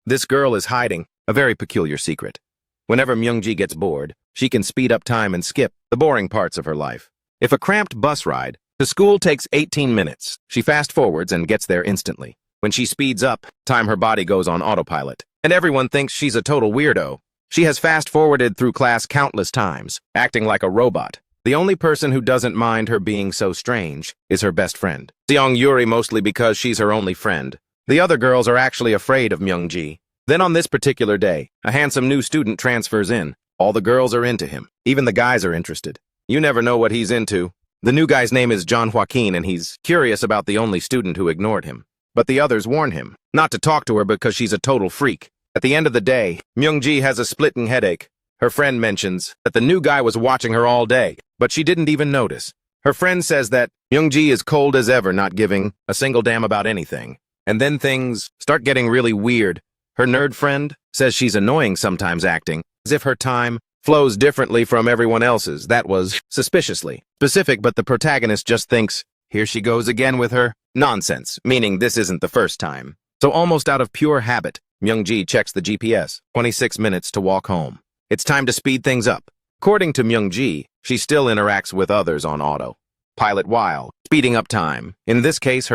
This girl is hiding a very peculiar secret. Whenever Myungji gets bored, she can speed up time and skip the boring parts of her life. If a cramped bus ride to school takes 18 minutes, she fast-forwards and gets there instantly. When she speeds up, her body goes on autopilot, and everyone thinks she's a total weirdo. She has fast-forwarded through class countless times, acting like a robot. The only person who doesn't mind her being so strange is her best friend, Seong Yuri, mostly because she's her only friend. The other girls are actually afraid of Myungji. Then on this particular day, a handsome new student transfers in. All the girls are into him. Even the guys are interested. You never know what he's into. The new guy's name is John Joaquin, and he's curious about the only student who ignored him. But the others warn him not to talk to her because she's a total freak. At the end of the day, Myungji has a splitting headache. Her friend mentions that the new guy was watching her all day, but she didn't even notice. Her friend says that Myungji is cold as ever, not giving a single damn about anything. And then things start getting really weird. Her nerd friend says she's annoying sometimes, acting as if her time flows differently from everyone else's. That was suspiciously specific, but the protagonist just thinks, here she goes again with her nonsense, meaning this isn't the first time. So almost out of pure habit, Myungji checks the GPS, 26 minutes to walk home. It's time to speed things up. According to Myungji, she still interacts with others on autopilot while speeding up time. In this case,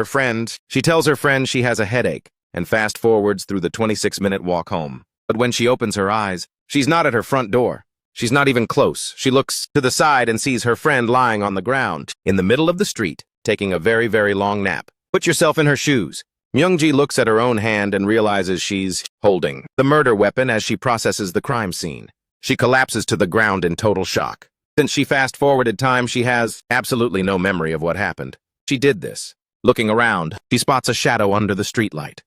she tells her friend she has a headache and fast-forwards through the 26-minute walk home. But when she opens her eyes, she's not at her front door. She's not even close. She looks to the side and sees her friend lying on the ground in the middle of the street, taking a very, very long nap. Put yourself in her shoes. Myungji looks at her own hand and realizes she's holding the murder weapon as she processes the crime scene. She collapses to the ground in total shock. Since she fast-forwarded time, she has absolutely no memory of what happened. She did this. Looking around, she spots a shadow under the streetlight.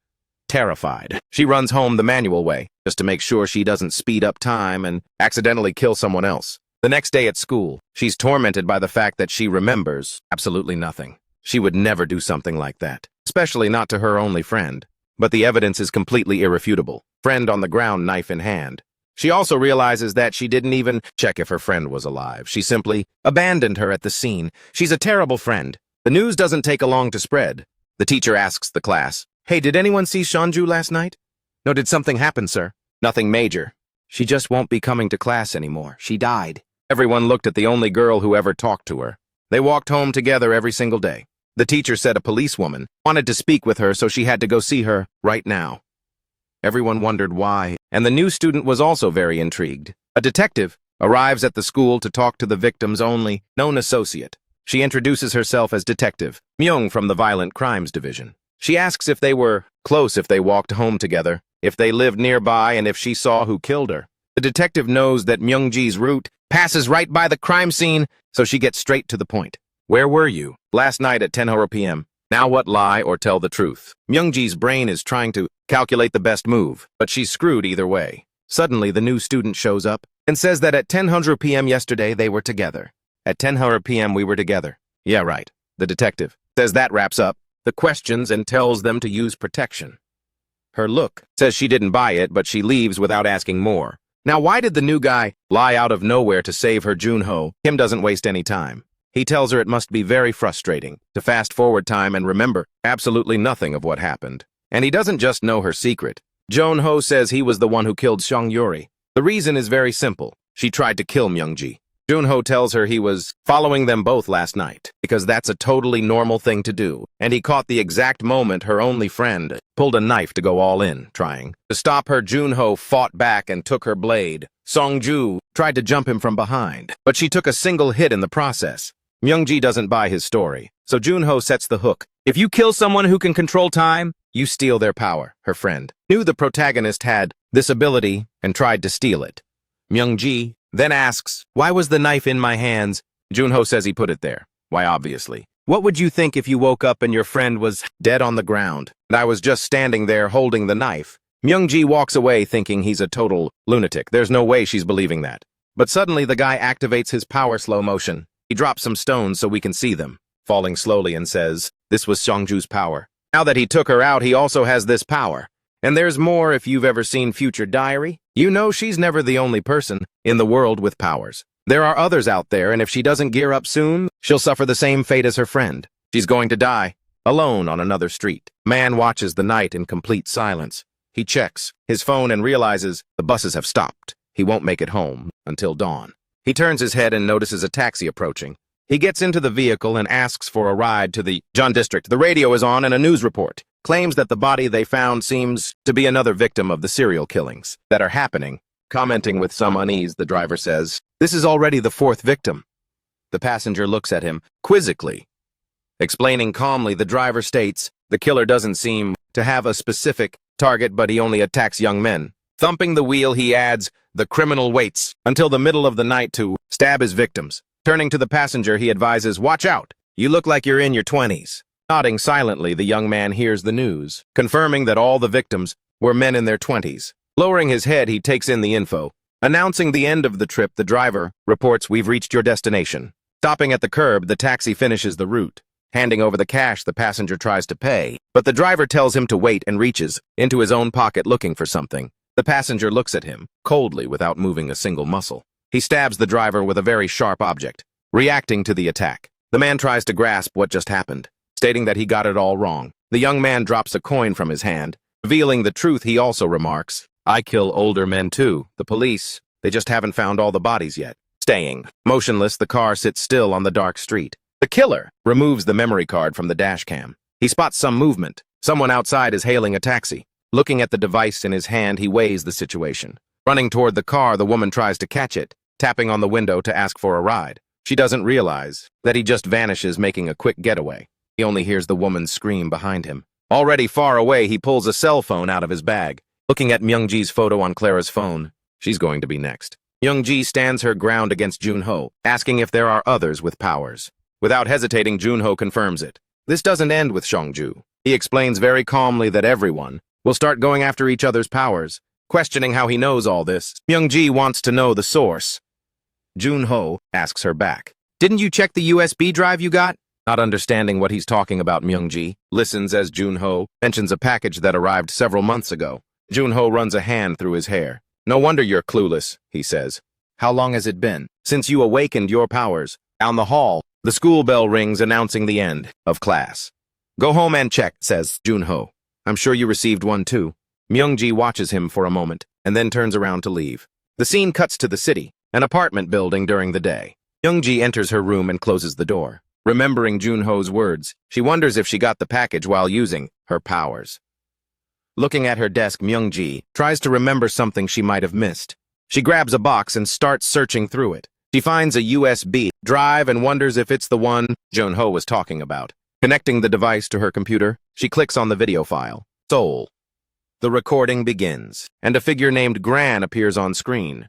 Terrified, she runs home the manual way, just to make sure she doesn't speed up time and accidentally kill someone else. The next day at school, she's tormented by the fact that she remembers absolutely nothing. She would never do something like that, especially not to her only friend. But the evidence is completely irrefutable. Friend on the ground, knife in hand. She also realizes that she didn't even check if her friend was alive. She simply abandoned her at the scene. She's a terrible friend. The news doesn't take long to spread. The teacher asks the class, "Hey, did anyone see Seonju last night?" "No, did something happen, sir?" "Nothing major. She just won't be coming to class anymore. She died." Everyone looked at the only girl who ever talked to her. They walked home together every single day. The teacher said a policewoman wanted to speak with her, so she had to go see her right now. Everyone wondered why, and the new student was also very intrigued. A detective arrives at the school to talk to the victim's only known associate. She introduces herself as Detective Myung from the Violent Crimes Division. She asks if they were close, if they walked home together, if they lived nearby, and if she saw who killed her. The detective knows that Myungji's route passes right by the crime scene, so she gets straight to the point. "Where were you?" "Last night at 10 p.m. Now what, lie or tell the truth?" Myungji's brain is trying to calculate the best move, but she's screwed either way. Suddenly, the new student shows up and says that at 10 p.m. yesterday they were together. "At 10 p.m. we were together." "Yeah, right." The detective says that wraps up the questions and tells them to use protection. Her look says she didn't buy it, but she leaves without asking more. Now, why did the new guy lie out of nowhere to save her Junho? Kim doesn't waste any time. He tells her it must be very frustrating to fast-forward time and remember absolutely nothing of what happened. And he doesn't just know her secret. Junho says he was the one who killed Seong Yuri. The reason is very simple. She tried to kill Myungji. Junho tells her he was following them both last night, because that's a totally normal thing to do, and he caught the exact moment her only friend pulled a knife to go all in, trying to stop her. Junho fought back and took her blade. Songju tried to jump him from behind, but she took a single hit in the process. Myungji doesn't buy his story, so Junho sets the hook. If you kill someone who can control time, you steal their power. Her friend knew the protagonist had this ability and tried to steal it. Myungji then asks, "Why was the knife in my hands?" Junho says he put it there. "Why, obviously. What would you think if you woke up and your friend was dead on the ground, and I was just standing there holding the knife?" Myungji walks away thinking he's a total lunatic. There's no way she's believing that. But suddenly the guy activates his power slow motion. He drops some stones so we can see them, falling slowly, and says, "This was Seongju's power. Now that he took her out, he also has this power. And there's more. If you've ever seen Future Diary, you know she's never the only person in the world with powers. There are others out there, and if she doesn't gear up soon, she'll suffer the same fate as her friend. She's going to die, alone on another street." Man watches the night in complete silence. He checks his phone and realizes the buses have stopped. He won't make it home until dawn. He turns his head and notices a taxi approaching. He gets into the vehicle and asks for a ride to the John District. The radio is on and a news report claims that the body they found seems to be another victim of the serial killings that are happening. Commenting with some unease, the driver says, "This is already the fourth victim." The passenger looks at him quizzically. Explaining calmly, the driver states, the killer doesn't seem to have a specific target, but he only attacks young men. Thumping the wheel, he adds, the criminal waits until the middle of the night to stab his victims. Turning to the passenger, he advises, "Watch out, you look like you're in your 20s. Nodding silently, the young man hears the news, confirming that all the victims were men in their 20s. Lowering his head, he takes in the info. Announcing the end of the trip, the driver reports, "We've reached your destination." Stopping at the curb, the taxi finishes the route. Handing over the cash, the passenger tries to pay, but the driver tells him to wait and reaches into his own pocket looking for something. The passenger looks at him, coldly, without moving a single muscle. He stabs the driver with a very sharp object, reacting to the attack. The man tries to grasp what just happened, stating that he got it all wrong. The young man drops a coin from his hand. Revealing the truth, he also remarks, "I kill older men too. The police, they just haven't found all the bodies yet." Staying motionless, the car sits still on the dark street. The killer removes the memory card from the dash cam. He spots some movement. Someone outside is hailing a taxi. Looking at the device in his hand, he weighs the situation. Running toward the car, the woman tries to catch it, tapping on the window to ask for a ride. She doesn't realize that he just vanishes, making a quick getaway. He only hears the woman's scream behind him. Already far away, he pulls a cell phone out of his bag. Looking at Myung-ji's photo on Clara's phone, she's going to be next. Myung-ji stands her ground against Junho, asking if there are others with powers. Without hesitating, Junho confirms it. This doesn't end with Seongju. He explains very calmly that everyone will start going after each other's powers. Questioning how he knows all this, Myung-ji wants to know the source. Junho asks her back, "Didn't you check the USB drive you got?" Not understanding what he's talking about, Myung-ji listens as Junho mentions a package that arrived several months ago. Junho runs a hand through his hair. "No wonder you're clueless," he says. "How long has it been since you awakened your powers?" Down the hall, the school bell rings announcing the end of class. "Go home and check," says Junho. "I'm sure you received one too." Myung-ji watches him for a moment and then turns around to leave. The scene cuts to the city, an apartment building during the day. Myung-ji enters her room and closes the door. Remembering Junho's words, she wonders if she got the package while using her powers. Looking at her desk, Myung-ji tries to remember something she might have missed. She grabs a box and starts searching through it. She finds a USB drive and wonders if it's the one Junho was talking about. Connecting the device to her computer, she clicks on the video file. Soul. The recording begins, and a figure named Gran appears on screen.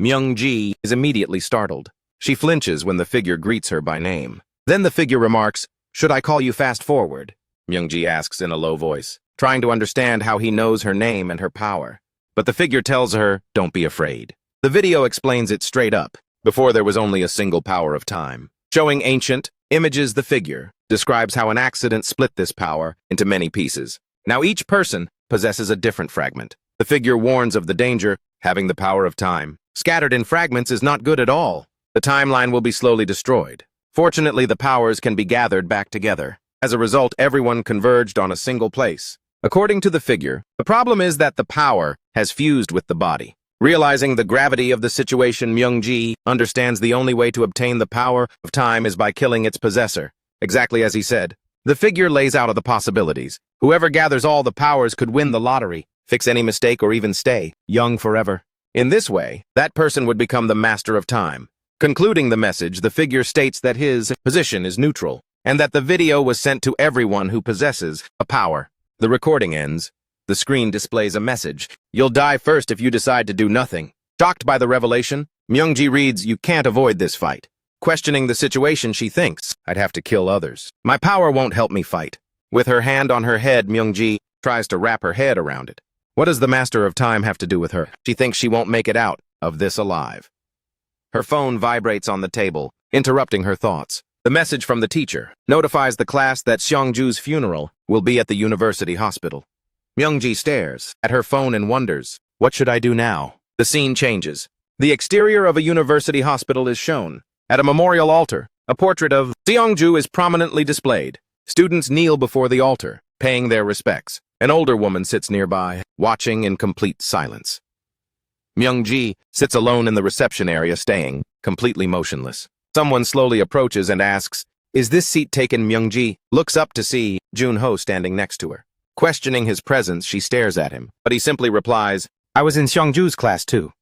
Myung-ji is immediately startled. She flinches when the figure greets her by name. Then the figure remarks, "Should I call you Fast Forward?" Myung-ji asks in a low voice, trying to understand how he knows her name and her power. But the figure tells her, "Don't be afraid." The video explains it straight up. Before there was only a single power of time. Showing ancient images, the figure describes how an accident split this power into many pieces. Now each person possesses a different fragment. The figure warns of the danger. Having the power of time scattered in fragments is not good at all. The timeline will be slowly destroyed. Fortunately, the powers can be gathered back together. As a result, everyone converged on a single place. According to the figure, the problem is that the power has fused with the body. Realizing the gravity of the situation, Myung-ji understands the only way to obtain the power of time is by killing its possessor. Exactly as he said. The figure lays out the possibilities. Whoever gathers all the powers could win the lottery, fix any mistake, or even stay young forever. In this way, that person would become the master of time. Concluding the message, the figure states that his position is neutral, and that the video was sent to everyone who possesses a power. The recording ends. The screen displays a message. "You'll die first if you decide to do nothing." Shocked by the revelation, Myung-ji reads, "You can't avoid this fight." Questioning the situation, she thinks, "I'd have to kill others. My power won't help me fight." With her hand on her head, Myung-ji tries to wrap her head around it. What does the Master of Time have to do with her? She thinks she won't make it out of this alive. Her phone vibrates on the table, interrupting her thoughts. The message from the teacher notifies the class that Seongju's funeral will be at the university hospital. Myung-ji stares at her phone and wonders, "What should I do now?" The scene changes. The exterior of a university hospital is shown. At a memorial altar, a portrait of Seongju is prominently displayed. Students kneel before the altar, paying their respects. An older woman sits nearby, watching in complete silence. Myung-ji sits alone in the reception area, staying completely motionless. Someone slowly approaches and asks, "Is this seat taken?" Myung-ji looks up to see Jun-ho standing next to her. Questioning his presence, she stares at him, but he simply replies, "I was in Seongju's class too."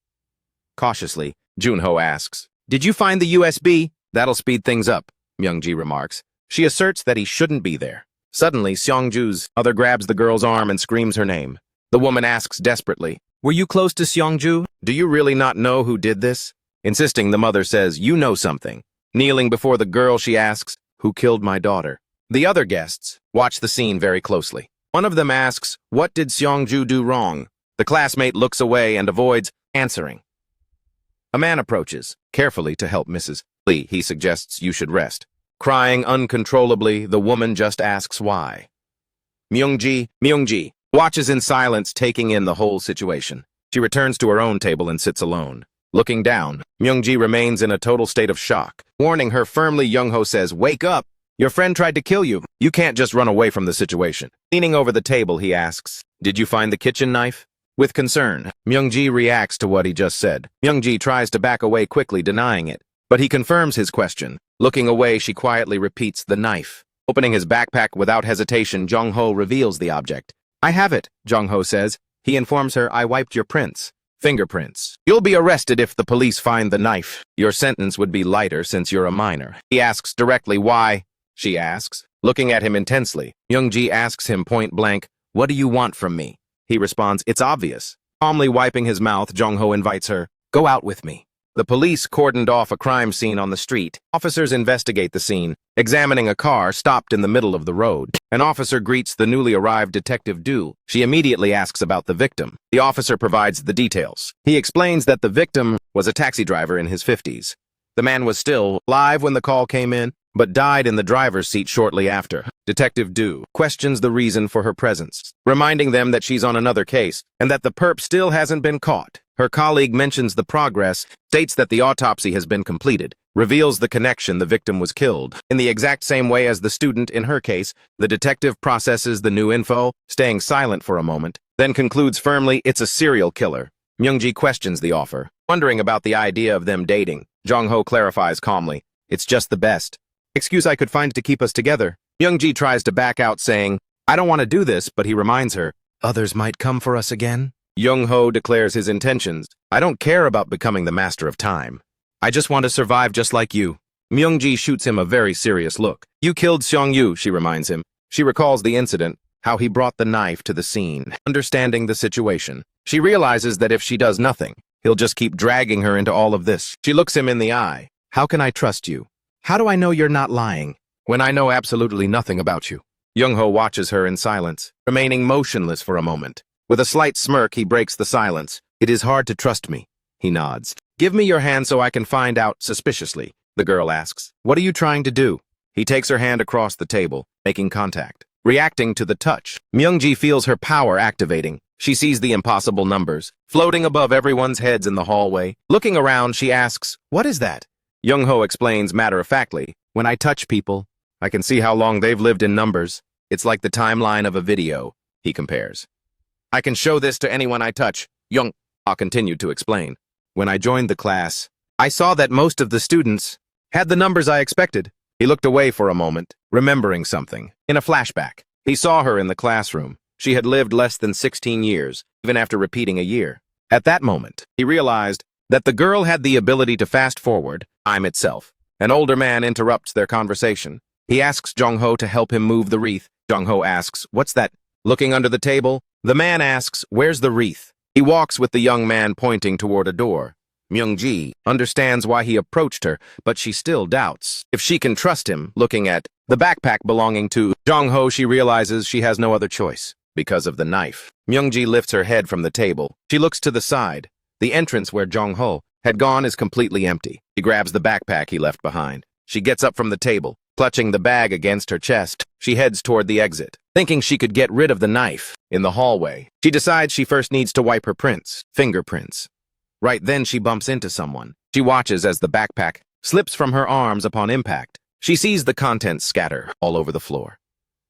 Cautiously, Jun-ho asks, "Did you find the USB?" "That'll speed things up," Myung-ji remarks. She asserts that he shouldn't be there. Suddenly, Seongju's mother grabs the girl's arm and screams her name. The woman asks desperately, "Were you close to Seongju? Do you really not know who did this?" Insisting, the mother says, "You know something." Kneeling before the girl, she asks, "Who killed my daughter?" The other guests watch the scene very closely. One of them asks, "What did Seongju do wrong?" The classmate looks away and avoids answering. A man approaches, carefully to help Mrs. Lee. He suggests you should rest. Crying uncontrollably, the woman just asks why. Myung-ji watches in silence, taking in the whole situation. She returns to her own table and sits alone. Looking down, Myung-ji remains in a total state of shock. Warning her firmly, Young-ho says, "Wake up! Your friend tried to kill you. You can't just run away from the situation." Leaning over the table, he asks, "Did you find the kitchen knife?" With concern, Myung-ji reacts to what he just said. Myung-ji tries to back away quickly, denying it, but he confirms his question. Looking away, she quietly repeats, "The knife." Opening his backpack without hesitation, Jung-ho reveals the object. "I have it," Jung-ho says. He informs her, "I wiped your prints." Fingerprints. "You'll be arrested if the police find the knife. Your sentence would be lighter since you're a minor." He asks directly why. She asks, looking at him intensely. Myung-ji asks him point blank, "What do you want from me?" He responds, "It's obvious." Calmly wiping his mouth, Jung-ho invites her, "Go out with me." The police cordoned off a crime scene on the street. Officers investigate the scene, examining a car stopped in the middle of the road. An officer greets the newly arrived Detective Du. She immediately asks about the victim. The officer provides the details. He explains that the victim was a taxi driver in his 50s. The man was still alive when the call came in, but died in the driver's seat shortly after. Detective Du questions the reason for her presence, reminding them that she's on another case and that the perp still hasn't been caught. Her colleague mentions the progress, states that the autopsy has been completed, reveals the connection: the victim was killed in the exact same way as the student in her case. The detective processes the new info, staying silent for a moment, then concludes firmly it's a serial killer. Myung-ji questions the offer, wondering about the idea of them dating. Jung-ho clarifies calmly, "It's just the best excuse I could find to keep us together." Myung-ji tries to back out, saying, "I don't want to do this," but he reminds her, "Others might come for us again." Jung-ho declares his intentions. "I don't care about becoming the master of time. I just want to survive just like you." Myung-ji shoots him a very serious look. "You killed Seong-yu," she reminds him. She recalls the incident, how he brought the knife to the scene. Understanding the situation, she realizes that if she does nothing, he'll just keep dragging her into all of this. She looks him in the eye. "How can I trust you? How do I know you're not lying when I know absolutely nothing about you?" Jung-ho watches her in silence, remaining motionless for a moment. With a slight smirk, he breaks the silence. "It is hard to trust me." He nods. "Give me your hand so I can find out." Suspiciously, the girl asks, "What are you trying to do?" He takes her hand across the table, making contact. Reacting to the touch, Myung-ji feels her power activating. She sees the impossible numbers floating above everyone's heads in the hallway. Looking around, she asks, "What is that?" Jung-ho explains matter-of-factly, "When I touch people, I can see how long they've lived in numbers. It's like the timeline of a video," he compares. "I can show this to anyone I touch." Jung-ho continued to explain. "When I joined the class, I saw that most of the students had the numbers I expected." He looked away for a moment, remembering something. In a flashback, he saw her in the classroom. She had lived less than 16 years, even after repeating a year. At that moment, he realized that the girl had the ability to fast forward time itself. An older man interrupts their conversation. He asks Jung-ho to help him move the wreath. Jung-ho asks, "What's that?" Looking under the table, the man asks, "Where's the wreath?" He walks with the young man, pointing toward a door. Myung-ji understands why he approached her, but she still doubts if she can trust him. Looking at the backpack belonging to Jung-ho, she realizes she has no other choice because of the knife. Myung-ji lifts her head from the table. She looks to the side. The entrance where Jung-ho had gone is completely empty. She grabs the backpack he left behind. She gets up from the table. Clutching the bag against her chest, she heads toward the exit, thinking she could get rid of the knife. In the hallway, she decides she first needs to wipe her fingerprints. Right then, she bumps into someone. She watches as the backpack slips from her arms upon impact. She sees the contents scatter all over the floor.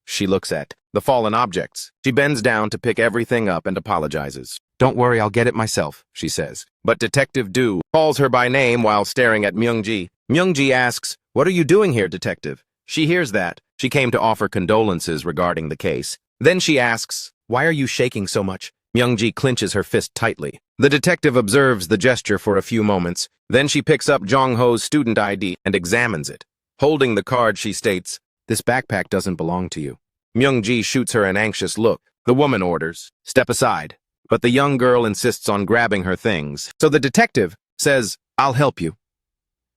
She looks at the fallen objects. She bends down to pick everything up and apologizes. "Don't worry, I'll get it myself," she says. But Detective Do calls her by name while staring at Myung-ji. Myung-ji asks, "What are you doing here, detective?" She hears that. She came to offer condolences regarding the case. Then she asks, "Why are you shaking so much?" Myung-ji clenches her fist tightly. The detective observes the gesture for a few moments. Then she picks up Jong-ho's student ID and examines it. Holding the card, she states, "This backpack doesn't belong to you." Myung-ji shoots her an anxious look. The woman orders, "Step aside." But the young girl insists on grabbing her things. So the detective says, "I'll help you."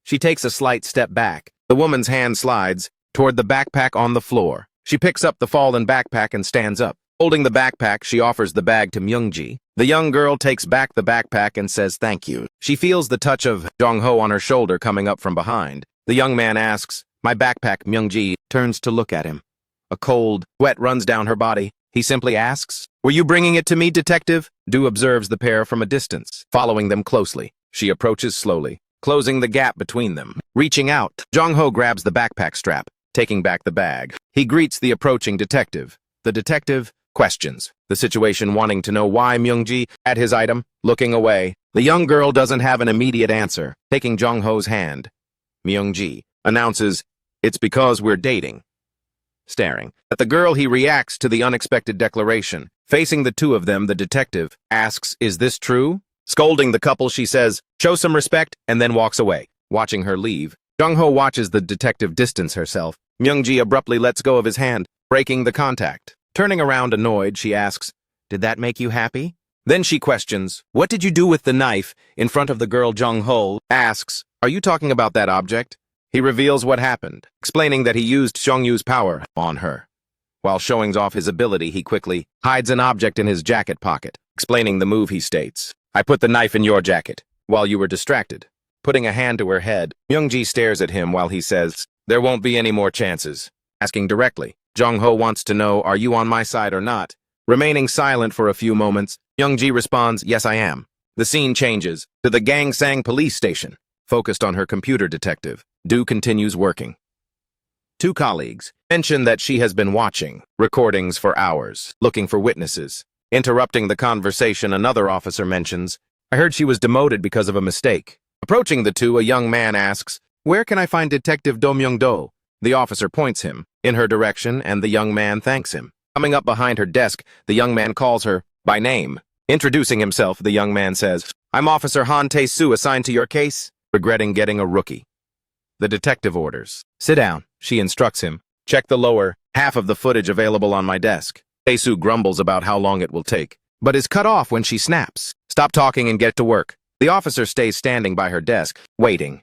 She takes a slight step back. The woman's hand slides toward the backpack on the floor. She picks up the fallen backpack and stands up. Holding the backpack, she offers the bag to Myung-ji. The young girl takes back the backpack and says thank you. She feels the touch of Jong-ho on her shoulder coming up from behind. The young man asks, "My backpack." Myung-ji turns to look at him. A cold sweat runs down her body. He simply asks, "Were you bringing it to me, detective?" Do observes the pair from a distance, following them closely. She approaches slowly, closing the gap between them. Reaching out, Jong-ho grabs the backpack strap, taking back the bag. He greets the approaching detective. The detective questions the situation, wanting to know why Myung-ji had his item. Looking away, the young girl doesn't have an immediate answer. Taking Jong-ho's hand, Myung-ji announces, "It's because we're dating." Staring at the girl, he reacts to the unexpected declaration. Facing the two of them, the detective asks, "Is this true?" Scolding the couple, she says, "Show some respect," and then walks away. Watching her leave, Jong-ho watches the detective distance herself. Myung-ji abruptly lets go of his hand, breaking the contact. Turning around annoyed, she asks, "Did that make you happy?" Then she questions, "What did you do with the knife?" In front of the girl, Jong-ho asks, "Are you talking about that object?" He reveals what happened, explaining that he used Seong-yu's power on her. While showing off his ability, he quickly hides an object in his jacket pocket. Explaining the move, he states, "I put the knife in your jacket while you were distracted." Putting a hand to her head, Myung-ji stares at him while he says, "There won't be any more chances." Asking directly, Jong-ho wants to know, "Are you on my side or not?" Remaining silent for a few moments, Myung-ji responds, "Yes, I am." The scene changes to the Gangsang police station. Focused on her computer, detective Do continues working. Two colleagues mention that she has been watching recordings for hours, looking for witnesses. Interrupting the conversation, another officer mentions, "I heard she was demoted because of a mistake." Approaching the two, a young man asks, "Where can I find Detective Do Myung-do?" The officer points him in her direction, and the young man thanks him. Coming up behind her desk, the young man calls her by name. Introducing himself, the young man says, "I'm Officer Han Tae-soo, assigned to your case," regretting getting a rookie. The detective orders, "Sit down." She instructs him, "Check the lower half of the footage available on my desk." Tae-soo grumbles about how long it will take, but is cut off when she snaps, "Stop talking and get to work." The officer stays standing by her desk, waiting.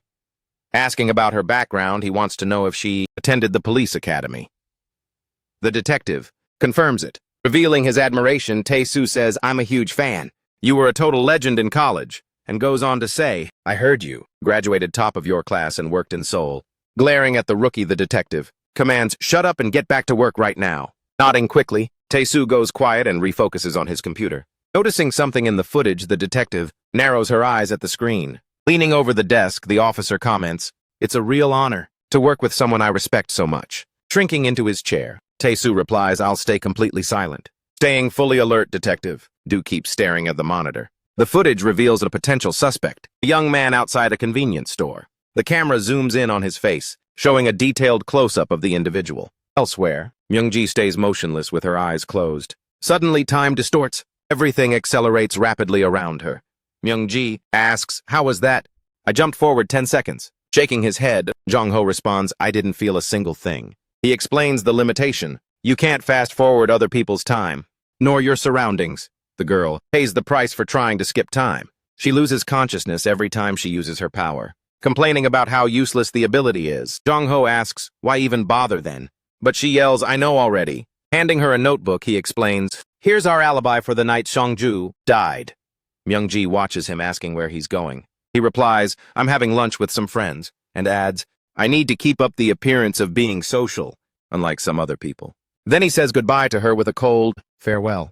Asking about her background, he wants to know if she attended the police academy. The detective confirms it. Revealing his admiration, Tae-soo says, "I'm a huge fan. You were a total legend in college," and goes on to say, "I heard you graduated top of your class and worked in Seoul." Glaring at the rookie, the detective commands, "Shut up and get back to work right now." Nodding quickly, Tae-soo goes quiet and refocuses on his computer. Noticing something in the footage, the detective narrows her eyes at the screen. Leaning over the desk, the officer comments, "It's a real honor to work with someone I respect so much." Shrinking into his chair, Tae-soo replies, "I'll stay completely silent." Staying fully alert, detective Do keeps staring at the monitor. The footage reveals a potential suspect, a young man outside a convenience store. The camera zooms in on his face, showing a detailed close-up of the individual. Elsewhere, Myung-ji stays motionless with her eyes closed. Suddenly, time distorts. Everything accelerates rapidly around her. Myung-ji asks, "How was that?" "I jumped forward 10 seconds. Shaking his head, Jong-ho responds, "I didn't feel a single thing." He explains the limitation. "You can't fast-forward other people's time, nor your surroundings." The girl pays the price for trying to skip time. She loses consciousness every time she uses her power. Complaining about how useless the ability is, Jong-ho asks, "Why even bother then?" But she yells, "I know already." Handing her a notebook, he explains, "Here's our alibi for the night Seong-ju died." Myung-ji watches him, asking where he's going. He replies, "I'm having lunch with some friends," and adds, "I need to keep up the appearance of being social, unlike some other people." Then he says goodbye to her with a cold farewell.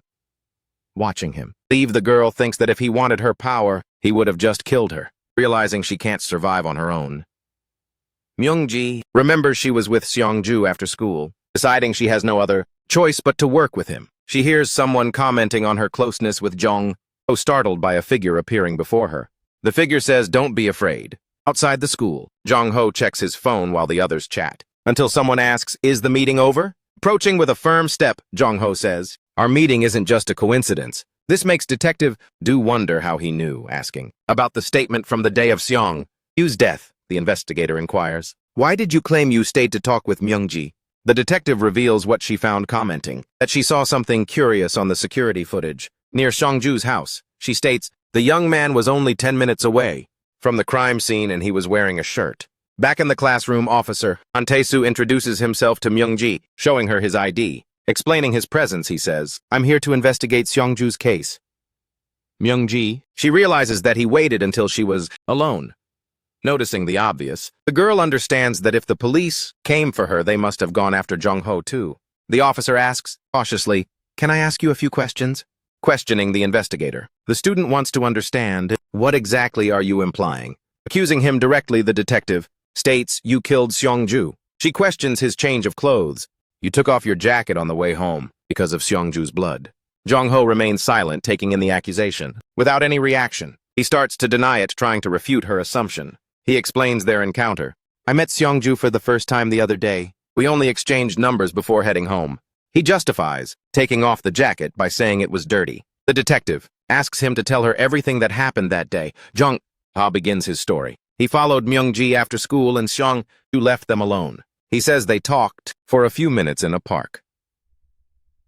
Watching him leave, the girl thinks that if he wanted her power, he would have just killed her, realizing she can't survive on her own. Myung-ji remembers she was with Seong-ju after school. deciding she has no other choice but to work with him. She hears someone commenting on her closeness with Jong, startled by a figure appearing before her. The figure says, "Don't be afraid." Outside the school, Jong-ho checks his phone while the others chat, until someone asks, "Is the meeting over?" Approaching with a firm step, Jong-ho says, "Our meeting isn't just a coincidence." This makes Detective Do wonder how he knew, asking about the statement from the day of Seong-Yu's death. The investigator inquires, "Why did you claim you stayed to talk with Myung-ji?" The detective reveals what she found, commenting that she saw something curious on the security footage near Seong-Ju's house. She states, "The young man was only 10 minutes away from the crime scene and he was wearing a shirt." Back in the classroom, Officer Han Tae-soo introduces himself to Myung-ji, showing her his ID. Explaining his presence, he says, "I'm here to investigate Seong-Ju's case." Myung-ji, she realizes that he waited until she was alone. Noticing the obvious, the girl understands that if the police came for her, they must have gone after Jong-ho too. The officer asks, cautiously, "Can I ask you a few questions?" Questioning the investigator. The student wants to understand, "What exactly are you implying?" Accusing him directly, the detective states, "You killed Seong-Ju." She questions his change of clothes. "You took off your jacket on the way home because of Seong-Ju's blood." Jong-ho remains silent, taking in the accusation. Without any reaction, he starts to deny it, trying to refute her assumption. He explains their encounter. "I met Seong-Ju for the first time the other day. We only exchanged numbers before heading home." He justifies taking off the jacket by saying it was dirty. The detective asks him to tell her everything that happened that day. Jong-ho begins his story. He followed Myung-ji after school and Seong-Ju left them alone. He says they talked for a few minutes in a park.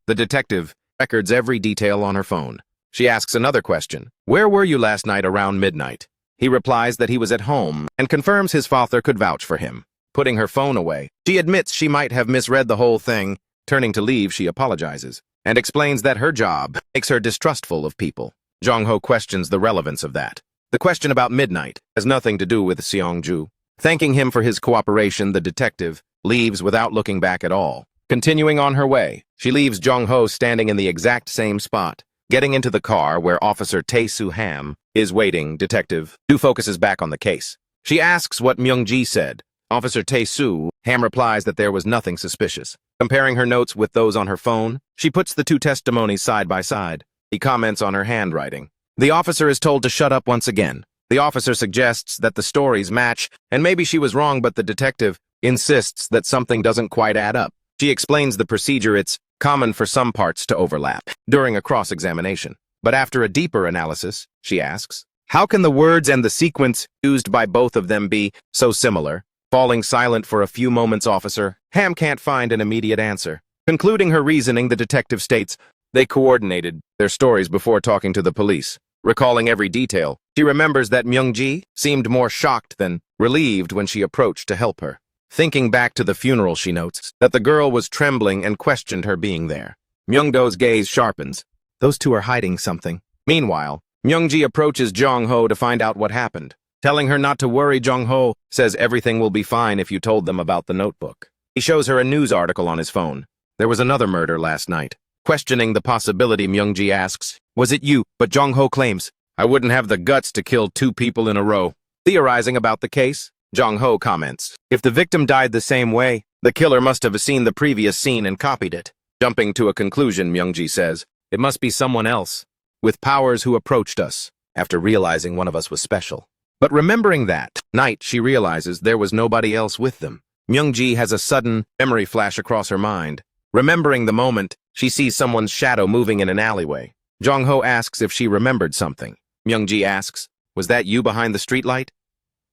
The detective records every detail on her phone. She asks another question. "Where were you last night around midnight?" He replies that he was at home and confirms his father could vouch for him. Putting her phone away, she admits she might have misread the whole thing. Turning to leave, she apologizes and explains that her job makes her distrustful of people. Jong-ho questions the relevance of that. The question about midnight has nothing to do with Seong-Ju. Thanking him for his cooperation, the detective leaves without looking back at all. Continuing on her way, she leaves Jong-ho standing in the exact same spot. Getting into the car where Officer Tae-soo Ham is waiting, Detective Do focuses back on the case. She asks what Myung-ji said. Officer Tae-soo Ham replies that there was nothing suspicious. Comparing her notes with those on her phone, she puts the two testimonies side by side. He comments on her handwriting. The officer is told to shut up once again. The officer suggests that the stories match, and maybe she was wrong, but the detective insists that something doesn't quite add up. She explains the procedure. It's common for some parts to overlap during a cross-examination. But after a deeper analysis, she asks, "How can the words and the sequence used by both of them be so similar?" Falling silent for a few moments, Officer Ham can't find an immediate answer. Concluding her reasoning, the detective states they coordinated their stories before talking to the police. Recalling every detail, she remembers that Myung-ji seemed more shocked than relieved when she approached to help her. Thinking back to the funeral, she notes that the girl was trembling and questioned her being there. Myung-do's gaze sharpens. Those two are hiding something. Meanwhile, Myung-ji approaches Jong-ho to find out what happened. Telling her not to worry, Jong-ho says everything will be fine if you told them about the notebook. He shows her a news article on his phone. There was another murder last night. Questioning the possibility, Myung-ji asks, "Was it you?" But Jong-ho claims, "I wouldn't have the guts to kill two people in a row." Theorizing about the case, Jong-ho comments, "If the victim died the same way, the killer must have seen the previous scene and copied it." Jumping to a conclusion, Myung-ji says, "It must be someone else, with powers, who approached us, after realizing one of us was special." But remembering that night, she realizes there was nobody else with them. Myung-ji has a sudden memory flash across her mind. Remembering the moment, she sees someone's shadow moving in an alleyway. Jong-ho asks if she remembered something. Myung-ji asks, "Was that you behind the streetlight?"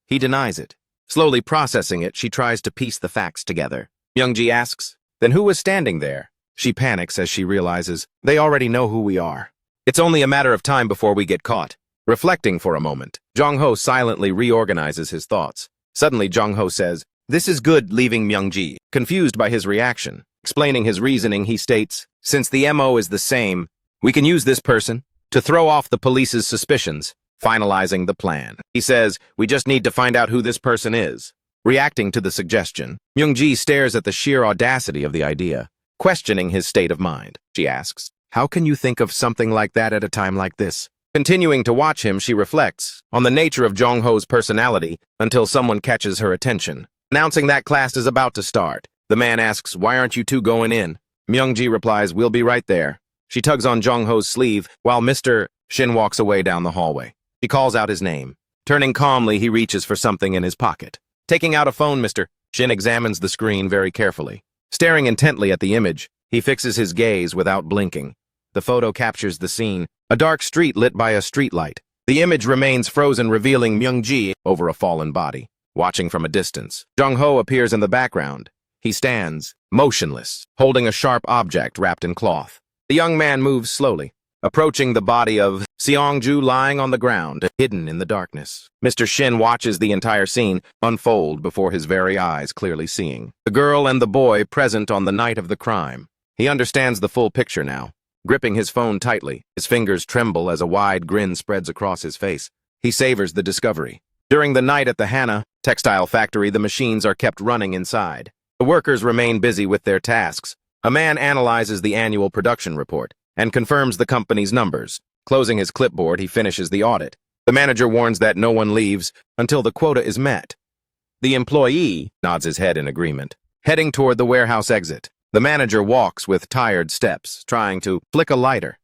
He denies it. Slowly processing it, she tries to piece the facts together. Myung-ji asks, "Then who was standing there?" She panics as she realizes they already know who we are. It's only a matter of time before we get caught. Reflecting for a moment, Jong-ho silently reorganizes his thoughts. Suddenly, Jong-ho says, "This is good," leaving Myung-ji confused by his reaction. Explaining his reasoning, he states, "Since the MO is the same, we can use this person to throw off the police's suspicions." Finalizing the plan, he says, "We just need to find out who this person is." Reacting to the suggestion, Myung-ji stares at the sheer audacity of the idea. Questioning his state of mind, she asks, "How can you think of something like that at a time like this?" Continuing to watch him, she reflects on the nature of Jong-ho's personality until someone catches her attention. Announcing that class is about to start, The man asks, "Why aren't you two going in?" Myung-ji replies, "We'll be right there." She tugs on Jung-ho's sleeve while Mr. Shin walks away down the hallway. He calls out his name. Turning calmly, he reaches for something in his pocket. Taking out a phone, Mr. Shin examines the screen very carefully. Staring intently at the image, he fixes his gaze without blinking. The photo captures the scene, a dark street lit by a streetlight. The image remains frozen, revealing Myung-ji over a fallen body. Watching from a distance, Jung-ho appears in the background. He stands, motionless, holding a sharp object wrapped in cloth. The young man moves slowly, approaching the body of Seong-ju lying on the ground, hidden in the darkness. Mr. Shin watches the entire scene unfold before his very eyes, clearly seeing the girl and the boy present on the night of the crime. He understands the full picture now. Gripping his phone tightly, his fingers tremble as a wide grin spreads across his face. He savors the discovery. During the night at the Hana textile factory, the machines are kept running inside. The workers remain busy with their tasks. A man analyzes the annual production report and confirms the company's numbers. Closing his clipboard, he finishes the audit. The manager warns that no one leaves until the quota is met. The employee nods his head in agreement, heading toward the warehouse exit. The manager walks with tired steps, trying to flick a lighter.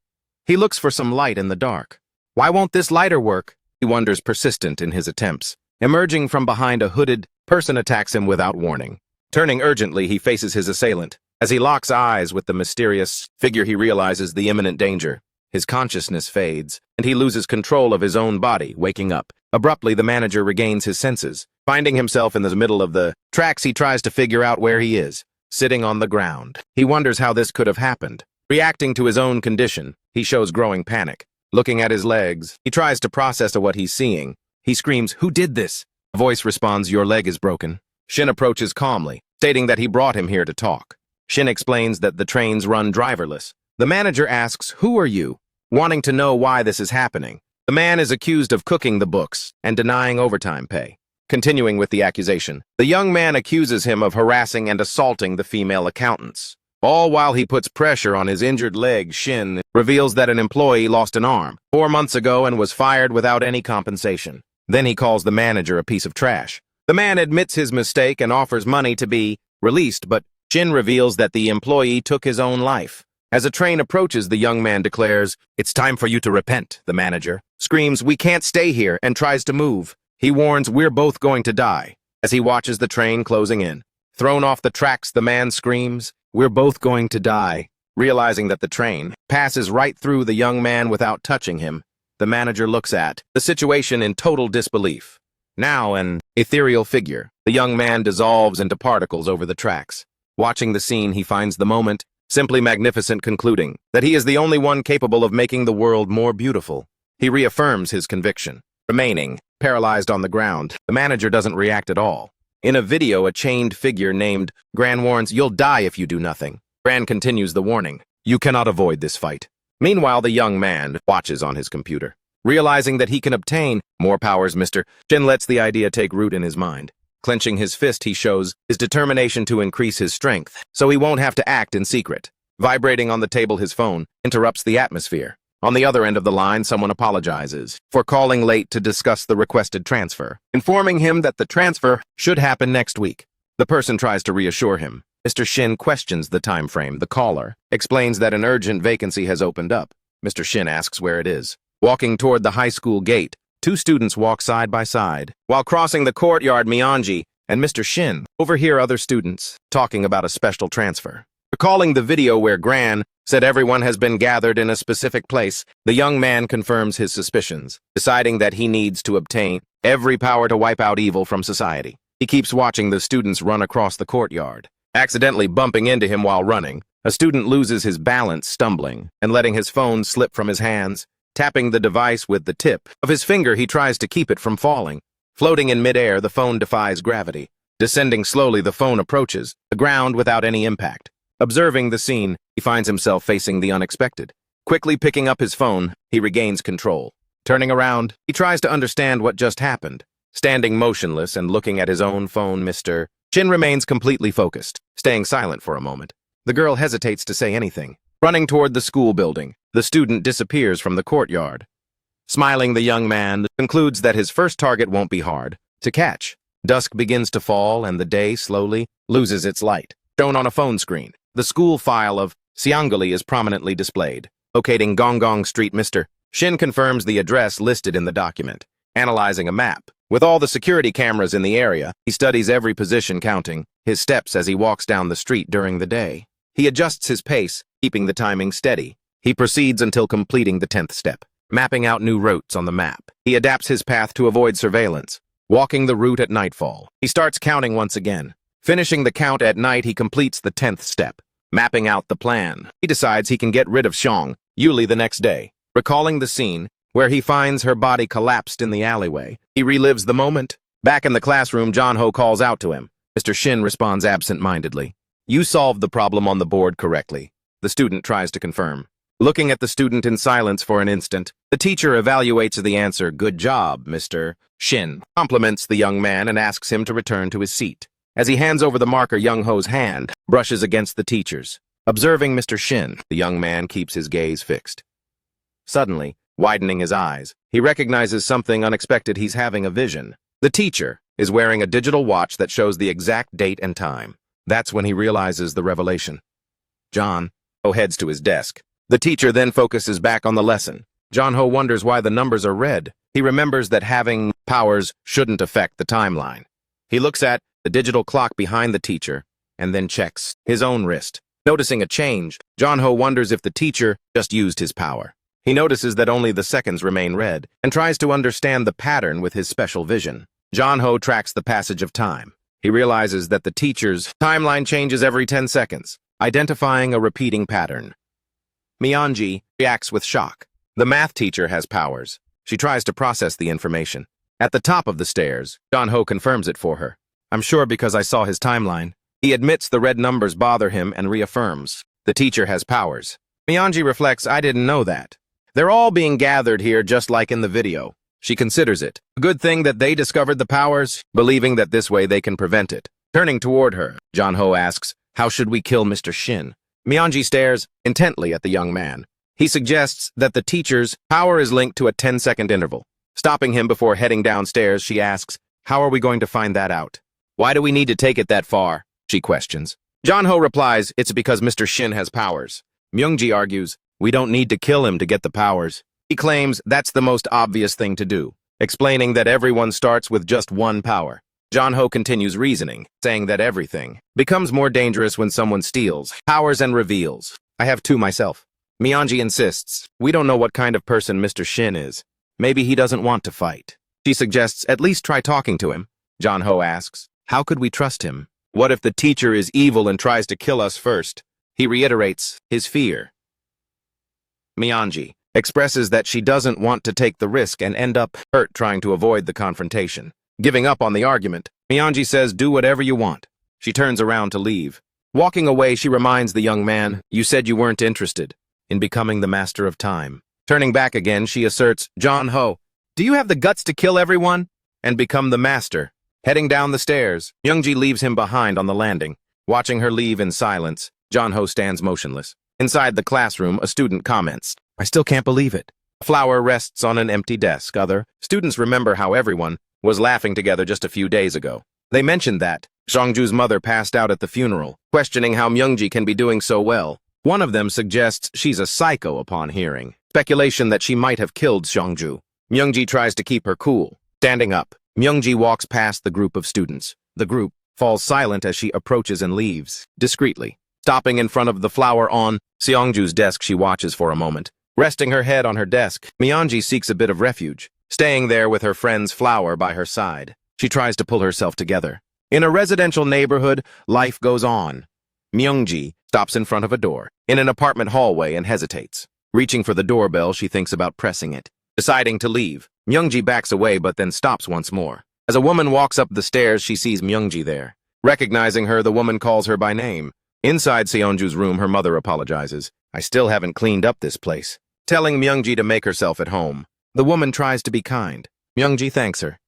He looks for some light in the dark. Why won't this lighter work? He wonders, persistent in his attempts. Emerging from behind a hooded person attacks him without warning. Turning urgently, he faces his assailant. As he locks eyes with the mysterious figure, he realizes the imminent danger. His consciousness fades, and he loses control of his own body, waking up. Abruptly, the manager regains his senses. Finding himself in the middle of the tracks, he tries to figure out where he is. Sitting on the ground, he wonders how this could have happened. Reacting to his own condition, he shows growing panic. Looking at his legs, he tries to process what he's seeing. He screams, "Who did this?" A voice responds, "Your leg is broken." Shin approaches calmly, stating that he brought him here to talk. Shin explains that the trains run driverless. The manager asks, "Who are you?" wanting to know why this is happening. The man is accused of cooking the books and denying overtime pay. Continuing with the accusation, the young man accuses him of harassing and assaulting the female accountants. All while he puts pressure on his injured leg, Shin reveals that an employee lost an arm 4 months ago and was fired without any compensation. Then he calls the manager a piece of trash. The man admits his mistake and offers money to be released, but Shin reveals that the employee took his own life. As a train approaches, the young man declares, "It's time for you to repent." The manager screams, "We can't stay here," and tries to move. He warns, "We're both going to die," as he watches the train closing in. Thrown off the tracks, the man screams, "We're both going to die." Realizing that the train passes right through the young man without touching him, the manager looks at the situation in total disbelief. Now an ethereal figure, the young man dissolves into particles over the tracks. Watching the scene, he finds the moment simply magnificent, concluding that he is the only one capable of making the world more beautiful. He reaffirms his conviction. Remaining paralyzed on the ground, the manager doesn't react at all. In a video, a chained figure named Gran warns, "You'll die if you do nothing." Gran continues the warning, "You cannot avoid this fight." Meanwhile, the young man watches on his computer. Realizing that he can obtain more powers, Mr. Shin lets the idea take root in his mind. Clenching his fist, he shows his determination to increase his strength, so he won't have to act in secret. Vibrating on the table, his phone interrupts the atmosphere. On the other end of the line, someone apologizes for calling late to discuss the requested transfer, informing him that the transfer should happen next week. The person tries to reassure him. Mr. Shin questions the time frame. The caller explains that an urgent vacancy has opened up. Mr. Shin asks where it is. Walking toward the high school gate, 2 students walk side by side. While crossing the courtyard, Myung-ji and Mr. Shin overhear other students talking about a special transfer. Recalling the video where Gran said everyone has been gathered in a specific place, the young man confirms his suspicions, deciding that he needs to obtain every power to wipe out evil from society. He keeps watching the students run across the courtyard, accidentally bumping into him while running. A student loses his balance, stumbling, and letting his phone slip from his hands. Tapping the device with the tip of his finger, he tries to keep it from falling. Floating in midair, the phone defies gravity. Descending slowly, the phone approaches the ground without any impact. Observing the scene, he finds himself facing the unexpected. Quickly picking up his phone, he regains control. Turning around, he tries to understand what just happened. Standing motionless and looking at his own phone, Mr. Shin remains completely focused, staying silent for a moment. The girl hesitates to say anything. Running toward the school building, the student disappears from the courtyard. Smiling, the young man concludes that his first target won't be hard to catch. Dusk begins to fall and the day slowly loses its light. shown on a phone screen. The school file of Seonguli is prominently displayed. Locating Gonggong Street, Mr. Shin confirms the address listed in the document. Analyzing a map. With all the security cameras in the area, he studies every position, counting his steps as he walks down the street during the day. He adjusts his pace, keeping the timing steady. He proceeds until completing the 10th step, mapping out new routes on the map. He adapts his path to avoid surveillance, walking the route at nightfall. He starts counting once again. Finishing the count at night, he completes the 10th step, mapping out the plan. He decides he can get rid of Xiong Yuli the next day. Recalling the scene where he finds her body collapsed in the alleyway, he relives the moment. Back in the classroom, John Ho calls out to him. Mr. Shin responds absent-mindedly. You solved the problem on the board correctly. The student tries to confirm. Looking at the student in silence for an instant, the teacher evaluates the answer. Good job, Mr. Shin. Compliments the young man and asks him to return to his seat. As he hands over the marker, Young Ho's hand brushes against the teacher's. Observing Mr. Shin, the young man keeps his gaze fixed. Suddenly, widening his eyes, he recognizes something unexpected. He's having a vision. The teacher is wearing a digital watch that shows the exact date and time. That's when he realizes the revelation. John Ho heads to his desk. The teacher then focuses back on the lesson. John Ho wonders why the numbers are red. He remembers that having powers shouldn't affect the timeline. He looks at the digital clock behind the teacher and then checks his own wrist. Noticing a change, John Ho wonders if the teacher just used his power. He notices that only the seconds remain red and tries to understand the pattern with his special vision. John Ho tracks the passage of time. He realizes that the teacher's timeline changes every 10 seconds, identifying a repeating pattern. Myeonji reacts with shock. The math teacher has powers. She tries to process the information. At the top of the stairs, John Ho confirms it for her. I'm sure because I saw his timeline. He admits the red numbers bother him and reaffirms. The teacher has powers. Myeonji reflects, I didn't know that. They're all being gathered here just like in the video. She considers it a good thing that they discovered the powers, believing that this way they can prevent it. Turning toward her, John Ho asks, how should we kill Mr. Shin? Myeonji stares intently at the young man. He suggests that the teacher's power is linked to a 10-second interval. Stopping him before heading downstairs, she asks, how are we going to find that out? Why do we need to take it that far? She questions. John Ho replies, it's because Mr. Shin has powers. Myeonji argues, we don't need to kill him to get the powers. He claims that's the most obvious thing to do, explaining that everyone starts with just one power. John Ho continues reasoning, saying that everything becomes more dangerous when someone steals powers and reveals. I have two myself. Myeonji insists, we don't know what kind of person Mr. Shin is. Maybe he doesn't want to fight. She suggests at least try talking to him. John Ho asks, how could we trust him? What if the teacher is evil and tries to kill us first? He reiterates his fear. Myeonji expresses that she doesn't want to take the risk and end up hurt trying to avoid the confrontation. Giving up on the argument, Myeonji says, do whatever you want. She turns around to leave. Walking away, she reminds the young man, you said you weren't interested in becoming the master of time. Turning back again, she asserts, John Ho, do you have the guts to kill everyone and become the master? Heading down the stairs, Myeonji leaves him behind on the landing. Watching her leave in silence, John Ho stands motionless. Inside the classroom, a student comments, I still can't believe it. A flower rests on an empty desk. Other students remember how everyone was laughing together just a few days ago. They mentioned that Seongju's mother passed out at the funeral, questioning how Myeonji can be doing so well. One of them suggests she's a psycho upon hearing speculation that she might have killed Seongju. Myeonji tries to keep her cool. Standing up, Myeonji walks past the group of students. The group falls silent as she approaches and leaves, discreetly. Stopping in front of the flower on Seongju's desk, she watches for a moment. Resting her head on her desk, Myeonji seeks a bit of refuge. Staying there with her friend's flower by her side, she tries to pull herself together. In a residential neighborhood, life goes on. Myeonji stops in front of a door, in an apartment hallway, and hesitates. Reaching for the doorbell, she thinks about pressing it. Deciding to leave, Myeonji backs away but then stops once more. As a woman walks up the stairs, she sees Myeonji there. Recognizing her, the woman calls her by name. Inside Seonju's room, her mother apologizes. I still haven't cleaned up this place. Telling Myeonji to make herself at home. The woman tries to be kind. Myeonji thanks her.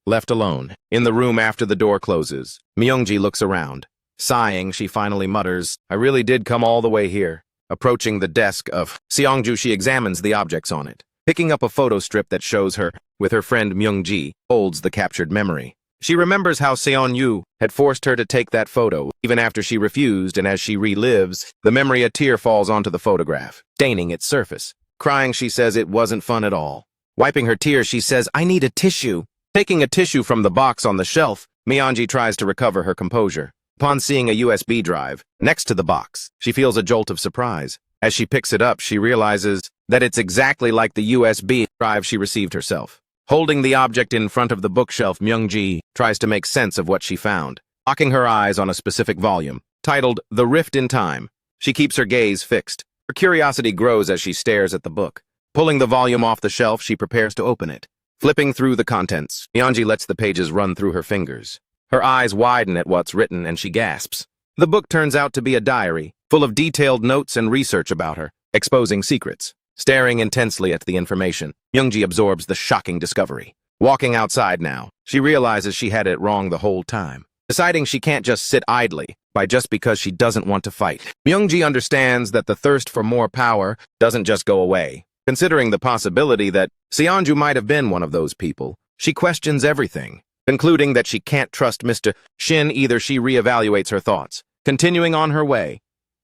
Left alone, in the room after the door closes, Myeonji looks around. Sighing, she finally mutters, I really did come all the way here. Approaching the desk of Seongju, she examines the objects on it. Picking up a photo strip that shows her with her friend Myeonji, holds the captured memory. She remembers how Seon-yu had forced her to take that photo, even after she refused, and as she relives, the memory a tear falls onto the photograph, staining its surface. Crying, she says it wasn't fun at all. Wiping her tears, she says, "I need a tissue." Taking a tissue from the box on the shelf, Myung-ji tries to recover her composure. Upon seeing a USB drive next to the box, she feels a jolt of surprise. As she picks it up, she realizes that it's exactly like the USB drive she received herself. Holding the object in front of the bookshelf, Myung-ji tries to make sense of what she found. Locking her eyes on a specific volume, titled The Rift in Time, she keeps her gaze fixed. Her curiosity grows as she stares at the book. Pulling the volume off the shelf, she prepares to open it. Flipping through the contents, Myung-ji lets the pages run through her fingers. Her eyes widen at what's written and she gasps. The book turns out to be a diary, full of detailed notes and research about her, exposing secrets. Staring intensely at the information, Myung-ji absorbs the shocking discovery. Walking outside now, she realizes she had it wrong the whole time. Deciding she can't just sit idly just because she doesn't want to fight. Myung-ji understands that the thirst for more power doesn't just go away. Considering the possibility that Seon-ju might have been one of those people, she questions everything. Concluding that she can't trust Mr. Shin either, she reevaluates her thoughts. Continuing on her way,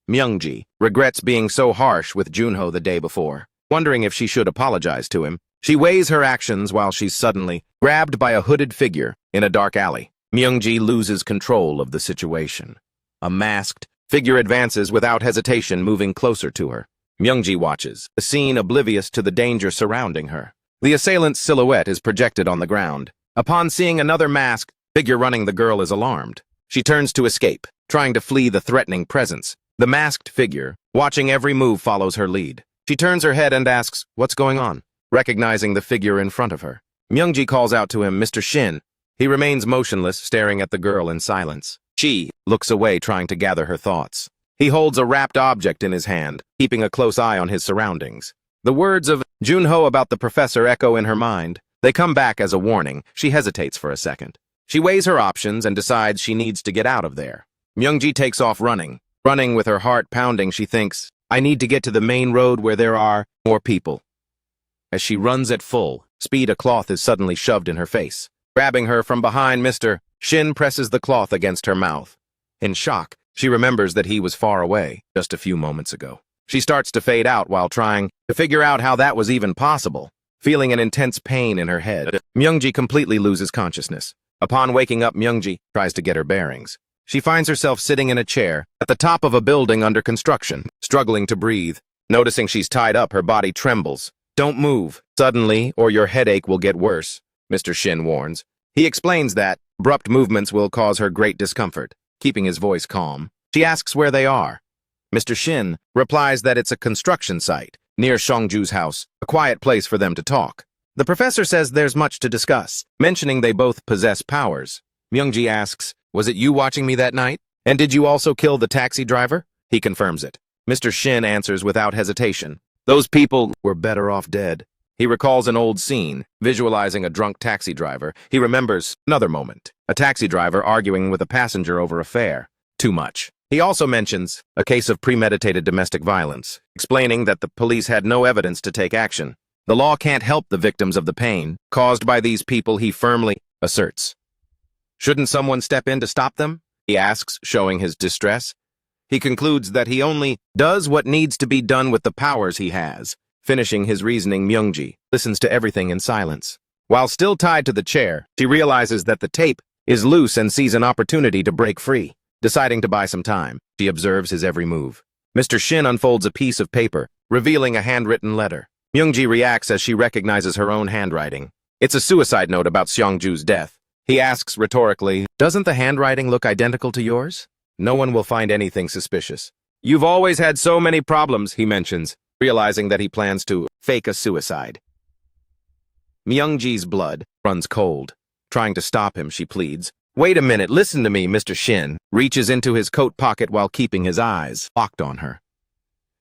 Myung-ji regrets being so harsh with Junho the day before. Wondering if she should apologize to him, she weighs her actions while she's suddenly grabbed by a hooded figure in a dark alley. Myung-ji loses control of the situation. A masked figure advances without hesitation, moving closer to her. Myung-ji watches, the scene oblivious to the danger surrounding her. The assailant's silhouette is projected on the ground. Upon seeing another masked figure running, the girl is alarmed. She turns to escape, trying to flee the threatening presence. The masked figure, watching every move, follows her lead. She turns her head and asks, "What's going on?" Recognizing the figure in front of her, Myung-ji calls out to him, "Mr. Shin." He remains motionless, staring at the girl in silence. She looks away, trying to gather her thoughts. He holds a wrapped object in his hand, keeping a close eye on his surroundings. The words of Junho about the professor echo in her mind. They come back as a warning. She hesitates for a second. She weighs her options and decides she needs to get out of there. Myung-ji takes off running. Running with her heart pounding, she thinks, "I need to get to the main road where there are more people." As she runs at full speed, a cloth is suddenly shoved in her face. Grabbing her from behind, Mr. Shin presses the cloth against her mouth. In shock, she remembers that he was far away just a few moments ago. She starts to fade out while trying to figure out how that was even possible. Feeling an intense pain in her head, Myung-ji completely loses consciousness. Upon waking up, Myung-ji tries to get her bearings. She finds herself sitting in a chair at the top of a building under construction, struggling to breathe. Noticing she's tied up, her body trembles. "Don't move suddenly or your headache will get worse," Mr. Shin warns. He explains that abrupt movements will cause her great discomfort. Keeping his voice calm, she asks where they are. Mr. Shin replies that it's a construction site near Seong-ju's house, a quiet place for them to talk. The professor says there's much to discuss, mentioning they both possess powers. Myung-ji asks, "Was it you watching me that night? And did you also kill the taxi driver?" He confirms it. Mr. Shin answers without hesitation, "Those people were better off dead." He recalls an old scene, visualizing a drunk taxi driver. He remembers another moment, a taxi driver arguing with a passenger over a fare. Too much. He also mentions a case of premeditated domestic violence, explaining that the police had no evidence to take action. The law can't help the victims of the pain caused by these people, he firmly asserts. "Shouldn't someone step in to stop them?" he asks, showing his distress. He concludes that he only does what needs to be done with the powers he has. Finishing his reasoning, Myung-ji listens to everything in silence. While still tied to the chair, she realizes that the tape is loose and sees an opportunity to break free. Deciding to buy some time, she observes his every move. Mr. Shin unfolds a piece of paper, revealing a handwritten letter. Myung-ji reacts as she recognizes her own handwriting. It's a suicide note about Seong-ju's death. He asks rhetorically, "Doesn't the handwriting look identical to yours?" No one will find anything suspicious. "You've always had so many problems," he mentions, realizing that he plans to fake a suicide. Myung-ji's blood runs cold. Trying to stop him, she pleads, "Wait a minute, listen to me." Mr. Shin reaches into his coat pocket while keeping his eyes locked on her.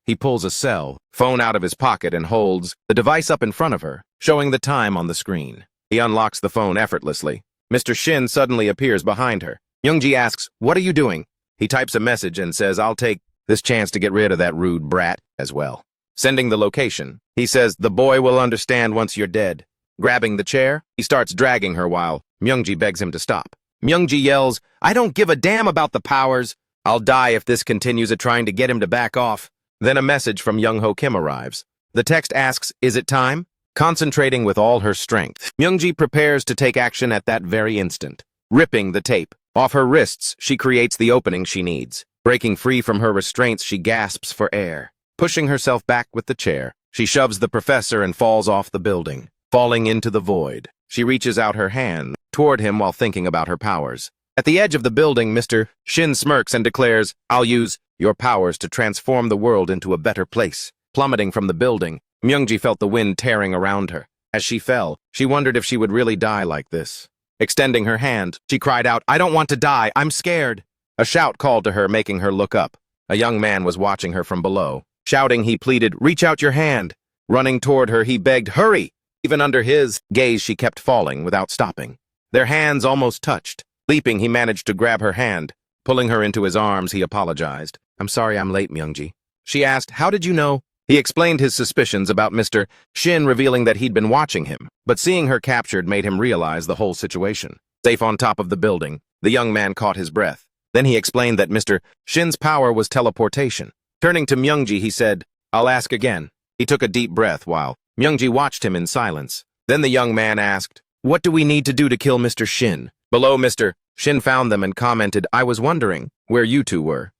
He pulls a cell phone out of his pocket and holds the device up in front of her, showing the time on the screen. He unlocks the phone effortlessly. Mr. Shin suddenly appears behind her. Myung-ji asks, "What are you doing?" He types a message and says, "I'll take this chance to get rid of that rude brat as well." Sending the location, he says, "The boy will understand once you're dead." Grabbing the chair, he starts dragging her while Myungji begs him to stop. Myungji yells, "I don't give a damn about the powers. I'll die if this continues at trying to get him to back off." Then a message from Young-ho Kim arrives. The text asks, "Is it time?" Concentrating with all her strength, Myungji prepares to take action at that very instant. Ripping the tape off her wrists, she creates the opening she needs. Breaking free from her restraints, she gasps for air. Pushing herself back with the chair, she shoves the professor and falls off the building. Falling into the void, she reaches out her hand toward him while thinking about her powers. At the edge of the building, Mr. Shin smirks and declares, "I'll use your powers to transform the world into a better place." Plummeting from the building, Myungji felt the wind tearing around her. As she fell, she wondered if she would really die like this. Extending her hand, she cried out, "I don't want to die, I'm scared." A shout called to her, making her look up. A young man was watching her from below. Shouting, he pleaded, "Reach out your hand." Running toward her, he begged, "Hurry!" Even under his gaze, she kept falling without stopping. Their hands almost touched. Leaping, he managed to grab her hand. Pulling her into his arms, he apologized. "I'm sorry I'm late, Myungji." She asked, "How did you know?" He explained his suspicions about Mr. Shin, revealing that he'd been watching him, but seeing her captured made him realize the whole situation. Safe on top of the building, the young man caught his breath. Then he explained that Mr. Shin's power was teleportation. Turning to Myungji, he said, "I'll ask again." He took a deep breath while Myungji watched him in silence. Then the young man asked, "What do we need to do to kill Mr. Shin?" Below, Mr. Shin found them and commented, "I was wondering where you two were."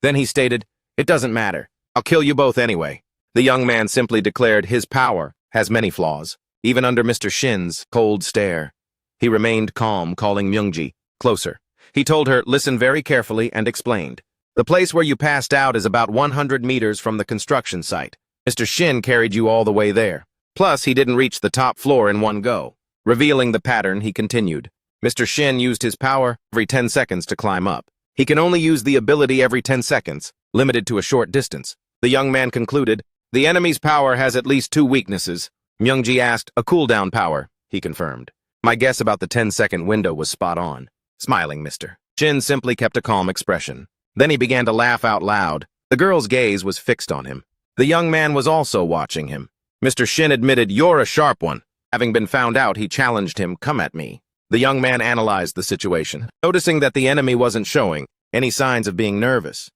Then he stated, "It doesn't matter. I'll kill you both anyway." The young man simply declared his power has many flaws, even under Mr. Shin's cold stare. He remained calm, calling Myungji closer. He told her, "Listen very carefully," and explained, "The place where you passed out is about 100 meters from the construction site. Mr. Shin carried you all the way there. Plus, he didn't reach the top floor in one go." Revealing the pattern, he continued, "Mr. Shin used his power every 10 seconds to climb up. He can only use the ability every 10 seconds, limited to a short distance." The young man concluded, "The enemy's power has at least 2 weaknesses." Myungji asked, "A cooldown power?" He confirmed. "My guess about the 10-second window was spot on." Smiling, Mr. Shin simply kept a calm expression. Then he began to laugh out loud. The girl's gaze was fixed on him. The young man was also watching him. Mr. Shin admitted, "You're a sharp one." Having been found out, he challenged him, "Come at me." The young man analyzed the situation, noticing that the enemy wasn't showing any signs of being nervous.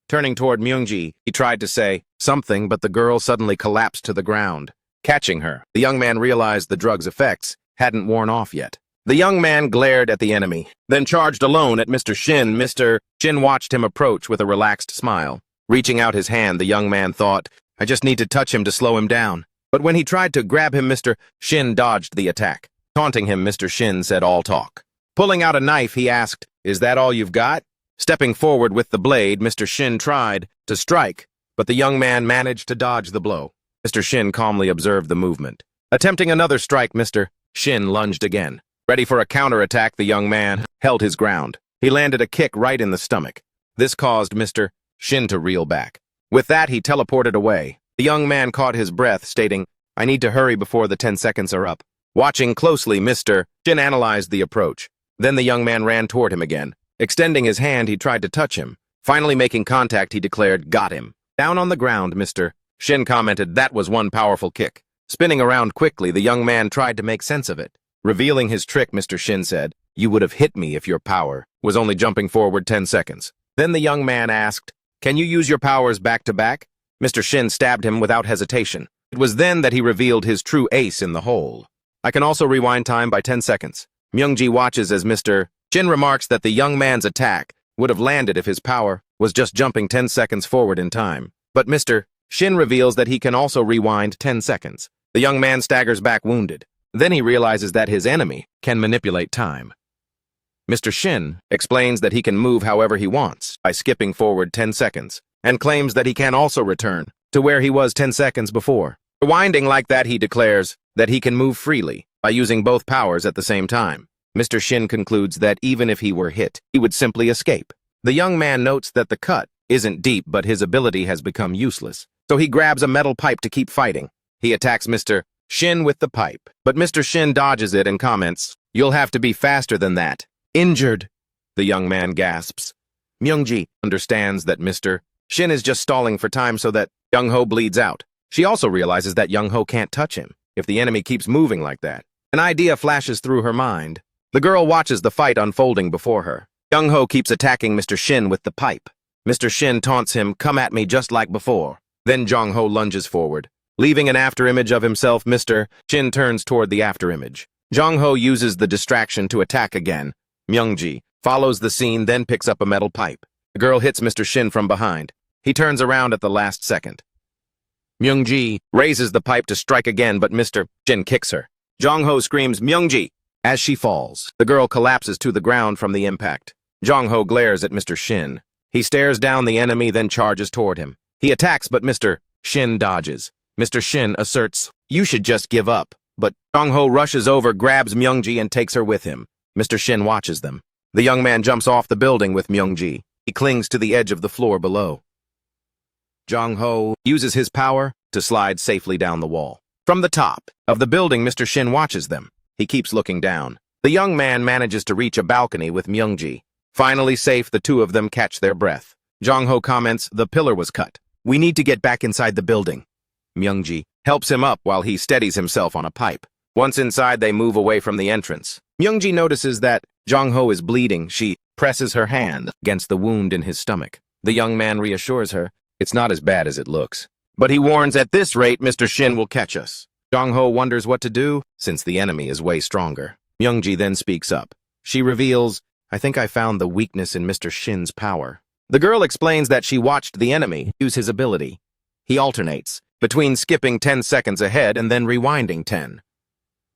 Turning toward Myungji, he tried to say something, but the girl suddenly collapsed to the ground. Catching her, the young man realized the drug's effects hadn't worn off yet. The young man glared at the enemy, then charged alone at Mr. Shin. Mr. Shin watched him approach with a relaxed smile. Reaching out his hand, the young man thought, "I just need to touch him to slow him down." But when he tried to grab him, Mr. Shin dodged the attack. Taunting him, Mr. Shin said, "All talk." Pulling out a knife, he asked, "Is that all you've got?" Stepping forward with the blade, Mr. Shin tried to strike, but the young man managed to dodge the blow. Mr. Shin calmly observed the movement. Attempting another strike, Mr. Shin lunged again. Ready for a counterattack, the young man held his ground. He landed a kick right in the stomach. This caused Mr. Shin to reel back. With that, he teleported away. The young man caught his breath, stating, "I need to hurry before the 10 seconds are up." Watching closely, Mr. Shin analyzed the approach. Then the young man ran toward him again. Extending his hand, he tried to touch him. Finally making contact, he declared, "Got him." Down on the ground, Mr. Shin commented, "That was one powerful kick." Spinning around quickly, the young man tried to make sense of it. Revealing his trick, Mr. Shin said, "You would have hit me if your power was only jumping forward 10 seconds. Then the young man asked, "Can you use your powers back to back?" Mr. Shin stabbed him without hesitation. It was then that he revealed his true ace in the hole. "I can also rewind time by 10 seconds. Myungji watches as Mr. Shin remarks that the young man's attack would have landed if his power was just jumping 10 seconds forward in time. But Mr. Shin reveals that he can also rewind 10 seconds. The young man staggers back wounded. Then he realizes that his enemy can manipulate time. Mr. Shin explains that he can move however he wants by skipping forward 10 seconds, and claims that he can also return to where he was 10 seconds before. Rewinding like that, he declares that he can move freely by using both powers at the same time. Mr. Shin concludes that even if he were hit, he would simply escape. The young man notes that the cut isn't deep, but his ability has become useless. So he grabs a metal pipe to keep fighting. He attacks Mr. Shin with the pipe, but Mr. Shin dodges it and comments, "You'll have to be faster than that." "Injured," the young man gasps. Myungji understands that Mr. Shin is just stalling for time so that Young-ho bleeds out. She also realizes that Young-ho can't touch him. if the enemy keeps moving like that. An idea flashes through her mind. The girl watches the fight unfolding before her. Jung-ho keeps attacking Mr. Shin with the pipe. Mr. Shin taunts him, "Come at me just like before." Then Jung-ho lunges forward. Leaving an afterimage of himself, Mr. Shin turns toward the afterimage. Jung-ho uses the distraction to attack again. Myung-ji follows the scene, then picks up a metal pipe. The girl hits Mr. Shin from behind. He turns around at the last second. Myung-ji raises the pipe to strike again, but Mr. Shin kicks her. Jung-ho screams, "Myung-ji!" As she falls, the girl collapses to the ground from the impact. Jung-ho glares at Mr. Shin. He stares down the enemy, then charges toward him. He attacks, but Mr. Shin dodges. Mr. Shin asserts, "You should just give up." But Jung-ho rushes over, grabs Myung-ji, and takes her with him. Mr. Shin watches them. The young man jumps off the building with Myung-ji. He clings to the edge of the floor below. Jung-ho uses his power to slide safely down the wall. From the top of the building, Mr. Shin watches them. He keeps looking down. The young man manages to reach a balcony with Myung-ji. Finally safe, the two of them catch their breath. Jung-ho comments, "The pillar was cut. We need to get back inside the building." Myung-ji helps him up while he steadies himself on a pipe. Once inside, they move away from the entrance. Myung-ji notices that Jung-ho is bleeding. She presses her hand against the wound in his stomach. The young man reassures her, "It's not as bad as it looks." But he warns, "At this rate, Mr. Shin will catch us." Jung-ho wonders what to do, since the enemy is way stronger. Myung-ji then speaks up. She reveals, "I think I found the weakness in Mr. Shin's power." The girl explains that she watched the enemy use his ability. He alternates between skipping 10 seconds ahead and then rewinding 10.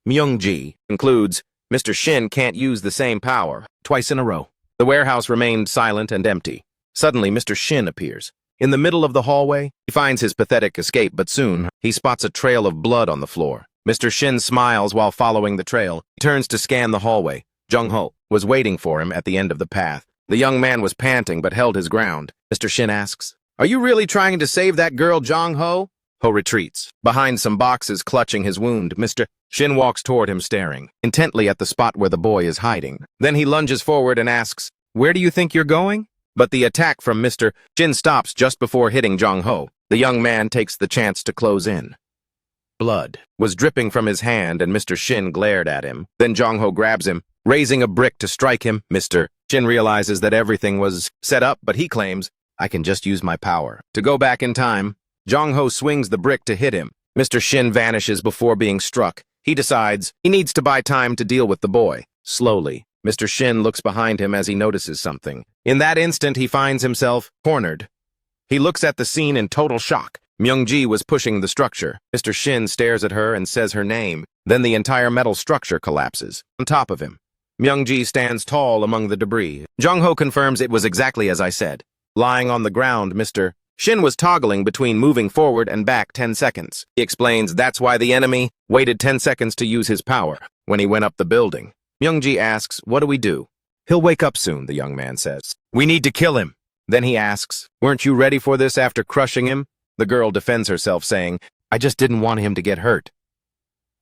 Myung-ji concludes, "Mr. Shin can't use the same power twice in a row." The warehouse remained silent and empty. Suddenly, Mr. Shin appears. In the middle of the hallway, he finds his pathetic escape, but soon he spots a trail of blood on the floor. Mr. Shin smiles while following the trail. He turns to scan the hallway. Jung-ho was waiting for him at the end of the path. The young man was panting but held his ground. Mr. Shin asks, "Are you really trying to save that girl, Jung-ho?" Ho retreats, behind some boxes clutching his wound. Mr. Shin walks toward him, staring intently at the spot where the boy is hiding. Then he lunges forward and asks, "Where do you think you're going?" But the attack from Mr. Shin stops just before hitting Jung-ho. The young man takes the chance to close in. Blood was dripping from his hand, and Mr. Shin glared at him. Then Jung-ho grabs him, raising a brick to strike him. Mr. Shin realizes that everything was set up, but he claims, "I can just use my power to go back in time." Jung-ho swings the brick to hit him. Mr. Shin vanishes before being struck. He decides he needs to buy time to deal with the boy. Slowly, Mr. Shin looks behind him as he notices something. In that instant, he finds himself cornered. He looks at the scene in total shock. Myung-ji was pushing the structure. Mr. Shin stares at her and says her name. Then the entire metal structure collapses on top of him. Myung-ji stands tall among the debris. Jung-ho confirms it was exactly as I said. Lying on the ground, Mr. Shin was toggling between moving forward and back 10 seconds. He explains that's why the enemy waited 10 seconds to use his power when he went up the building. Myung-ji asks, "What do we do?" "He'll wake up soon," the young man says. "We need to kill him." Then he asks, "Weren't you ready for this after crushing him?" The girl defends herself, saying, "I just didn't want him to get hurt."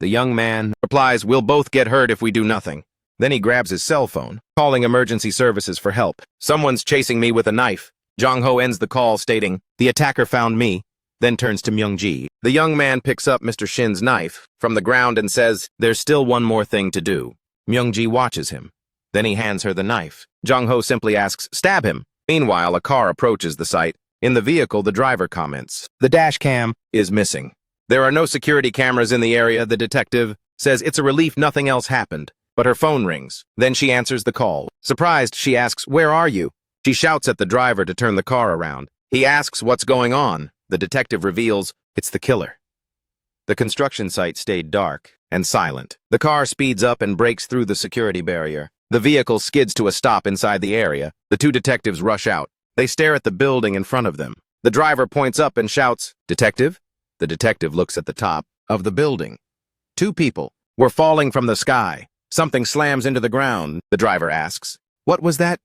The young man replies, "We'll both get hurt if we do nothing." Then he grabs his cell phone, calling emergency services for help. "Someone's chasing me with a knife." Jung-ho ends the call, stating, "The attacker found me," then turns to Myung-ji. The young man picks up Mr. Shin's knife from the ground and says, "There's still one more thing to do." Myung-ji watches him. Then he hands her the knife. Jung-ho simply asks, "Stab him." Meanwhile, a car approaches the site. In the vehicle, the driver comments, "The dash cam is missing." There are no security cameras in the area. The detective says it's a relief nothing else happened. But her phone rings. Then she answers the call. Surprised, she asks, "Where are you?" She shouts at the driver to turn the car around. He asks what's going on. The detective reveals it's the killer. The construction site stayed dark and silent. The car speeds up and breaks through the security barrier. The vehicle skids to a stop inside the area. The two detectives rush out. They stare at the building in front of them. The driver points up and shouts, "Detective?" The detective looks at the top of the building. Two people were falling from the sky. Something slams into the ground. The driver asks, "What was that?"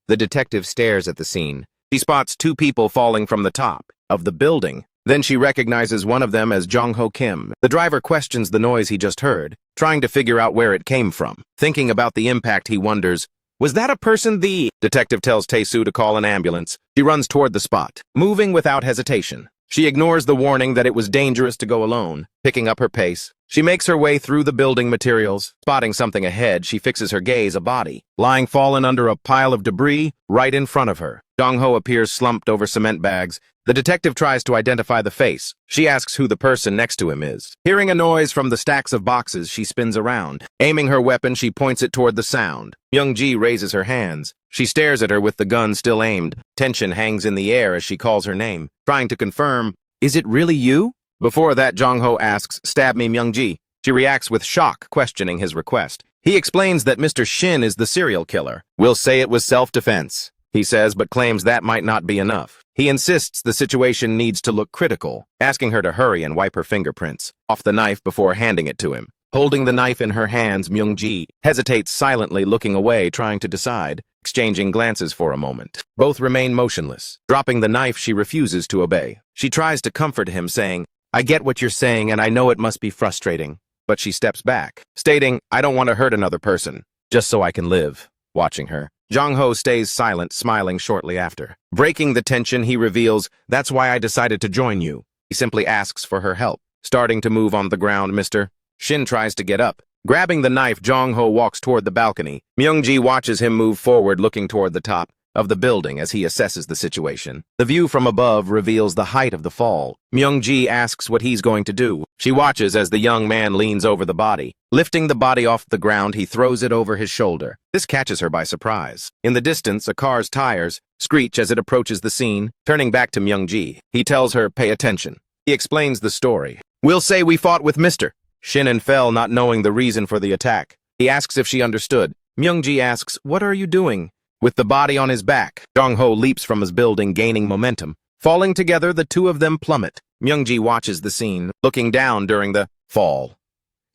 The detective stares at the scene. She spots two people falling from the top of the building. Then she recognizes one of them as Jung-ho Kim. The driver questions the noise he just heard, trying to figure out where it came from. Thinking about the impact, he wonders, was that a person? The detective tells Tae-soo to call an ambulance. She runs toward the spot, moving without hesitation. She ignores the warning that it was dangerous to go alone. Picking up her pace, she makes her way through the building materials. Spotting something ahead, she fixes her gaze a body, lying fallen under a pile of debris right in front of her. Jong-ho appears slumped over cement bags. The detective tries to identify the face. She asks who the person next to him is. Hearing a noise from the stacks of boxes, she spins around. Aiming her weapon, she points it toward the sound. Myung-ji raises her hands. She stares at her with the gun still aimed. Tension hangs in the air as she calls her name, trying to confirm, "Is it really you?" Before that, Jong-ho asks, "Stab me, Myung-ji." She reacts with shock, questioning his request. He explains that Mr. Shin is the serial killer. "We'll say it was self-defense," he says, but claims that might not be enough. He insists the situation needs to look critical, asking her to hurry and wipe her fingerprints off the knife before handing it to him. Holding the knife in her hands, Myung-ji hesitates silently, looking away, trying to decide, exchanging glances for a moment. Both remain motionless. Dropping the knife, she refuses to obey. She tries to comfort him, saying, "I get what you're saying, and I know it must be frustrating." But she steps back, stating, "I don't want to hurt another person, just so I can live." Watching her, Jong-ho stays silent, smiling shortly after. Breaking the tension, he reveals, "That's why I decided to join you." He simply asks for her help. Starting to move on the ground, Mr. Shin tries to get up. Grabbing the knife, Jong-ho walks toward the balcony. Myung-ji watches him move forward, looking toward the top of the building as he assesses the situation. The view from above reveals the height of the fall. Myung-ji asks what he's going to do. She watches as the young man leans over the body. Lifting the body off the ground, he throws it over his shoulder. This catches her by surprise. In the distance, a car's tires screech as it approaches the scene. Turning back to Myung-ji, he tells her, "Pay attention." He explains the story. "We'll say we fought with Mr. Shin and fell, not knowing the reason for the attack." He asks if she understood. Myung-ji asks, "What are you doing?" With the body on his back, Jong-ho leaps from his building, gaining momentum. Falling together, the two of them plummet. Myung-ji watches the scene, looking down during the fall.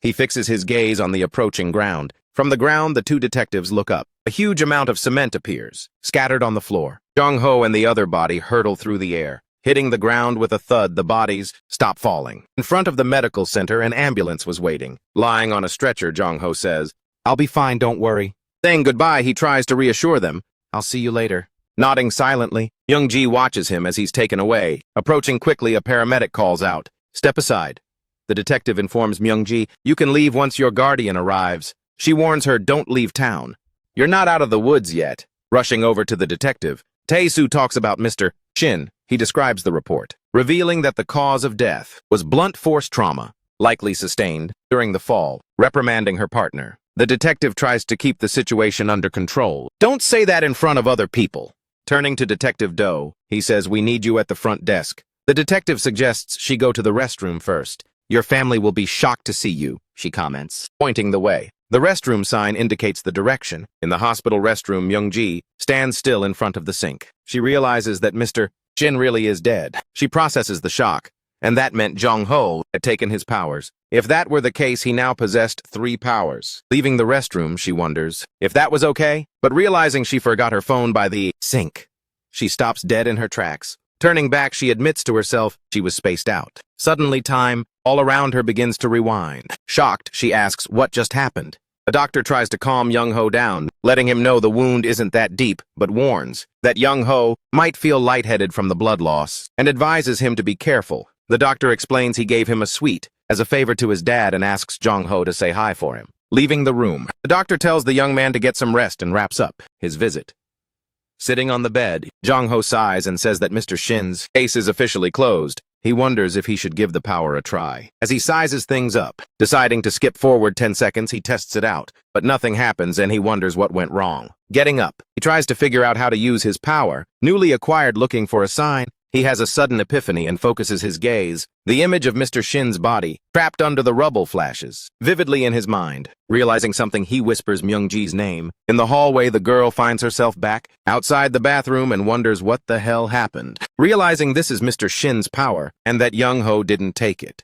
He fixes his gaze on the approaching ground. From the ground, the two detectives look up. A huge amount of cement appears, scattered on the floor. Jong-ho and the other body hurtle through the air. Hitting the ground with a thud, the bodies stop falling. In front of the medical center, an ambulance was waiting. Lying on a stretcher, Jong-ho says, "I'll be fine, don't worry." Saying goodbye, he tries to reassure them. "I'll see you later." Nodding silently, Myung-ji watches him as he's taken away. Approaching quickly, a paramedic calls out, "Step aside." The detective informs Myung-ji, "You can leave once your guardian arrives." She warns her, "Don't leave town. You're not out of the woods yet." Rushing over to the detective, Tae-soo talks about Mr. Shin. He describes the report, revealing that the cause of death was blunt force trauma, likely sustained during the fall, reprimanding her partner. The detective tries to keep the situation under control. "Don't say that in front of other people." Turning to Detective Do, he says, "We need you at the front desk." The detective suggests she go to the restroom first. "Your family will be shocked to see you," she comments, pointing the way. The restroom sign indicates the direction. In the hospital restroom, Myung-ji stands still in front of the sink. She realizes that Mr. Shin really is dead. She processes the shock, and that meant Jong-ho had taken his powers. If that were the case, he now possessed 3 powers. Leaving the restroom, she wonders if that was okay, but realizing she forgot her phone by the sink, she stops dead in her tracks. Turning back, she admits to herself she was spaced out. Suddenly, time all around her begins to rewind. Shocked, she asks what just happened. A doctor tries to calm Jong-ho down, letting him know the wound isn't that deep, but warns that Jong-ho might feel lightheaded from the blood loss, and advises him to be careful. The doctor explains he gave him a sweet as a favor to his dad and asks Jong-ho to say hi for him. Leaving the room, the doctor tells the young man to get some rest and wraps up his visit. Sitting on the bed, Jong-ho sighs and says that Mr. Shin's case is officially closed. He wonders if he should give the power a try. As he sizes things up, deciding to skip forward 10 seconds, he tests it out, but nothing happens and he wonders what went wrong. Getting up, he tries to figure out how to use his power, newly acquired. Looking for a sign, he has a sudden epiphany and focuses his gaze. The image of Mr. Shin's body, trapped under the rubble, flashes vividly in his mind. Realizing something, he whispers Myung-ji's name. In the hallway, the girl finds herself back outside the bathroom and wonders what the hell happened. Realizing this is Mr. Shin's power and that Jong-ho didn't take it,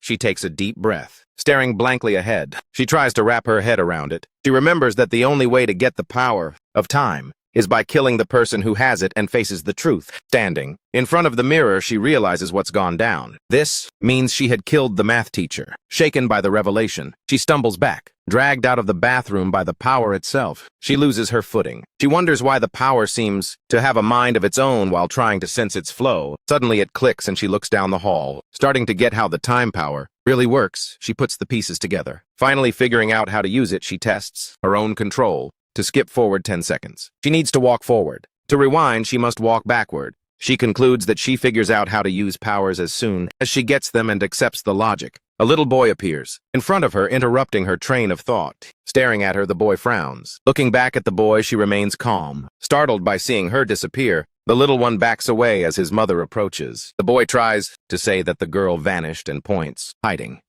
she takes a deep breath. Staring blankly ahead, she tries to wrap her head around it. She remembers that the only way to get the power of time is by killing the person who has it and faces the truth. Standing in front of the mirror, she realizes what's gone down. This means she had killed the math teacher. Shaken by the revelation, she stumbles back, dragged out of the bathroom by the power itself. She loses her footing. She wonders why the power seems to have a mind of its own while trying to sense its flow. Suddenly it clicks and she looks down the hall, starting to get how the time power really works. She puts the pieces together. Finally figuring out how to use it, she tests her own control to skip forward 10 seconds. She needs to walk forward. To rewind, she must walk backward. She concludes that she figures out how to use powers as soon as she gets them and accepts the logic. A little boy appears in front of her, interrupting her train of thought. Staring at her, the boy frowns. Looking back at the boy, she remains calm. Startled by seeing her disappear, the little one backs away as his mother approaches. The boy tries to say that the girl vanished and points, hiding.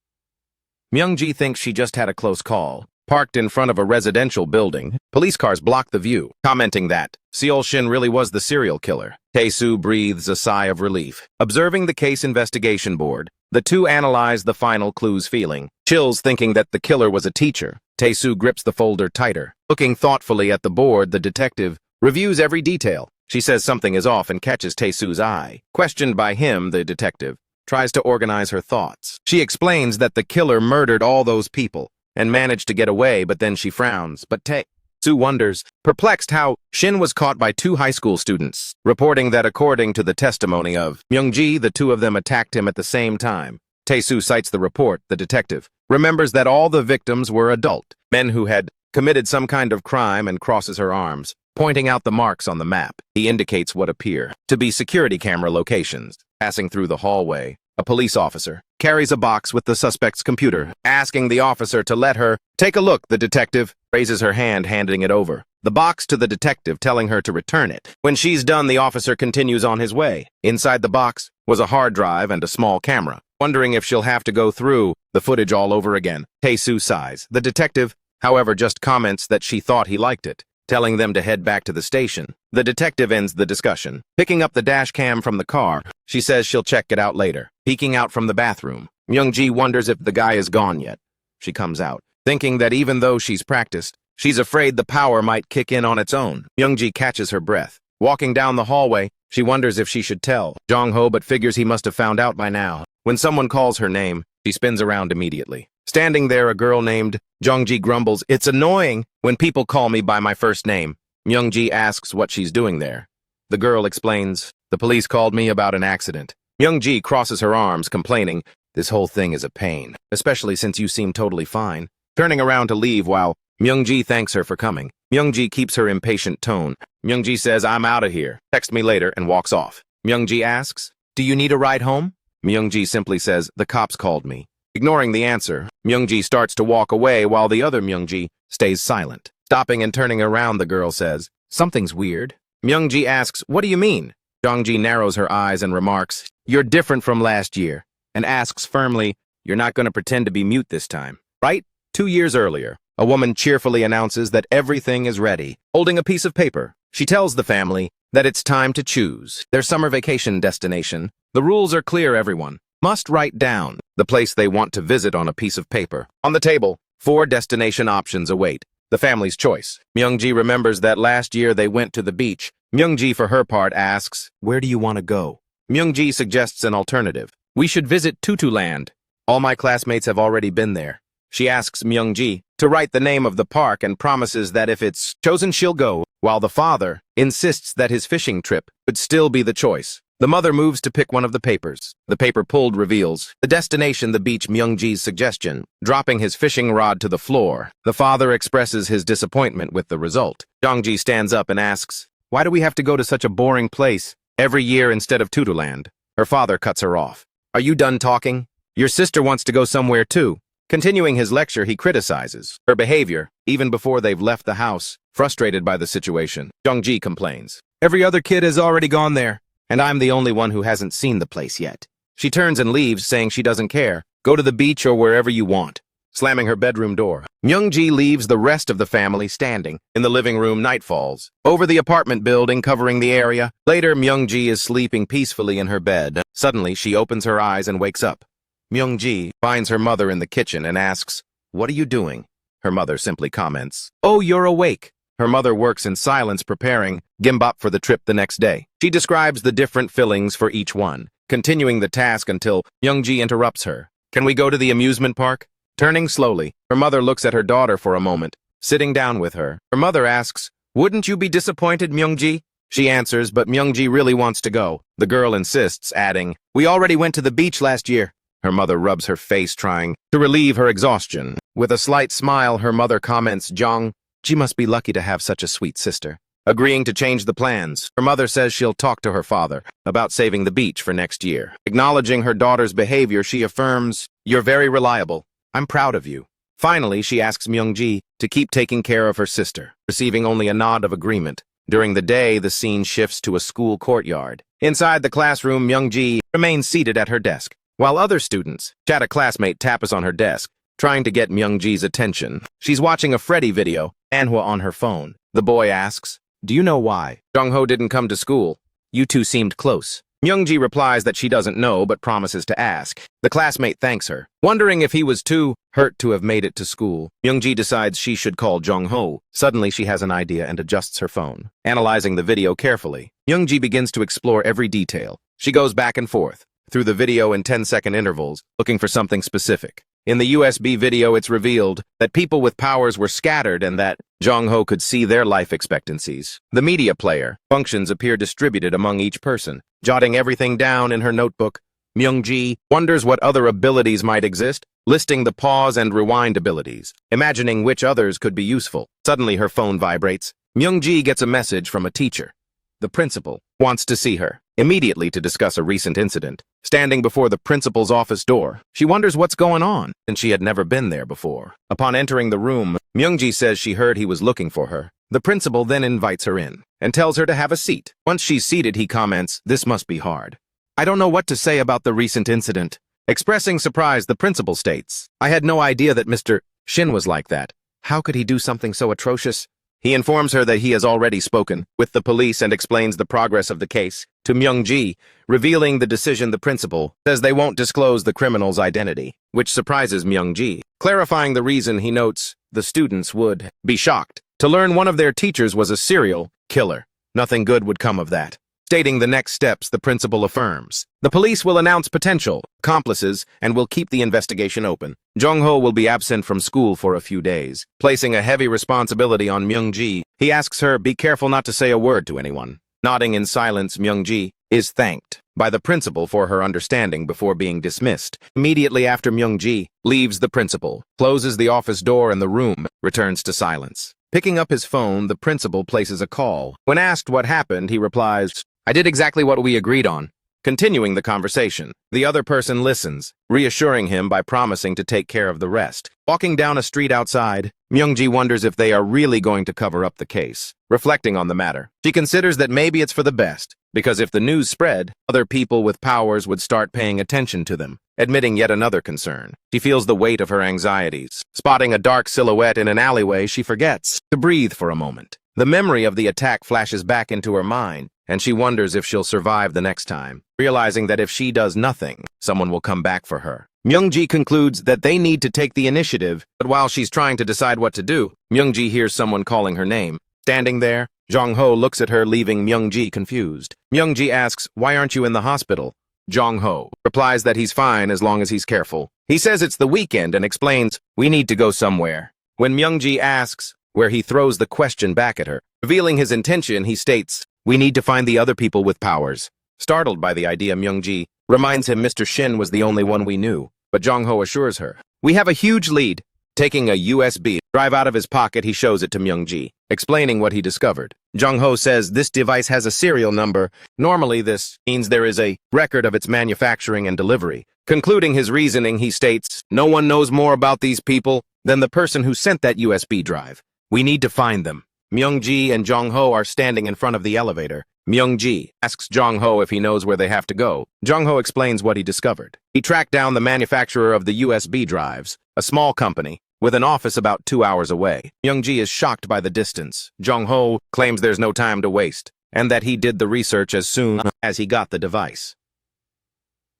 Myung-ji thinks she just had a close call. Parked in front of a residential building, police cars block the view, commenting that Seol-shin really was the serial killer. Tae-soo breathes a sigh of relief. Observing the case investigation board, the two analyze the final clues, feeling chills thinking that the killer was a teacher. Tae-soo grips the folder tighter. Looking thoughtfully at the board, the detective reviews every detail. She says something is off and catches Tae-soo's eye. Questioned by him, the detective tries to organize her thoughts. She explains that the killer murdered all those people and managed to get away, but then she frowns. But Tae-soo wonders, perplexed, how Shin was caught by two high school students, reporting that according to the testimony of Myung-ji, the two of them attacked him at the same time. Tae-soo cites the report. The detective remembers that all the victims were adult men who had committed some kind of crime and crosses her arms, pointing out the marks on the map. He indicates what appear to be security camera locations. Passing through the hallway, a police officer carries a box with the suspect's computer, asking the officer to let her take a look. The detective raises her hand, handing it over. The box to the detective, telling her to return it. When she's done, the officer continues on his way. Inside the box was a hard drive and a small camera. Wondering if she'll have to go through the footage all over again, Tae-soo sighs. The detective, however, just comments that she thought he liked it, telling them to head back to the station. The detective ends the discussion. Picking up the dash cam from the car, she says she'll check it out later. Peeking out from the bathroom, Myung-ji wonders if the guy is gone yet. She comes out, thinking that even though she's practiced, she's afraid the power might kick in on its own. Myung-ji catches her breath. Walking down the hallway, she wonders if she should tell Jong-ho, but figures he must have found out by now. When someone calls her name, she spins around immediately. Standing there, a girl named Jong-ji grumbles, "It's annoying when people call me by my first name." Myung-ji asks what she's doing there. The girl explains, "The police called me about an accident." Myung-ji crosses her arms, complaining, "This whole thing is a pain, especially since you seem totally fine." Turning around to leave while Myung-ji thanks her for coming. Myung-ji keeps her impatient tone. Myung-ji says, "I'm out of here. Text me later," and walks off. Myung-ji asks, "Do you need a ride home?" Myung-ji simply says, "The cops called me." Ignoring the answer, Myung-ji starts to walk away while the other Myung-ji stays silent. Stopping and turning around, the girl says, "Something's weird." Myung-ji asks, "What do you mean?" Jong-ji narrows her eyes and remarks, "You're different from last year," and asks firmly, "You're not going to pretend to be mute this time, right?" 2 years earlier, a woman cheerfully announces that everything is ready. Holding a piece of paper, she tells the family that it's time to choose their summer vacation destination. The rules are clear, everyone must write down the place they want to visit on a piece of paper. On the table, 4 destination options await the family's choice. Myung-ji remembers that last year they went to the beach. Myung-ji, for her part, asks, "Where do you want to go?" Myung-ji suggests an alternative. "We should visit Tutuland. All my classmates have already been there." She asks Myung-ji to write the name of the park and promises that if it's chosen, she'll go, while the father insists that his fishing trip would still be the choice. The mother moves to pick one of the papers. The paper pulled reveals the destination, the beach, Myung-ji's suggestion. Dropping his fishing rod to the floor, the father expresses his disappointment with the result. Jong-ji stands up and asks, "Why do we have to go to such a boring place every year instead of Tutuland?" Her father cuts her off. "Are you done talking? Your sister wants to go somewhere too." Continuing his lecture, he criticizes her behavior, even before they've left the house. Frustrated by the situation, Jong-ji complains, "Every other kid has already gone there, and I'm the only one who hasn't seen the place yet." She turns and leaves, saying she doesn't care. "Go to the beach or wherever you want." Slamming her bedroom door, Myung-ji leaves the rest of the family standing. In the living room, night falls over the apartment building, covering the area. Later, Myung-ji is sleeping peacefully in her bed. Suddenly, she opens her eyes and wakes up. Myung-ji finds her mother in the kitchen and asks, "What are you doing?" Her mother simply comments, "Oh, you're awake." Her mother works in silence preparing gimbap for the trip the next day. She describes the different fillings for each one, continuing the task until Myung-ji interrupts her. Can we go to the amusement park? Turning slowly, her mother looks at her daughter for a moment, sitting down with her. Her mother asks, "Wouldn't you be disappointed, Myung-ji?" She answers, but Myung-ji really wants to go. The girl insists, adding, "We already went to the beach last year." Her mother rubs her face, trying to relieve her exhaustion. With a slight smile, her mother comments, "Jong-ji must be lucky to have such a sweet sister." Agreeing to change the plans, her mother says she'll talk to her father about saving the beach for next year. Acknowledging her daughter's behavior, she affirms, "You're very reliable. I'm proud of you." Finally, she asks Myung-ji to keep taking care of her sister, receiving only a nod of agreement. During the day, the scene shifts to a school courtyard. Inside the classroom, Myung-ji remains seated at her desk, while other students chat. A classmate taps on her desk, trying to get Myung-ji's attention. She's watching a Freddy video, Manhwa, on her phone. The boy asks, "Do you know why Jong-ho didn't come to school? You two seemed close." Myung-ji replies that she doesn't know but promises to ask. The classmate thanks her, wondering if he was too hurt to have made it to school. Myung-ji decides she should call Jong-ho. Suddenly she has an idea and adjusts her phone. Analyzing the video carefully, Myung-ji begins to explore every detail. She goes back and forth through the video in 10-second intervals, looking for something specific. In the USB video, it's revealed that people with powers were scattered and that Jong-ho could see their life expectancies. The media player functions appear distributed among each person. Jotting everything down in her notebook, Myung-ji wonders what other abilities might exist, listing the pause and rewind abilities, imagining which others could be useful. Suddenly her phone vibrates. Myung-ji gets a message from a teacher. The principal wants to see her immediately to discuss a recent incident. Standing before the principal's office door, she wonders what's going on, and she had never been there before. Upon entering the room, Myung-ji says she heard he was looking for her. The principal then invites her in and tells her to have a seat. Once she's seated, he comments, "This must be hard. I don't know what to say about the recent incident." Expressing surprise, the principal states, "I had no idea that Mr. Shin was like that. How could he do something so atrocious?" He informs her that he has already spoken with the police and explains the progress of the case to Myung-ji, revealing the decision. The principal says they won't disclose the criminal's identity, which surprises Myung-ji. Clarifying the reason, he notes the students would be shocked to learn one of their teachers was a serial killer. Nothing good would come of that. Stating the next steps, the principal affirms the police will announce potential accomplices and will keep the investigation open. Jong-ho will be absent from school for a few days, placing a heavy responsibility on Myung-ji. He asks her, "Be careful not to say a word to anyone." Nodding in silence, Myung-ji is thanked by the principal for her understanding before being dismissed. Immediately after, Myung-ji leaves the principal, closes the office door, and the room returns to silence. Picking up his phone, the principal places a call. When asked what happened, he replies, "I did exactly what we agreed on." Continuing the conversation, the other person listens, reassuring him by promising to take care of the rest. Walking down a street outside, Myung-ji wonders if they are really going to cover up the case. Reflecting on the matter, she considers that maybe it's for the best, because if the news spread, other people with powers would start paying attention to them. Admitting yet another concern, she feels the weight of her anxieties. Spotting a dark silhouette in an alleyway, she forgets to breathe for a moment. The memory of the attack flashes back into her mind, and she wonders if she'll survive the next time, realizing that if she does nothing, someone will come back for her. Myung-ji concludes that they need to take the initiative, but while she's trying to decide what to do, Myung-ji hears someone calling her name. Standing there, Jong-ho looks at her, leaving Myung-ji confused. Myung-ji asks, "Why aren't you in the hospital?" Jong-ho replies that he's fine as long as he's careful. He says it's the weekend and explains, "We need to go somewhere." When Myung-ji asks where, he throws the question back at her. Revealing his intention, he states, "We need to find the other people with powers." Startled by the idea, Myung-ji reminds him Mr. Shin was the only one we knew, but Jong-ho assures her, "We have a huge lead." Taking a USB drive out of his pocket, he shows it to Myung-ji, explaining what he discovered. Jong-ho says this device has a serial number. Normally, this means there is a record of its manufacturing and delivery. Concluding his reasoning, he states, "No one knows more about these people than the person who sent that USB drive. We need to find them." Myung-ji and Jong-ho are standing in front of the elevator. Myung-ji asks Jong-ho if he knows where they have to go. Jong-ho explains what he discovered. He tracked down the manufacturer of the USB drives, a small company, with an office about 2 hours away. Myung-ji is shocked by the distance. Jong-ho claims there's no time to waste, and that he did the research as soon as he got the device.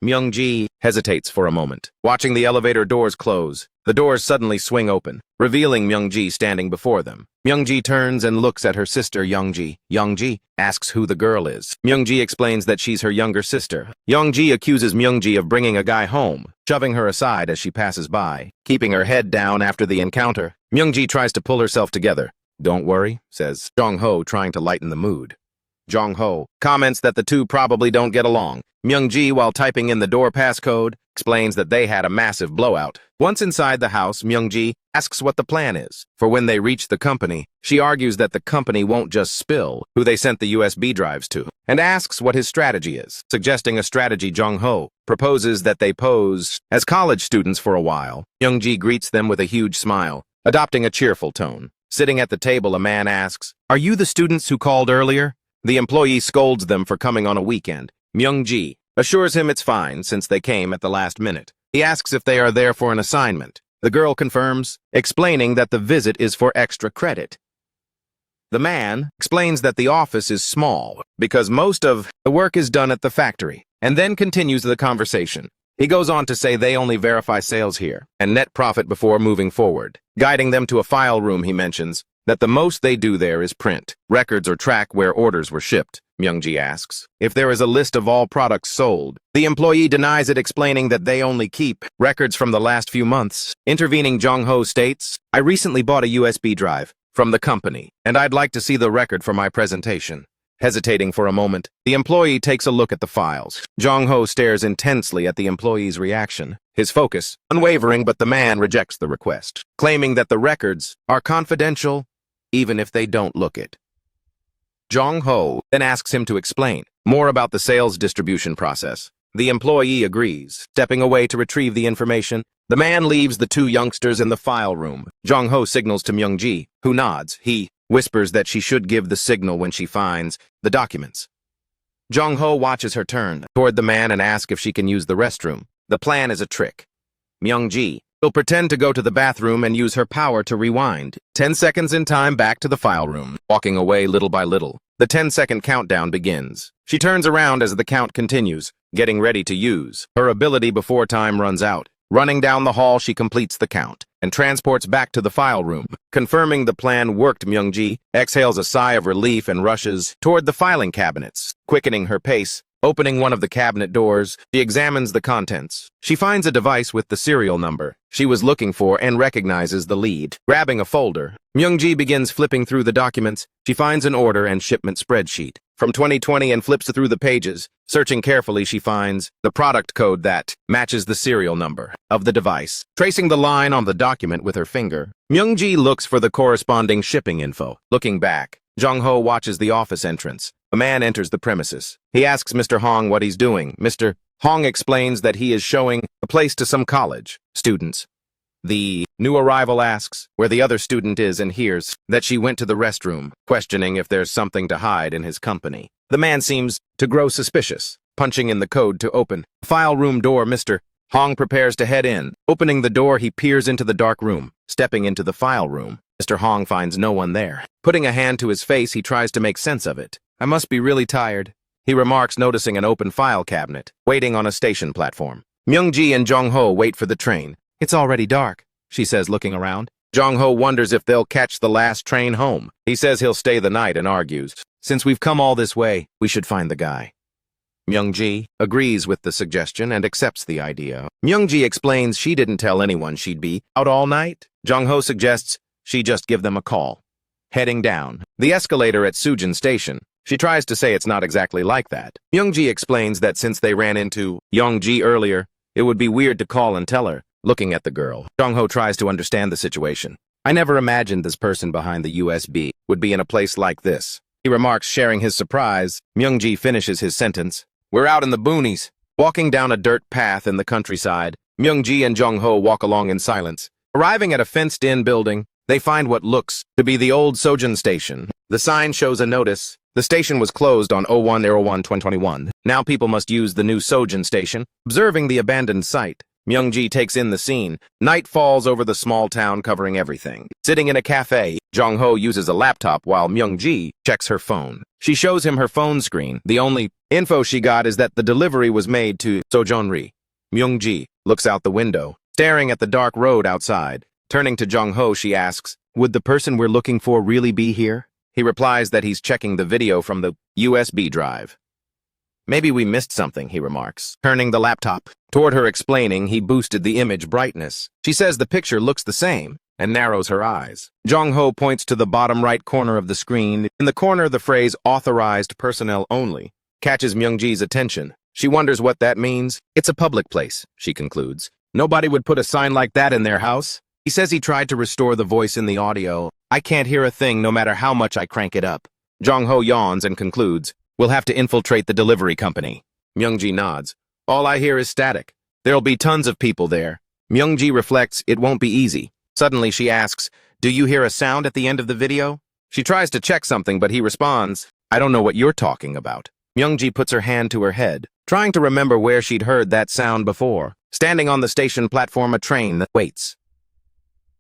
Myung-ji hesitates for a moment, watching the elevator doors close. The doors suddenly swing open, revealing Myung-ji standing before them. Myung-ji turns and looks at her sister Young-ji. Young-ji asks who the girl is. Myung-ji explains that she's her younger sister. Young-ji accuses Myung-ji of bringing a guy home, shoving her aside as she passes by, keeping her head down after the encounter. Myung-ji tries to pull herself together. "Don't worry," says Jong-ho, trying to lighten the mood. Jong-ho comments that the two probably don't get along. Myung-ji, while typing in the door passcode, explains that they had a massive blowout. Once inside the house, Myung-ji asks what the plan is. For when they reach the company, she argues that the company won't just spill who they sent the USB drives to, and asks what his strategy is. Suggesting a strategy, Jong-ho proposes that they pose as college students for a while. Myung-ji greets them with a huge smile, adopting a cheerful tone. Sitting at the table, a man asks, "Are you the students who called earlier?" The employee scolds them for coming on a weekend. Myung-ji assures him it's fine since they came at the last minute. He asks if they are there for an assignment. The girl confirms, explaining that the visit is for extra credit. The man explains that the office is small because most of the work is done at the factory, and then continues the conversation. He goes on to say they only verify sales here and net profit before moving forward. Guiding them to a file room, he mentions that the most they do there is print records or track where orders were shipped. Myung-ji asks if there is a list of all products sold. The employee denies it, explaining that they only keep records from the last few months. Intervening, Jong-ho states, "I recently bought a USB drive from the company, and I'd like to see the record for my presentation." Hesitating for a moment, the employee takes a look at the files. Jong-ho stares intensely at the employee's reaction, his focus unwavering, but the man rejects the request, claiming that the records are confidential even if they don't look it. Jong-ho then asks him to explain more about the sales distribution process. The employee agrees, stepping away to retrieve the information. The man leaves the two youngsters in the file room. Jong-ho signals to Myung-ji, who nods. He whispers that she should give the signal when she finds the documents. Jong-ho watches her turn toward the man and asks if she can use the restroom. The plan is a trick. Myung-ji will pretend to go to the bathroom and use her power to rewind 10 seconds in time back to the file room, walking away little by little. The 10-second countdown begins. She turns around as the count continues, getting ready to use her ability before time runs out. Running down the hall, she completes the count and transports back to the file room. Confirming the plan worked, Myung-ji exhales a sigh of relief and rushes toward the filing cabinets. Quickening her pace, opening one of the cabinet doors, she examines the contents. She finds a device with the serial number she was looking for and recognizes the lead. Grabbing a folder, Myung-ji begins flipping through the documents. She finds an order and shipment spreadsheet from 2020 and flips through the pages. Searching carefully, she finds the product code that matches the serial number of the device. Tracing the line on the document with her finger, Myung-ji looks for the corresponding shipping info. Looking back, Jong-ho watches the office entrance. A man enters the premises. He asks Mr. Hong what he's doing. Mr. Hong explains that he is showing a place to some college students. The new arrival asks where the other student is and hears that she went to the restroom, questioning if there's something to hide in his company. The man seems to grow suspicious, punching in the code to open the file room door. Mr. Hong prepares to head in. Opening the door, he peers into the dark room. Stepping into the file room, Mr. Hong finds no one there. Putting a hand to his face, he tries to make sense of it. "I must be really tired," he remarks, noticing an open file cabinet, waiting on a station platform. Myung-ji and Jong-ho wait for the train. "It's already dark," she says, looking around. Jong-ho wonders if they'll catch the last train home. He says he'll stay the night and argues, "Since we've come all this way, we should find the guy." Myung-ji agrees with the suggestion and accepts the idea. Myung-ji explains she didn't tell anyone she'd be out all night. Jong-ho suggests she just give them a call. Heading down the escalator at Sujin Station, she tries to say it's not exactly like that. Myung-ji explains that since they ran into Young-ji earlier, it would be weird to call and tell her. Looking at the girl, Jong-ho tries to understand the situation. "I never imagined this person behind the USB would be in a place like this," he remarks, sharing his surprise. Myung-ji finishes his sentence. "We're out in the boonies." Walking down a dirt path in the countryside, Myung-ji and Jong-ho walk along in silence. Arriving at a fenced-in building, they find what looks to be the old Sojin station. The sign shows a notice. The station was closed on 01/01/2021. Now people must use the new Sojin station. Observing the abandoned site, Myung-ji takes in the scene. Night falls over the small town, covering everything. Sitting in a cafe, Jong-ho uses a laptop while Myung-ji checks her phone. She shows him her phone screen. The only info she got is that the delivery was made to Sojonri. Myung-ji looks out the window, staring at the dark road outside. Turning to Jong-ho, she asks, "Would the person we're looking for really be here?" He replies that he's checking the video from the USB drive. "Maybe we missed something," he remarks, turning the laptop toward her, explaining he boosted the image brightness. She says the picture looks the same and narrows her eyes. Jong-ho points to the bottom right corner of the screen. In the corner, the phrase "authorized personnel only" catches Myung-ji's attention. She wonders what that means. "It's a public place," she concludes. "Nobody would put a sign like that in their house." He says he tried to restore the voice in the audio. "I can't hear a thing no matter how much I crank it up." Jong-ho yawns and concludes, "We'll have to infiltrate the delivery company." Myung-ji nods. "All I hear is static. There'll be tons of people there." Myung-ji reflects it won't be easy. Suddenly she asks, "Do you hear a sound at the end of the video?" She tries to check something, but he responds, "I don't know what you're talking about." Myung-ji puts her hand to her head, trying to remember where she'd heard that sound before. Standing on the station platform, a train that waits.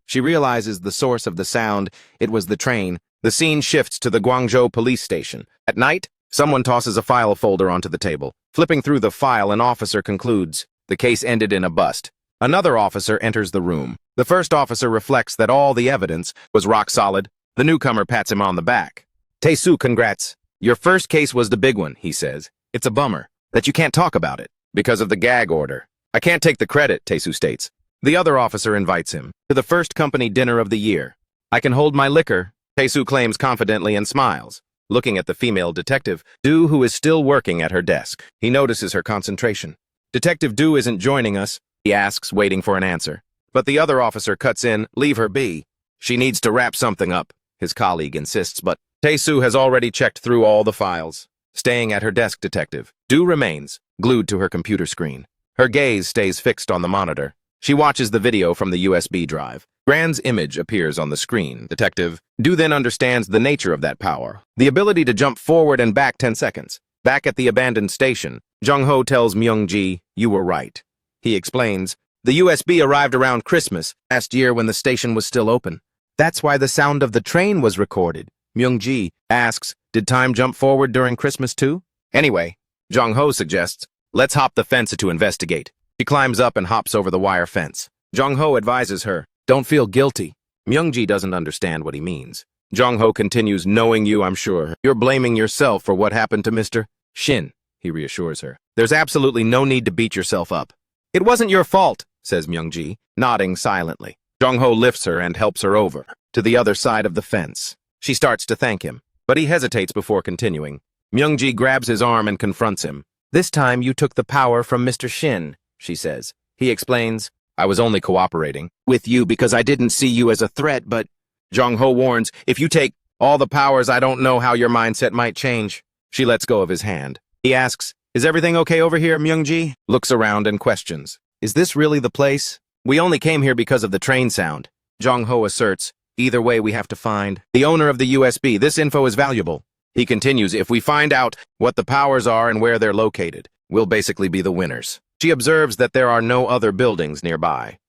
She realizes the source of the sound. It was the train. The scene shifts to the Guangzhou police station. At night, someone tosses a file folder onto the table. Flipping through the file, an officer concludes, "The case ended in a bust." Another officer enters the room. The first officer reflects that all the evidence was rock solid. The newcomer pats him on the back. "Tae-soo, congrats. Your first case was the big one," he says. "It's a bummer that you can't talk about it because of the gag order." "I can't take the credit," Tae-soo states. The other officer invites him to the first company dinner of the year. "I can hold my liquor," Tae-soo claims confidently and smiles. Looking at the female detective, Do, who is still working at her desk. He notices her concentration. "Detective Do isn't joining us," he asks, waiting for an answer. But the other officer cuts in, "Leave her be. She needs to wrap something up," his colleague insists, but Tae-soo has already checked through all the files. Staying at her desk, Detective Do remains, glued to her computer screen. Her gaze stays fixed on the monitor. She watches the video from the USB drive. Grand's image appears on the screen. Detective Do then understands the nature of that power, the ability to jump forward and back 10 seconds. Back at the abandoned station, Jong-ho tells Myung-ji, "You were right." He explains, "The USB arrived around Christmas last year when the station was still open. That's why the sound of the train was recorded." Myung-ji asks, "Did time jump forward during Christmas too?" "Anyway," Jong-ho suggests, "let's hop the fence to investigate." She climbs up and hops over the wire fence. Jong-ho advises her, "Don't feel guilty." Myung-ji doesn't understand what he means. Jong-ho continues, "Knowing you, I'm sure you're blaming yourself for what happened to Mr. Shin," he reassures her. "There's absolutely no need to beat yourself up." "It wasn't your fault," says Myung-ji, nodding silently. Jong-ho lifts her and helps her over to the other side of the fence. She starts to thank him, but he hesitates before continuing. Myung-ji grabs his arm and confronts him. "This time you took the power from Mr. Shin," she says. He explains, "I was only cooperating with you because I didn't see you as a threat, but..." Jong-ho warns, "If you take all the powers, I don't know how your mindset might change." She lets go of his hand. He asks, "Is everything okay over here?" Myung-ji looks around and questions, "Is this really the place? We only came here because of the train sound." Jong-ho asserts, "Either way, we have to find the owner of the USB. This info is valuable." He continues, "If we find out what the powers are and where they're located, we'll basically be the winners." She observes that there are no other buildings nearby.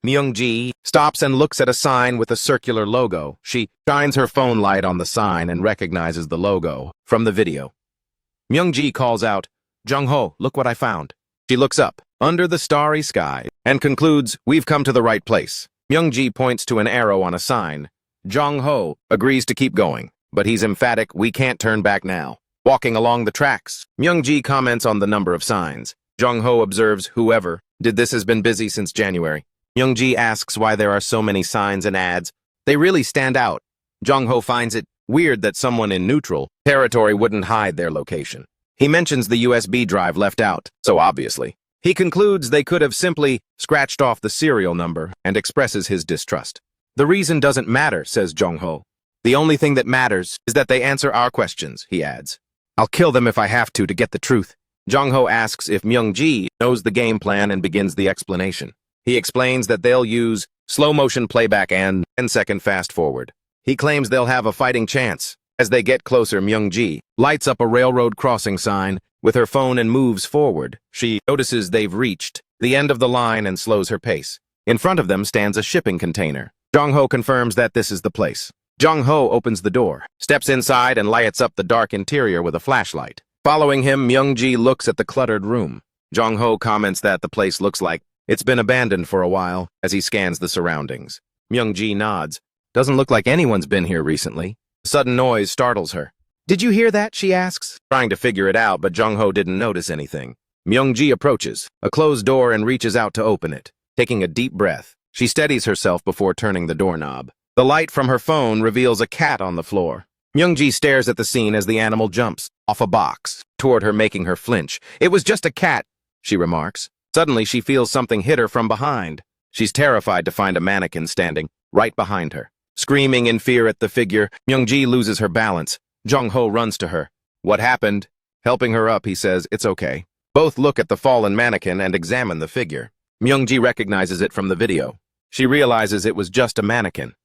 Myung-ji stops and looks at a sign with a circular logo. She shines her phone light on the sign and recognizes the logo from the video. Myung-ji calls out, "Jong-ho, look what I found." She looks up under the starry sky and concludes, "We've come to the right place." Myung-ji points to an arrow on a sign. Jong-ho agrees to keep going, but he's emphatic, "We can't turn back now." Walking along the tracks, Myung-ji comments on the number of signs. Jong-ho observes, "Whoever did this has been busy since January." Myung-ji asks why there are so many signs and ads. They really stand out. Jong-ho finds it weird that someone in neutral territory wouldn't hide their location. He mentions the USB drive left out, so obviously. He concludes they could have simply scratched off the serial number and expresses his distrust. "The reason doesn't matter," says Jong-ho. "The only thing that matters is that they answer our questions," he adds. "I'll kill them if I have to get the truth." Jong-ho asks if Myung-ji knows the game plan and begins the explanation. He explains that they'll use slow-motion playback and 10-second fast-forward. He claims they'll have a fighting chance. As they get closer, Myung-ji lights up a railroad crossing sign with her phone and moves forward. She notices they've reached the end of the line and slows her pace. In front of them stands a shipping container. Jong-ho confirms that this is the place. Jong-ho opens the door, steps inside, and lights up the dark interior with a flashlight. Following him, Myung-ji looks at the cluttered room. Jong-ho comments that the place looks like It's been abandoned for a while, as he scans the surroundings. Myung-ji nods. Doesn't look like anyone's been here recently. A sudden noise startles her. Did you hear that? She asks, trying to figure it out, but Jung-ho didn't notice anything. Myung-ji approaches a closed door and reaches out to open it. Taking a deep breath, she steadies herself before turning the doorknob. The light from her phone reveals a cat on the floor. Myung-ji stares at the scene as the animal jumps off a box toward her, making her flinch. It was just a cat, she remarks. Suddenly, she feels something hit her from behind. She's terrified to find a mannequin standing right behind her. Screaming in fear at the figure, Myung-ji loses her balance. Jung-ho runs to her. What happened? Helping her up, he says, it's okay. Both look at the fallen mannequin and examine the figure. Myung-ji recognizes it from the video. She realizes it was just a mannequin.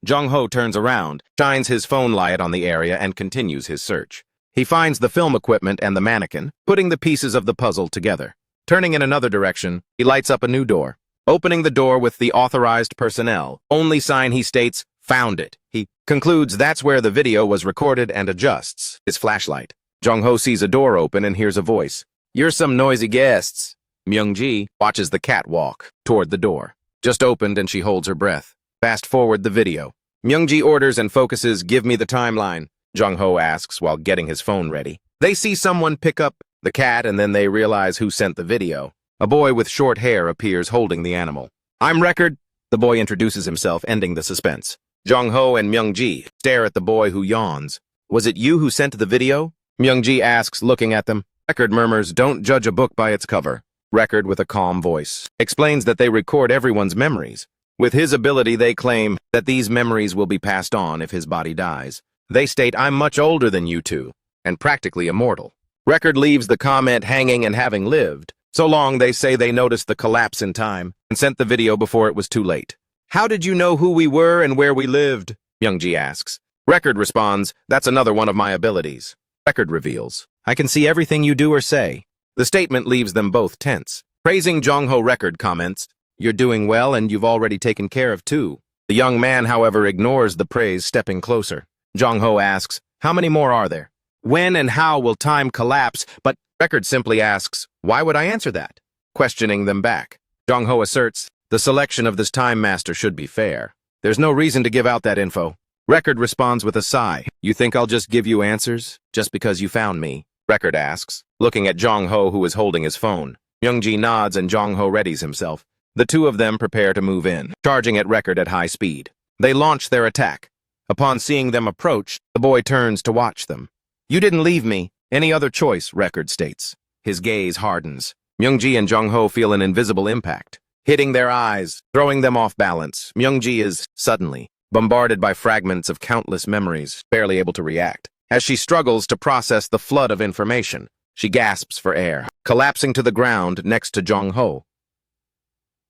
Jung-ho turns around, shines his phone light on the area, and continues his search. He finds the film equipment and the mannequin, putting the pieces of the puzzle together. Turning in another direction, he lights up a new door. Opening the door with the authorized personnel, only sign he states, found it. He concludes that's where the video was recorded and adjusts his flashlight. Jung-ho sees a door open and hears a voice. You're some noisy guests. Myung-ji watches the cat walk toward the door. Just opened and she holds her breath. Fast forward the video. Myung-ji orders and focuses, give me the timeline. Jung-ho asks while getting his phone ready. They see someone pick up the cat and then they realize who sent the video. A boy with short hair appears holding the animal. I'm Record. The boy introduces himself, ending the suspense. Jung-ho and Myung-ji stare at the boy who yawns. Was it you who sent the video? Myung-ji asks, looking at them. Record murmurs, don't judge a book by its cover. Record, with a calm voice, explains that they record everyone's memories. With his ability, they claim that these memories will be passed on if his body dies. They state, I'm much older than you two, and practically immortal. Record leaves the comment hanging and having lived. So long, they say they noticed the collapse in time and sent the video before it was too late. How did you know who we were and where we lived? Myung-ji asks. Record responds, that's another one of my abilities. Record reveals, I can see everything you do or say. The statement leaves them both tense. Praising Jung-ho, Record comments, you're doing well and you've already taken care of two. The young man, however, ignores the praise, stepping closer. Jung-ho asks, how many more are there? When and how will time collapse? But Record simply asks, why would I answer that? Questioning them back. Jung-ho asserts, the selection of this time master should be fair. There's no reason to give out that info. Record responds with a sigh. You think I'll just give you answers just because you found me? Record asks, looking at Jung-ho, who is holding his phone. Myung-ji nods and Jung-ho readies himself. The two of them prepare to move in, charging at Record at high speed. They launch their attack. Upon seeing them approach, the boy turns to watch them. You didn't leave me. Any other choice, Record states. His gaze hardens. Myung-ji and Jung-ho feel an invisible impact, hitting their eyes, throwing them off balance. Myung-ji is, suddenly, bombarded by fragments of countless memories, barely able to react. As she struggles to process the flood of information, she gasps for air, collapsing to the ground next to Jung-ho.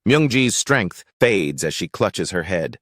Myung-ji's strength fades as she clutches her head.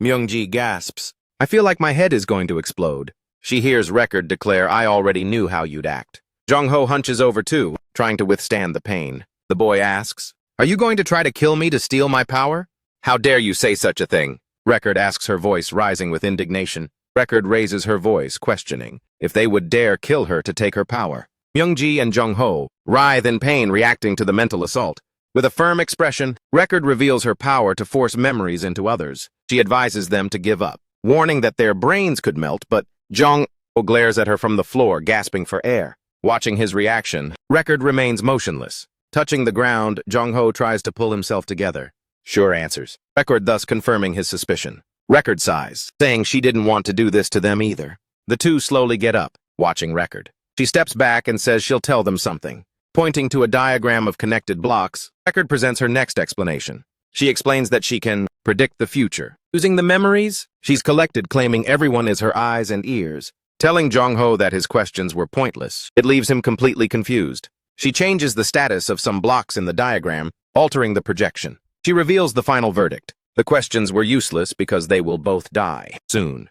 Myung-ji gasps. I feel like my head is going to explode. She hears Record declare, I already knew how you'd act. Jung-ho hunches over too, trying to withstand the pain. The boy asks, are you going to try to kill me to steal my power? How dare you say such a thing? Record asks, her voice rising with indignation. Record raises her voice, questioning if they would dare kill her to take her power. Myung-ji and Jung-ho writhe in pain, reacting to the mental assault. With a firm expression, Record reveals her power to force memories into others. She advises them to give up, warning that their brains could melt, but Jung-ho glares at her from the floor, gasping for air. Watching his reaction, Record remains motionless. Touching the ground, Jung-ho tries to pull himself together. Sure answers. Record thus confirming his suspicion. Record sighs, saying she didn't want to do this to them either. The two slowly get up, watching Record. She steps back and says she'll tell them something. Pointing to a diagram of connected blocks, Record presents her next explanation. She explains that she can predict the future. Using the memories she's collected, claiming everyone is her eyes and ears. Telling Jung-ho that his questions were pointless, it leaves him completely confused. She changes the status of some blocks in the diagram, altering the projection. She reveals the final verdict. The questions were useless because they will both die soon.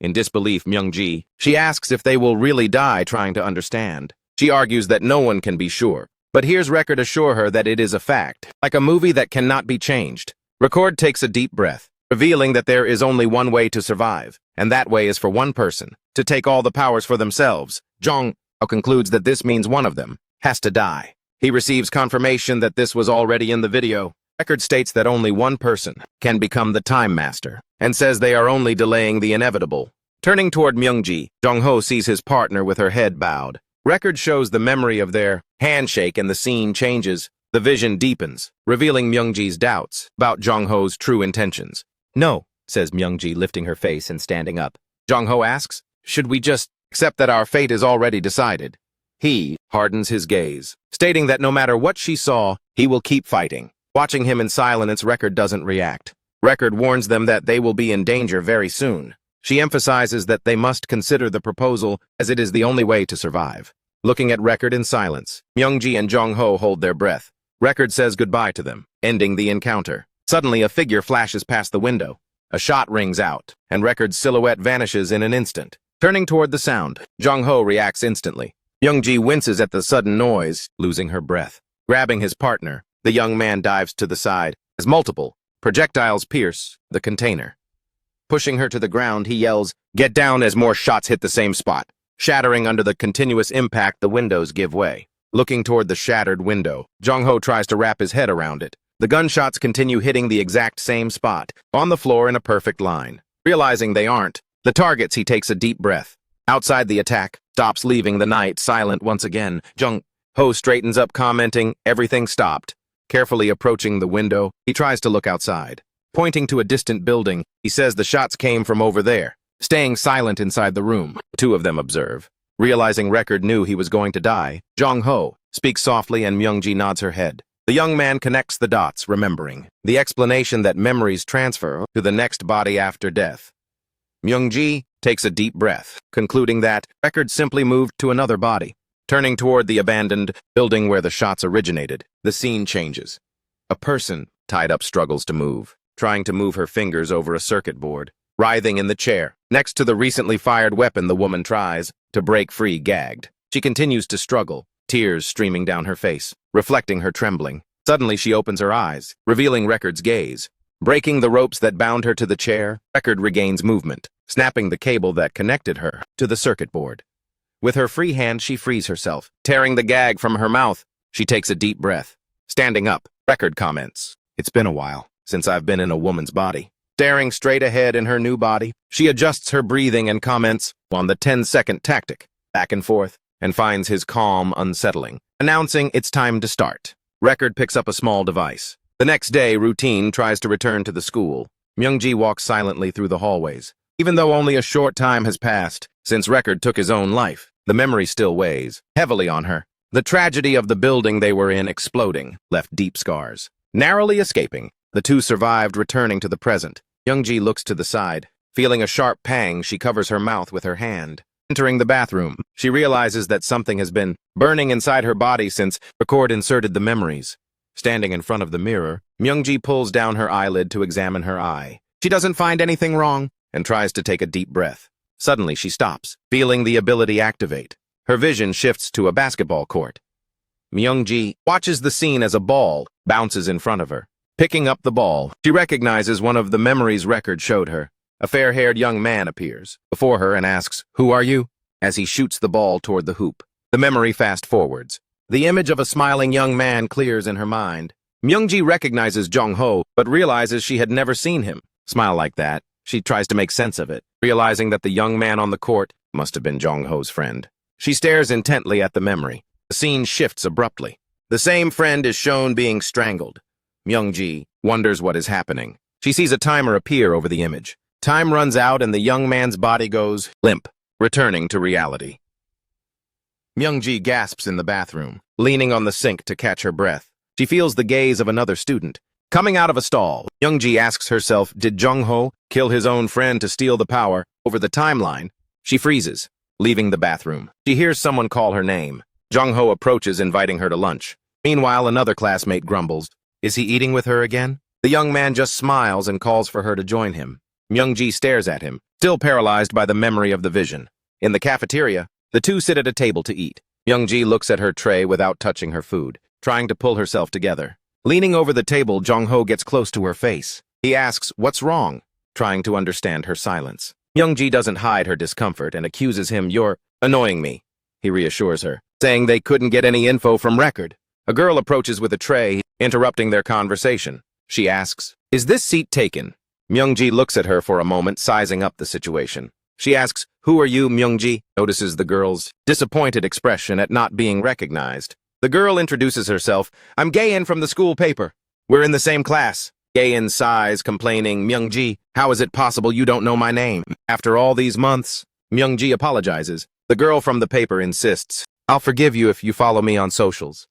In disbelief, Myung-ji, she asks if they will really die trying to understand. She argues that no one can be sure, but hears Record assure her that it is a fact, like a movie that cannot be changed. Record takes a deep breath, revealing that there is only one way to survive, and that way is for one person to take all the powers for themselves. Jung-ho concludes that this means one of them has to die. He receives confirmation that this was already in the video. Record states that only one person can become the Time Master, and says they are only delaying the inevitable. Turning toward Myungji, Jong-ho sees his partner with her head bowed. Record shows the memory of their handshake and the scene changes. The vision deepens, revealing Myungji's doubts about Jong-ho's true intentions. "No," says Myungji, lifting her face and standing up. Jong-ho asks, "Should we just accept that our fate is already decided?" He hardens his gaze, stating that no matter what she saw, he will keep fighting. Watching him in silence, Record doesn't react. Record warns them that they will be in danger very soon. She emphasizes that they must consider the proposal as it is the only way to survive. Looking at Record in silence, Myungji and Jong-ho hold their breath. Record says goodbye to them, ending the encounter. Suddenly, a figure flashes past the window. A shot rings out, and Record's silhouette vanishes in an instant. Turning toward the sound, Jong-ho reacts instantly. Myungji winces at the sudden noise, losing her breath. Grabbing his partner, the young man dives to the side as multiple projectiles pierce the container. Pushing her to the ground, he yells, "Get down," as more shots hit the same spot. Shattering under the continuous impact, the windows give way. Looking toward the shattered window, Jong-ho tries to wrap his head around it. The gunshots continue hitting the exact same spot, on the floor in a perfect line. Realizing they aren't the targets, he takes a deep breath. Outside, the attack stops, leaving the night silent once again. Jong-ho straightens up, commenting, "Everything stopped." Carefully approaching the window, he tries to look outside. Pointing to a distant building, he says the shots came from over there. Staying silent inside the room, two of them observe. Realizing Record knew he was going to die, Jong-ho speaks softly and Myungji nods her head. The young man connects the dots, remembering the explanation that memories transfer to the next body after death. Myungji takes a deep breath, concluding that Record simply moved to another body. Turning toward the abandoned building where the shots originated, the scene changes. A person tied up struggles to move, trying to move her fingers over a circuit board. Writhing in the chair, next to the recently fired weapon, the woman tries to break free, gagged. She continues to struggle, tears streaming down her face, reflecting her trembling. Suddenly she opens her eyes, revealing Record's gaze. Breaking the ropes that bound her to the chair, Record regains movement, snapping the cable that connected her to the circuit board. With her free hand, she frees herself, tearing the gag from her mouth. She takes a deep breath. Standing up, Record comments, "It's been a while since I've been in a woman's body." Staring straight ahead in her new body, she adjusts her breathing and comments on the 10-second tactic, back and forth, and finds his calm unsettling, announcing it's time to start. Record picks up a small device. The next day, routine tries to return to the school. Myungji walks silently through the hallways. Even though only a short time has passed since Record took his own life, the memory still weighs heavily on her. The tragedy of the building they were in exploding left deep scars. Narrowly escaping, the two survived, returning to the present. Myungji looks to the side. Feeling a sharp pang, she covers her mouth with her hand. Entering the bathroom, she realizes that something has been burning inside her body since Record inserted the memories. Standing in front of the mirror, Myungji pulls down her eyelid to examine her eye. She doesn't find anything wrong and tries to take a deep breath. Suddenly, she stops, feeling the ability activate. Her vision shifts to a basketball court. Myungji watches the scene as a ball bounces in front of her. Picking up the ball, she recognizes one of the memories Record showed her. A fair-haired young man appears before her and asks, "Who are you?" as he shoots the ball toward the hoop. The memory fast-forwards. The image of a smiling young man clears in her mind. Myungji recognizes Jong-ho, but realizes she had never seen him smile like that. She tries to make sense of it, realizing that the young man on the court must have been Jong-ho's friend. She stares intently at the memory. The scene shifts abruptly. The same friend is shown being strangled. Myungji wonders what is happening. She sees a timer appear over the image. Time runs out and the young man's body goes limp, returning to reality. Myungji gasps in the bathroom, leaning on the sink to catch her breath. She feels the gaze of another student. Coming out of a stall, Myungji asks herself, did Jong-ho kill his own friend to steal the power over the timeline? She freezes, leaving the bathroom. She hears someone call her name. Jong-ho approaches, inviting her to lunch. Meanwhile, another classmate grumbles. Is he eating with her again? The young man just smiles and calls for her to join him. Myungji stares at him, still paralyzed by the memory of the vision. In the cafeteria, the two sit at a table to eat. Myungji looks at her tray without touching her food, trying to pull herself together. Leaning over the table, Jong-ho gets close to her face. He asks, "What's wrong?" trying to understand her silence. Myungji doesn't hide her discomfort and accuses him, "You're annoying me," he reassures her, saying they couldn't get any info from Record. A girl approaches with a tray, interrupting their conversation. She asks, "Is this seat taken?" Myung-ji looks at her for a moment, sizing up the situation. She asks, "Who are you, Myung-ji?" Notices the girl's disappointed expression at not being recognized. The girl introduces herself. "I'm Gae-in from the school paper. We're in the same class." Gae-in sighs, complaining, "Myung-ji, how is it possible you don't know my name? After all these months?" Myung-ji apologizes. The girl from the paper insists, "I'll forgive you if you follow me on socials."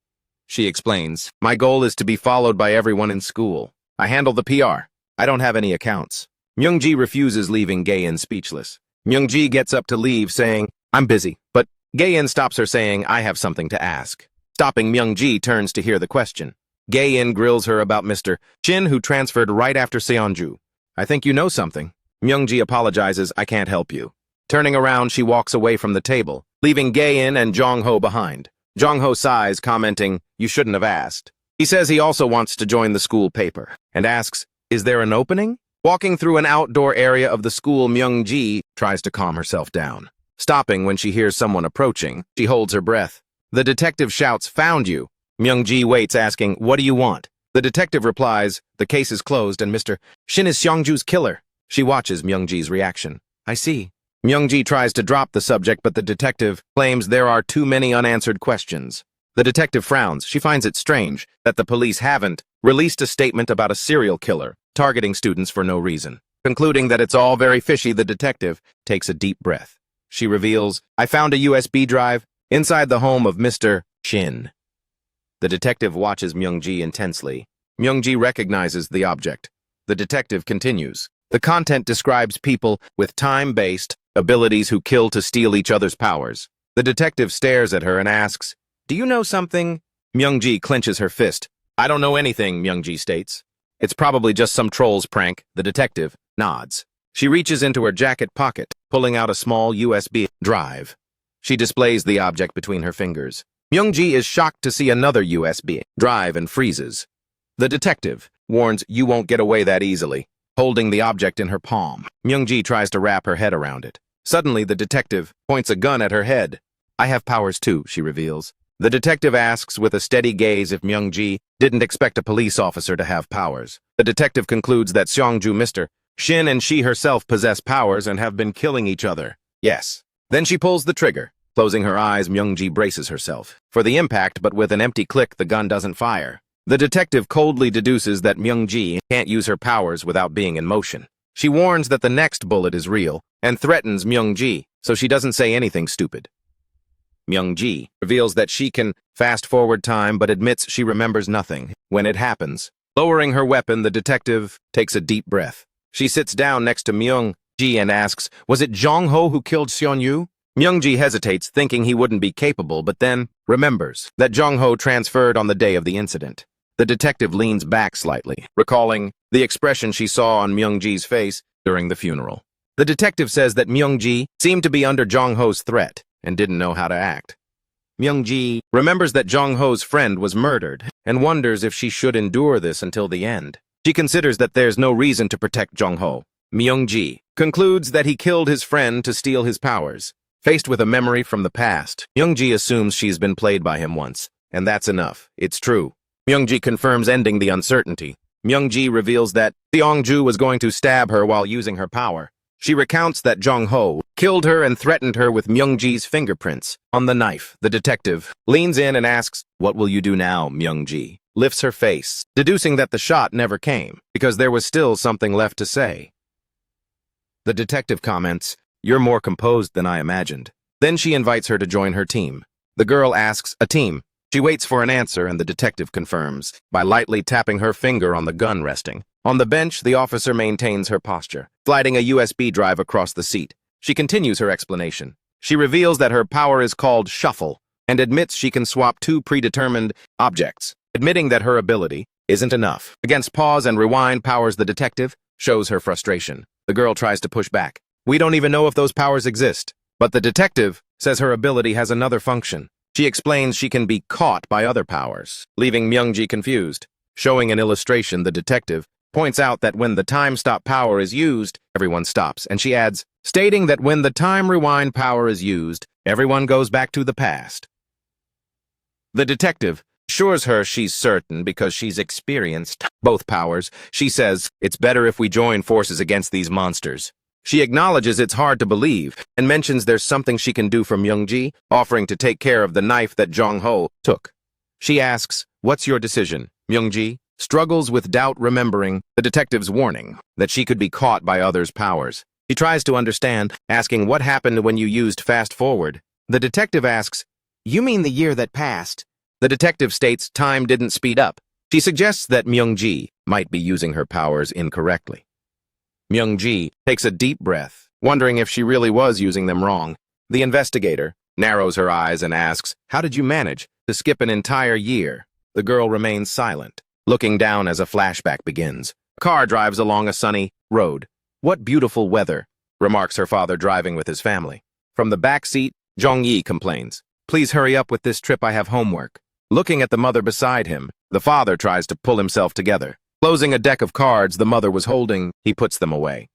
She explains, "My goal is to be followed by everyone in school. I handle the PR. I don't have any accounts." Myung-ji refuses, leaving Gae-in speechless. Myung-ji gets up to leave, saying, "I'm busy," but Gae-in stops her, saying, "I have something to ask." Stopping, Myung-ji turns to hear the question. Gae-in grills her about Mr. Shin, who transferred right after Seonju. "I think you know something." Myung-ji apologizes, "I can't help you." Turning around, she walks away from the table, leaving Gae-in and Jong-ho behind. Jong-ho sighs, commenting, "You shouldn't have asked." He says he also wants to join the school paper, and asks, "Is there an opening?" Walking through an outdoor area of the school, Myung-ji tries to calm herself down. Stopping when she hears someone approaching, she holds her breath. The detective shouts, "Found you." Myung-ji waits, asking, "What do you want?" The detective replies, "The case is closed and Mr. Shin is Seongju's killer." She watches Myung-ji's reaction. "I see." Myung-ji tries to drop the subject, but the detective claims there are too many unanswered questions. The detective frowns. She finds it strange that the police haven't released a statement about a serial killer targeting students for no reason. Concluding that it's all very fishy, the detective takes a deep breath. She reveals, "I found a USB drive inside the home of Mr. Shin." The detective watches Myung-ji intensely. Myung-ji recognizes the object. The detective continues. The content describes people with time-based abilities who kill to steal each other's powers. The detective stares at her and asks, "Do you know something?" Myung-ji clenches her fist. "I don't know anything," Myung-ji states. "It's probably just some troll's prank." The detective nods. She reaches into her jacket pocket, pulling out a small USB drive. She displays the object between her fingers. Myung-ji is shocked to see another USB drive and freezes. The detective warns, "You won't get away that easily," holding the object in her palm. Myung-ji tries to wrap her head around it. Suddenly, the detective points a gun at her head. "I have powers too," she reveals. The detective asks with a steady gaze if Myung-ji didn't expect a police officer to have powers. The detective concludes that Seongju, Mr. Shin, and she herself possess powers and have been killing each other. Yes. Then she pulls the trigger. Closing her eyes, Myung-ji braces herself for the impact, but with an empty click, the gun doesn't fire. The detective coldly deduces that Myung-ji can't use her powers without being in motion. She warns that the next bullet is real and threatens Myung-ji, so she doesn't say anything stupid. Myung-ji reveals that she can fast-forward time but admits she remembers nothing when it happens. Lowering her weapon, the detective takes a deep breath. She sits down next to Myung-ji and asks, "Was it Jong-ho who killed Seon-yu?" Myung-ji hesitates, thinking he wouldn't be capable, but then remembers that Jong-ho transferred on the day of the incident. The detective leans back slightly, recalling the expression she saw on Myung-ji's face during the funeral. The detective says that Myung-ji seemed to be under Jong-ho's threat and didn't know how to act. Myung-ji remembers that Jong-ho's friend was murdered and wonders if she should endure this until the end. She considers that there's no reason to protect Jong-ho. Myung-ji concludes that he killed his friend to steal his powers. Faced with a memory from the past, Myung-ji assumes she's been played by him once, and that's enough. It's true. Myung-ji confirms, ending the uncertainty. Myung-ji reveals that Seongju was going to stab her while using her power. She recounts that Jong-ho killed her and threatened her with Myung-ji's fingerprints on the knife. The detective leans in and asks, "What will you do now, Myung-ji?" Lifts her face, deducing that the shot never came, because there was still something left to say. The detective comments, "You're more composed than I imagined." Then she invites her to join her team. The girl asks, "A team?" She waits for an answer, and the detective confirms by lightly tapping her finger on the gun resting. On the bench, the officer maintains her posture, sliding a USB drive across the seat. She continues her explanation. She reveals that her power is called Shuffle, and admits she can swap two predetermined objects. Admitting that her ability isn't enough against pause and rewind powers, the detective shows her frustration. The girl tries to push back. "We don't even know if those powers exist." But the detective says her ability has another function. She explains she can be caught by other powers, leaving Myung-ji confused. Showing an illustration, the detective points out that when the time stop power is used, everyone stops, and she adds, stating that when the time rewind power is used, everyone goes back to the past. The detective Assures her she's certain because she's experienced both powers. She says, it's better if we join forces against these monsters. She acknowledges it's hard to believe and mentions there's something she can do for Myung-ji, offering to take care of the knife that Jong-ho took. She asks, what's your decision? Myung-ji struggles with doubt, remembering the detective's warning that she could be caught by others' powers. She tries to understand, asking what happened when you used fast forward. The detective asks, you mean the year that passed? The detective states time didn't speed up. She suggests that Myung-ji might be using her powers incorrectly. Myung-ji takes a deep breath, wondering if she really was using them wrong. The investigator narrows her eyes and asks, how did you manage to skip an entire year? The girl remains silent, looking down as a flashback begins. A car drives along a sunny road. What beautiful weather, remarks her father driving with his family. From the back seat, Jong-yi complains, please hurry up with this trip, I have homework. Looking at the mother beside him, the father tries to pull himself together. Closing a deck of cards the mother was holding, he puts them away.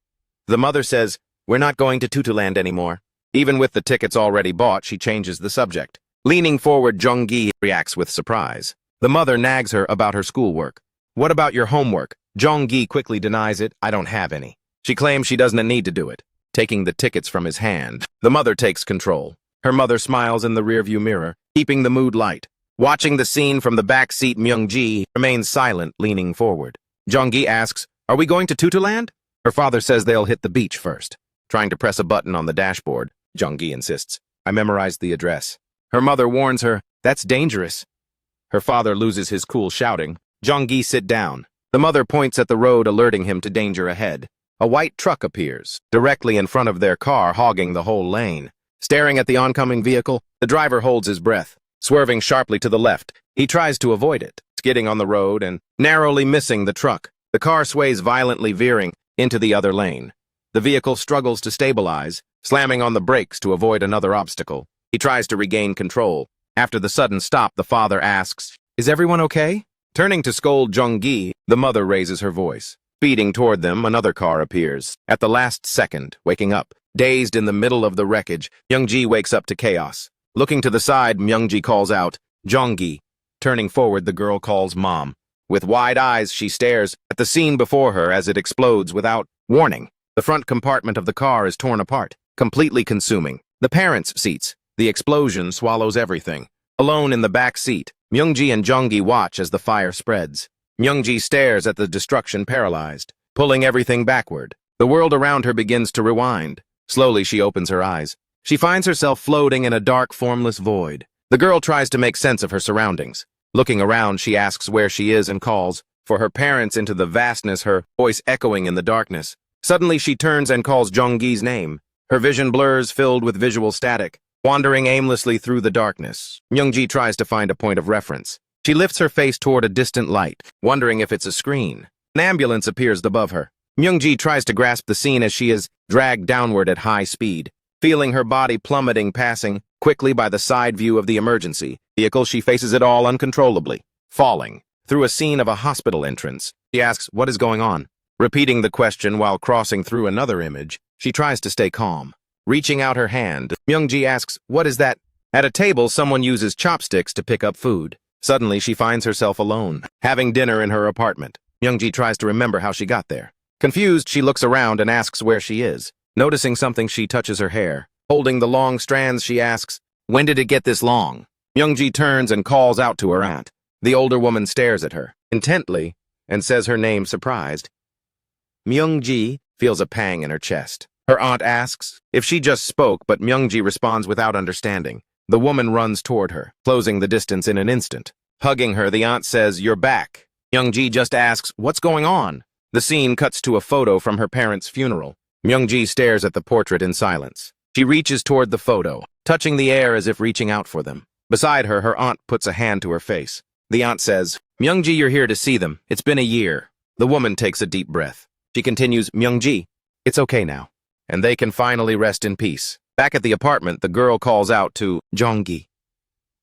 The mother says, we're not going to Tutuland anymore. Even with the tickets already bought, she changes the subject. Leaning forward, Jong-gi reacts with surprise. The mother nags her about her schoolwork. What about your homework? Jong-gi quickly denies it, I don't have any. She claims she doesn't need to do it. Taking the tickets from his hand, the mother takes control. Her mother smiles in the rearview mirror, keeping the mood light. Watching the scene from the back seat, Myung-ji remains silent, leaning forward. Jong-gi asks, are we going to Tutuland? Her father says they'll hit the beach first. Trying to press a button on the dashboard, Jong-gi insists, I memorized the address. Her mother warns her, that's dangerous. Her father loses his cool, shouting, Jong-gi, sit down. The mother points at the road, alerting him to danger ahead. A white truck appears, directly in front of their car, hogging the whole lane. Staring at the oncoming vehicle, the driver holds his breath. Swerving sharply to the left, he tries to avoid it, skidding on the road and narrowly missing the truck. The car sways violently, veering into the other lane. The vehicle struggles to stabilize, slamming on the brakes to avoid another obstacle. He tries to regain control. After the sudden stop, the father asks, is everyone okay? Turning to scold Jong-gi, the mother raises her voice. Speeding toward them, another car appears. At the last second, waking up. Dazed in the middle of the wreckage, Myung-ji wakes up to chaos. Looking to the side, Myung-ji calls out, Jong-gi. Turning forward, the girl calls Mom. With wide eyes, she stares at the scene before her as it explodes without warning. The front compartment of the car is torn apart, completely consuming the parents' seats. The explosion swallows everything. Alone in the back seat, Myung-ji and Jong-gi watch as the fire spreads. Myung-ji stares at the destruction, paralyzed, pulling everything backward. The world around her begins to rewind. Slowly, she opens her eyes. She finds herself floating in a dark, formless void. The girl tries to make sense of her surroundings. Looking around, she asks where she is and calls for her parents into the vastness, her voice echoing in the darkness. Suddenly, she turns and calls Jong-gi's name. Her vision blurs, filled with visual static. Wandering aimlessly through the darkness, Myung-ji tries to find a point of reference. She lifts her face toward a distant light, wondering if it's a screen. An ambulance appears above her. Myung-ji tries to grasp the scene as she is dragged downward at high speed. Feeling her body plummeting, passing quickly by the side view of the emergency vehicle, she faces it all uncontrollably. Falling through a scene of a hospital entrance, she asks, what is going on? Repeating the question while crossing through another image, she tries to stay calm. Reaching out her hand, Myung-ji asks, what is that? At a table, someone uses chopsticks to pick up food. Suddenly, she finds herself alone, having dinner in her apartment. Myung-ji tries to remember how she got there. Confused, she looks around and asks where she is. Noticing something, she touches her hair. Holding the long strands, she asks, when did it get this long? Myung-ji turns and calls out to her aunt. The older woman stares at her intently and says her name, surprised. Myung-ji feels a pang in her chest. Her aunt asks if she just spoke, but Myung-ji responds without understanding. The woman runs toward her, closing the distance in an instant. Hugging her, the aunt says, you're back. Myung-ji just asks, what's going on? The scene cuts to a photo from her parents' funeral. Myung-ji stares at the portrait in silence. She reaches toward the photo, touching the air as if reaching out for them. Beside her, her aunt puts a hand to her face. The aunt says, Myung-ji, you're here to see them. It's been a year. The woman takes a deep breath. She continues, Myung-ji, it's okay now. And they can finally rest in peace. Back at the apartment, the girl calls out to Jong-gi.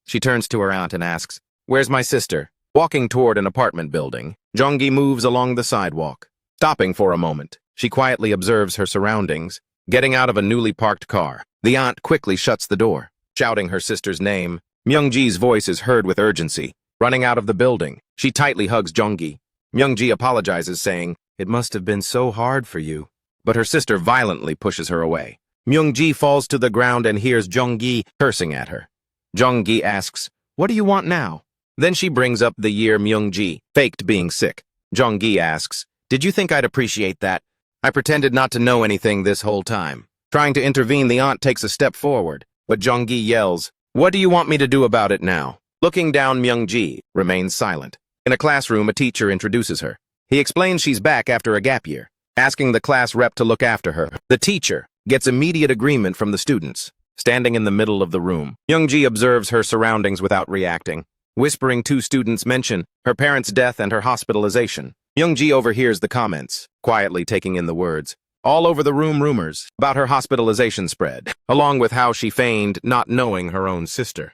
She turns to her aunt and asks, where's my sister? Walking toward an apartment building, Jong-gi moves along the sidewalk. Stopping for a moment, she quietly observes her surroundings. Getting out of a newly parked car, the aunt quickly shuts the door. Shouting her sister's name, Myung-ji's voice is heard with urgency. Running out of the building, she tightly hugs Jonggi. Myungji apologizes, saying, "It must have been so hard for you." But her sister violently pushes her away. Myungji falls to the ground and hears Jonggi cursing at her. Jonggi asks, "What do you want now?" Then she brings up the year Myungji faked being sick. Jonggi asks, "Did you think I'd appreciate that? I pretended not to know anything this whole time." Trying to intervene, the aunt takes a step forward, but Jonggi yells, "What do you want me to do about it now?" Looking down, Myungji remains silent. In a classroom, a teacher introduces her. He explains she's back after a gap year, asking the class rep to look after her. The teacher gets immediate agreement from the students. Standing in the middle of the room, Myungji observes her surroundings without reacting. Whispering, two students mention her parents' death and her hospitalization. Myungji overhears the comments, quietly taking in the words. All over the room, rumors about her hospitalization spread, along with how she feigned not knowing her own sister.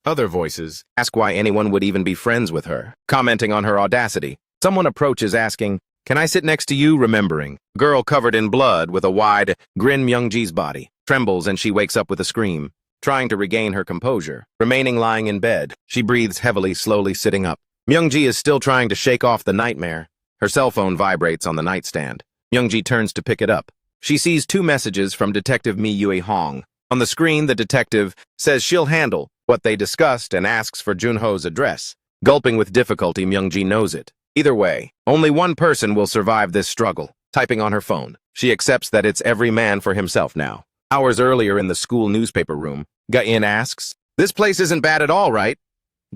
Other voices ask why anyone would even be friends with her, commenting on her audacity. Someone approaches asking, "Can I sit next to you?" Remembering. A girl covered in blood with a wide grin. Myungji's body trembles and she wakes up with a scream. Trying to regain her composure, remaining lying in bed, she breathes heavily, slowly sitting up. Myungji is still trying to shake off the nightmare. Her cell phone vibrates on the nightstand. Myungji turns to pick it up. She sees two messages from Detective Mi Yue Hong. On the screen, the detective says she'll handle what they discussed and asks for Junho's address. Gulping with difficulty, Myungji knows it. Either way, only one person will survive this struggle. Typing on her phone, she accepts that it's every man for himself now. Hours earlier in the school newspaper room, Ga-in asks, "This place isn't bad at all, right?"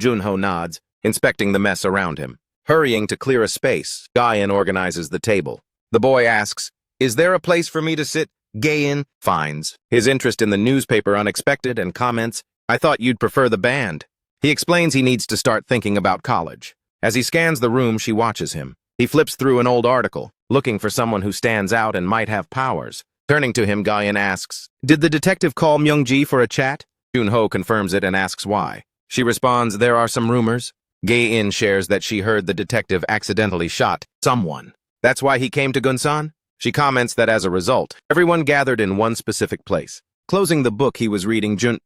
Junho nods, inspecting the mess around him. Hurrying to clear a space, Ga-in organizes the table. The boy asks, "Is there a place for me to sit?" Ga-in finds his interest in the newspaper unexpected and comments, "I thought you'd prefer the band." He explains he needs to start thinking about college. As he scans the room, she watches him. He flips through an old article, looking for someone who stands out and might have powers. Turning to him, Ga-in asks, "Did the detective call Myungji for a chat?" Junho confirms it and asks why. She responds, "There are some rumors." Ga-in shares that she heard the detective accidentally shot someone. That's why he came to Gunsan? She comments that as a result, everyone gathered in one specific place. Closing the book he was reading, Junho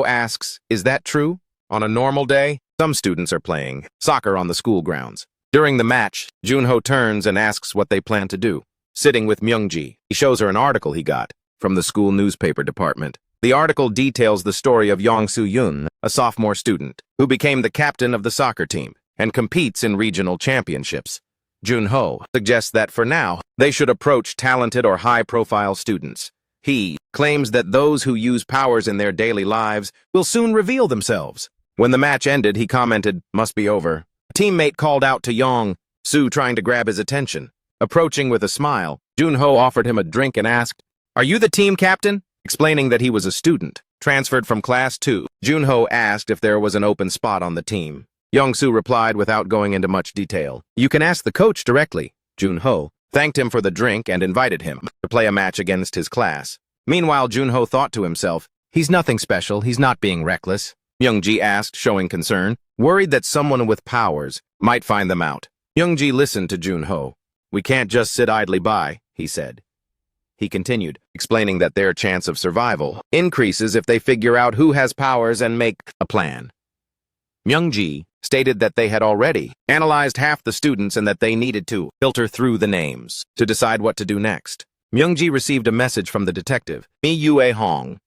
asks, "Is that true? On a normal day, some students are playing soccer on the school grounds. During the match, Junho turns and asks what they plan to do. Sitting with Myungji, he shows her an article he got from the school newspaper department. The article details the story of Yong Soo-yun, a sophomore student, who became the captain of the soccer team and competes in regional championships. Junho suggests that for now, they should approach talented or high-profile students. He claims that those who use powers in their daily lives will soon reveal themselves. When the match ended, he commented, "Must be over." A teammate called out to Yong Soo, trying to grab his attention. Approaching with a smile, Junho offered him a drink and asked, "Are you the team captain?" Explaining that he was a student, transferred from class 2. Junho asked if there was an open spot on the team. Yong-soo replied without going into much detail, "You can ask the coach directly." Junho thanked him for the drink and invited him to play a match against his class. Meanwhile, Junho thought to himself, "He's nothing special, he's not being reckless." Myungji asked, showing concern, worried that someone with powers might find them out. Myungji listened to Junho. "We can't just sit idly by," he said. He continued, explaining that their chance of survival increases if they figure out who has powers and make a plan. Myungji stated that they had already analyzed half the students and that they needed to filter through the names to decide what to do next. Myungji received a message from the detective, Mi Yue Hong.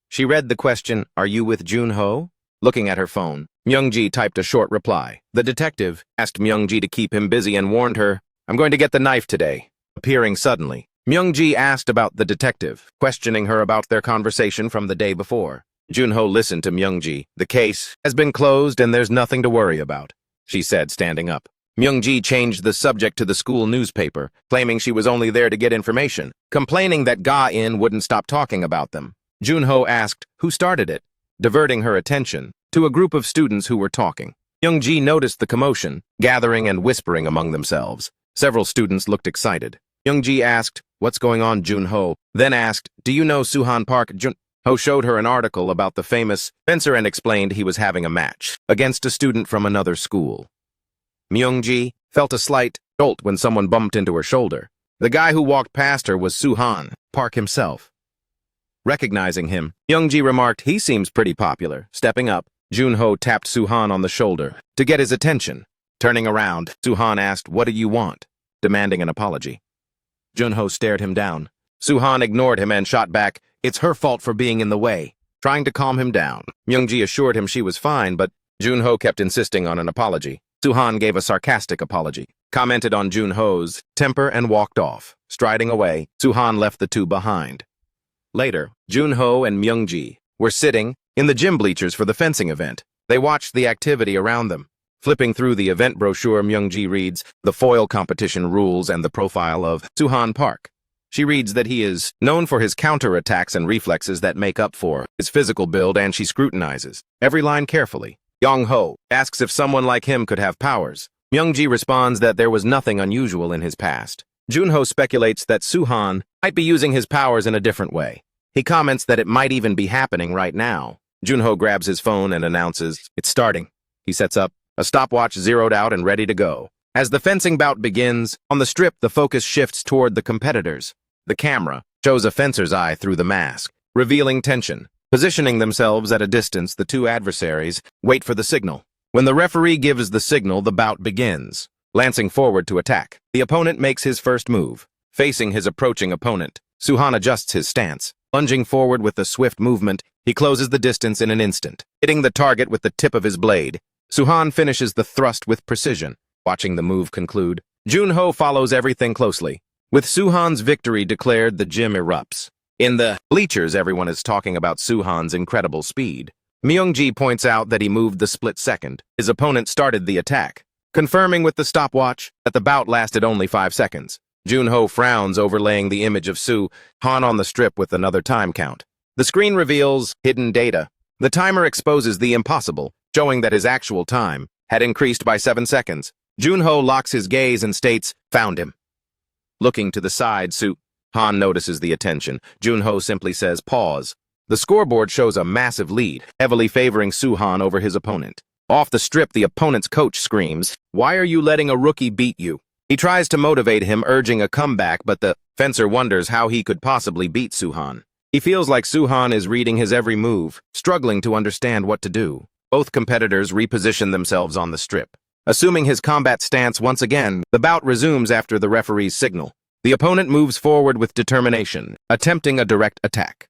She read the question, "Are you with Junho?" Looking at her phone, Myungji typed a short reply. The detective asked Myungji to keep him busy and warned her, "I'm going to get the knife today." Appearing suddenly, Myungji asked about the detective, questioning her about their conversation from the day before. Junho listened to Myungji. "The case has been closed and there's nothing to worry about," she said, standing up. Myungji changed the subject to the school newspaper, claiming she was only there to get information, complaining that Ga-in wouldn't stop talking about them. Junho asked who started it, diverting her attention to a group of students who were talking. Myungji noticed the commotion, gathering and whispering among themselves. Several students looked excited. Myungji asked, "What's going on?" Junho then asked, "Do you know Suhan Park?" Junho showed her an article about the famous fencer and explained he was having a match against a student from another school. Myungji felt a slight jolt when someone bumped into her shoulder. The guy who walked past her was Suhan Park himself. Recognizing him, Myungji remarked, "He seems pretty popular." Stepping up, Junho tapped Suhan on the shoulder to get his attention. Turning around, Suhan asked, "What do you want?" demanding an apology. Junho stared him down. Suhan ignored him and shot back, "It's her fault for being in the way." Trying to calm him down, Myungji assured him she was fine, but Junho kept insisting on an apology. Suhan gave a sarcastic apology, commented on Junho's temper and walked off. Striding away, Suhan left the two behind. Later, Junho and Myungji were sitting in the gym bleachers for the fencing event. They watched the activity around them. Flipping through the event brochure, Myungji reads the foil competition rules and the profile of Suhan Park. She reads that he is known for his counterattacks and reflexes that make up for his physical build, and she scrutinizes every line carefully. Yong-ho asks if someone like him could have powers. Myungji responds that there was nothing unusual in his past. Junho speculates that Suhan might be using his powers in a different way. He comments that it might even be happening right now. Junho grabs his phone and announces, "It's starting." He sets up a stopwatch zeroed out and ready to go. As the fencing bout begins, on the strip the focus shifts toward the competitors. The camera shows a fencer's eye through the mask, revealing tension. Positioning themselves at a distance, the two adversaries wait for the signal. When the referee gives the signal, the bout begins. Lancing forward to attack, the opponent makes his first move. Facing his approaching opponent, Suhan adjusts his stance. Lunging forward with a swift movement, he closes the distance in an instant, hitting the target with the tip of his blade. Suhan finishes the thrust with precision. Watching the move conclude, Junho follows everything closely. With Suhan's victory declared, the gym erupts. In the bleachers, everyone is talking about Suhan's incredible speed. Myungji points out that he moved the split second his opponent started the attack, confirming with the stopwatch that the bout lasted only 5 seconds. Junho frowns, overlaying the image of Suhan on the strip with another time count. The screen reveals hidden data. The timer exposes the impossible, showing that his actual time had increased by 7 seconds. Junho locks his gaze and states, "Found him." Looking to the side, Suhan notices the attention. Junho simply says, "Pause." The scoreboard shows a massive lead, heavily favoring Suhan over his opponent. Off the strip, the opponent's coach screams, "Why are you letting a rookie beat you?" He tries to motivate him, urging a comeback, but the fencer wonders how he could possibly beat Suhan. He feels like Suhan is reading his every move, struggling to understand what to do. Both competitors reposition themselves on the strip. Assuming his combat stance once again, the bout resumes after the referee's signal. The opponent moves forward with determination, attempting a direct attack.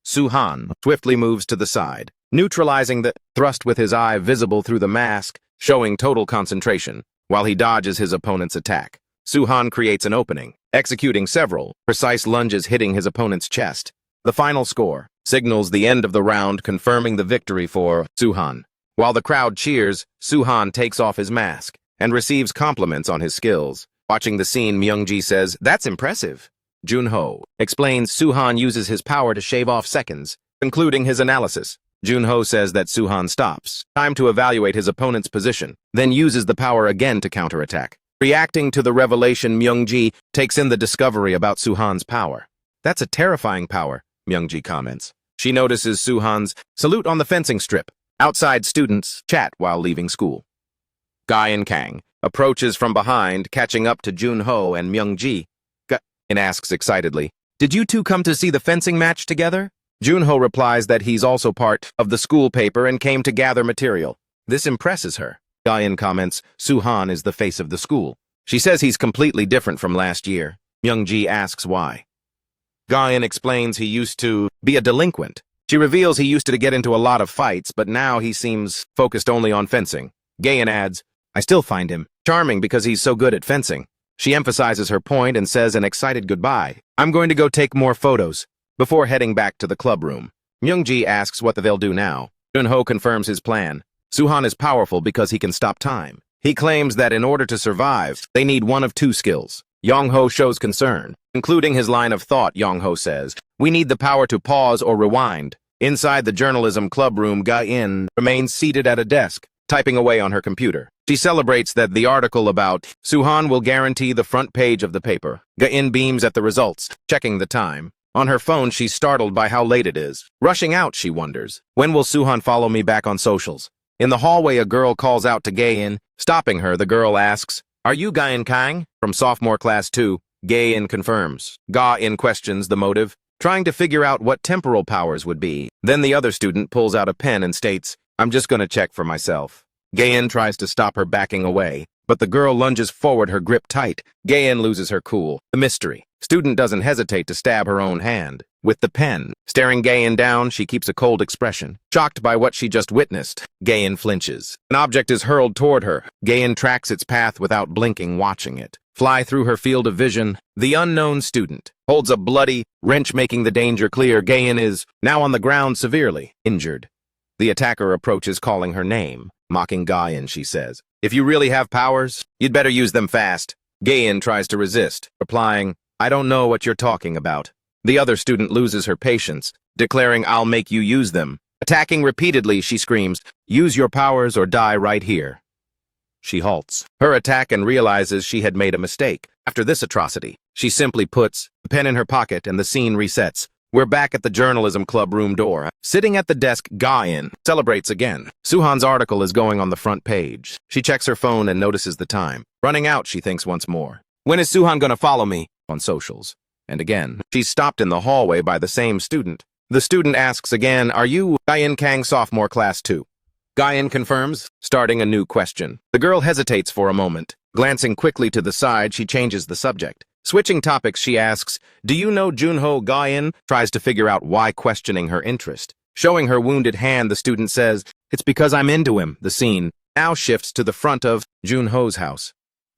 Suhan swiftly moves to the side, neutralizing the thrust with his eye visible through the mask, showing total concentration, while he dodges his opponent's attack. Suhan creates an opening, executing several precise lunges hitting his opponent's chest. The final score signals the end of the round, confirming the victory for Suhan. While the crowd cheers, Suhan takes off his mask and receives compliments on his skills. Watching the scene, Myungji says, "That's impressive." Junho explains Suhan uses his power to shave off seconds, concluding his analysis. Junho says that Suhan stops, time to evaluate his opponent's position, then uses the power again to counterattack. Reacting to the revelation, Myungji takes in the discovery about Suhan's power. "That's a terrifying power," Myungji comments. She notices Suhan's salute on the fencing strip. Outside, students chat while leaving school. Guy and Kang approaches from behind, catching up to Junho and Myungji. And asks excitedly, "Did you two come to see the fencing match together?" Junho replies that he's also part of the school paper and came to gather material. This impresses her. Guyan comments, "Suhan is the face of the school." She says he's completely different from last year. Myungji asks why. Guyan explains he used to be a delinquent. She reveals he used to get into a lot of fights, but now he seems focused only on fencing. Guyan adds, "I still find him charming because he's so good at fencing." She emphasizes her point and says an excited goodbye. "I'm going to go take more photos," before heading back to the club room. Myungji asks what they'll do now. Junho confirms his plan. Suhan is powerful because he can stop time. He claims that in order to survive, they need one of two skills. Yong-ho shows concern. Including his line of thought, Yong-ho says, "We need the power to pause or rewind." Inside the journalism club room, Ga-in remains seated at a desk, typing away on her computer. She celebrates that the article about Suhan will guarantee the front page of the paper. Ga-in beams at the results, checking the time. On her phone, she's startled by how late it is. Rushing out, she wonders, "When will Suhan follow me back on socials?" In the hallway, a girl calls out to Ga-in. Stopping her, the girl asks, "Are you Ga-in Kang?" From sophomore class 2, Ga-in confirms. Ga-in questions the motive, trying to figure out what temporal powers would be. Then the other student pulls out a pen and states, I'm just gonna check for myself. Gayen tries to stop her backing away, but the girl lunges forward, her grip tight. Gayen loses her cool. The mystery. Student doesn't hesitate to stab her own hand with the pen. Staring Gayen down, she keeps a cold expression. Shocked by what she just witnessed, Gayen flinches. An object is hurled toward her. Gayen tracks its path without blinking, watching it fly through her field of vision. The unknown student holds a bloody wrench, making the danger clear. Gayen is now on the ground, severely injured. The attacker approaches, calling her name. Mocking Gayen, she says, "If you really have powers, you'd better use them fast." Gayen tries to resist, replying, "I don't know what you're talking about." The other student loses her patience, declaring, "I'll make you use them." Attacking repeatedly, she screams, "Use your powers or die right here." She halts her attack and realizes she had made a mistake. After this atrocity, she simply puts the pen in her pocket and the scene resets. We're back at the journalism club room door. Sitting at the desk, Gayen celebrates again. Suhan's article is going on the front page. She checks her phone and notices the time. Running out, she thinks once more. When is Suhan gonna follow me? On socials. And again, she's stopped in the hallway by the same student. The student asks again, "Are you Gayen Kang, sophomore class 2? Gayen confirms, starting a new question. The girl hesitates for a moment. Glancing quickly to the side, she changes the subject. Switching topics, she asks, "Do you know Junho?" Gayen tries to figure out why, questioning her interest. Showing her wounded hand, the student says, "It's because I'm into him." The scene now shifts to the front of Junho's house.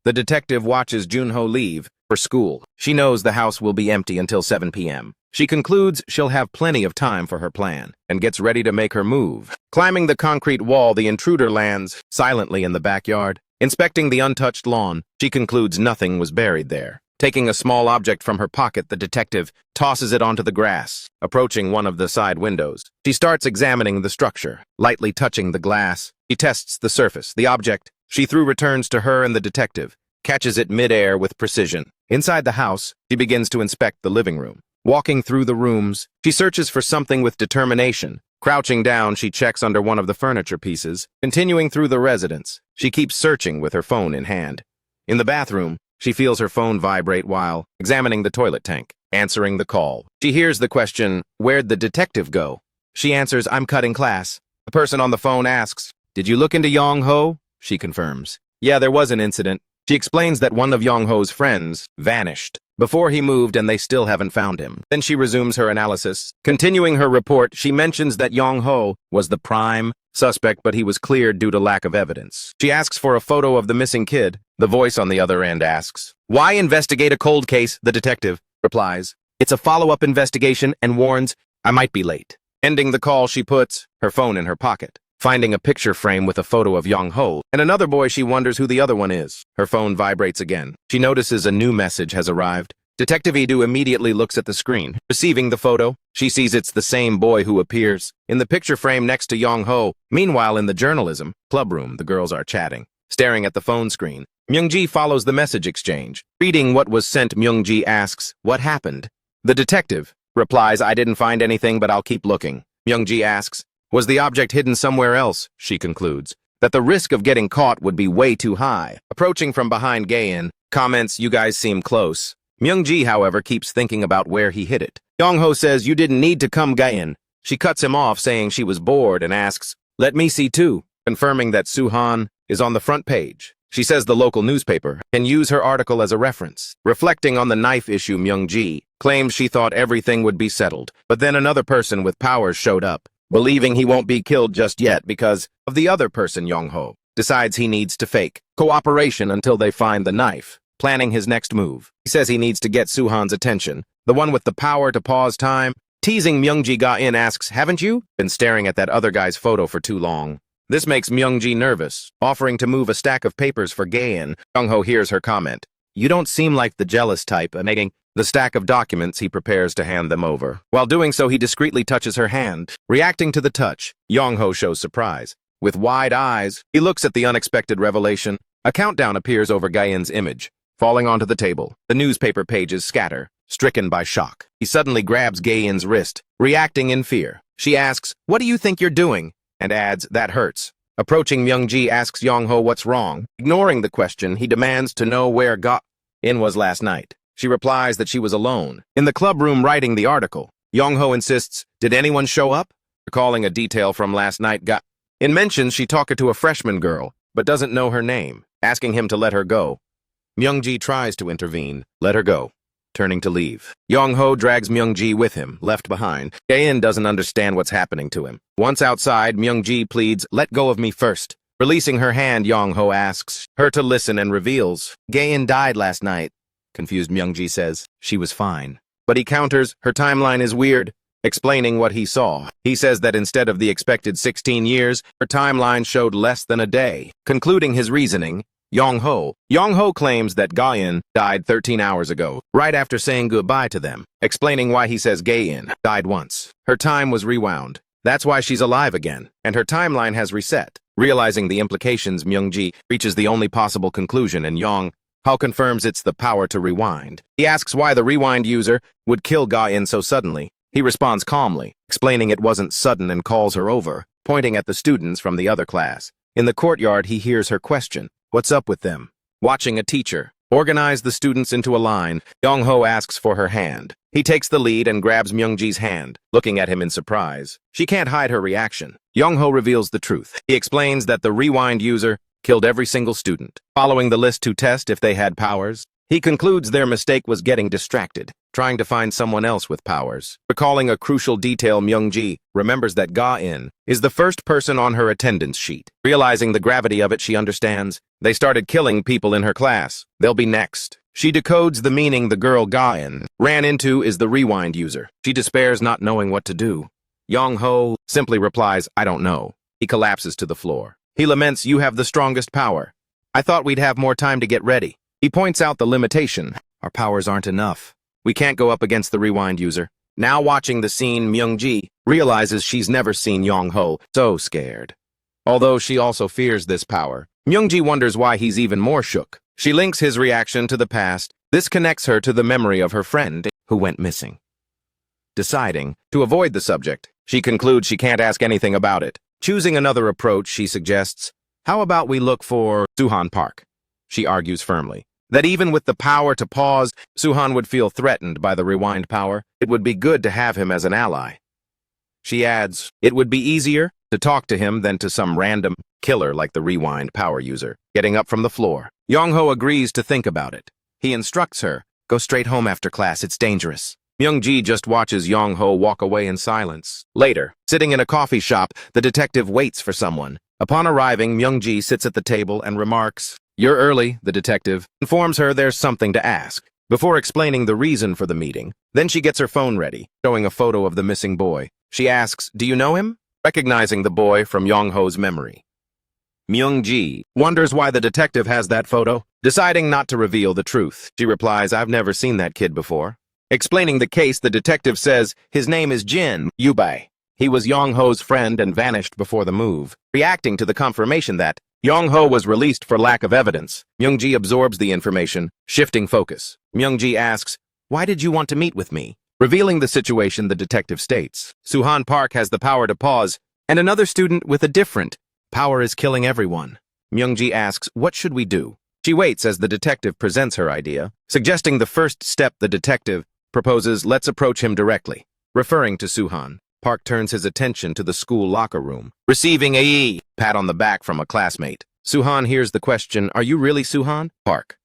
The detective watches Junho leave for school. She knows the house will be empty until 7 p.m. She concludes she'll have plenty of time for her plan and gets ready to make her move. Climbing the concrete wall, the intruder lands silently in the backyard. Inspecting the untouched lawn, she concludes nothing was buried there. Taking a small object from her pocket, the detective tosses it onto the grass. Approaching one of the side windows, she starts examining the structure, lightly touching the glass. She tests the surface. The object she threw returns to her, and the detective catches it midair with precision. Inside the house, she begins to inspect the living room. Walking through the rooms, she searches for something with determination. Crouching down, she checks under one of the furniture pieces. Continuing through the residence, she keeps searching with her phone in hand. In the bathroom, she feels her phone vibrate while examining the toilet tank. Answering the call, she hears the question, "Where'd the detective go?" She answers, "I'm cutting class." The person on the phone asks, "Did you look into Yong-ho?" She confirms, "Yeah, there was an incident." She explains that one of Yong-ho's friends vanished before he moved and they still haven't found him. Then she resumes her analysis. Continuing her report, she mentions that Yong-ho was the prime suspect, but he was cleared due to lack of evidence. She asks for a photo of the missing kid. The voice on the other end asks, "Why investigate a cold case?" The detective replies, "It's a follow-up investigation," and warns, "I might be late." Ending the call, she puts her phone in her pocket. Finding a picture frame with a photo of Yong-ho and another boy, she wonders who the other one is. Her phone vibrates again. She notices a new message has arrived. Detective Idu immediately looks at the screen. Receiving the photo, she sees it's the same boy who appears in the picture frame next to Yong-ho. Meanwhile, in the journalism club room, the girls are chatting. Staring at the phone screen, Myung-ji follows the message exchange. Reading what was sent, Myung-ji asks, "What happened?" The detective replies, "I didn't find anything, but I'll keep looking." Myung-ji asks, "Was the object hidden somewhere else?" She concludes that the risk of getting caught would be way too high. Approaching from behind, Gayen comments, "You guys seem close." Myung-ji, however, keeps thinking about where he hid it. Yong-ho says, "You didn't need to come, Gayen." She cuts him off, saying she was bored, and asks, "Let me see too," confirming that Suhan is on the front page. She says the local newspaper can use her article as a reference. Reflecting on the knife issue, Myung-ji claims she thought everything would be settled, but then another person with powers showed up. Believing he won't be killed just yet because of the other person, Yong-ho decides he needs to fake cooperation until they find the knife, planning his next move. He says he needs to get Suhan's attention, the one with the power to pause time. Teasing Myung-ji, Ga-in asks, "Haven't you been staring at that other guy's photo for too long?" This makes Myung-ji nervous, offering to move a stack of papers for Gayen. Yong-ho hears her comment. "You don't seem like the jealous type," making the stack of documents. He prepares to hand them over. While doing so, he discreetly touches her hand. Reacting to the touch, Yong-ho shows surprise. With wide eyes, he looks at the unexpected revelation. A countdown appears over Gayen's image. Falling onto the table, the newspaper pages scatter. Stricken by shock, he suddenly grabs Gayen's wrist, reacting in fear. She asks, "What do you think you're doing?" and adds, "That hurts." Approaching, Myung-ji asks Yong-ho what's wrong. Ignoring the question, he demands to know where Ga-in was last night. She replies that she was alone in the club room writing the article. Yong-ho insists, "Did anyone show up?" Recalling a detail from last night, In mentions, she talked to a freshman girl, but doesn't know her name, asking him to let her go. Myung-ji tries to intervene, let her go, turning to leave. Yong-ho drags Myung-ji with him, left behind. Gae-in doesn't understand what's happening to him. Once outside, Myung-ji pleads, "Let go of me first." Releasing her hand, Yong-ho asks her to listen and reveals, "Gae-in died last night." Confused Myung-ji says, "She was fine." But he counters, her timeline is weird, explaining what he saw. He says that instead of the expected 16 years, her timeline showed less than a day. Concluding his reasoning, Yong-ho claims that Gae-in died 13 hours ago, right after saying goodbye to them, explaining why he says Gae-in died once. Her time was rewound. That's why she's alive again, and her timeline has reset. Realizing the implications, Myung-ji reaches the only possible conclusion, and Yong-ho confirms it's the power to rewind. He asks why the rewind user would kill Gae-in so suddenly. He responds calmly, explaining it wasn't sudden, and calls her over, pointing at the students from the other class. In the courtyard, he hears her question, "What's up with them?" Watching a teacher organize the students into a line, Yong-ho asks for her hand. He takes the lead and grabs Myung-ji's hand, looking at him in surprise. She can't hide her reaction. Yong-ho reveals the truth. He explains that the rewind user killed every single student, following the list to test if they had powers. He concludes their mistake was getting distracted, trying to find someone else with powers. Recalling a crucial detail, Myung-ji remembers that Gae-in is the first person on her attendance sheet. Realizing the gravity of it, she understands. They started killing people in her class. They'll be next. She decodes the meaning the girl Gae-in ran into is the rewind user. She despairs, not knowing what to do. Yong-ho simply replies, "I don't know." He collapses to the floor. He laments, "You have the strongest power. I thought we'd have more time to get ready." He points out the limitation. Our powers aren't enough. We can't go up against the rewind user. Now watching the scene, Myung-ji realizes she's never seen Yong-ho so scared. Although she also fears this power, Myung-ji wonders why he's even more shook. She links his reaction to the past. This connects her to the memory of her friend who went missing. Deciding to avoid the subject, she concludes she can't ask anything about it. Choosing another approach, she suggests, "How about we look for Suhan Park?" She argues firmly that even with the power to pause, Suhan would feel threatened by the rewind power. It would be good to have him as an ally. She adds, it would be easier to talk to him than to some random killer like the rewind power user. Getting up from the floor, Yong-ho agrees to think about it. He instructs her, "Go straight home after class, it's dangerous." Myung-ji just watches Yong-ho walk away in silence. Later, sitting in a coffee shop, the detective waits for someone. Upon arriving, Myung-ji sits at the table and remarks, "You're early," the detective informs her there's something to ask, before explaining the reason for the meeting. Then she gets her phone ready, showing a photo of the missing boy. She asks, "Do you know him?" recognizing the boy from Yong-ho's memory. Myung-ji wonders why the detective has that photo. Deciding not to reveal the truth, she replies, "I've never seen that kid before." Explaining the case, the detective says his name is Jin Yubei. He was Yong-ho's friend and vanished before the move. Reacting to the confirmation that Yong-ho was released for lack of evidence, Myung-ji absorbs the information, shifting focus. Myung-ji asks, "Why did you want to meet with me?" Revealing the situation, the detective states, "Suhan Park has the power to pause, and another student with a different power is killing everyone." Myung-ji asks, "What should we do?" She waits as the detective presents her idea. Suggesting the first step, the detective proposes, "Let's approach him directly." Referring to Suhan, Park turns his attention to the school locker room, receiving a pat on the back from a classmate. Suhan hears the question, "Are you really Suhan?" Park.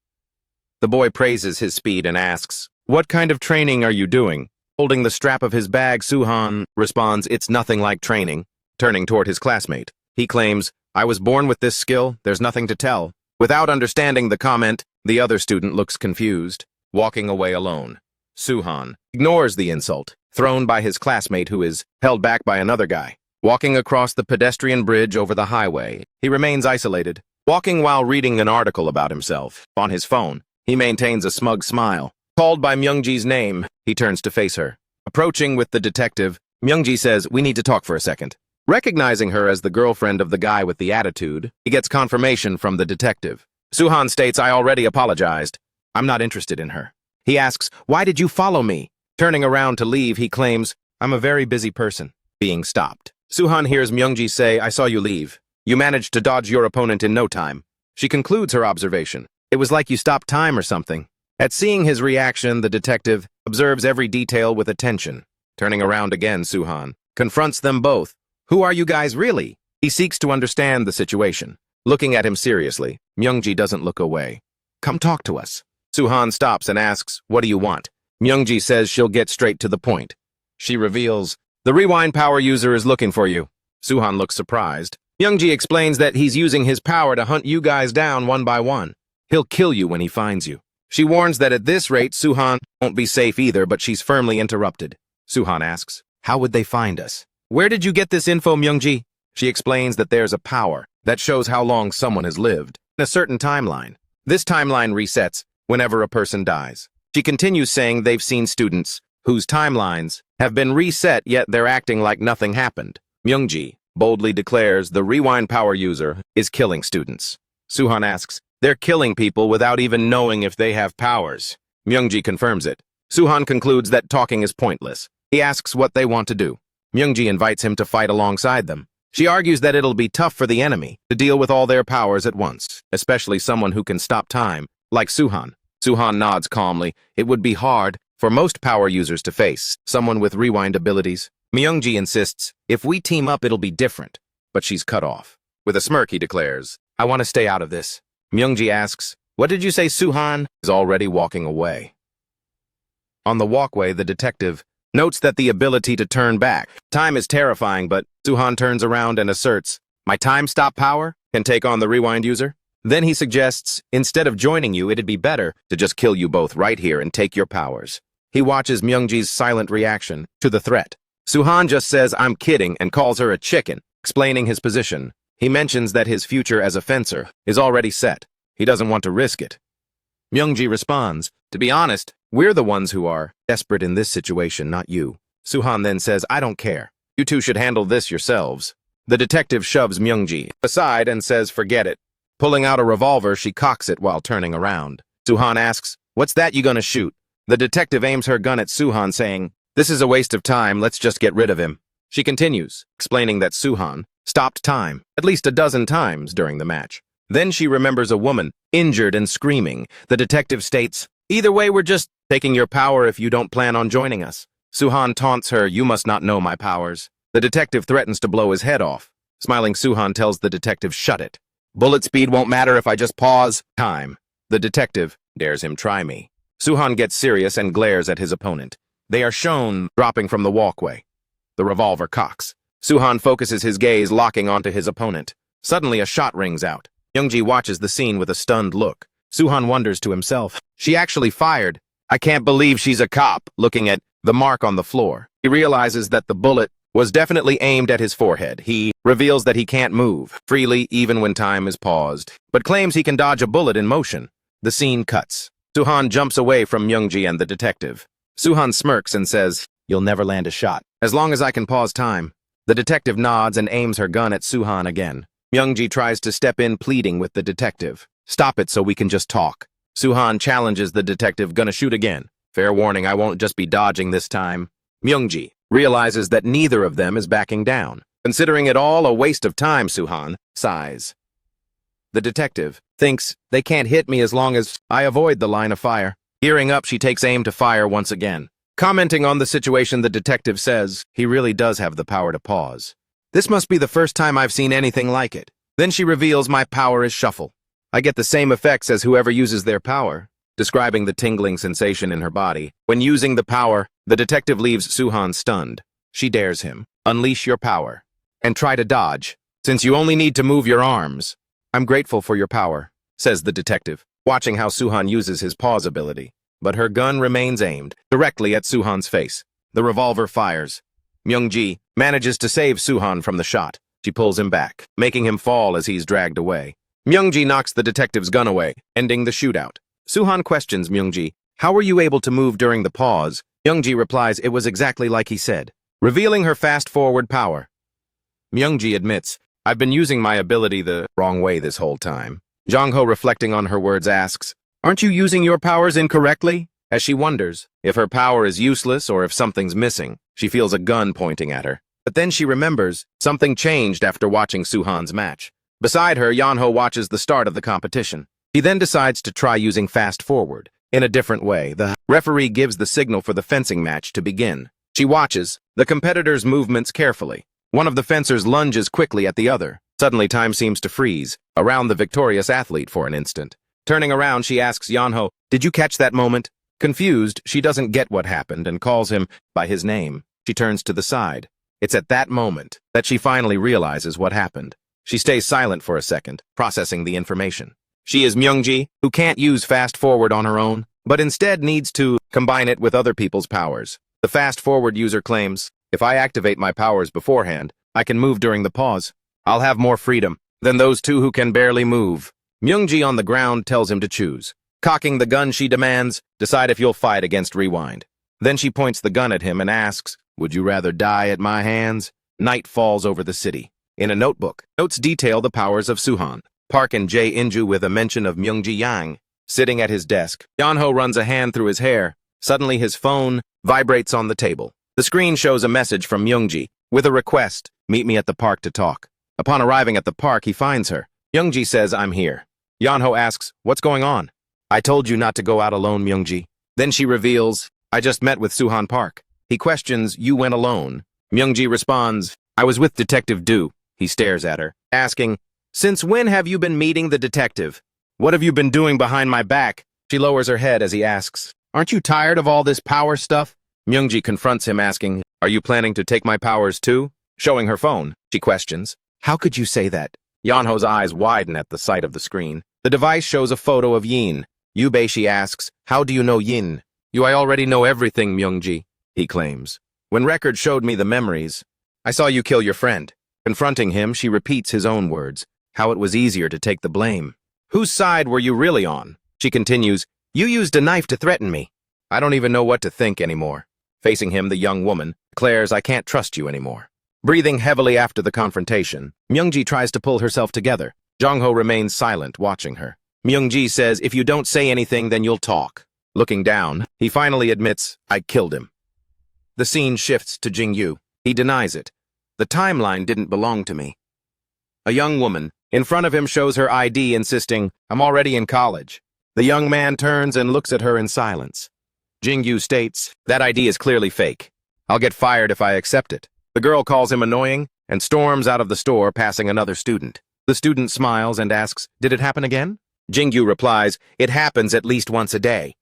The boy praises his speed and asks, "What kind of training are you doing?" Holding the strap of his bag, Suhan responds, "It's nothing like training." Turning toward his classmate, he claims, "I was born with this skill, there's nothing to tell." Without understanding the comment, the other student looks confused, walking away alone. Suhan ignores the insult thrown by his classmate, who is held back by another guy. Walking across the pedestrian bridge over the highway, he remains isolated, walking while reading an article about himself. On his phone, he maintains a smug smile. Called by Myung-ji's name, he turns to face her. Approaching with the detective, Myung-ji says, "We need to talk for a second." Recognizing her as the girlfriend of the guy with the attitude, he gets confirmation from the detective. Suhan states, "I already apologized. I'm not interested in her." He asks, "Why did you follow me?" Turning around to leave, he claims, "I'm a very busy person." Being stopped, Suhan hears Myung-ji say, "I saw you leave. You managed to dodge your opponent in no time." She concludes her observation. "It was like you stopped time or something." At seeing his reaction, the detective observes every detail with attention. Turning around again, Suhan confronts them both. "Who are you guys really?" He seeks to understand the situation. Looking at him seriously, Myungji doesn't look away. Come talk to us. Suhan stops and asks, what do you want? Myungji says she'll get straight to the point. She reveals, the rewind power user is looking for you. Suhan looks surprised. Myungji explains that he's using his power to hunt you guys down one by one. He'll kill you when he finds you. She warns that at this rate, Suhan won't be safe either, but she's firmly interrupted. Suhan asks, how would they find us? Where did you get this info, Myungji? She explains that there's a power that shows how long someone has lived in a certain timeline. This timeline resets whenever a person dies. She continues saying they've seen students whose timelines have been reset, yet they're acting like nothing happened. Myungji boldly declares the rewind power user is killing students. Suhan asks, they're killing people without even knowing if they have powers. Myungji confirms it. Suhan concludes that talking is pointless. He asks what they want to do. Myungji invites him to fight alongside them. She argues that it'll be tough for the enemy to deal with all their powers at once, especially someone who can stop time, like Suhan. Suhan nods calmly. It would be hard for most power users to face someone with rewind abilities. Myungji insists, if we team up, it'll be different. But she's cut off. With a smirk, he declares, I want to stay out of this. Myungji asks, what did you say? Suhan is already walking away. On the walkway, the detective notes that the ability to turn back time is terrifying, but Suhan turns around and asserts, my time stop power can take on the rewind user? Then he suggests, instead of joining you, it'd be better to just kill you both right here and take your powers. He watches Myungji's silent reaction to the threat. Suhan just says, I'm kidding, and calls her a chicken, explaining his position. He mentions that his future as a fencer is already set. He doesn't want to risk it. Myungji responds, to be honest, we're the ones who are desperate in this situation, not you. Suhan then says, I don't care. You two should handle this yourselves. The detective shoves Myungji aside and says, forget it. Pulling out a revolver, she cocks it while turning around. Suhan asks, what's that you gonna shoot? The detective aims her gun at Suhan, saying, this is a waste of time, let's just get rid of him. She continues, explaining that Suhan stopped time at least a dozen times during the match. Then she remembers a woman, injured and screaming. The detective states, either way, we're just taking your power if you don't plan on joining us. Suhan taunts her, you must not know my powers. The detective threatens to blow his head off. Smiling, Suhan tells the detective, shut it. Bullet speed won't matter if I just pause time. The detective dares him, try me. Suhan gets serious and glares at his opponent. They are shown dropping from the walkway. The revolver cocks. Suhan focuses his gaze, locking onto his opponent. Suddenly, a shot rings out. Myungji watches the scene with a stunned look. Suhan wonders to himself, she actually fired. I can't believe she's a cop, looking at the mark on the floor. He realizes that the bullet was definitely aimed at his forehead. He reveals that he can't move freely even when time is paused, but claims he can dodge a bullet in motion. The scene cuts. Suhan jumps away from Myungji and the detective. Suhan smirks and says, you'll never land a shot, as long as I can pause time. The detective nods and aims her gun at Suhan again. Myungji tries to step in, pleading with the detective. Stop it so we can just talk. Suhan challenges the detective, gonna shoot again. Fair warning, I won't just be dodging this time. Myungji realizes that neither of them is backing down. Considering it all a waste of time, Suhan sighs. The detective thinks, they can't hit me as long as I avoid the line of fire. Gearing up, she takes aim to fire once again. Commenting on the situation, the detective says, he really does have the power to pause. This must be the first time I've seen anything like it. Then she reveals, my power is shuffle. I get the same effects as whoever uses their power, describing the tingling sensation in her body. When using the power, the detective leaves Suhan stunned. She dares him, unleash your power, and try to dodge, since you only need to move your arms. I'm grateful for your power, says the detective, watching how Suhan uses his pause ability. But her gun remains aimed directly at Suhan's face. The revolver fires. Myungji manages to save Suhan from the shot. She pulls him back, making him fall as he's dragged away. Myungji knocks the detective's gun away, ending the shootout. Suhan questions Myungji, how were you able to move during the pause? Myungji replies, it was exactly like he said, revealing her fast-forward power. Myungji admits, I've been using my ability the wrong way this whole time. Jongho, reflecting on her words, asks, aren't you using your powers incorrectly? As she wonders if her power is useless or if something's missing, she feels a gun pointing at her. But then she remembers something changed after watching Suhan's match. Beside her, Yeonho watches the start of the competition. He then decides to try using fast forward in a different way. The referee gives the signal for the fencing match to begin. She watches the competitors' movements carefully. One of the fencers lunges quickly at the other. Suddenly, time seems to freeze around the victorious athlete for an instant. Turning around, she asks Yanho, "Did you catch that moment?" Confused, she doesn't get what happened and calls him by his name. She turns to the side. It's at that moment that she finally realizes what happened. She stays silent for a second, processing the information. She is Myungji, who can't use fast forward on her own, but instead needs to combine it with other people's powers. The fast forward user claims, "If I activate my powers beforehand, I can move during the pause. I'll have more freedom than those two who can barely move." Myungji on the ground tells him to choose. Cocking the gun, she demands, "Decide if you'll fight against rewind." Then she points the gun at him and asks, "Would you rather die at my hands?" Night falls over the city. In a notebook, notes detail the powers of Suhan, Park and Jae Inju with a mention of Myungji Yang. Sitting at his desk, Yanho runs a hand through his hair. Suddenly his phone vibrates on the table. The screen shows a message from Myungji with a request, "Meet me at the park to talk." Upon arriving at the park, he finds her. Myungji says, "I'm here." Yanho asks, "What's going on?" "I told you not to go out alone, Myungji." Then she reveals, "I just met with Suhan Park." He questions, "You went alone?" Myungji responds, "I was with Detective Du." He stares at her, asking, "Since when have you been meeting the detective? What have you been doing behind my back?" She lowers her head as he asks, "Aren't you tired of all this power stuff?" Myungji confronts him, asking, "Are you planning to take my powers too?" Showing her phone, she questions, "How could you say that?" Yanho's eyes widen at the sight of the screen. The device shows a photo of Yin. Yubei, she asks, "How do you know Yin?" I already know everything, Myungji," he claims. "When Record showed me the memories, I saw you kill your friend." Confronting him, she repeats his own words, how it was easier to take the blame. "Whose side were you really on?" She continues, "You used a knife to threaten me. I don't even know what to think anymore." Facing him, the young woman declares, "I can't trust you anymore." Breathing heavily after the confrontation, Myungji tries to pull herself together. Jongho remains silent, watching her. Myungji says, "If you don't say anything, then you'll talk." Looking down, he finally admits, "I killed him." The scene shifts to Jingyu. He denies it. "The timeline didn't belong to me." A young woman in front of him shows her ID, insisting, "I'm already in college." The young man turns and looks at her in silence. Jingyu states, "That ID is clearly fake. I'll get fired if I accept it." The girl calls him annoying and storms out of the store, passing another student. The student smiles and asks, "Did it happen again?" Jingyu replies, "It happens at least once a day."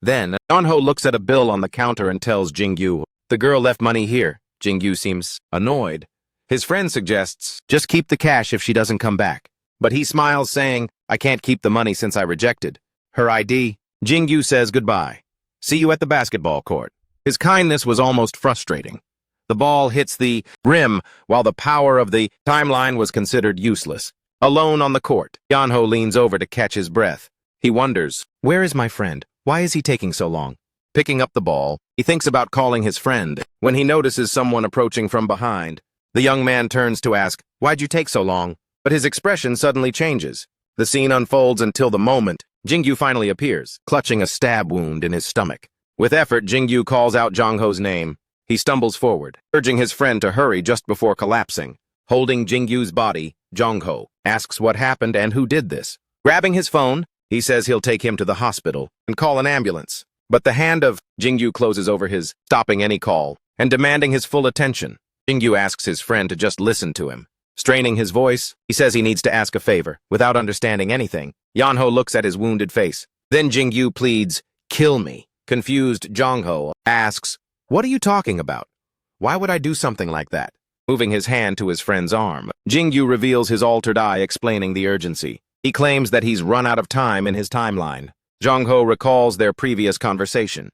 Then, Yeonho looks at a bill on the counter and tells Jingyu, "The girl left money here." Jingyu seems annoyed. His friend suggests, "Just keep the cash if she doesn't come back." But he smiles, saying, "I can't keep the money since I rejected her ID." Jingyu says goodbye. "See you at the basketball court." His kindness was almost frustrating. The ball hits the rim, while the power of the timeline was considered useless. Alone on the court, Yeonho leans over to catch his breath. He wonders, "Where is my friend? Why is he taking so long?" Picking up the ball, he thinks about calling his friend when he notices someone approaching from behind. The young man turns to ask, "Why'd you take so long?" But his expression suddenly changes. The scene unfolds until the moment Jingyu finally appears, clutching a stab wound in his stomach. With effort, Jingyu calls out Jongho's name. He stumbles forward, urging his friend to hurry just before collapsing. Holding Jingyu's body, Jongho asks what happened and who did this. Grabbing his phone, he says he'll take him to the hospital and call an ambulance. But the hand of Jingyu closes over his, stopping any call and demanding his full attention. Jingyu asks his friend to just listen to him. Straining his voice, he says he needs to ask a favor, without understanding anything. Yeonho looks at his wounded face. Then Jingyu pleads, "Kill me." Confused, Jongho asks, "What are you talking about? Why would I do something like that?" Moving his hand to his friend's arm, Jingyu reveals his altered eye, explaining the urgency. He claims that he's run out of time in his timeline. Jongho recalls their previous conversation.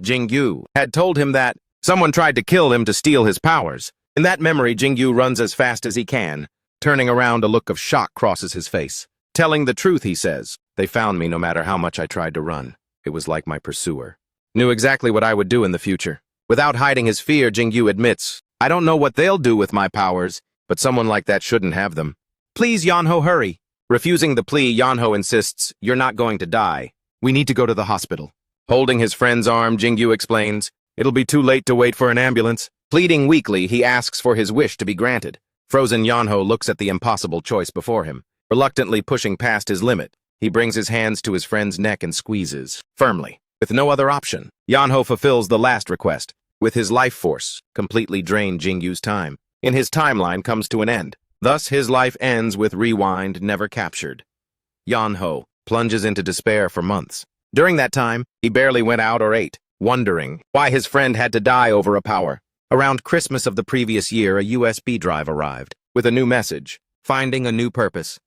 Jingyu had told him that someone tried to kill him to steal his powers. In that memory, Jingyu runs as fast as he can. Turning around, a look of shock crosses his face. Telling the truth, he says, "They found me no matter how much I tried to run. It was like my pursuer knew exactly what I would do in the future." Without hiding his fear, Jingyu admits, "I don't know what they'll do with my powers, but someone like that shouldn't have them." "Please, Yeonho, hurry." Refusing the plea, Yeonho insists, "You're not going to die. We need to go to the hospital." Holding his friend's arm, Jingyu explains, "It'll be too late to wait for an ambulance." Pleading weakly, he asks for his wish to be granted. Frozen Yeonho looks at the impossible choice before him. Reluctantly pushing past his limit, he brings his hands to his friend's neck and squeezes firmly. With no other option, Yeonho fulfills the last request. With his life force, completely drained Jingyu's time. in his timeline comes to an end. Thus, his life ends with Rewind never captured. Yanho plunges into despair for months. During that time, he barely went out or ate, wondering why his friend had to die over a power. Around Christmas of the previous year, a USB drive arrived with a new message, finding a new purpose.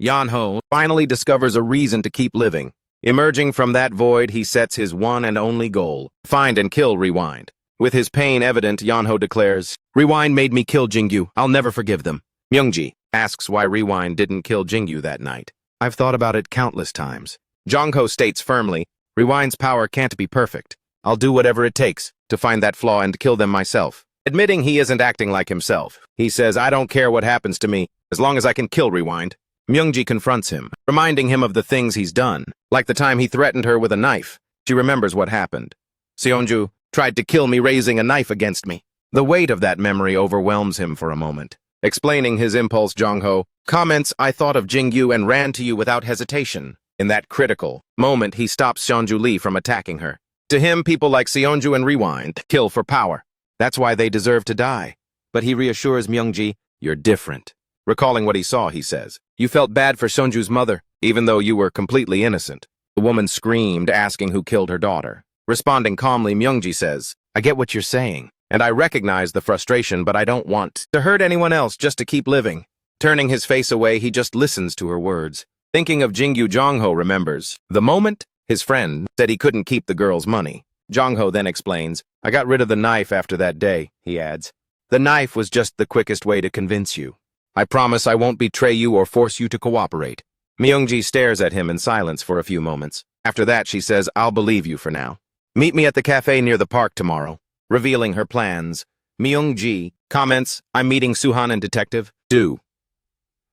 Yanho finally discovers a reason to keep living. Emerging from that void, he sets his one and only goal, find and kill Rewind. With his pain evident, Yanho declares, "Rewind made me kill Jingyu. I'll never forgive them." Myungji asks why Rewind didn't kill Jingyu that night. "I've thought about it countless times." Jongho states firmly, "Rewind's power can't be perfect. I'll do whatever it takes to find that flaw and kill them myself." Admitting he isn't acting like himself, he says, "I don't care what happens to me, as long as I can kill Rewind." Myungji confronts him, reminding him of the things he's done, like the time he threatened her with a knife. She remembers what happened. "Seonju tried to kill me raising a knife against me." The weight of that memory overwhelms him for a moment. Explaining his impulse, Jongho comments, "I thought of Jingyu and ran to you without hesitation." In that critical moment, he stops Seonju Lee from attacking her. To him, people like Seonju and Rewind kill for power. That's why they deserve to die. But he reassures Myungji, "You're different." Recalling what he saw, he says, "You felt bad for Seonju's mother, even though you were completely innocent." The woman screamed, asking who killed her daughter. Responding calmly, Myungji says, "I get what you're saying, and I recognize the frustration, but I don't want to hurt anyone else just to keep living." Turning his face away, he just listens to her words. Thinking of Jingyu, Jongho remembers the moment his friend said he couldn't keep the girl's money. Jongho then explains, "I got rid of the knife after that day," he adds. "The knife was just the quickest way to convince you. I promise I won't betray you or force you to cooperate." Myungji stares at him in silence for a few moments. After that, she says, "I'll believe you for now. Meet me at the cafe near the park tomorrow." Revealing her plans, Myungji comments, "I'm meeting Suhan and Detective. Do."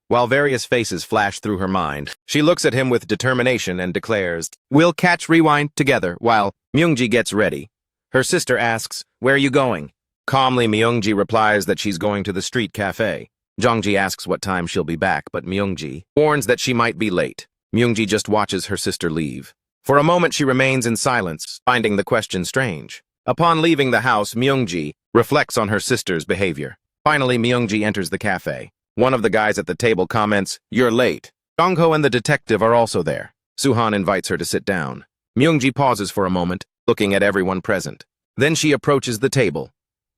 While various faces flash through her mind, she looks at him with determination and declares, "We'll catch Rewind together." While Myungji gets ready, her sister asks, "Where are you going?" Calmly, Myungji replies that she's going to the street cafe. Jongji asks what time she'll be back, but Myungji warns that she might be late. Myungji just watches her sister leave. For a moment, she remains in silence, finding the question strange. Upon leaving the house, Myungji reflects on her sister's behavior. Finally, Myungji enters the cafe. One of the guys at the table comments, "You're late." Jongho and the detective are also there. Suhan invites her to sit down. Myungji pauses for a moment, looking at everyone present. Then she approaches the table.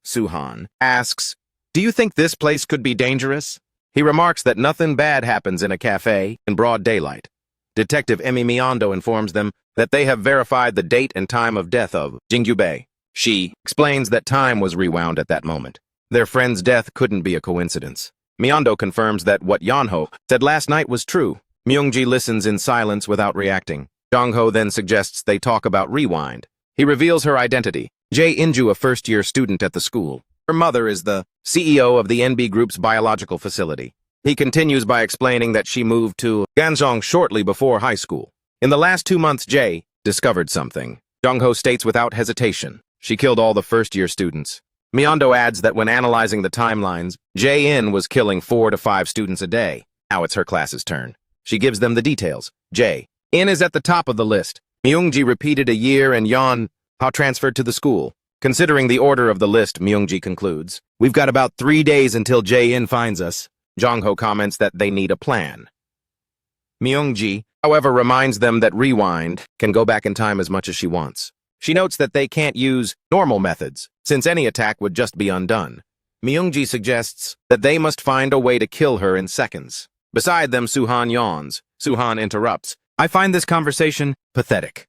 Suhan asks, "Do you think this place could be dangerous?" He remarks that nothing bad happens in a cafe in broad daylight. Detective Emi Miyando informs them that they have verified the date and time of death of Jingyubei. She explains that time was rewound at that moment. Their friend's death couldn't be a coincidence. Miyando confirms that what Yanho said last night was true. Myungji listens in silence without reacting. Jongho then suggests they talk about Rewind. He reveals her identity, Jae Inju, a first-year student at the school. Her mother is the CEO of the NB Group's biological facility. He continues by explaining that she moved to Ganzhong shortly before high school. In the last 2 months, Jae discovered something. Jongho states without hesitation, she killed all the first-year students. Miyando adds that when analyzing the timelines, Jae-in was killing 4 to 5 students a day. Now it's her class's turn. She gives them the details. Jae-in is at the top of the list. Myungji repeated a year and Yeon-ha transferred to the school. Considering the order of the list, Myungji concludes, "We've got about 3 days until Jae-in finds us." Jongho comments that they need a plan. Myungji, however, reminds them that Rewind can go back in time as much as she wants. She notes that they can't use normal methods, since any attack would just be undone. Myungji suggests that they must find a way to kill her in seconds. Beside them, Suhan yawns. Suhan interrupts, "I find this conversation pathetic.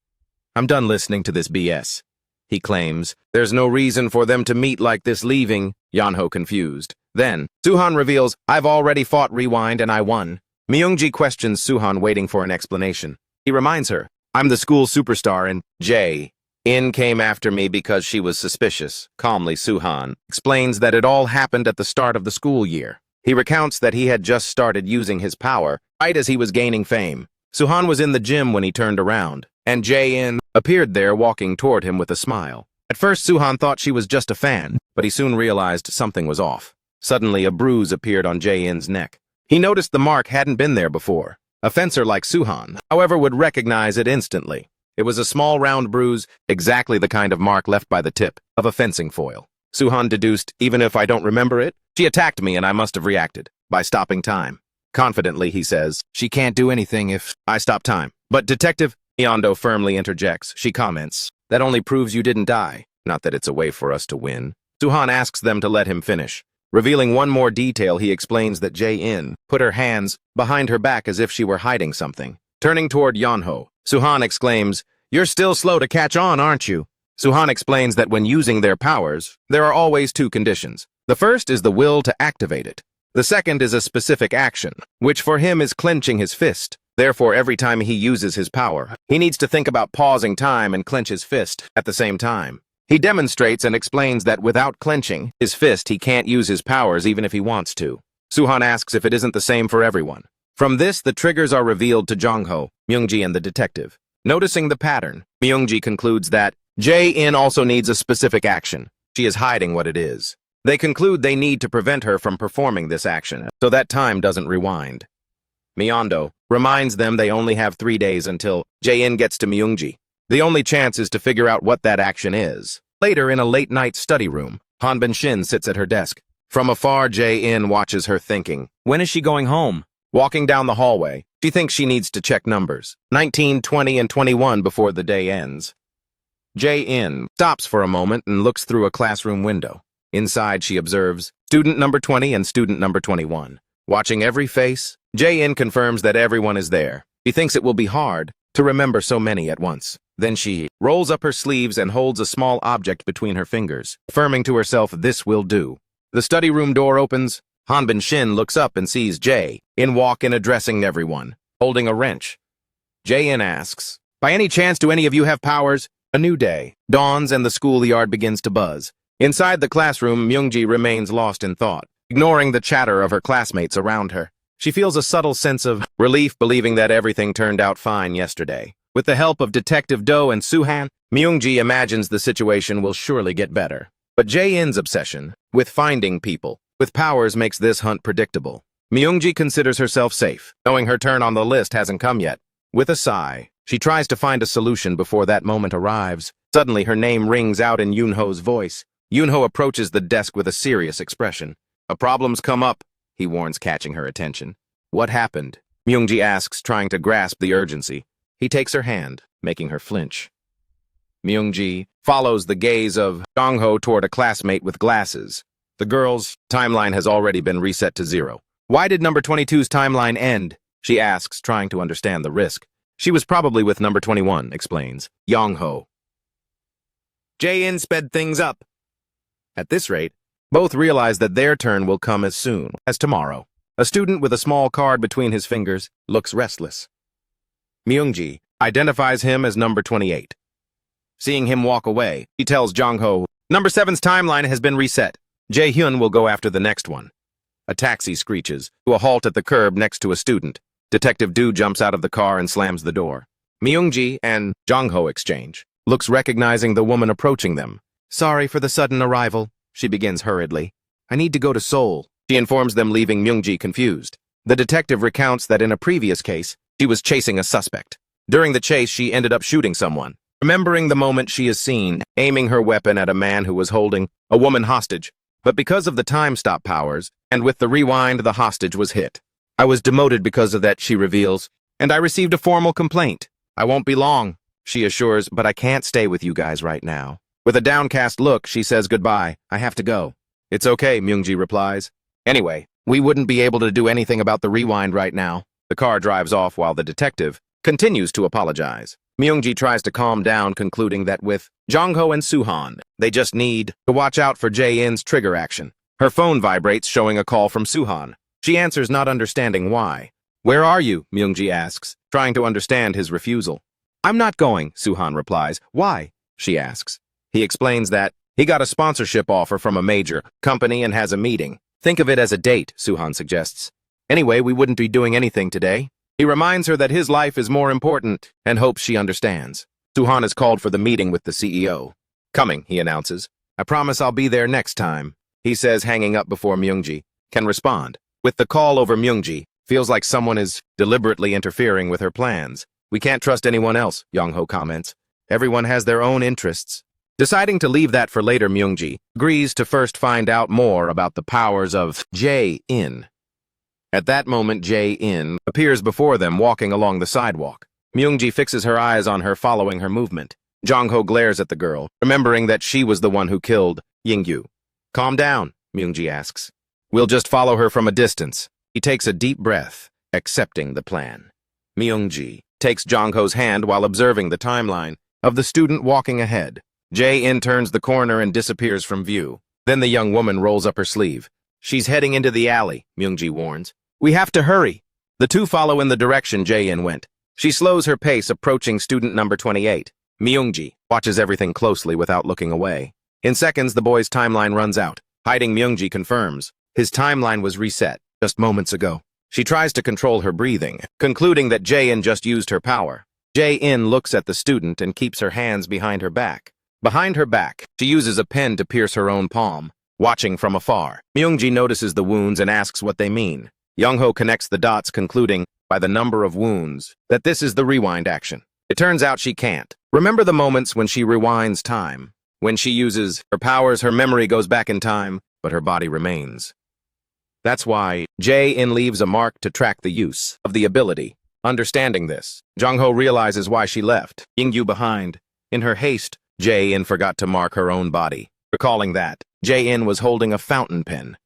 I'm done listening to this BS." He claims, "There's no reason for them to meet like this." Leaving, Yanho confused. Then, Suhan reveals, "I've already fought Rewind and I won." Myungji questions Suhan, waiting for an explanation. He reminds her, "I'm the school superstar and Jae-in came after me because she was suspicious." Calmly, Suhan explains that it all happened at the start of the school year. He recounts that he had just started using his power right as he was gaining fame. Suhan was in the gym when he turned around, and Jae-in appeared there walking toward him with a smile. At first, Suhan thought she was just a fan, but he soon realized something was off. Suddenly, a bruise appeared on Jae-in's neck. He noticed the mark hadn't been there before. A fencer like Suhan, however, would recognize it instantly. It was a small round bruise, exactly the kind of mark left by the tip of a fencing foil. Suhan deduced, even if I don't remember it, she attacked me and I must have reacted by stopping time. Confidently, he says, she can't do anything if I stop time. But Detective Miondo firmly interjects. She comments, that only proves you didn't die. Not that it's a way for us to win. Suhan asks them to let him finish. Revealing one more detail, he explains that Jae-in put her hands behind her back as if she were hiding something. Turning toward Yeonho, Suhan exclaims, you're still slow to catch on, aren't you? Suhan explains that when using their powers, there are always two conditions. The first is the will to activate it. The second is a specific action, which for him is clenching his fist. Therefore, every time he uses his power, he needs to think about pausing time and clench his fist at the same time. He demonstrates and explains that without clenching his fist, he can't use his powers even if he wants to. Suhan asks if it isn't the same for everyone. From this, the triggers are revealed to Jongho, Myungji, and the detective. Noticing the pattern, Myungji concludes that Jae-in also needs a specific action. She is hiding what it is. They conclude they need to prevent her from performing this action, so that time doesn't rewind. Miondo reminds them they only have 3 days until Jae-in gets to Myungji. The only chance is to figure out what that action is. Later, in a late-night study room, Hanbin Shin sits at her desk. From afar, Jae-in watches her thinking. When is she going home? Walking down the hallway, she thinks she needs to check numbers. 19, 20, and 21 before the day ends. Jae-in stops for a moment and looks through a classroom window. Inside, she observes student number 20 and student number 21. Watching every face, Jae-in confirms that everyone is there. She thinks it will be hard to remember so many at once. Then she rolls up her sleeves and holds a small object between her fingers, affirming to herself this will do. The study room door opens. Hanbin Shin looks up and sees Jae-in walk in addressing everyone, holding a wrench. Jae-in asks, by any chance do any of you have powers? A new day dawns and the schoolyard begins to buzz. Inside the classroom, Myungji remains lost in thought, ignoring the chatter of her classmates around her. She feels a subtle sense of relief believing that everything turned out fine yesterday. With the help of Detective Do and Suhan, Myungji imagines the situation will surely get better. But Jae-in's obsession with finding people with powers makes this hunt predictable. Myungji considers herself safe, knowing her turn on the list hasn't come yet. With a sigh, she tries to find a solution before that moment arrives. Suddenly, her name rings out in Yoonho's voice. Yoonho approaches the desk with a serious expression. A problem's come up, he warns, catching her attention. What happened? Myungji asks, trying to grasp the urgency. He takes her hand, making her flinch. Myungji follows the gaze of Jongho toward a classmate with glasses. The girl's timeline has already been reset to 0. Why did number 22's timeline end? She asks, trying to understand the risk. She was probably with number 21, explains Jongho. Jae-in sped things up. At this rate, both realize that their turn will come as soon as tomorrow. A student with a small card between his fingers looks restless. Myungji identifies him as number 28. Seeing him walk away, he tells Jongho, number 7's timeline has been reset. Jae-hyun will go after the next one. A taxi screeches to a halt at the curb next to a student. Detective Do jumps out of the car and slams the door. Myungji and Jongho exchange looks, recognizing the woman approaching them. Sorry for the sudden arrival, she begins hurriedly. I need to go to Seoul. She informs them, leaving Myungji confused. The detective recounts that in a previous case, she was chasing a suspect. During the chase, she ended up shooting someone. Remembering the moment, she is seen aiming her weapon at a man who was holding a woman hostage. But because of the time stop powers, and with the rewind, the hostage was hit. I was demoted because of that, she reveals, and I received a formal complaint. I won't be long, she assures, but I can't stay with you guys right now. With a downcast look, she says goodbye. I have to go. It's okay, Myungji replies. Anyway, we wouldn't be able to do anything about the rewind right now. The car drives off while the detective continues to apologize. Myungji tries to calm down, concluding that with Jongho and Suhan, they just need to watch out for Jae-in's trigger action. Her phone vibrates, showing a call from Suhan. She answers, not understanding why. Where are you? Myungji asks, trying to understand his refusal. I'm not going, Suhan replies. Why? She asks. He explains that he got a sponsorship offer from a major company and has a meeting. Think of it as a date, Suhan suggests. Anyway, we wouldn't be doing anything today. He reminds her that his life is more important and hopes she understands. Suhan is called for the meeting with the CEO. Coming, he announces. I promise I'll be there next time, he says, hanging up before Myungji can respond. With the call over, Myungji feels like someone is deliberately interfering with her plans. We can't trust anyone else, Jongho comments. Everyone has their own interests. Deciding to leave that for later, Myungji agrees to first find out more about the powers of Jae-in. At that moment, Jae-in appears before them walking along the sidewalk. Myungji fixes her eyes on her, following her movement. Jong-ho glares at the girl, remembering that she was the one who killed Ying-yu. "Calm down," Myungji asks. "We'll just follow her from a distance." He takes a deep breath, accepting the plan. Myungji takes Jong-ho's hand while observing the timeline of the student walking ahead. Jae-in turns the corner and disappears from view. Then the young woman rolls up her sleeve. "She's heading into the alley," Myungji warns. "We have to hurry." The two follow in the direction Jae-in went. She slows her pace, approaching student number 28. Myungji watches everything closely without looking away. In seconds, the boy's timeline runs out. Hiding Myungji confirms his timeline was reset just moments ago. She tries to control her breathing, concluding that Jae-in just used her power. Jae-in looks at the student and keeps her hands behind her back. Behind her back, she uses a pen to pierce her own palm. Watching from afar, Myungji notices the wounds and asks what they mean. Young-ho connects the dots, concluding, by the number of wounds, that this is the rewind action. It turns out she can't remember the moments when she rewinds time. When she uses her powers, her memory goes back in time, but her body remains. That's why Jae-in leaves a mark to track the use of the ability. Understanding this, Jong-ho realizes why she left Ying-yu behind. In her haste, Jae-in forgot to mark her own body. Recalling that, Jae-in was holding a fountain pen.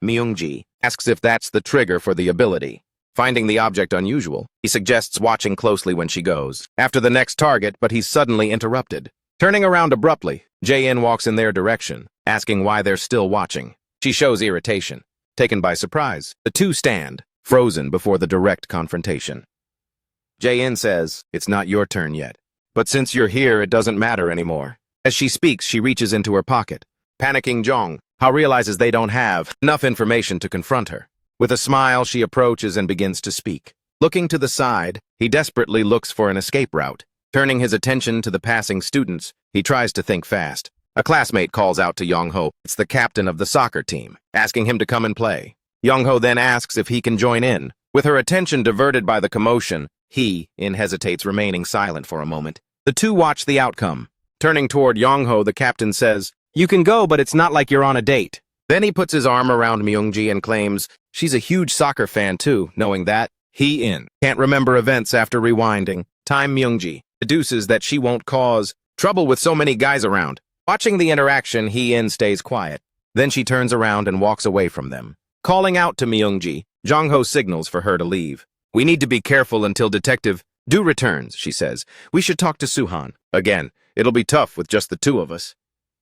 Myungji asks if that's the trigger for the ability. Finding the object unusual, he suggests watching closely when she goes after the next target, but he's suddenly interrupted. Turning around abruptly, Jae-in walks in their direction, asking why they're still watching. She shows irritation. Taken by surprise, the two stand, frozen before the direct confrontation. Jae-in says, "It's not your turn yet. But since you're here, it doesn't matter anymore." As she speaks, she reaches into her pocket. Panicking Jong-ho realizes they don't have enough information to confront her. With a smile, she approaches and begins to speak. Looking to the side, he desperately looks for an escape route. Turning his attention to the passing students, he tries to think fast. A classmate calls out to Young-ho. It's the captain of the soccer team, asking him to come and play. Young-ho then asks if he can join in. With her attention diverted by the commotion, he hesitates, remaining silent for a moment. The two watch the outcome. Turning toward Young-ho, the captain says, "You can go, but it's not like you're on a date." Then he puts his arm around Myungji and claims she's a huge soccer fan too, knowing that he can't remember events after rewinding. Time Myungji deduces that she won't cause trouble with so many guys around. Watching the interaction, he stays quiet. Then she turns around and walks away from them. Calling out to Myungji, Jong-ho signals for her to leave. "We need to be careful until Detective Du returns," she says. "We should talk to Suhan. Again, it'll be tough with just the two of us."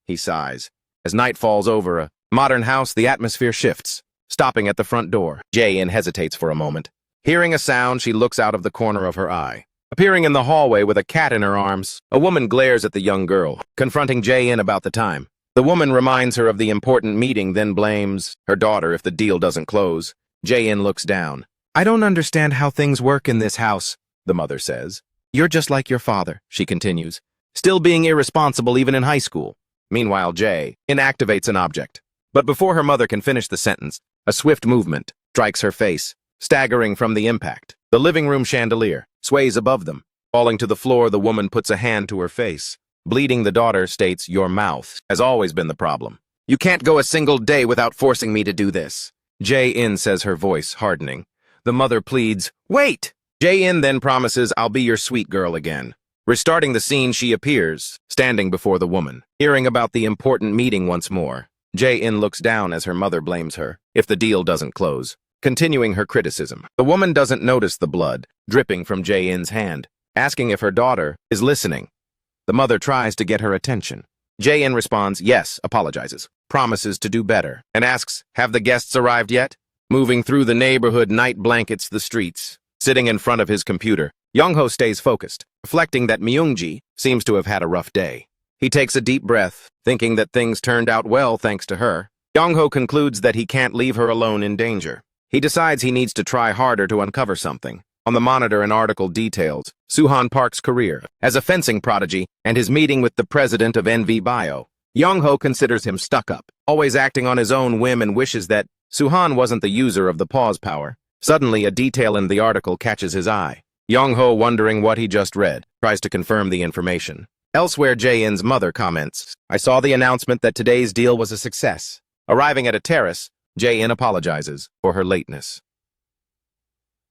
He sighs. As night falls over a modern house, the atmosphere shifts. Stopping at the front door, Jae-in hesitates for a moment. Hearing a sound, she looks out of the corner of her eye. Appearing in the hallway with a cat in her arms, a woman glares at the young girl, confronting Jae-in about the time. The woman reminds her of the important meeting, then blames her daughter if the deal doesn't close. Jae-in looks down. "I don't understand how things work in this house," the mother says. "You're just like your father," she continues, "still being irresponsible even in high school." Meanwhile, Jae inactivates an object. But before her mother can finish the sentence, a swift movement strikes her face. Staggering from the impact, the living room chandelier sways above them. Falling to the floor, the woman puts a hand to her face. Bleeding, the daughter states, "Your mouth has always been the problem. You can't go a single day without forcing me to do this." Jae-in says, her voice hardening. The mother pleads, "Wait!" Jae-in then promises, "I'll be your sweet girl again." Restarting the scene, she appears, standing before the woman. Hearing about the important meeting once more, Jae-in looks down as her mother blames her if the deal doesn't close. Continuing her criticism, the woman doesn't notice the blood dripping from Jae-in's hand, asking if her daughter is listening. The mother tries to get her attention. Jae-in responds, yes, apologizes, promises to do better, and asks, "Have the guests arrived yet?" Moving through the neighborhood, night blankets the streets. Sitting in front of his computer, Young-ho stays focused, reflecting that Myungji seems to have had a rough day. He takes a deep breath, thinking that things turned out well thanks to her. Young-ho concludes that he can't leave her alone in danger. He decides he needs to try harder to uncover something. On the monitor, an article details Suhan Park's career as a fencing prodigy and his meeting with the president of NV Bio. Young-ho considers him stuck up, always acting on his own whim, and wishes that Suhan wasn't the user of the pause power. Suddenly, a detail in the article catches his eye. Young-ho, wondering what he just read, tries to confirm the information. Elsewhere, Jae-in's mother comments, I saw the announcement that today's deal was a success. Arriving at a terrace, Jae-in apologizes for her lateness.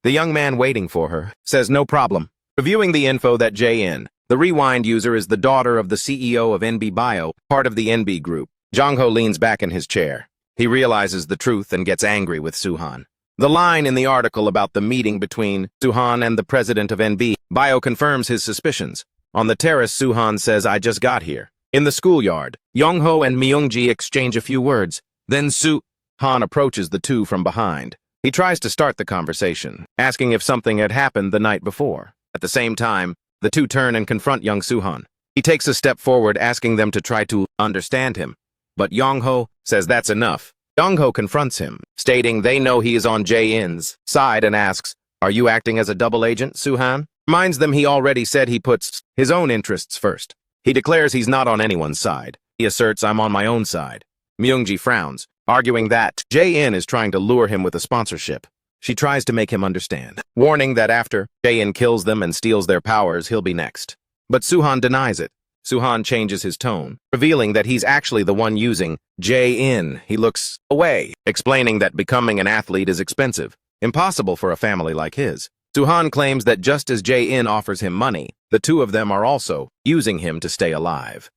The young man waiting for her says no problem. Reviewing the info that Jae-in, the rewind user, is the daughter of the CEO of NB Bio, part of the NB group. Jong-ho leans back in his chair. He realizes the truth and gets angry with Suhan. The line in the article about the meeting between Suhan and the president of NB Bio confirms his suspicions. On the terrace, Suhan says, I just got here. In the schoolyard, Yong-ho and Myung-ji exchange a few words. Then Suhan approaches the two from behind. He tries to start the conversation, asking if something had happened the night before. At the same time, the two turn and confront young Suhan. He takes a step forward, asking them to try to understand him. But Yong-ho says that's enough. Yong-ho confronts him, stating they know he is on Jae-in's side and asks, are you acting as a double agent, Suhan? Reminds them he already said he puts his own interests first. He declares he's not on anyone's side. He asserts, I'm on my own side. Myung-ji frowns, arguing that Jae-in is trying to lure him with a sponsorship. She tries to make him understand, warning that after Jae-in kills them and steals their powers, he'll be next. But Suhan denies it. Suhan changes his tone, revealing that he's actually the one using Jae-in. He looks away, explaining that becoming an athlete is expensive, impossible for a family like his. Suhan claims that just as Jae-in offers him money, the two of them are also using him to stay alive.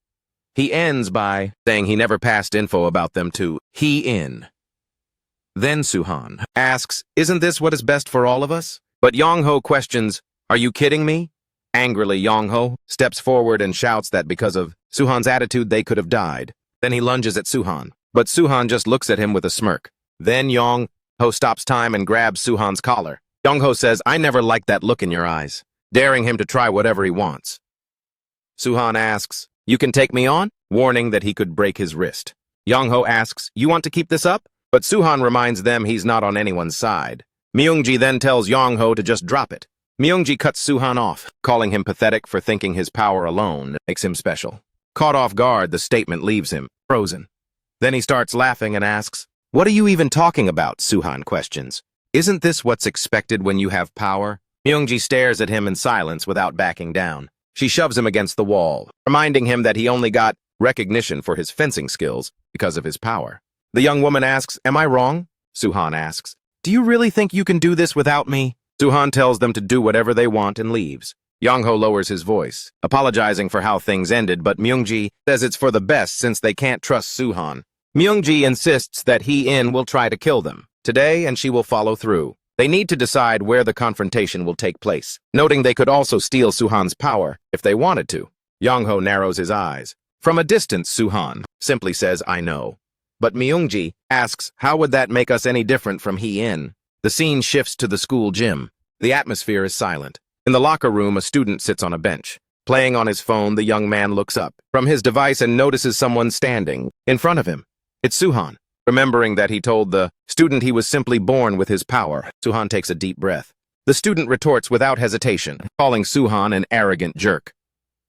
He ends by saying he never passed info about them to He-in. Then Suhan asks, isn't this what is best for all of us? But Yong-ho questions, are you kidding me? Angrily, Yong-ho steps forward and shouts that because of Suhan's attitude, they could have died. Then he lunges at Suhan, but Suhan just looks at him with a smirk. Then Yong-ho stops time and grabs Suhan's collar. Yong-ho says, I never liked that look in your eyes, daring him to try whatever he wants. Suhan asks, you can take me on? Warning that he could break his wrist. Yong-ho asks, you want to keep this up? But Suhan reminds them he's not on anyone's side. Myung-ji then tells Yong-ho to just drop it. Myung-ji cuts Suhan off, calling him pathetic for thinking his power alone makes him special. Caught off guard, the statement leaves him frozen. Then he starts laughing and asks, what are you even talking about? Suhan questions. Isn't this what's expected when you have power? Myung-ji stares at him in silence without backing down. She shoves him against the wall, reminding him that he only got recognition for his fencing skills because of his power. The young woman asks, am I wrong? Suhan asks, do you really think you can do this without me? Suhan tells them to do whatever they want and leaves. Yong-ho lowers his voice, apologizing for how things ended, but Myung-ji says it's for the best since they can't trust Suhan. Myung-ji insists that He-in will try to kill them today and she will follow through. They need to decide where the confrontation will take place, noting they could also steal Suhan's power if they wanted to. Yong-ho narrows his eyes. From a distance, Suhan simply says, I know. But Myung-ji asks, how would that make us any different from He-in? The scene shifts to the school gym. The atmosphere is silent. In the locker room, a student sits on a bench. Playing on his phone, the young man looks up from his device and notices someone standing in front of him. It's Suhan. Remembering that he told the student he was simply born with his power, Suhan takes a deep breath. The student retorts without hesitation, calling Suhan an arrogant jerk.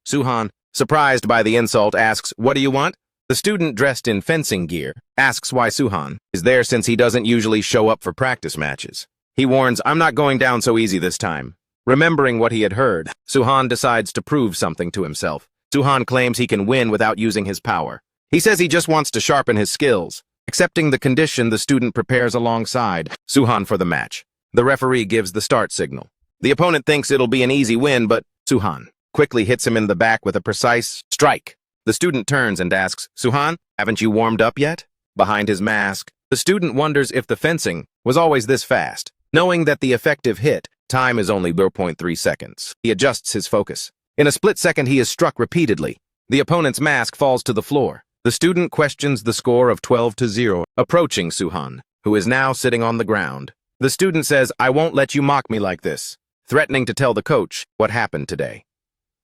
Suhan, surprised by the insult, asks, what do you want? The student, dressed in fencing gear, asks why Suhan is there since he doesn't usually show up for practice matches. He warns, I'm not going down so easy this time. Remembering what he had heard, Suhan decides to prove something to himself. Suhan claims he can win without using his power. He says he just wants to sharpen his skills. Accepting the condition, the student prepares alongside Suhan for the match. The referee gives the start signal. The opponent thinks it'll be an easy win, but Suhan quickly hits him in the back with a precise strike. The student turns and asks, Suhan, haven't you warmed up yet? Behind his mask, the student wonders if the fencing was always this fast. Knowing that the effective hit time is only 0.3 seconds, he adjusts his focus. In a split second, he is struck repeatedly. The opponent's mask falls to the floor. The student questions the score of 12-0, approaching Suhan, who is now sitting on the ground. The student says, I won't let you mock me like this, threatening to tell the coach what happened today.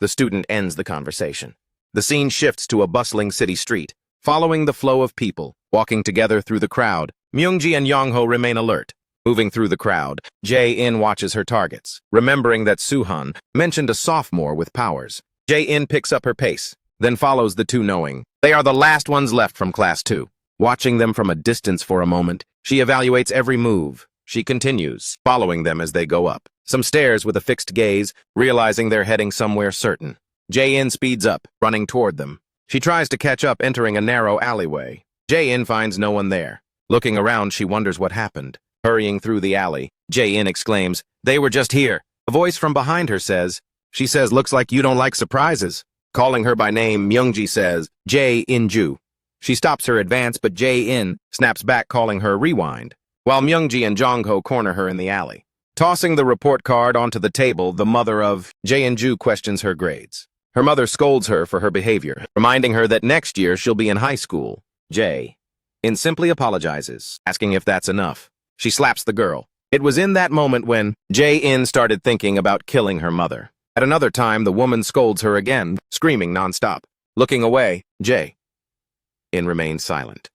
The student ends the conversation. The scene shifts to a bustling city street. Following the flow of people, walking together through the crowd, Myung-ji and Yong-ho remain alert. Moving through the crowd, Jae-in watches her targets, remembering that Suhan mentioned a sophomore with powers. Jae-in picks up her pace, then follows the two, knowing they are the last ones left from Class 2. Watching them from a distance for a moment, she evaluates every move. She continues, following them as they go up some stairs with a fixed gaze, realizing they're heading somewhere certain. Jae-in speeds up, running toward them. She tries to catch up, entering a narrow alleyway. Jae-in finds no one there. Looking around, she wonders what happened. Hurrying through the alley, Jae-in exclaims, "They were just here." A voice from behind her says, "Looks like you don't like surprises." Calling her by name, Myungji says, "Jae-in-ju." She stops her advance, but Jae-in snaps back, calling her rewind, while Myungji and Jongho corner her in the alley. Tossing the report card onto the table, the mother of Jae-in-ju questions her grades. Her mother scolds her for her behavior, reminding her that next year she'll be in high school. Jae-in simply apologizes, asking if that's enough. She slaps the girl. It was in that moment when Jae-in started thinking about killing her mother. At another time, the woman scolds her again, screaming nonstop. Looking away, Jae-in remained silent.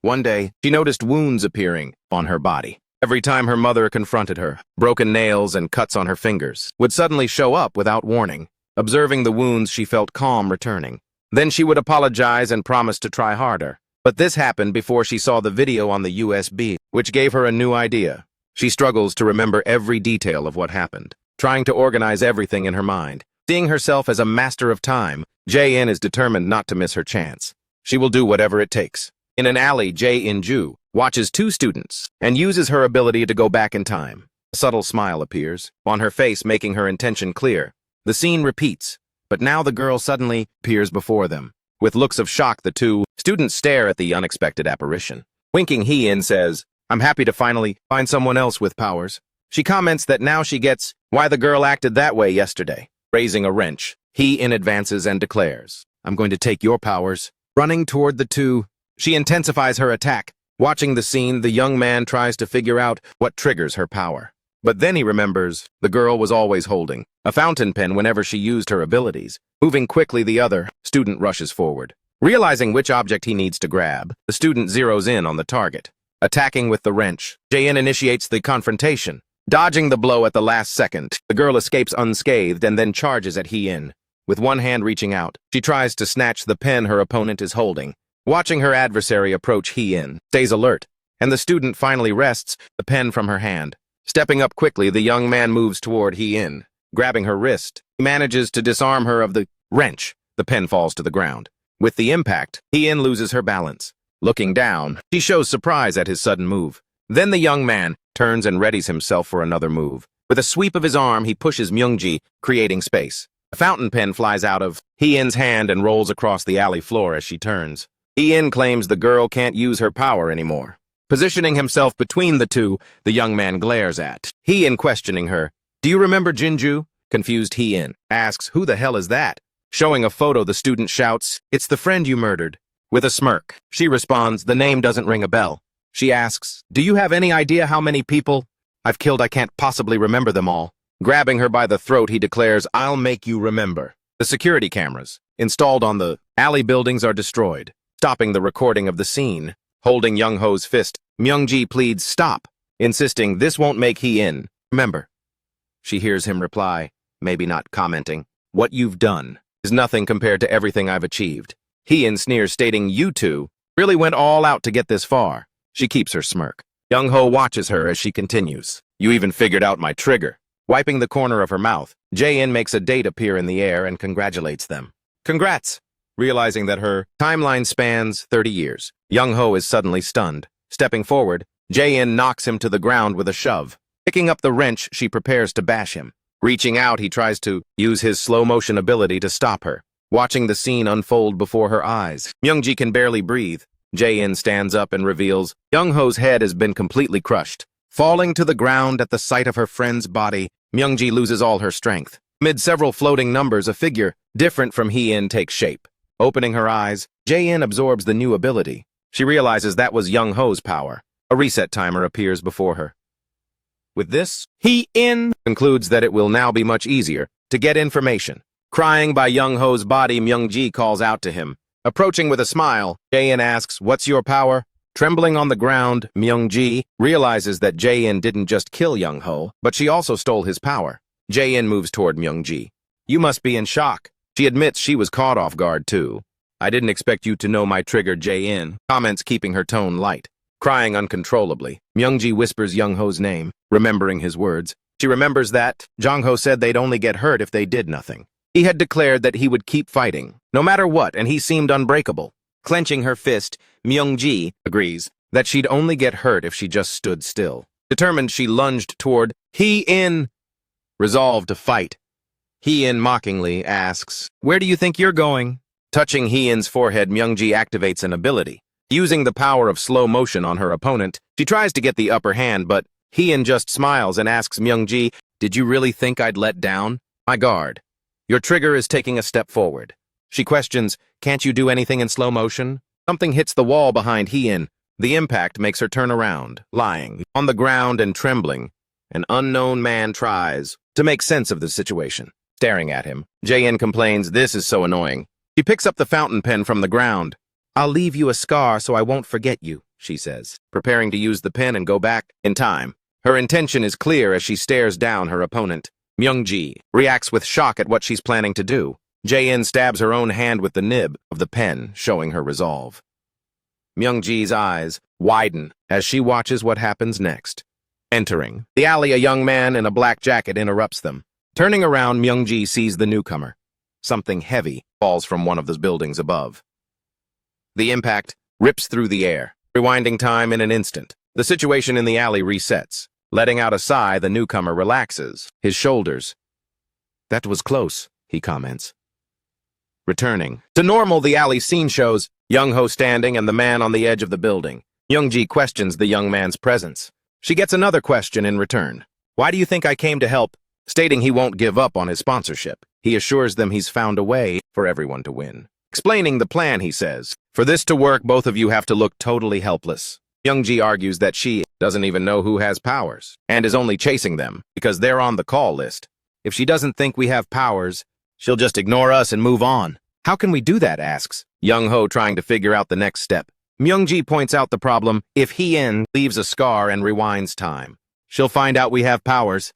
One day, she noticed wounds appearing on her body. Every time her mother confronted her, broken nails and cuts on her fingers would suddenly show up without warning. Observing the wounds, she felt calm returning. Then she would apologize and promise to try harder. But this happened before she saw the video on the USB, which gave her a new idea. She struggles to remember every detail of what happened, trying to organize everything in her mind. Seeing herself as a master of time, Jae-in is determined not to miss her chance. She will do whatever it takes. In an alley, Jae-in-ju watches two students and uses her ability to go back in time. A subtle smile appears on her face, making her intention clear. The scene repeats, but now the girl suddenly appears before them. With looks of shock, the two students stare at the unexpected apparition. Winking, Hee-in says, "I'm happy to finally find someone else with powers." She comments that now she gets why the girl acted that way yesterday. Raising a wrench, Hee-in advances and declares, "I'm going to take your powers." Running toward the two, she intensifies her attack. Watching the scene, the young man tries to figure out what triggers her power. But then he remembers the girl was always holding a fountain pen whenever she used her abilities. Moving quickly, the other student rushes forward. Realizing which object he needs to grab, the student zeroes in on the target. Attacking with the wrench, Jae-in initiates the confrontation. Dodging the blow at the last second, the girl escapes unscathed and then charges at Hee-in. With one hand reaching out, she tries to snatch the pen her opponent is holding. Watching her adversary approach, Hee-in stays alert, and the student finally wrests the pen from her hand. Stepping up quickly, the young man moves toward Hee-in. Grabbing her wrist, he manages to disarm her of the wrench. The pen falls to the ground. With the impact, Hee-in loses her balance. Looking down, she shows surprise at his sudden move. Then the young man turns and readies himself for another move. With a sweep of his arm, he pushes Myungji, creating space. A fountain pen flies out of Hee-in's hand and rolls across the alley floor as she turns. Hee-in claims the girl can't use her power anymore. Positioning himself between the two, the young man glares at Hee-in, questioning her. "Do you remember Jinju?" Confused, Hee-in asks, "Who the hell is that?" Showing a photo, the student shouts, "It's the friend you murdered." With a smirk, she responds, "The name doesn't ring a bell." She asks, "Do you have any idea how many people I've killed? I can't possibly remember them all." Grabbing her by the throat, he declares, "I'll make you remember." The security cameras installed on the alley buildings are destroyed, stopping the recording of the scene. Holding Young-ho's fist, Myungji pleads stop, insisting this won't make Hee-in remember. She hears him reply, maybe not commenting, "What you've done is nothing compared to everything I've achieved." Hee-in sneers, stating, "You two really went all out to get this far." She keeps her smirk. Young-ho watches her as she continues. "You even figured out my trigger." Wiping the corner of her mouth, Jae-in makes a date appear in the air and congratulates them. "Congrats!" Realizing that her timeline spans 30 years, Young-ho is suddenly stunned. Stepping forward, Jae-in knocks him to the ground with a shove. Picking up the wrench, she prepares to bash him. Reaching out, he tries to use his slow-motion ability to stop her. Watching the scene unfold before her eyes, Myungji can barely breathe. Jae-in stands up and reveals Young-ho's head has been completely crushed. Falling to the ground at the sight of her friend's body, Myungji loses all her strength. Amid several floating numbers, a figure different from Hee-in takes shape. Opening her eyes, Jae-in absorbs the new ability. She realizes that was Young-ho's power. A reset timer appears before her. With this, Hee-in concludes that it will now be much easier to get information. Crying by Young-ho's body, Myungji calls out to him. Approaching with a smile, Jae-in asks, "What's your power?" Trembling on the ground, Myungji realizes that Jae-in didn't just kill Young-ho, but she also stole his power. Jae-in moves toward Myungji. "You must be in shock." She admits she was caught off guard too. "I didn't expect you to know my trigger," Jae-in comments, keeping her tone light. Crying uncontrollably, Myungji whispers Young-ho's name, remembering his words. She remembers that Jong-ho said they'd only get hurt if they did nothing. He had declared that he would keep fighting, no matter what, and he seemed unbreakable. Clenching her fist, Myung-ji agrees that she'd only get hurt if she just stood still. Determined, she lunged toward Hee-in, resolved to fight. Hee-in mockingly asks, "Where do you think you're going?" Touching Hee-in's forehead, Myung-ji activates an ability. Using the power of slow motion on her opponent, she tries to get the upper hand, but Hee-in just smiles and asks Myung-ji, "Did you really think I'd let down my guard? Your trigger is taking a step forward." She questions, "Can't you do anything in slow motion?" Something hits the wall behind Hee-in. The impact makes her turn around, lying on the ground and trembling. An unknown man tries to make sense of the situation. Staring at him, Jae-in complains, "This is so annoying." She picks up the fountain pen from the ground. "I'll leave you a scar so I won't forget you," she says, preparing to use the pen and go back in time. Her intention is clear as she stares down her opponent. Myung-ji reacts with shock at what she's planning to do. Jae-in stabs her own hand with the nib of the pen, showing her resolve. Myung-ji's eyes widen as she watches what happens next. Entering the alley, a young man in a black jacket interrupts them. Turning around, Myung-ji sees the newcomer. Something heavy falls from one of the buildings above. The impact rips through the air, rewinding time in an instant. The situation in the alley resets. Letting out a sigh, the newcomer relaxes his shoulders. "That was close," he comments. Returning to normal, the alley scene shows Young-ho standing and the man on the edge of the building. Myung-ji questions the young man's presence. She gets another question in return. "Why do you think I came to help?" Stating he won't give up on his sponsorship, he assures them he's found a way for everyone to win. Explaining the plan, he says, "For this to work, both of you have to look totally helpless." Myung-ji argues that she doesn't even know who has powers, and is only chasing them because they're on the call list. If she doesn't think we have powers, she'll just ignore us and move on. "How can we do that?" asks Young-ho, trying to figure out the next step. Myung-ji points out the problem. If Hee-in leaves a scar and rewinds time, she'll find out we have powers.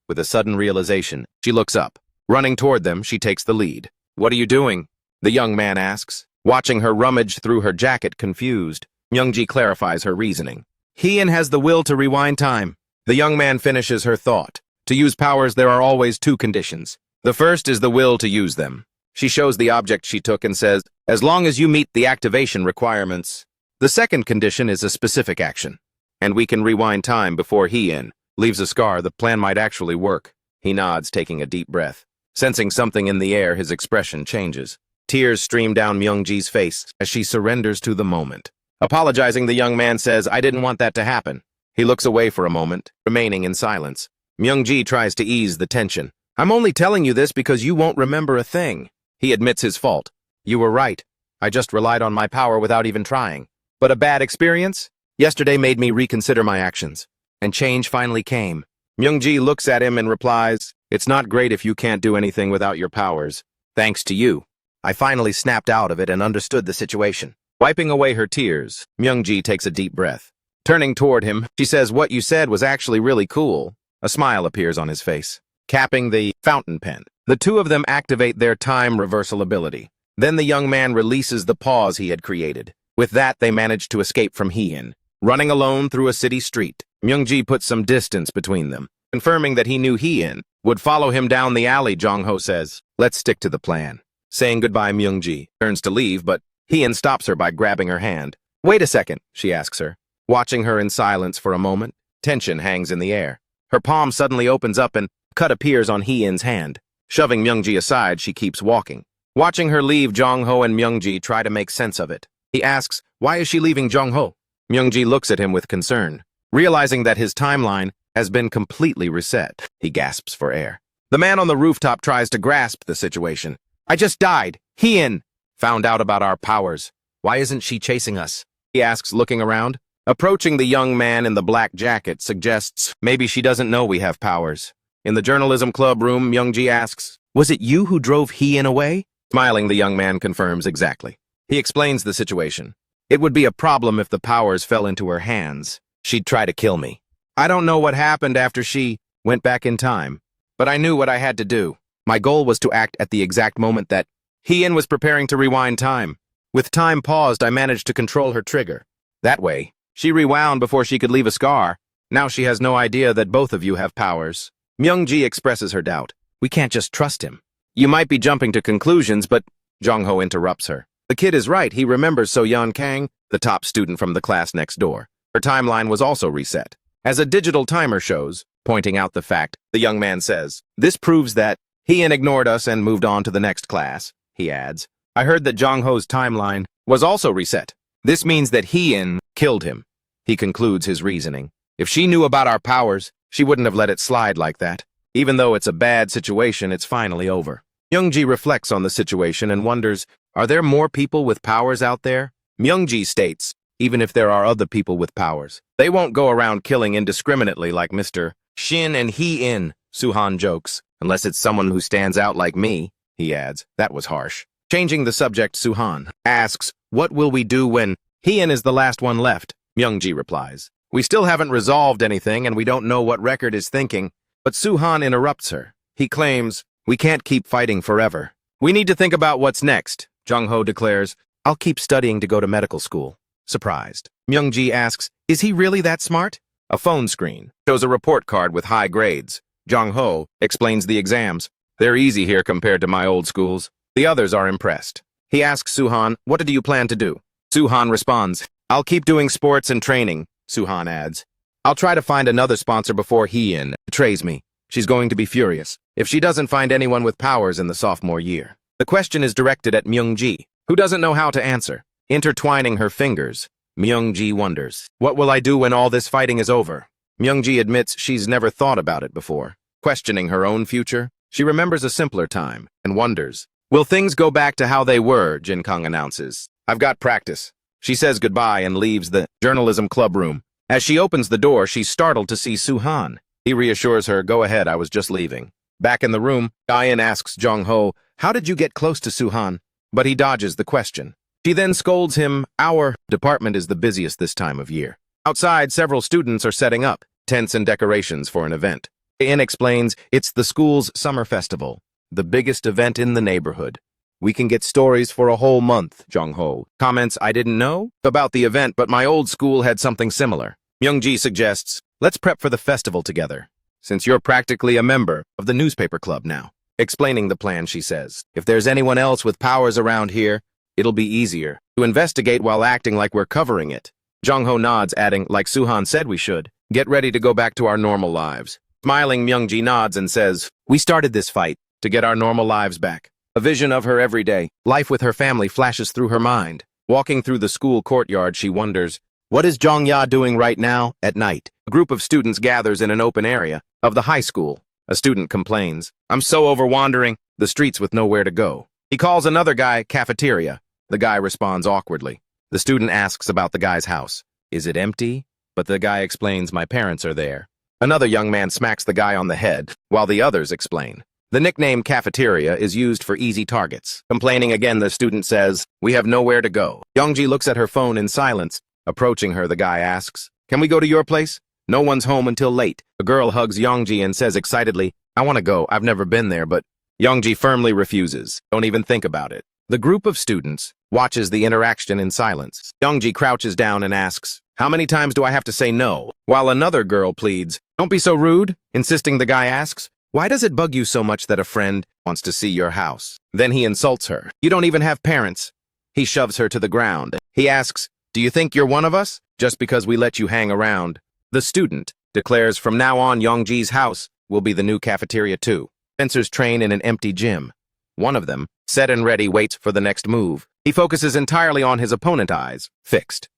With a sudden realization, she looks up. Running toward them, she takes the lead. "What are you doing?" the young man asks. Watching her rummage through her jacket, confused, Myung-ji clarifies her reasoning. "Hee-in has the will to rewind time." The young man finishes her thought. To use powers, there are always two conditions. The first is the will to use them. She shows the object she took and says, "As long as you meet the activation requirements." The second condition is a specific action, and we can rewind time before Hee-in leaves a scar. The plan might actually work. He nods, taking a deep breath. Sensing something in the air, his expression changes. Tears stream down Myung-ji's face as she surrenders to the moment. Apologizing, the young man says, "I didn't want that to happen." He looks away for a moment, remaining in silence. Myung-ji tries to ease the tension. "I'm only telling you this because you won't remember a thing." He admits his fault. "You were right. I just relied on my power without even trying. But a bad experience yesterday made me reconsider my actions. And change finally came." Myung-ji looks at him and replies, "It's not great if you can't do anything without your powers. Thanks to you, I finally snapped out of it and understood the situation." Wiping away her tears, Myung-ji takes a deep breath. Turning toward him, she says, "What you said was actually really cool." A smile appears on his face. Capping the fountain pen, the two of them activate their time reversal ability. Then the young man releases the pause he had created. With that, they manage to escape from Hee-in. Running alone through a city street, Myung-ji puts some distance between them. Confirming that he knew Hee-in would follow him down the alley, Jong-ho says, "Let's stick to the plan." Saying goodbye, Myung-ji turns to leave, but Hee-in stops her by grabbing her hand. "Wait a second," she asks her. Watching her in silence for a moment, tension hangs in the air. Her palm suddenly opens up and a cut appears on Hee-in's hand. Shoving Myung-ji aside, she keeps walking. Watching her leave, Jong-ho and Myung-ji try to make sense of it. He asks, "Why is she leaving Jong-ho?" Myung-ji looks at him with concern. Realizing that his timeline has been completely reset, he gasps for air. The man on the rooftop tries to grasp the situation. "I just died. Hee-in found out about our powers. Why isn't she chasing us?" he asks, looking around. Approaching the young man in the black jacket suggests, "Maybe she doesn't know we have powers." In the journalism club room, Myung-ji asks, "Was it you who drove Hee-in away?" Smiling, the young man confirms exactly. He explains the situation. "It would be a problem if the powers fell into her hands. She'd try to kill me. I don't know what happened after she went back in time, but I knew what I had to do. My goal was to act at the exact moment that Hee-in was preparing to rewind time. With time paused, I managed to control her trigger. That way, she rewound before she could leave a scar. Now she has no idea that both of you have powers." Myung-ji expresses her doubt. "We can't just trust him. You might be jumping to conclusions, but Jong-ho interrupts her. The kid is right. He remembers So-yeon Kang, the top student from the class next door. Her timeline was also reset. As a digital timer shows, pointing out the fact, the young man says, "This proves that Hee-in ignored us and moved on to the next class," he adds. "I heard that Jong-ho's timeline was also reset. This means that Hee-in killed him." He concludes his reasoning. "If she knew about our powers, she wouldn't have let it slide like that. Even though it's a bad situation, it's finally over." Myung-ji reflects on the situation and wonders, are there more people with powers out there? Myung-ji states, even if there are other people with powers, they won't go around killing indiscriminately like Mr. Shin and Hee-in, Suhan jokes. "Unless it's someone who stands out like me," he adds. That was harsh. Changing the subject, Suhan asks, "What will we do when Hee-in is the last one left?" Myung-ji replies, "We still haven't resolved anything and we don't know what Record is thinking." But Suhan interrupts her. He claims, "We can't keep fighting forever. We need to think about what's next." Jong-ho declares, "I'll keep studying to go to medical school." Surprised, Myung-ji asks, "Is he really that smart?" A phone screen shows a report card with high grades. Jong-ho explains the exams. "They're easy here compared to my old schools." The others are impressed. He asks Suhan, "What do you plan to do?" Suhan responds, "I'll keep doing sports and training." Suhan adds, "I'll try to find another sponsor before Hee-in betrays me. She's going to be furious if she doesn't find anyone with powers in the sophomore year." The question is directed at Myung-ji, who doesn't know how to answer. Intertwining her fingers, Myung-ji wonders, "What will I do when all this fighting is over?" Myung-ji admits she's never thought about it before. Questioning her own future, she remembers a simpler time and wonders, "Will things go back to how they were?" Jin Kang announces, "I've got practice." She says goodbye and leaves the journalism club room. As she opens the door, she's startled to see Suhan. He reassures her, "Go ahead, I was just leaving." Back in the room, Ian asks Jong-ho, "How did you get close to Suhan?" But he dodges the question. She then scolds him, "Our department is the busiest this time of year." Outside, several students are setting up tents and decorations for an event. Ian explains, "It's the school's summer festival, the biggest event in the neighborhood. We can get stories for a whole month." Jong-ho comments, "I didn't know about the event, but my old school had something similar." Myung-ji suggests, "Let's prep for the festival together, since you're practically a member of the newspaper club now." Explaining the plan, she says, "If there's anyone else with powers around here, it'll be easier to investigate while acting like we're covering it." Jong-ho nods, adding, "Like Suhan said we should. Get ready to go back to our normal lives." Smiling, Myung-ji nods and says, "We started this fight to get our normal lives back." A vision of her everyday life with her family flashes through her mind. Walking through the school courtyard, she wonders, what is Jong-ya doing right now? At night, a group of students gathers in an open area of the high school. A student complains, "I'm so over-wandering the streets with nowhere to go." He calls another guy cafeteria. The guy responds awkwardly. The student asks about the guy's house. "Is it empty?" But the guy explains, "My parents are there." Another young man smacks the guy on the head, while the others explain. The nickname cafeteria is used for easy targets. Complaining again, the student says, "We have nowhere to go." Youngji looks at her phone in silence. Approaching her, the guy asks, "Can we go to your place?" No one's home until late. A girl hugs Youngji and says excitedly, "I want to go. I've never been there," but Youngji firmly refuses. "Don't even think about it." The group of students watches the interaction in silence. Youngji crouches down and asks, "How many times do I have to say no?" While another girl pleads, "Don't be so rude." Insisting, the guy asks, "Why does it bug you so much that a friend wants to see your house?" Then he insults her. "You don't even have parents." He shoves her to the ground. He asks, "Do you think you're one of us? Just because we let you hang around?" The student declares from now on Youngji's house will be the new cafeteria too. Fencers train in an empty gym. One of them, set and ready, waits for the next move. He focuses entirely on his opponent's eyes, fixed.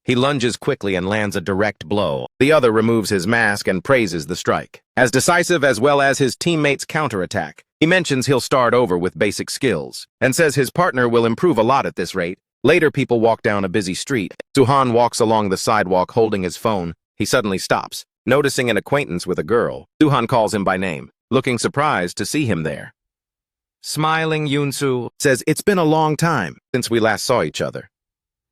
He lunges quickly and lands a direct blow. The other removes his mask and praises the strike as decisive as well as his teammates' counterattack. He mentions he'll start over with basic skills and says his partner will improve a lot at this rate. Later, people walk down a busy street. Suhan walks along the sidewalk holding his phone. He suddenly stops, noticing an acquaintance with a girl. Suhan calls him by name, looking surprised to see him there. Smiling, Yoon-soo says, "It's been a long time since we last saw each other."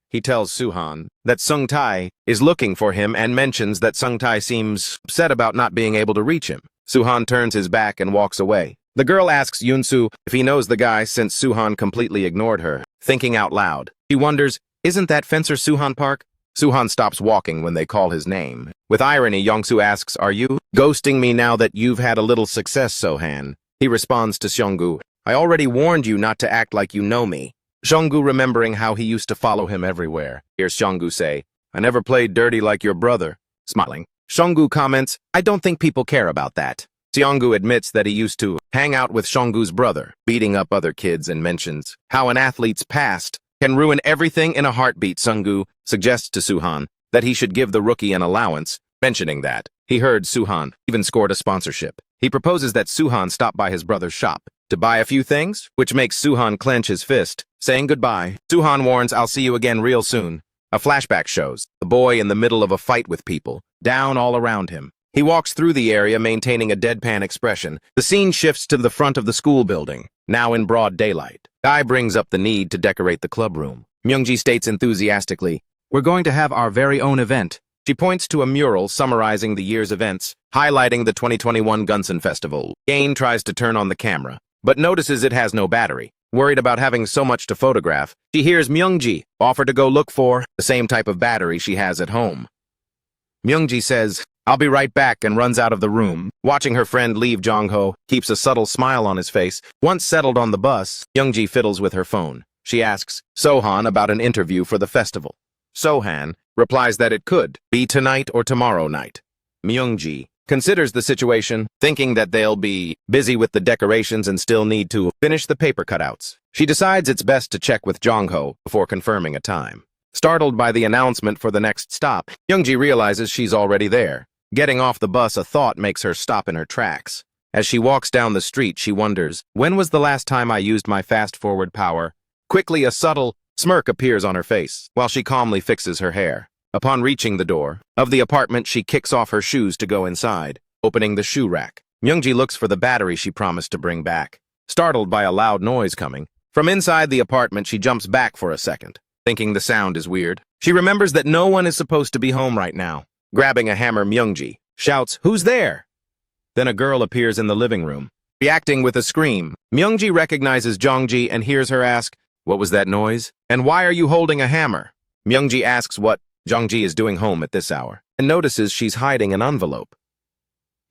He tells Suhan that Sung-tae is looking for him and mentions that Sung-tae seems upset about not being able to reach him. Suhan turns his back and walks away. The girl asks Yoon-soo if he knows the guy since Suhan completely ignored her. Thinking out loud, she wonders, "Isn't that fencer Suhan Park?" Suhan stops walking when they call his name. With irony, Young-soo asks, "Are you ghosting me now that you've had a little success, Sohan?" He responds to Seonggu, I already warned you not to act like you know me. Seonggu remembering how he used to follow him everywhere. Hears Seonggu say, I never played dirty like your brother. Smiling. Seonggu comments, I don't think people care about that. Seonggu admits that he used to hang out with Seonggu's brother, beating up other kids, and mentions how an athlete's past can ruin everything in a heartbeat. Seonggu suggests to Suhan that he should give the rookie an allowance, mentioning that he heard Suhan even scored a sponsorship. He proposes that Suhan stop by his brother's shop to buy a few things, which makes Suhan clench his fist, saying goodbye. Suhan warns, I'll see you again real soon. A flashback shows the boy in the middle of a fight with people, down all around him. He walks through the area maintaining a deadpan expression. The scene shifts to the front of the school building, now in broad daylight. Guy brings up the need to decorate the club room. Myungji states enthusiastically, we're going to have our very own event. She points to a mural summarizing the year's events, highlighting the 2021 Gunsan Festival. Gain tries to turn on the camera, but notices it has no battery. Worried about having so much to photograph, she hears Myungji offer to go look for the same type of battery she has at home. Myungji says, I'll be right back, and runs out of the room. Watching her friend leave, Jongho keeps a subtle smile on his face. Once settled on the bus, Myungji fiddles with her phone. She asks Sohan about an interview for the festival. Sohan replies that it could be tonight or tomorrow night. Myungji considers the situation, thinking that they'll be busy with the decorations and still need to finish the paper cutouts. She decides it's best to check with Jongho before confirming a time. Startled by the announcement for the next stop, Myungji realizes she's already there. Getting off the bus, a thought makes her stop in her tracks. As she walks down the street, she wonders, when was the last time I used my fast-forward power? Quickly, a subtle smirk appears on her face, while she calmly fixes her hair. Upon reaching the door of the apartment, she kicks off her shoes to go inside, opening the shoe rack. Myungji looks for the battery she promised to bring back. Startled by a loud noise coming from inside the apartment, she jumps back for a second, thinking the sound is weird. She remembers that no one is supposed to be home right now. Grabbing a hammer, Myungji shouts, Who's there? Then a girl appears in the living room. Reacting with a scream, Myungji recognizes Jongji and hears her ask, What was that noise? And why are you holding a hammer? Myungji asks what Jongji is doing home at this hour, and notices she's hiding an envelope.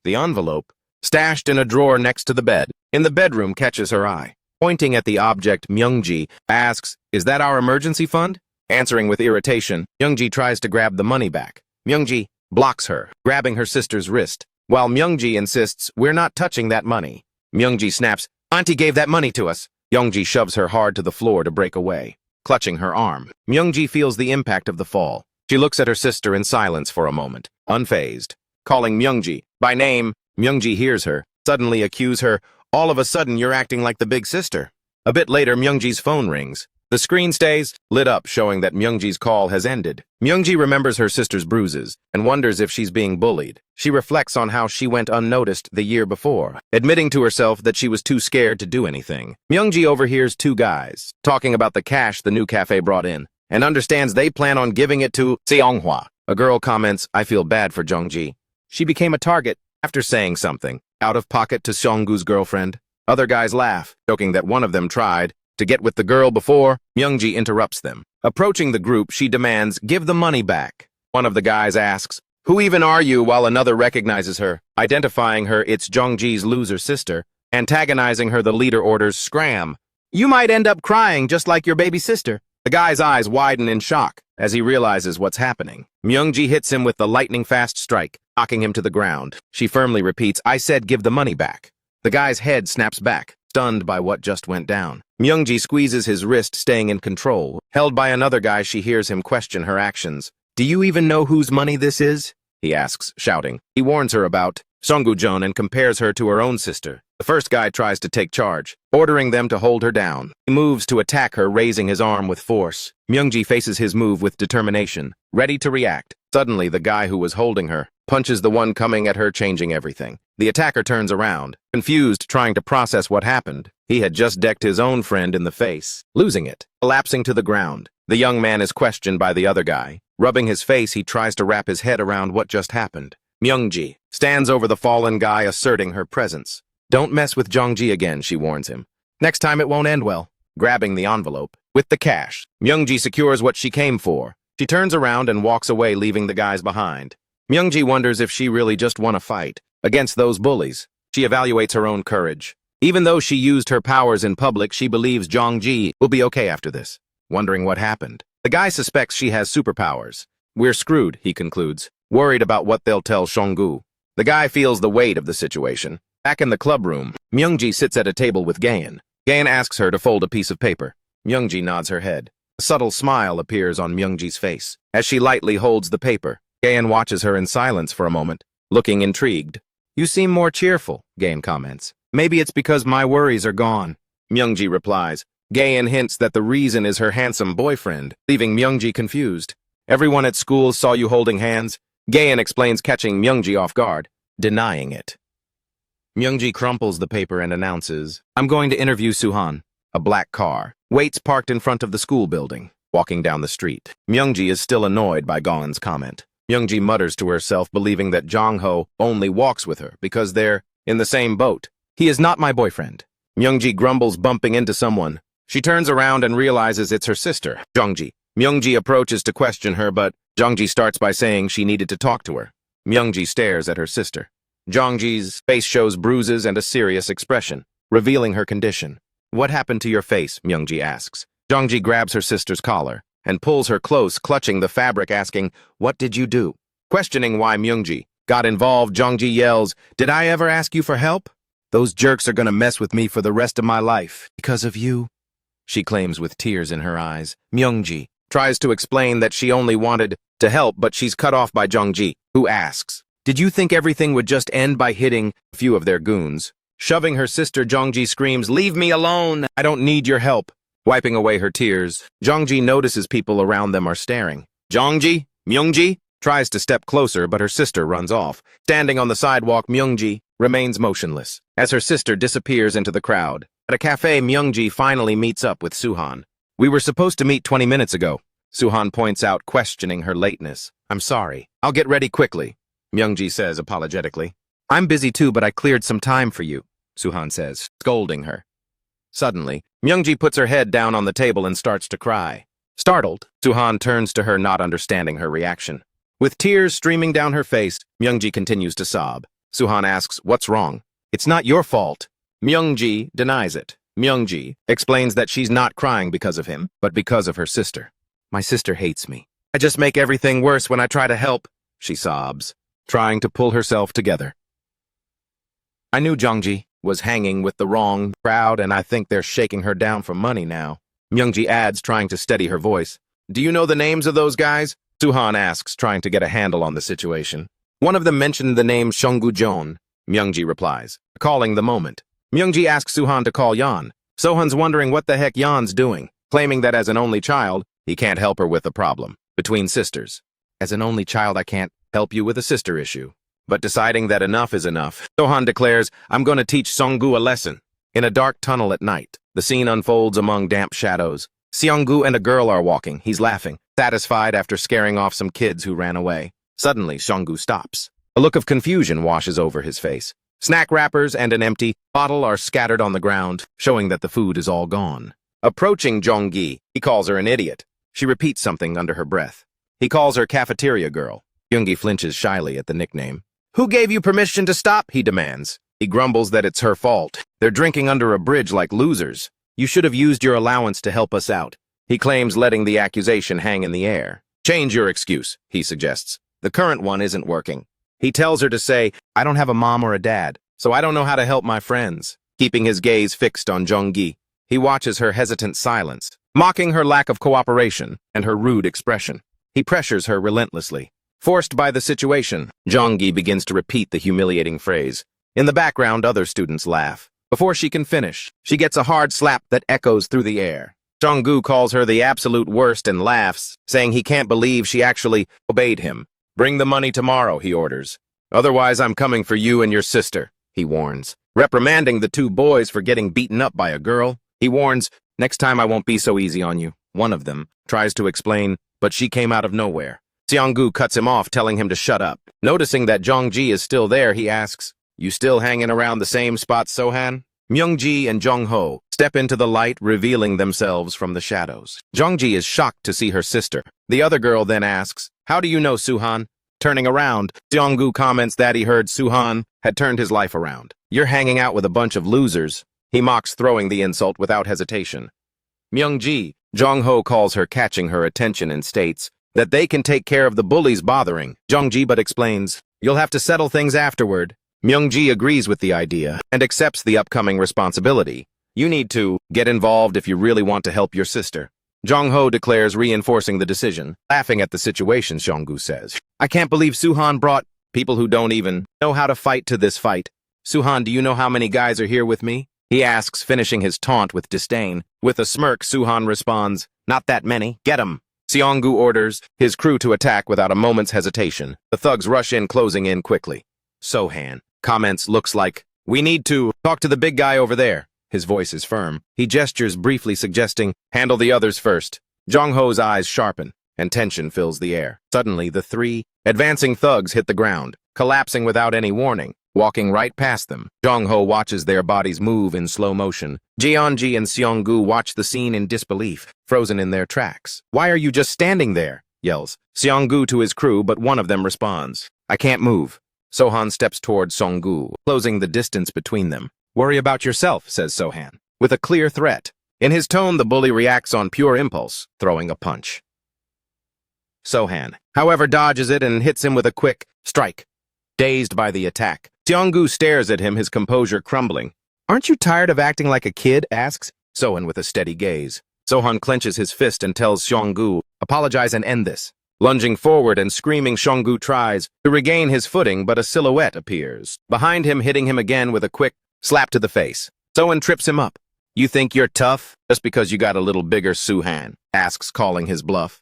The envelope, stashed in a drawer next to the bed, in the bedroom, catches her eye. Pointing at the object, Myungji asks, Is that our emergency fund? Answering with irritation, Myungji tries to grab the money back. Myungji blocks her, grabbing her sister's wrist, while Myungji insists, We're not touching that money. Myungji snaps, Auntie gave that money to us. Myungji shoves her hard to the floor to break away, clutching her arm. Myungji feels the impact of the fall. She looks at her sister in silence for a moment, unfazed. Calling Myungji by name, Myungji hears her, suddenly accuse her, All of a sudden you're acting like the big sister. A bit later, Myungji's phone rings. The screen stays lit up, showing that Myungji's call has ended. Myungji remembers her sister's bruises and wonders if she's being bullied. She reflects on how she went unnoticed the year before, admitting to herself that she was too scared to do anything. Myungji overhears two guys talking about the cash the new cafe brought in and understands they plan on giving it to Seonghwa. A girl comments, I feel bad for Jongji. She became a target after saying something out of pocket to Seonggu's girlfriend. Other guys laugh, joking that one of them tried to get with the girl before. Myungji interrupts them. Approaching the group, she demands, Give the money back. One of the guys asks, Who even are you? While another recognizes her, identifying her it's Jongji's loser sister. Antagonizing her, the leader orders, Scram. You might end up crying just like your baby sister. The guy's eyes widen in shock as he realizes what's happening. Myungji hits him with the lightning-fast strike, knocking him to the ground. She firmly repeats, I said give the money back. The guy's head snaps back, stunned by what just went down. Myungji squeezes his wrist, staying in control. Held by another guy, she hears him question her actions. Do you even know whose money this is? He asks, shouting. He warns her about Songgu-jeon and compares her to her own sister. The first guy tries to take charge, ordering them to hold her down. He moves to attack her, raising his arm with force. Myungji faces his move with determination, ready to react. Suddenly, the guy who was holding her punches the one coming at her, changing everything. The attacker turns around, confused, trying to process what happened. He had just decked his own friend in the face, losing it, collapsing to the ground. The young man is questioned by the other guy. Rubbing his face, he tries to wrap his head around what just happened. Myungji stands over the fallen guy, asserting her presence. Don't mess with Jongji again, she warns him. Next time it won't end well. Grabbing the envelope with the cash, Myungji secures what she came for. She turns around and walks away, leaving the guys behind. Myungji wonders if she really just won a fight against those bullies. She evaluates her own courage. Even though she used her powers in public, she believes Jong-ji will be okay after this. Wondering what happened. The guy suspects she has superpowers. We're screwed, he concludes, worried about what they'll tell Song-gu. The guy feels the weight of the situation. Back in the club room, Myung-ji sits at a table with Gaeun. Gaeun asks her to fold a piece of paper. Myung-ji nods her head. A subtle smile appears on Myung-ji's face. As she lightly holds the paper, Gaeun watches her in silence for a moment, looking intrigued. You seem more cheerful, Gaeun comments. Maybe it's because my worries are gone. Myung-ji replies. Gaeun hints that the reason is her handsome boyfriend, leaving Myung-ji confused. Everyone at school saw you holding hands. Gaeun explains, catching Myung-ji off guard, denying it. Myung-ji crumples the paper and announces, I'm going to interview Suhan. A black car waits parked in front of the school building, walking down the street. Myung-ji is still annoyed by Gaeun's comment. Myung-ji mutters to herself, believing that Jong-ho only walks with her because they're in the same boat. He is not my boyfriend. Myung-ji grumbles, bumping into someone. She turns around and realizes it's her sister, Jong-ji. Myung-ji approaches to question her, but Jong-ji starts by saying she needed to talk to her. Myung-ji stares at her sister. Jong-ji's face shows bruises and a serious expression, revealing her condition. What happened to your face? Myung-ji asks. Jong-ji grabs her sister's collar and pulls her close, clutching the fabric, asking, What did you do? Questioning why Myung-ji got involved, Jong-ji yells, Did I ever ask you for help? Those jerks are gonna mess with me for the rest of my life. Because of you, she claims with tears in her eyes. Myung-ji tries to explain that she only wanted to help, but she's cut off by Jong-ji, who asks, Did you think everything would just end by hitting a few of their goons? Shoving her sister, Jong-ji screams, Leave me alone! I don't need your help. Wiping away her tears, Jong-ji notices people around them are staring. Jong-ji? Myung-ji? Tries to step closer, but her sister runs off. Standing on the sidewalk, Myung-ji remains motionless as her sister disappears into the crowd. At a cafe, Myung-ji finally meets up with Suhan. We were supposed to meet 20 minutes ago. Suhan points out, questioning her lateness. I'm sorry. I'll get ready quickly, Myung-ji says apologetically. I'm busy too, but I cleared some time for you, Suhan says, scolding her. Suddenly, Myung-ji puts her head down on the table and starts to cry. Startled, Suhan turns to her, not understanding her reaction. With tears streaming down her face, Myung-ji continues to sob. Suhan asks, What's wrong? It's not your fault. Myung-ji denies it. Myung-ji explains that she's not crying because of him, but because of her sister. My sister hates me. I just make everything worse when I try to help, she sobs, trying to pull herself together. I knew Jong-ji was hanging with the wrong crowd, and I think they're shaking her down for money now. Myung-ji adds, trying to steady her voice. Do you know the names of those guys? Suhan asks, trying to get a handle on the situation. One of them mentioned the name Song-gu-jeon, Myung-ji replies, calling the moment. Myung-ji asks Suhan to call Yeon. Sohan's wondering what the heck Yeon's doing, claiming that as an only child, he can't help her with the problem between sisters. As an only child, I can't help you with a sister issue. But deciding that enough is enough, Sohan declares, I'm going to teach Song-gu a lesson. In a dark tunnel at night, the scene unfolds among damp shadows. Seong-gu and a girl are walking. He's laughing, satisfied after scaring off some kids who ran away. Suddenly, Seong-gu stops. A look of confusion washes over his face. Snack wrappers and an empty bottle are scattered on the ground, showing that the food is all gone. Approaching Jong-gi, he calls her an idiot. She repeats something under her breath. He calls her cafeteria girl. Yoongi flinches shyly at the nickname. Who gave you permission to stop? He demands. He grumbles that it's her fault. They're drinking under a bridge like losers. You should have used your allowance to help us out. He claims, letting the accusation hang in the air. Change your excuse, he suggests. The current one isn't working. He tells her to say, I don't have a mom or a dad, so I don't know how to help my friends. Keeping his gaze fixed on Jong-gi, he watches her hesitant silence, mocking her lack of cooperation and her rude expression. He pressures her relentlessly. Forced by the situation, Jong-gi begins to repeat the humiliating phrase. In the background, other students laugh. Before she can finish, she gets a hard slap that echoes through the air. Jong-gu calls her the absolute worst and laughs, saying he can't believe she actually obeyed him. Bring the money tomorrow, he orders. Otherwise, I'm coming for you and your sister, he warns. Reprimanding the two boys for getting beaten up by a girl, he warns, next time I won't be so easy on you. One of them tries to explain, but she came out of nowhere. Seong-gu cuts him off, telling him to shut up. Noticing that Jong-ji is still there, he asks, You still hanging around the same spot, Sohan? Myung-ji and Jong-ho step into the light, revealing themselves from the shadows. Jong-ji is shocked to see her sister. The other girl then asks, How do you know, Suhan? Turning around, Seong-gu comments that he heard Suhan had turned his life around. You're hanging out with a bunch of losers. He mocks throwing the insult without hesitation. Myung-ji, Jong-ho calls her, catching her attention, and states that they can take care of the bullies bothering Jong-ji, but explains, "You'll have to settle things afterward." Myung-ji agrees with the idea and accepts the upcoming responsibility. "You need to get involved if you really want to help your sister." Jong-ho declares, reinforcing the decision. Laughing at the situation, Jong-gu says, "I can't believe Suhan brought people who don't even know how to fight to this fight. Suhan, do you know how many guys are here with me?" He asks, finishing his taunt with disdain. With a smirk, Suhan responds, "Not that many. Get 'em." Seong-gu orders his crew to attack without a moment's hesitation. The thugs rush in, closing in quickly. Sohan comments, "Looks like we need to talk to the big guy over there." His voice is firm. He gestures briefly, suggesting, "Handle the others first." Jong-ho's eyes sharpen, and tension fills the air. Suddenly, the three advancing thugs hit the ground, collapsing without any warning. Walking right past them, Jong-ho watches their bodies move in slow motion. Jeonji and Seong-gu watch the scene in disbelief, frozen in their tracks. "Why are you just standing there?" yells Seong-gu to his crew, but one of them responds, "I can't move." Sohan steps toward Seong-gu, closing the distance between them. "Worry about yourself," says Sohan, with a clear threat. In his tone, the bully reacts on pure impulse, throwing a punch. Sohan, however, dodges it and hits him with a quick strike. Dazed by the attack, Seong-gu stares at him, his composure crumbling. "Aren't you tired of acting like a kid?" asks Sohan with a steady gaze. Sohan clenches his fist and tells Seong-gu, "Apologize and end this." Lunging forward and screaming, Seong-gu tries to regain his footing, but a silhouette appears behind him, hitting him again with a quick slap to the face. Sohan trips him up. "You think you're tough just because you got a little bigger?" Suhan asks, calling his bluff.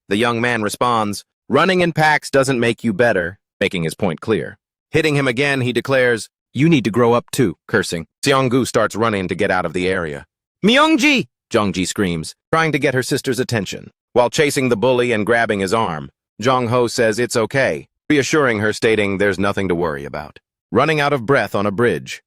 The young man responds, "Running in packs doesn't make you better," making his point clear. Hitting him again, he declares, "You need to grow up too," cursing. Seong-gu starts running to get out of the area. "Myung-ji!" Jong-ji screams, trying to get her sister's attention. While chasing the bully and grabbing his arm, Jong-ho says it's okay, reassuring her, stating there's nothing to worry about. Running out of breath on a bridge,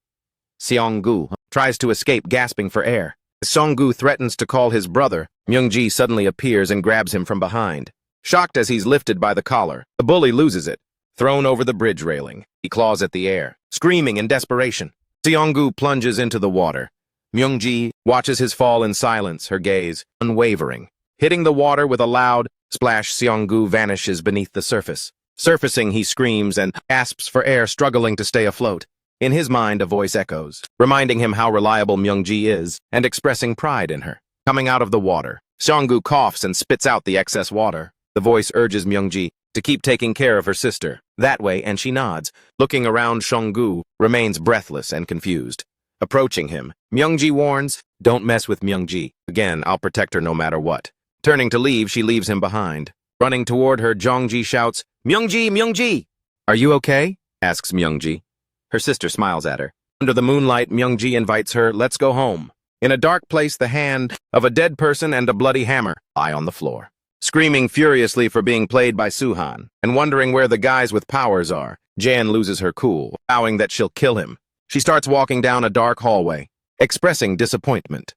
Seong-gu tries to escape, gasping for air. As Seong-gu threatens to call his brother, Myung-ji suddenly appears and grabs him from behind. Shocked as he's lifted by the collar, the bully loses it. Thrown over the bridge railing, he claws at the air, screaming in desperation. Seong-gu plunges into the water. Myung-ji watches his fall in silence, her gaze unwavering. Hitting the water with a loud splash, Seong-gu vanishes beneath the surface. Surfacing, he screams and gasps for air, struggling to stay afloat. In his mind, a voice echoes, reminding him how reliable Myung-ji is and expressing pride in her. Coming out of the water, Seong-gu coughs and spits out the excess water. The voice urges Myung-ji to keep taking care of her sister. That way, and she nods. Looking around, Seong-gu remains breathless and confused. Approaching him, Myung-ji warns, "Don't mess with Myung-ji. Again, I'll protect her no matter what." Turning to leave, she leaves him behind. Running toward her, Jong-ji shouts, "Myung-ji, Myung-ji!" "Are you okay?" asks Myung-ji. Her sister smiles at her. Under the moonlight, Myung-ji invites her, "Let's go home." In a dark place, the hand of a dead person and a bloody hammer lie on the floor. Screaming furiously for being played by Suhan, and wondering where the guys with powers are, Jan loses her cool, vowing that she'll kill him. She starts walking down a dark hallway, expressing disappointment.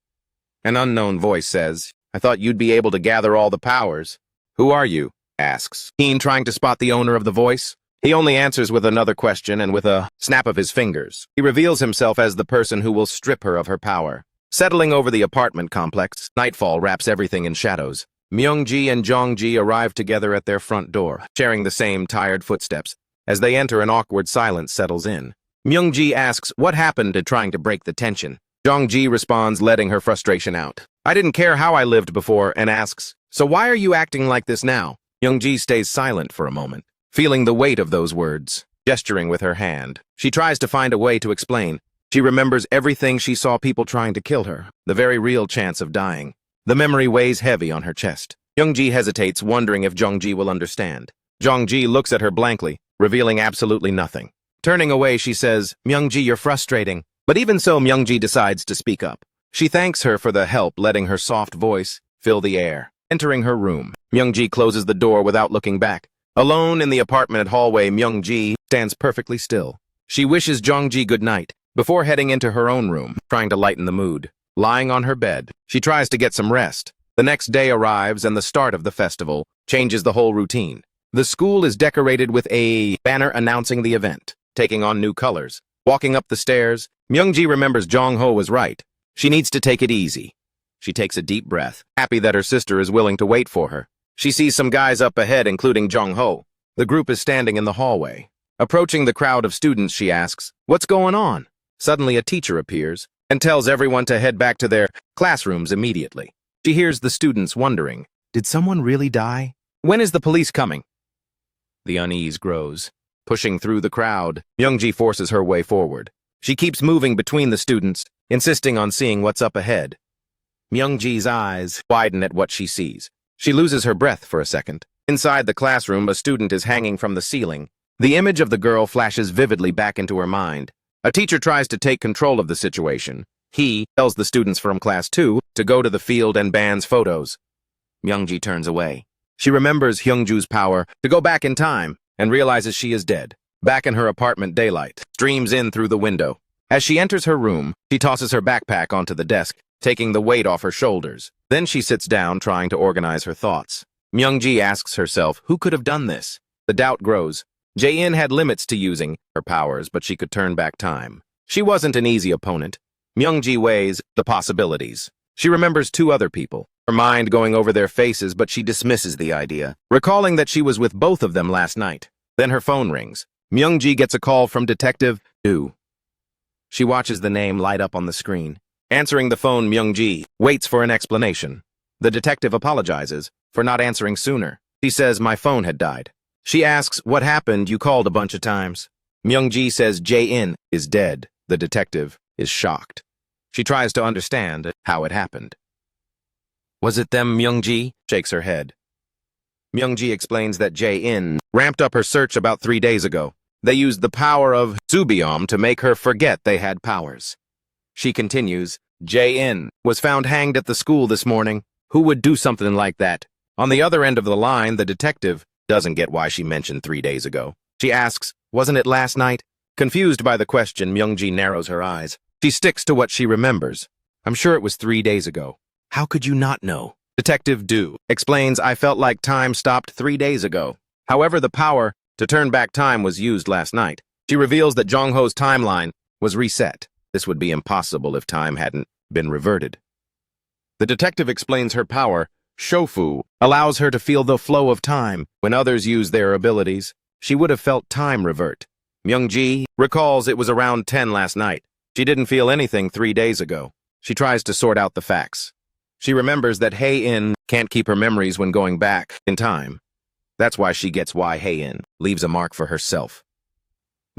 An unknown voice says, "I thought you'd be able to gather all the powers." "Who are you?" asks Keen, trying to spot the owner of the voice. He only answers with another question, and with a snap of his fingers, he reveals himself as the person who will strip her of her power. Settling over the apartment complex, nightfall wraps everything in shadows. Myung-ji and Jong-ji arrive together at their front door, sharing the same tired footsteps. As they enter, an awkward silence settles in. Myung-ji asks what happened to trying to break the tension. Jong-ji responds, letting her frustration out. "I didn't care how I lived before," and asks, "So why are you acting like this now?" Myung-ji stays silent for a moment, feeling the weight of those words. Gesturing with her hand, she tries to find a way to explain. She remembers everything she saw, people trying to kill her, the very real chance of dying. The memory weighs heavy on her chest. Myung-ji hesitates, wondering if Jong-ji will understand. Jong-ji looks at her blankly, revealing absolutely nothing. Turning away, she says, "Myung-ji, you're frustrating." But even so, Myung-ji decides to speak up. She thanks her for the help, letting her soft voice fill the air. Entering her room, Myung-ji closes the door without looking back. Alone in the apartment hallway, Myung-ji stands perfectly still. She wishes Jong-ji good night before heading into her own room, trying to lighten the mood. Lying on her bed, she tries to get some rest. The next day arrives, and the start of the festival changes the whole routine. The school is decorated with a banner announcing the event, taking on new colors. Walking up the stairs, Myung-ji remembers Jong-ho was right. She needs to take it easy. She takes a deep breath, happy that her sister is willing to wait for her. She sees some guys up ahead, including Jong-ho. The group is standing in the hallway. Approaching the crowd of students, she asks, "What's going on?" Suddenly, a teacher appears and tells everyone to head back to their classrooms immediately. She hears the students wondering, "Did someone really die? When is the police coming?" The unease grows. Pushing through the crowd, Myung-ji forces her way forward. She keeps moving between the students, insisting on seeing what's up ahead. Myung-ji's eyes widen at what she sees. She loses her breath for a second. Inside the classroom, a student is hanging from the ceiling. The image of the girl flashes vividly back into her mind. A teacher tries to take control of the situation. He tells the students from class 2 to go to the field and bans photos. Myung-ji turns away. She remembers Hyungju's power to go back in time and realizes she is dead. Back in her apartment, daylight streams in through the window. As she enters her room, she tosses her backpack onto the desk, taking the weight off her shoulders. Then she sits down, trying to organize her thoughts. Myung-ji asks herself, who could have done this? The doubt grows. Jae-in had limits to using her powers, but she could turn back time. She wasn't an easy opponent. Myung-ji weighs the possibilities. She remembers 2 other people, her mind going over their faces, but she dismisses the idea, recalling that she was with both of them last night. Then her phone rings. Myung-ji gets a call from Detective Du. She watches the name light up on the screen. Answering the phone, Myung-ji waits for an explanation. The detective apologizes for not answering sooner. He says, "My phone had died." She asks, "What happened? You called a bunch of times." Myung-ji says Jae-in is dead. The detective is shocked. She tries to understand how it happened. "Was it them?" Myung-ji shakes her head. Myung-ji explains that Jae-in ramped up her search about 3 days ago. They used the power of Subiom to make her forget they had powers. She continues, Jae-in was found hanged at the school this morning. Who would do something like that? On the other end of the line, the detective doesn't get why she mentioned 3 days ago. She asks, "Wasn't it last night?" Confused by the question, Myung-ji narrows her eyes. She sticks to what she remembers. "I'm sure it was 3 days ago." "How could you not know?" Detective Du explains, "I felt like time stopped 3 days ago. However, the power to turn back time was used last night." She reveals that Jong-ho's timeline was reset. This would be impossible if time hadn't been reverted. The detective explains her power, Shofu, allows her to feel the flow of time. When others use their abilities, she would have felt time revert. Myung-ji recalls it was around 10 last night. She didn't feel anything 3 days ago. She tries to sort out the facts. She remembers that Hae-in can't keep her memories when going back in time. That's why she gets why Hae-in leaves a mark for herself.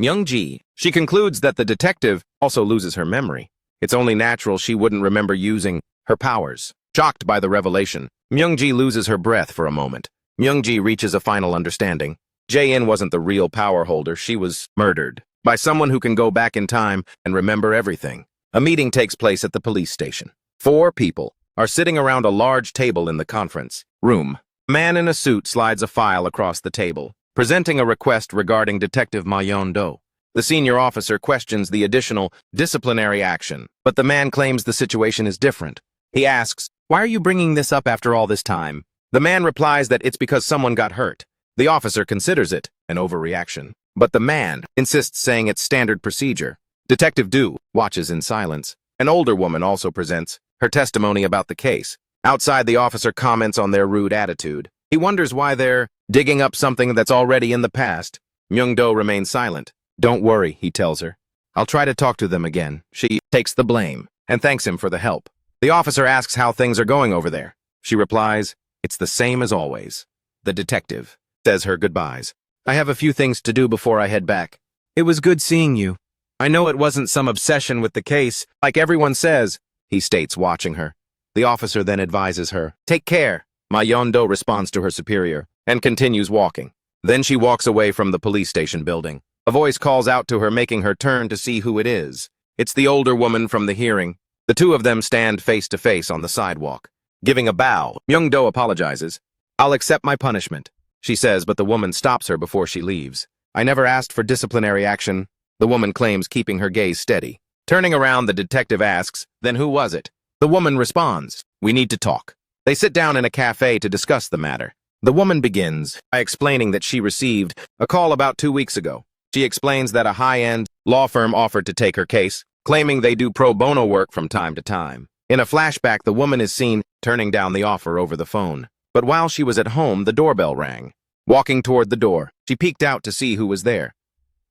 Myung-ji, she concludes that the detective also loses her memory. It's only natural she wouldn't remember using her powers. Shocked by the revelation, Myung-ji loses her breath for a moment. Myung-ji reaches a final understanding. Jae-in wasn't the real power holder. She was murdered by someone who can go back in time and remember everything. A meeting takes place at the police station. 4 people are sitting around a large table in the conference room. A man in a suit slides a file across the table, presenting a request regarding Detective Ma Yeon-do. The senior officer questions the additional disciplinary action, but the man claims the situation is different. He asks, "Why are you bringing this up after all this time?" The man replies that it's because someone got hurt. The officer considers it an overreaction, but the man insists, saying it's standard procedure. Detective Du watches in silence. An older woman also presents her testimony about the case. Outside, the officer comments on their rude attitude. He wonders why they're digging up something that's already in the past. Myung-do remains silent. "Don't worry," he tells her. "I'll try to talk to them again." She takes the blame and thanks him for the help. The officer asks how things are going over there. She replies, "It's the same as always." The detective says her goodbyes. "I have a few things to do before I head back. It was good seeing you. I know it wasn't some obsession with the case, like everyone says," he states, watching her. The officer then advises her, "Take care." Ma Yeon-do responds to her superior and continues walking. Then she walks away from the police station building. A voice calls out to her, making her turn to see who it is. It's the older woman from the hearing. The 2 of them stand face to face on the sidewalk. Giving a bow, Myung-do apologizes. "I'll accept my punishment," she says, but the woman stops her before she leaves. "I never asked for disciplinary action," the woman claims, keeping her gaze steady. Turning around, the detective asks, "Then who was it?" The woman responds, "We need to talk." They sit down in a cafe to discuss the matter. The woman begins by explaining that she received a call about 2 weeks ago. She explains that a high-end law firm offered to take her case, claiming they do pro bono work from time to time. In a flashback, the woman is seen turning down the offer over the phone. But while she was at home, the doorbell rang. Walking toward the door, she peeked out to see who was there.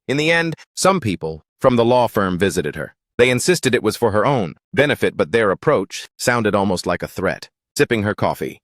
In the end, some people from the law firm visited her. They insisted it was for her own benefit, but their approach sounded almost like a threat. Sipping her coffee,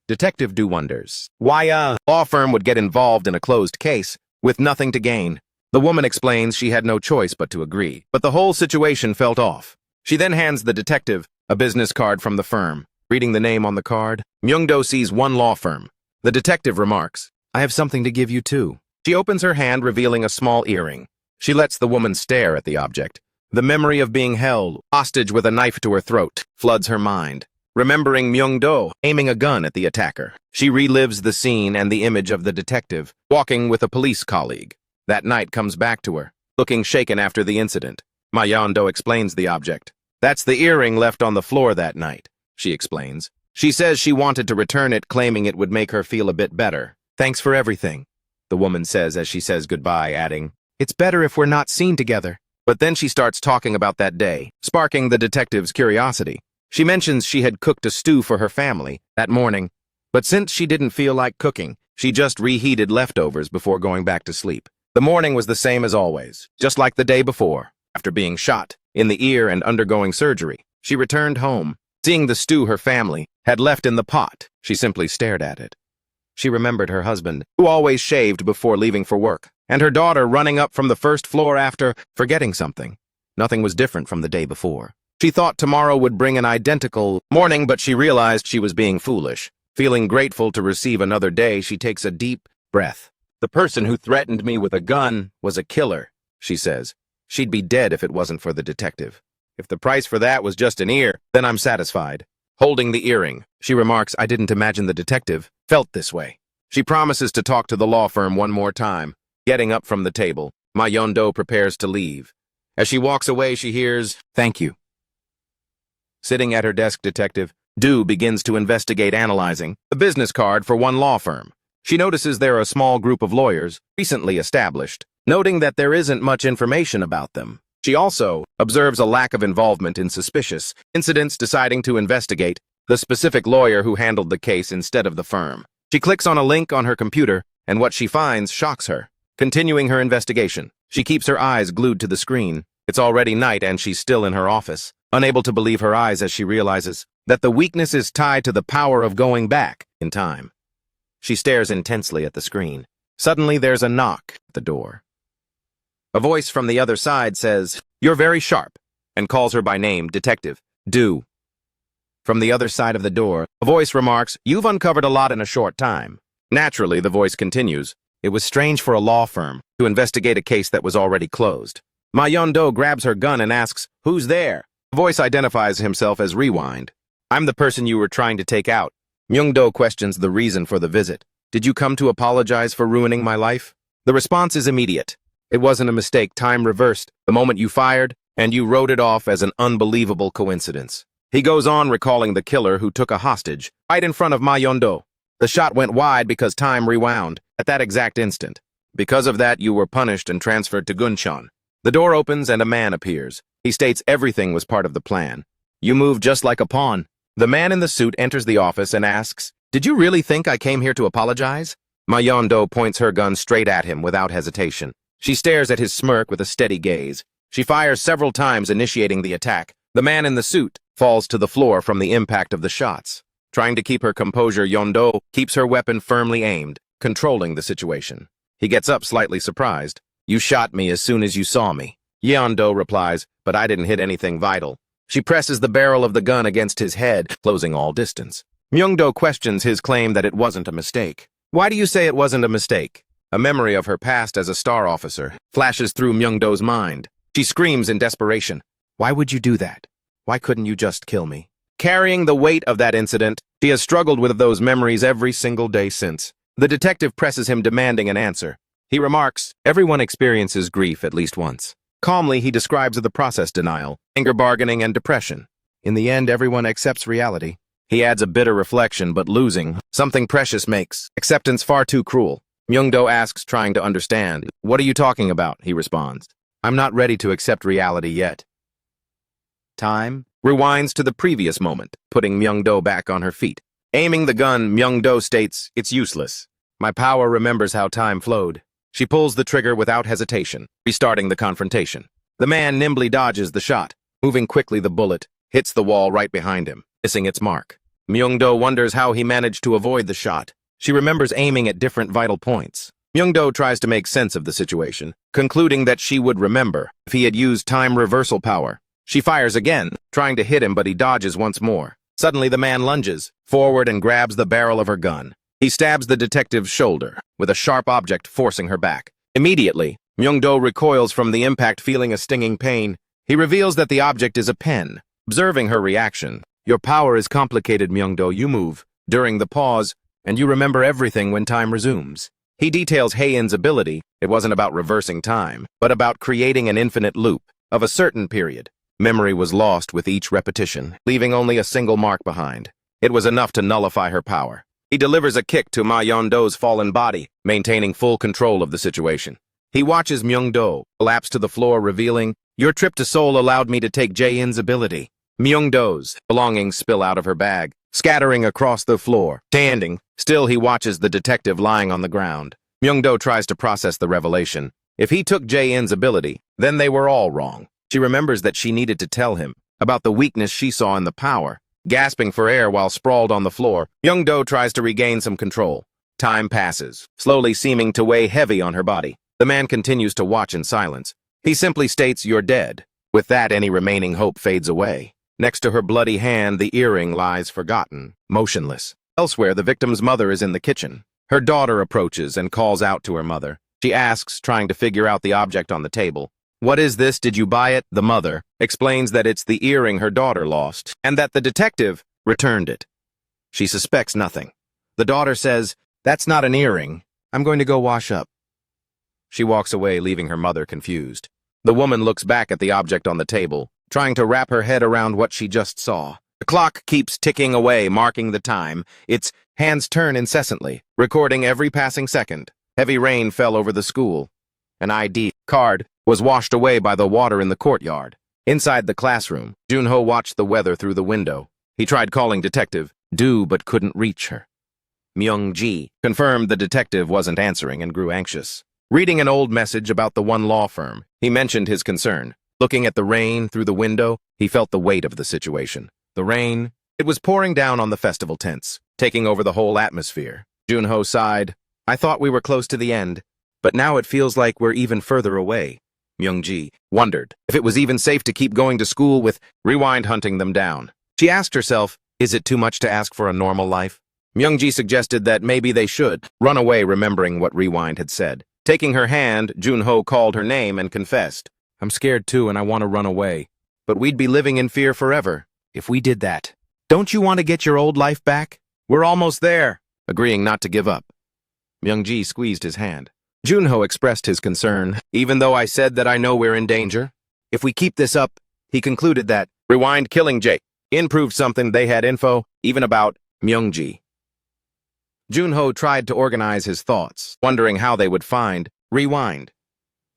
Detective do wonders why a law firm would get involved in a closed case with nothing to gain. The woman explains she had no choice but to agree, but the whole situation felt off. She then hands the detective a business card from the firm. Reading the name on the card, Myung-do sees one law firm. The detective remarks, "I have something to give you too." She opens her hand, revealing a small earring. She lets the woman stare at the object. The memory of being held hostage with a knife to her throat floods her mind. Remembering Myung-do aiming a gun at the attacker, she relives the scene and the image of the detective walking with a police colleague. That night comes back to her, looking shaken after the incident. Myung-do explains the object. "That's the earring left on the floor that night," she explains. She says she wanted to return it, claiming it would make her feel a bit better. "Thanks for everything," the woman says as she says goodbye, adding, "It's better if we're not seen together." But then she starts talking about that day, sparking the detective's curiosity. She mentions she had cooked a stew for her family that morning, but since she didn't feel like cooking, she just reheated leftovers before going back to sleep. The morning was the same as always, just like the day before. After being shot in the ear and undergoing surgery, she returned home. Seeing the stew her family had left in the pot, she simply stared at it. She remembered her husband, who always shaved before leaving for work, and her daughter running up from the first floor after forgetting something. Nothing was different from the day before. She thought tomorrow would bring an identical morning, but she realized she was being foolish. Feeling grateful to receive another day, she takes a deep breath. "The person who threatened me with a gun was a killer," she says. "She'd be dead if it wasn't for the detective. If the price for that was just an ear, then I'm satisfied." Holding the earring, she remarks, "I didn't imagine the detective felt this way." She promises to talk to the law firm one more time. Getting up from the table, Myung-do prepares to leave. As she walks away, she hears, "Thank you." Sitting at her desk, Detective Do begins to investigate, analyzing the business card for one law firm. She notices there are a small group of lawyers, recently established, noting that there isn't much information about them. She also observes a lack of involvement in suspicious incidents, deciding to investigate the specific lawyer who handled the case instead of the firm. She clicks on a link on her computer, and what she finds shocks her. Continuing her investigation, she keeps her eyes glued to the screen. It's already night and she's still in her office, unable to believe her eyes as she realizes that the weakness is tied to the power of going back in time. She stares intensely at the screen. Suddenly, there's a knock at the door. A voice from the other side says, "You're very sharp," and calls her by name, Detective Do. From the other side of the door, a voice remarks, "You've uncovered a lot in a short time." Naturally, the voice continues, "It was strange for a law firm to investigate a case that was already closed." Myung-do grabs her gun and asks, "Who's there?" The voice identifies himself as Rewind. "I'm the person you were trying to take out." Myung-do questions the reason for the visit. "Did you come to apologize for ruining my life?" The response is immediate. "It wasn't a mistake. Time reversed the moment you fired, and you wrote it off as an unbelievable coincidence." He goes on, recalling the killer who took a hostage right in front of Myung-do. "The shot went wide because time rewound at that exact instant. Because of that, you were punished and transferred to Guncheon." The door opens and a man appears. He states everything was part of the plan. "You moved just like a pawn." The man in the suit enters the office and asks, "Did you really think I came here to apologize?" Myung-do points her gun straight at him without hesitation. She stares at his smirk with a steady gaze. She fires several times, initiating the attack. The man in the suit falls to the floor from the impact of the shots. Trying to keep her composure, Myung-do keeps her weapon firmly aimed, controlling the situation. He gets up slightly surprised. "You shot me as soon as you saw me." Myung-do replies, "But I didn't hit anything vital." She presses the barrel of the gun against his head, closing all distance. Myung-do questions his claim that it wasn't a mistake. "Why do you say it wasn't a mistake?" A memory of her past as a star officer flashes through Myung-do's mind. She screams in desperation, "Why would you do that? Why couldn't you just kill me?" Carrying the weight of that incident, she has struggled with those memories every single day since. The detective presses him, demanding an answer. He remarks, "Everyone experiences grief at least once." Calmly, he describes the process: denial, anger, bargaining, and depression. In the end, everyone accepts reality. He adds a bitter reflection, "But losing something precious makes acceptance far too cruel." Myung-do asks, trying to understand. What are you talking about? He responds. I'm not ready to accept reality yet. Time rewinds to the previous moment, putting Myung-do back on her feet. Aiming the gun, Myung-do states, it's useless. My power remembers how time flowed. She pulls the trigger without hesitation, restarting the confrontation. The man nimbly dodges the shot. Moving quickly, the bullet hits the wall right behind him, missing its mark. Myung-do wonders how he managed to avoid the shot. She remembers aiming at different vital points. Myung-do tries to make sense of the situation, concluding that she would remember if he had used time reversal power. She fires again, trying to hit him, but he dodges once more. Suddenly, the man lunges forward and grabs the barrel of her gun. He stabs the detective's shoulder, with a sharp object forcing her back. Immediately, Myung-do recoils from the impact, feeling a stinging pain. He reveals that the object is a pen. Observing her reaction, your power is complicated, Myung-do. You move during the pause, and you remember everything when time resumes. He details Hae-in's ability. It wasn't about reversing time, but about creating an infinite loop of a certain period. Memory was lost with each repetition, leaving only a single mark behind. It was enough to nullify her power. He delivers a kick to Ma Yeon-do's fallen body, maintaining full control of the situation. He watches Myung-do collapse to the floor, revealing, your trip to Seoul allowed me to take Jae-in's ability. Myung-do's belongings spill out of her bag, scattering across the floor. Standing still, he watches the detective lying on the ground. Myung-do tries to process the revelation. If he took Jae-in's ability, then they were all wrong. She remembers that she needed to tell him about the weakness she saw in the power. Gasping for air while sprawled on the floor, Myung-do tries to regain some control. Time passes, slowly seeming to weigh heavy on her body. The man continues to watch in silence. He simply states, you're dead. With that, any remaining hope fades away. Next to her bloody hand, the earring lies forgotten, motionless. Elsewhere, the victim's mother is in the kitchen. Her daughter approaches and calls out to her mother. She asks, trying to figure out the object on the table. What is this? Did you buy it? The mother explains that it's the earring her daughter lost, and that the detective returned it. She suspects nothing. The daughter says, that's not an earring. I'm going to go wash up. She walks away, leaving her mother confused. The woman looks back at the object on the table, trying to wrap her head around what she just saw. The clock keeps ticking away, marking the time. Its hands turn incessantly, recording every passing second. Heavy rain fell over the school. An ID card was washed away by the water in the courtyard. Inside the classroom, Junho watched the weather through the window. He tried calling Detective Du but couldn't reach her. Myung-ji confirmed the detective wasn't answering and grew anxious. Reading an old message about the one law firm, he mentioned his concern. Looking at the rain through the window, he felt the weight of the situation. The rain, it was pouring down on the festival tents, taking over the whole atmosphere. Junho sighed. I thought we were close to the end, but now it feels like we're even further away. Myung-ji wondered if it was even safe to keep going to school with Rewind hunting them down. She asked herself, is it too much to ask for a normal life? Myung-ji suggested that maybe they should run away, remembering what Rewind had said. Taking her hand, Junho called her name and confessed. I'm scared too and I want to run away. But we'd be living in fear forever if we did that. Don't you want to get your old life back? We're almost there. Agreeing not to give up. Myung-ji squeezed his hand. Junho expressed his concern, even though I said that I know we're in danger. If we keep this up, he concluded that Rewind killing Jae-in proved something they had info, even about Myung-ji. Junho tried to organize his thoughts, wondering how they would find Rewind.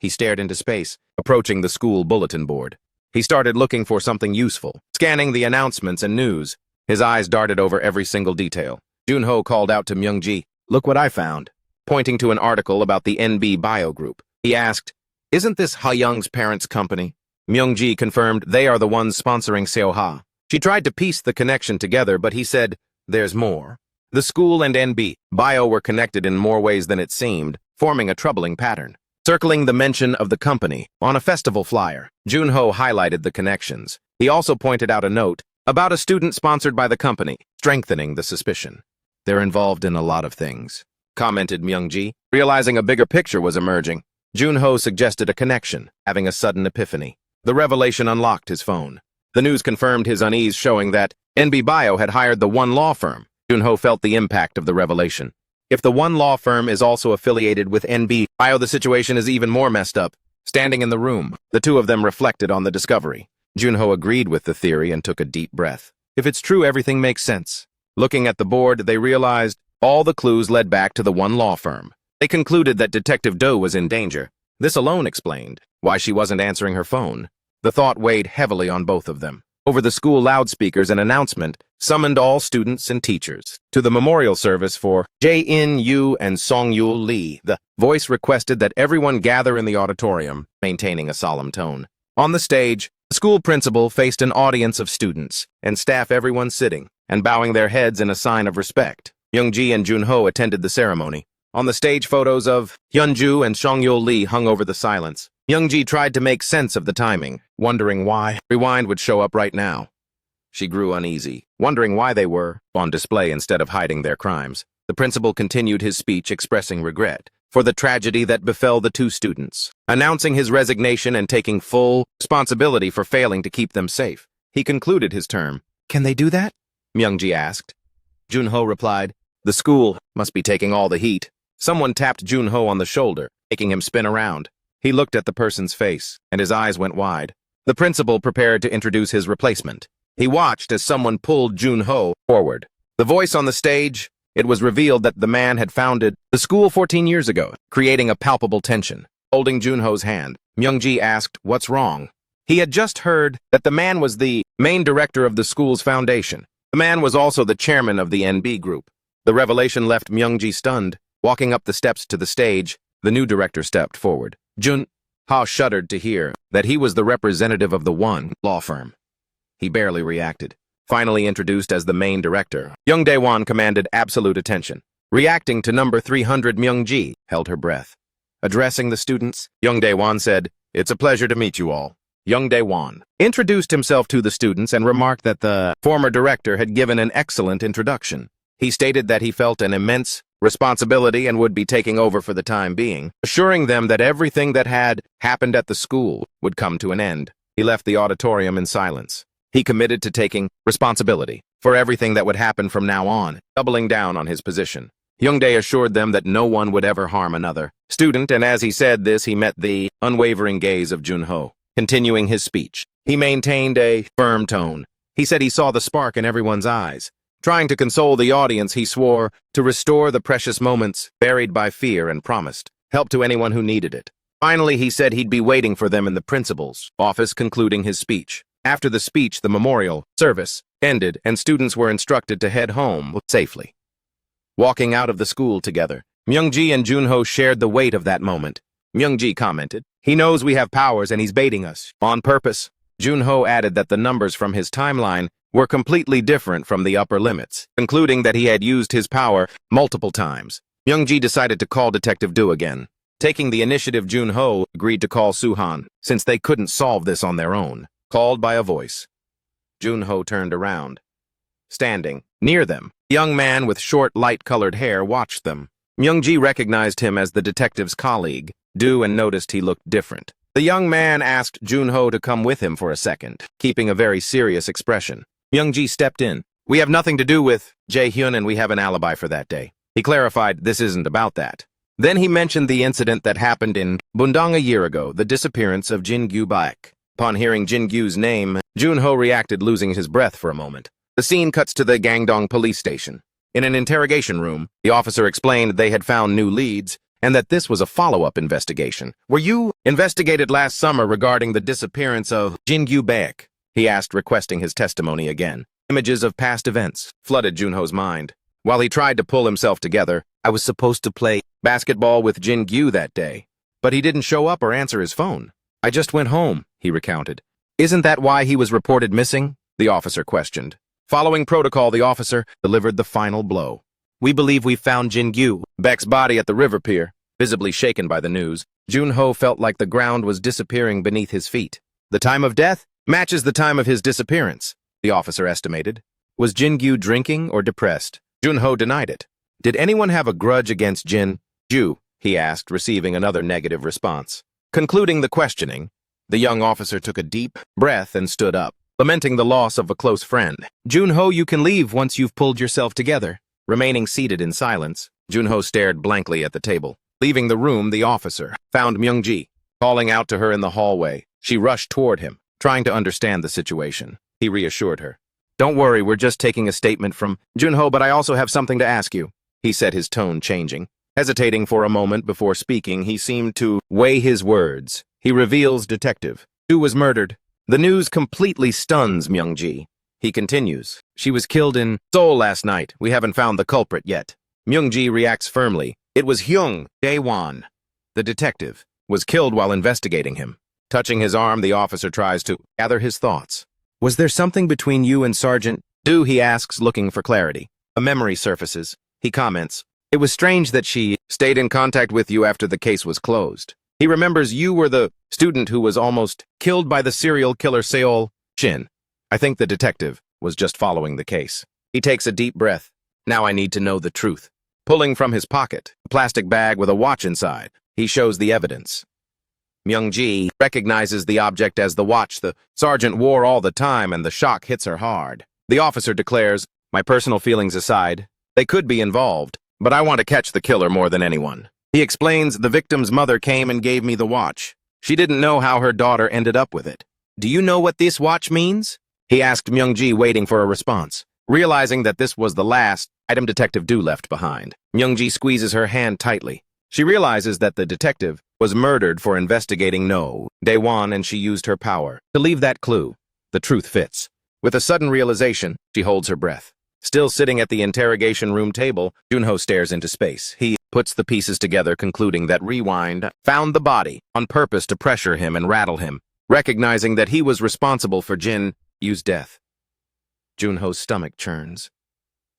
He stared into space, approaching the school bulletin board. He started looking for something useful, scanning the announcements and news. His eyes darted over every single detail. Junho called out to Myung-ji, look what I found. Pointing to an article about the NB Bio Group. He asked, isn't this Ha-young's parents' company? Myung-ji confirmed they are the ones sponsoring Seo-ha. She tried to piece the connection together, but he said, there's more. The school and NB Bio were connected in more ways than it seemed, forming a troubling pattern. Circling the mention of the company on a festival flyer, Junho highlighted the connections. He also pointed out a note about a student sponsored by the company, strengthening the suspicion. They're involved in a lot of things, commented Myung-ji, realizing a bigger picture was emerging. Junho suggested a connection, having a sudden epiphany. The revelation unlocked his phone. The news confirmed his unease, showing that NB Bio had hired the one law firm. Junho felt the impact of the revelation. If the one law firm is also affiliated with NB Bio, the situation is even more messed up. Standing in the room, the two of them reflected on the discovery. Junho agreed with the theory and took a deep breath. If it's true, everything makes sense. Looking at the board, they realized all the clues led back to the one law firm. They concluded that Detective Do was in danger. This alone explained why she wasn't answering her phone. The thought weighed heavily on both of them. Over the school loudspeakers, an announcement summoned all students and teachers to the memorial service for Jin-Yu and Song-Yul Lee. The voice requested that everyone gather in the auditorium, maintaining a solemn tone. On the stage, the school principal faced an audience of students and staff, everyone sitting and bowing their heads in a sign of respect. Myung-ji and Jun-ho attended the ceremony. On the stage, photos of Hyun-ju and Song-Yul Lee hung over the silence. Myung-ji tried to make sense of the timing, wondering why Rewind would show up right now. She grew uneasy, wondering why they were on display instead of hiding their crimes. The principal continued his speech, expressing regret for the tragedy that befell the two students, announcing his resignation and taking full responsibility for failing to keep them safe. He concluded his term. "Can they do that?" Myung-ji asked. Jun-ho replied, "The school must be taking all the heat." Someone tapped Jun-ho on the shoulder, making him spin around. He looked at the person's face, and his eyes went wide. The principal prepared to introduce his replacement. He watched as someone pulled Jun-ho forward. The voice on the stage, it was revealed that the man had founded the school 14 years ago, creating a palpable tension. Holding Jun-ho's hand, Myung-ji asked, "What's wrong?" He had just heard that the man was the main director of the school's foundation. The man was also the chairman of the NB group. The revelation left Myung-ji stunned. Walking up the steps to the stage, the new director stepped forward. Jun-ho shuddered to hear that he was the representative of the One law firm. He barely reacted. Finally introduced as the main director, Young Dae-won commanded absolute attention. Reacting to number 300, Myung-ji held her breath. Addressing the students, Young Dae-won said, "It's a pleasure to meet you all." Young Dae-won introduced himself to the students and remarked that the former director had given an excellent introduction. He stated that he felt an immense responsibility and would be taking over for the time being, assuring them that everything that had happened at the school would come to an end. He left the auditorium in silence. He committed to taking responsibility for everything that would happen from now on, doubling down on his position. Youngdae assured them that no one would ever harm another student, and as he said this, he met the unwavering gaze of Jun-ho. Continuing his speech, he maintained a firm tone. He said he saw the spark in everyone's eyes. Trying to console the audience, he swore to restore the precious moments buried by fear and promised help to anyone who needed it. Finally, he said he'd be waiting for them in the principal's office, concluding his speech. After the speech, the memorial service ended, and students were instructed to head home safely. Walking out of the school together, Myung-ji and Jun-ho shared the weight of that moment. Myung-ji commented, "He knows we have powers and he's baiting us on purpose." Jun-ho added that the numbers from his timeline were completely different from the upper limits, concluding that he had used his power multiple times. Myung-ji decided to call Detective Do again. Taking the initiative, Jun-ho agreed to call Suhan, since they couldn't solve this on their own. Called by a voice. Jun-ho turned around. Standing near them, a young man with short, light-colored hair watched them. Myung-ji recognized him as the detective's colleague, Do, and noticed he looked different. The young man asked Jun-ho to come with him for a second, keeping a very serious expression. Myung-ji stepped in. "We have nothing to do with Jae-hyun, and we have an alibi for that day." He clarified this isn't about that. Then he mentioned the incident that happened in Bundang a year ago, the disappearance of Jin-gyu Baek. Upon hearing Jin-gyu's name, Jun-ho reacted, losing his breath for a moment. The scene cuts to the Gangdong police station. In an interrogation room, the officer explained they had found new leads, and that this was a follow-up investigation. "Were you investigated last summer regarding the disappearance of Jin-gyu Baek?" he asked, requesting his testimony again. Images of past events flooded Jun-ho's mind. While he tried to pull himself together, "I was supposed to play basketball with Jin-gyu that day, but he didn't show up or answer his phone. I just went home," he recounted. "Isn't that why he was reported missing?" the officer questioned. Following protocol, the officer delivered the final blow. "We believe we found Jin-gyu Baek's body at the river pier." Visibly shaken by the news, Jun-ho felt like the ground was disappearing beneath his feet. "The time of death matches the time of his disappearance," the officer estimated. Was Jin-gyu drinking or depressed? Jun-ho denied it. "Did anyone have a grudge against Jin-gyu?" he asked, receiving another negative response. Concluding the questioning, the young officer took a deep breath and stood up, lamenting the loss of a close friend. "Jun-ho, you can leave once you've pulled yourself together." Remaining seated in silence, Jun-ho stared blankly at the table. Leaving the room, the officer found Myung-ji. Calling out to her in the hallway, she rushed toward him, trying to understand the situation. He reassured her. "Don't worry, we're just taking a statement from Jun-ho, but I also have something to ask you," he said, his tone changing. Hesitating for a moment before speaking, he seemed to weigh his words. He reveals detective. Who was murdered? The news completely stuns Myung-ji. He continues. She was killed in Seoul last night. We haven't found the culprit yet. Myung-ji reacts firmly. It was Hyung Dae-won. The detective was killed while investigating him. Touching his arm, the officer tries to gather his thoughts. Was there something between you and Sergeant Do? He asks, looking for clarity. A memory surfaces. He comments. It was strange that she stayed in contact with you after the case was closed. He remembers you were the student who was almost killed by the serial killer Seol Shin. I think the detective was just following the case. He takes a deep breath. Now I need to know the truth. Pulling from his pocket a plastic bag with a watch inside, he shows the evidence. Myung-ji recognizes the object as the watch the sergeant wore all the time, and the shock hits her hard. The officer declares, my personal feelings aside, they could be involved, but I want to catch the killer more than anyone. He explains the victim's mother came and gave me the watch. She didn't know how her daughter ended up with it. Do you know what this watch means? He asked Myung-ji, waiting for a response. Realizing that this was the last item Detective Do left behind, Myung-ji squeezes her hand tightly. She realizes that the detective was murdered for investigating No Dae-won, and she used her power to leave that clue. The truth fits. With a sudden realization, she holds her breath. Still sitting at the interrogation room table, Junho stares into space. He puts the pieces together, concluding that Rewind found the body on purpose to pressure him and rattle him, recognizing that he was responsible for Jin Yu's death. Junho's stomach churns.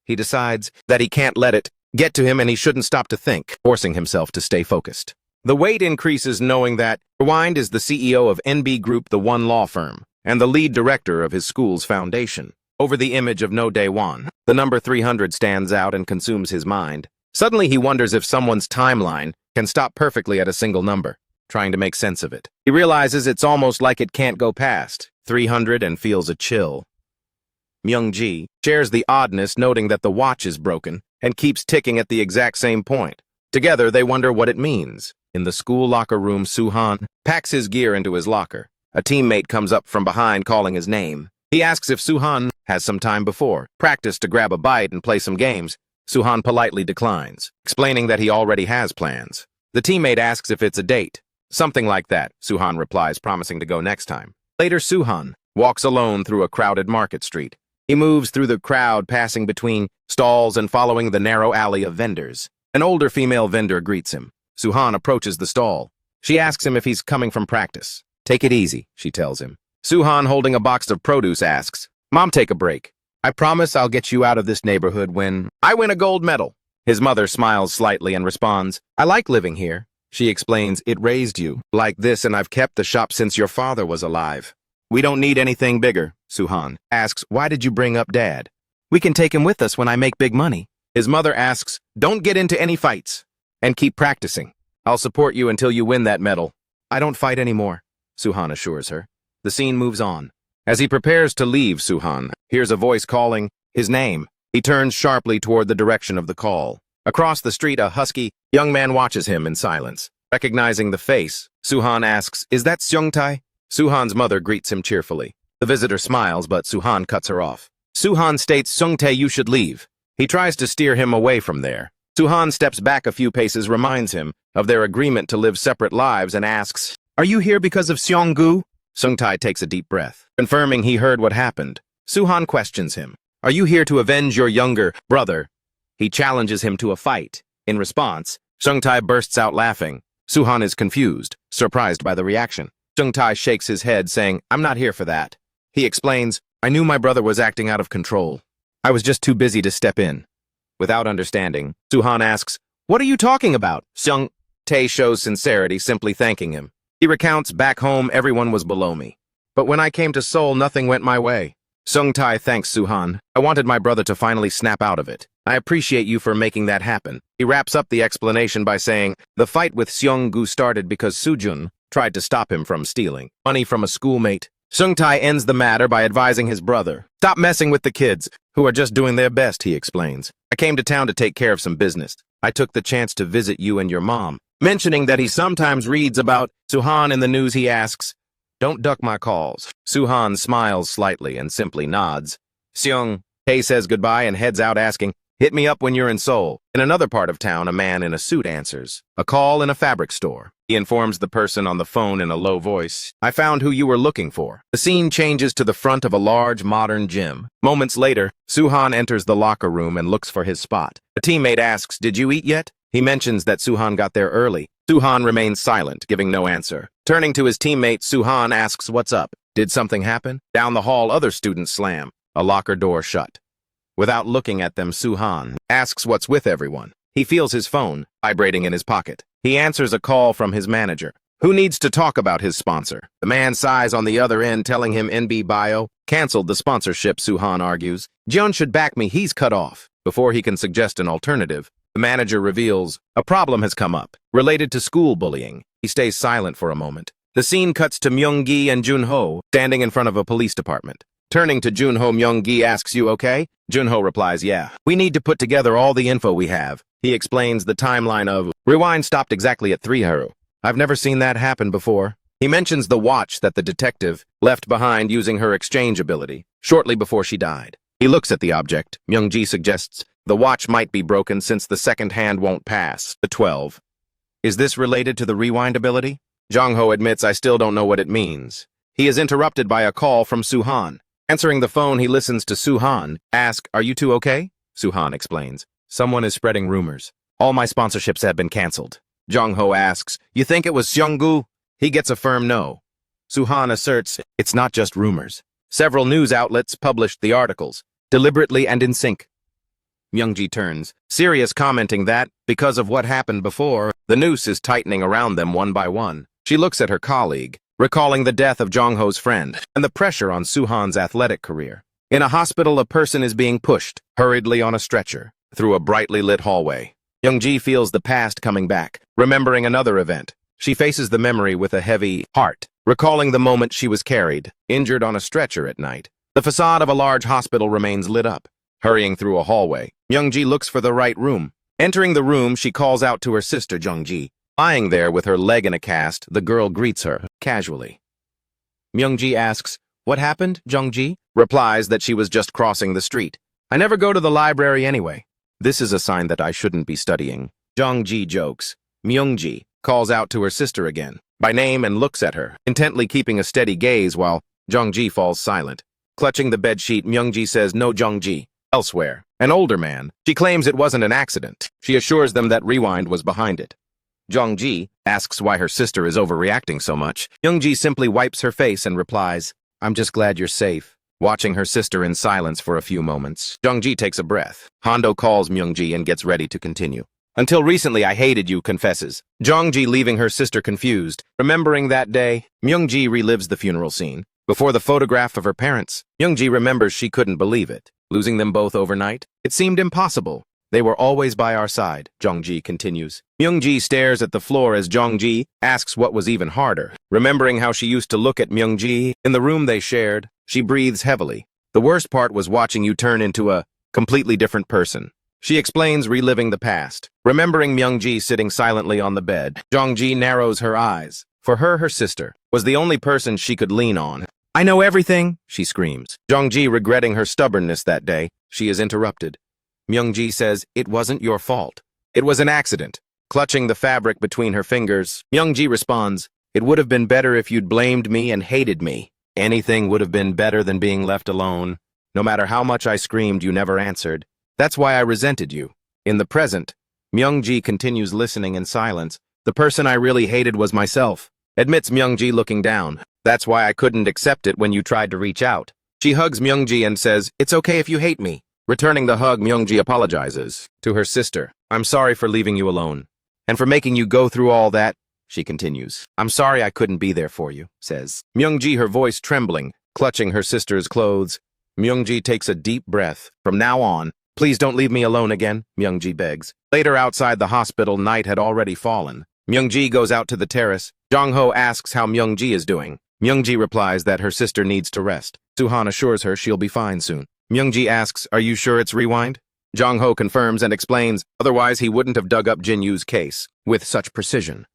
He decides that he can't let it get to him and he shouldn't stop to think, forcing himself to stay focused. The weight increases knowing that Rewind is the CEO of NB Group, the one law firm, and the lead director of his school's foundation. Over the image of No Dae-won, the number 300 stands out and consumes his mind. Suddenly he wonders if someone's timeline can stop perfectly at a single number, trying to make sense of it. He realizes it's almost like it can't go past 300 and feels a chill. Myung-ji shares the oddness, noting that the watch is broken and keeps ticking at the exact same point. Together, they wonder what it means. In the school locker room, Soo-han packs his gear into his locker. A teammate comes up from behind, calling his name. He asks if Soo-han has some time before practice to grab a bite and play some games. Soo-han politely declines, explaining that he already has plans. The teammate asks if it's a date. Something like that, Soo-han replies, promising to go next time. Later, Soo-han walks alone through a crowded market street. He moves through the crowd, passing between stalls and following the narrow alley of vendors. An older female vendor greets him. Soo-han approaches the stall. She asks him if he's coming from practice. Take it easy, she tells him. Soo-han, holding a box of produce, asks, Mom, take a break. I promise I'll get you out of this neighborhood when I win a gold medal. His mother smiles slightly and responds, I like living here. She explains, it raised you like this, and I've kept the shop since your father was alive. We don't need anything bigger. Soo-han asks, why did you bring up Dad? We can take him with us when I make big money. His mother asks, don't get into any fights and keep practicing. I'll support you until you win that medal. I don't fight anymore, Soo-han assures her. The scene moves on. As he prepares to leave, Soo-han hears a voice calling his name. He turns sharply toward the direction of the call. Across the street, a husky young man watches him in silence. Recognizing the face, Soo-han asks, is that Seung-tae? Soo-han's mother greets him cheerfully. The visitor smiles, but Soo-han cuts her off. Soo-han states, Seung-tae, you should leave. He tries to steer him away from there. Soo-han steps back a few paces, reminds him of their agreement to live separate lives, and asks, are you here because of Seong-gu? Seung-tae takes a deep breath, confirming he heard what happened. Soo-han questions him. Are you here to avenge your younger brother? He challenges him to a fight. In response, Seung-tae bursts out laughing. Soo-han is confused, surprised by the reaction. Seung-tae shakes his head, saying, I'm not here for that. He explains, I knew my brother was acting out of control. I was just too busy to step in. Without understanding, Soo-han asks, what are you talking about? Seung-tae shows sincerity, simply thanking him. He recounts, back home, everyone was below me. But when I came to Seoul, nothing went my way. Seung-tae thanks Soo-han. I wanted my brother to finally snap out of it. I appreciate you for making that happen. He wraps up the explanation by saying, the fight with Seong-gu started because Soo-jun tried to stop him from stealing money from a schoolmate. Seung-tae ends the matter by advising his brother. Stop messing with the kids, who are just doing their best, he explains. I came to town to take care of some business. I took the chance to visit you and your mom. Mentioning that he sometimes reads about Soo-han in the news, he asks, don't duck my calls. Soo-han smiles slightly and simply nods. Seung-tae says goodbye and heads out, asking, Hit me up when you're in Seoul. In another part of town, a man in a suit answers. A call in a fabric store. He informs the person on the phone in a low voice, I found who you were looking for. The scene changes to the front of a large, modern gym. Moments later, Suhan enters the locker room and looks for his spot. A teammate asks, did you eat yet? He mentions that Suhan got there early. Suhan remains silent, giving no answer. Turning to his teammate, Suhan asks, what's up? Did something happen? Down the hall, other students slam. A locker door shut. Without looking at them, Suhan asks what's with everyone. He feels his phone vibrating in his pocket. He answers a call from his manager. Who needs to talk about his sponsor? The man sighs on the other end, telling him NB Bio canceled the sponsorship, Suhan argues. Jeon should back me, he's cut off. Before he can suggest an alternative, the manager reveals a problem has come up, related to school bullying. He stays silent for a moment. The scene cuts to Myung-gi and Junho standing in front of a police department. Turning to Junho, Myung-gi asks, you okay? Junho replies, yeah. We need to put together all the info we have. He explains the timeline of Rewind stopped exactly at 3 Haru. I've never seen that happen before. He mentions the watch that the detective left behind using her exchange ability, shortly before she died. He looks at the object. Myung-gi suggests the watch might be broken since the second hand won't pass, the 12. Is this related to the rewind ability? Jongho admits I still don't know what it means. He is interrupted by a call from Suhan. Answering the phone, he listens to Suhan ask, are you two okay? Suhan explains, someone is spreading rumors. All my sponsorships have been canceled. Jongho asks, you think it was Seonggu? He gets a firm no. Suhan asserts, it's not just rumors. Several news outlets published the articles, deliberately and in sync. Myung-gi turns, serious, commenting that, because of what happened before, the noose is tightening around them one by one. She looks at her colleague, recalling the death of Jongho's friend, and the pressure on Suhan's athletic career. In a hospital, a person is being pushed, hurriedly on a stretcher, through a brightly lit hallway. Myung-gi feels the past coming back, remembering another event. She faces the memory with a heavy heart, recalling the moment she was carried, injured on a stretcher at night. The facade of a large hospital remains lit up. Hurrying through a hallway, Myung-gi looks for the right room. Entering the room, she calls out to her sister, Jung-ji. Lying there with her leg in a cast, the girl greets her, casually. Myung-gi asks, what happened, Jung-ji? Replies that she was just crossing the street. I never go to the library anyway. This is a sign that I shouldn't be studying. Jung-ji jokes. Myung-ji calls out to her sister again, by name, and looks at her, intently keeping a steady gaze while Jung-ji falls silent. Clutching the bedsheet, Myung-ji says, no, Jung-ji. Elsewhere, an older man. She claims it wasn't an accident. She assures them that Rewind was behind it. Jung-ji asks why her sister is overreacting so much. Myung-ji simply wipes her face and replies, I'm just glad you're safe. Watching her sister in silence for a few moments, Jung-ji takes a breath. Hondo calls Myung-ji and gets ready to continue. Until recently, I hated you, confesses. Jung-ji leaving her sister confused. Remembering that day, Myung-ji relives the funeral scene. Before the photograph of her parents, Myung-ji remembers she couldn't believe it. Losing them both overnight? It seemed impossible. They were always by our side, Jung-ji continues. Myung-ji stares at the floor as Jung-ji asks what was even harder. Remembering how she used to look at Myung-ji in the room they shared, she breathes heavily. The worst part was watching you turn into a completely different person. She explains, reliving the past. Remembering Myung-ji sitting silently on the bed, Jung-ji narrows her eyes. For her sister was the only person she could lean on. I know everything, she screams. Jung-ji regretting her stubbornness that day, she is interrupted. Myung-ji says, it wasn't your fault. It was an accident. Clutching the fabric between her fingers, Myung-ji responds, it would have been better if you'd blamed me and hated me. Anything would have been better than being left alone. No matter how much I screamed, you never answered. That's why I resented you. In the present, Myung-ji continues listening in silence. The person I really hated was myself. Admits Myung-ji looking down. That's why I couldn't accept it when you tried to reach out. She hugs Myung-ji and says, it's okay if you hate me. Returning the hug, Myung-ji apologizes to her sister. I'm sorry for leaving you alone. And for making you go through all that, she continues. I'm sorry I couldn't be there for you, says Myung-ji, her voice trembling, clutching her sister's clothes. Myung-ji takes a deep breath. From now on, please don't leave me alone again, Myung-ji begs. Later outside the hospital, night had already fallen. Myung-ji goes out to the terrace. Jongho asks how Myung-ji is doing. Myung-ji replies that her sister needs to rest. Suhan assures her she'll be fine soon. Myung-ji asks, are you sure it's Rewind? Jongho confirms and explains, otherwise he wouldn't have dug up Jin-Yu's case with such precision.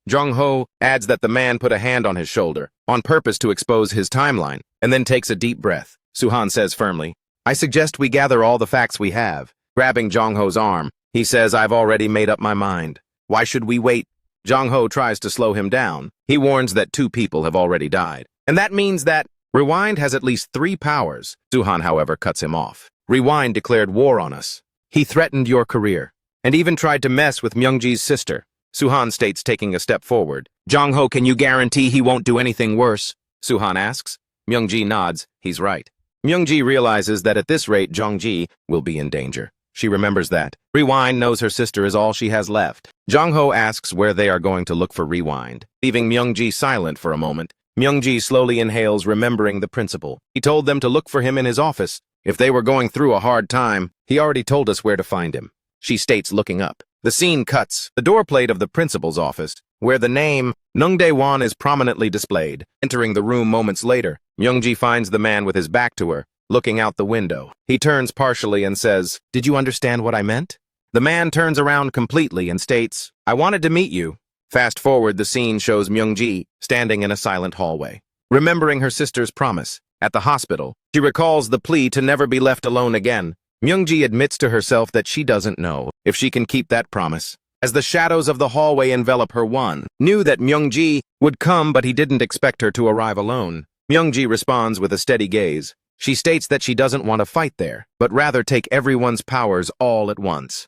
Jongho adds that the man put a hand on his shoulder, on purpose to expose his timeline, and then takes a deep breath. Suhan says firmly, I suggest we gather all the facts we have. Grabbing Jong-ho's arm, he says, "I've already made up my mind. Why should we wait?" Jong-ho tries to slow him down. He warns that 2 people have already died. And that means that Rewind has at least 3 powers. Suhan, however, cuts him off. Rewind declared war on us. He threatened your career, and even tried to mess with Myungji's sister. Suhan states, taking a step forward. Jong-ho, can you guarantee he won't do anything worse? Suhan asks. Myungji nods. He's right. Myungji realizes that at this rate, Jongji will be in danger. She remembers that. Rewind knows her sister is all she has left. Jong-ho asks where they are going to look for Rewind. Leaving Myungji silent for a moment, Myungji slowly inhales, remembering the principal. He told them to look for him in his office. If they were going through a hard time, he already told us where to find him. She states, looking up. The scene cuts. The door plate of the principal's office, where the name Nungdae-won is prominently displayed. Entering the room moments later, Myungji finds the man with his back to her, looking out the window. He turns partially and says, "Did you understand what I meant?" The man turns around completely and states, "I wanted to meet you." Fast forward, the scene shows Myungji standing in a silent hallway. Remembering her sister's promise, at the hospital, she recalls the plea to never be left alone again. Myungji admits to herself that she doesn't know if she can keep that promise. As the shadows of the hallway envelop her, one knew that Myungji would come, but he didn't expect her to arrive alone. Myungji responds with a steady gaze. She states that she doesn't want to fight there, but rather take everyone's powers all at once.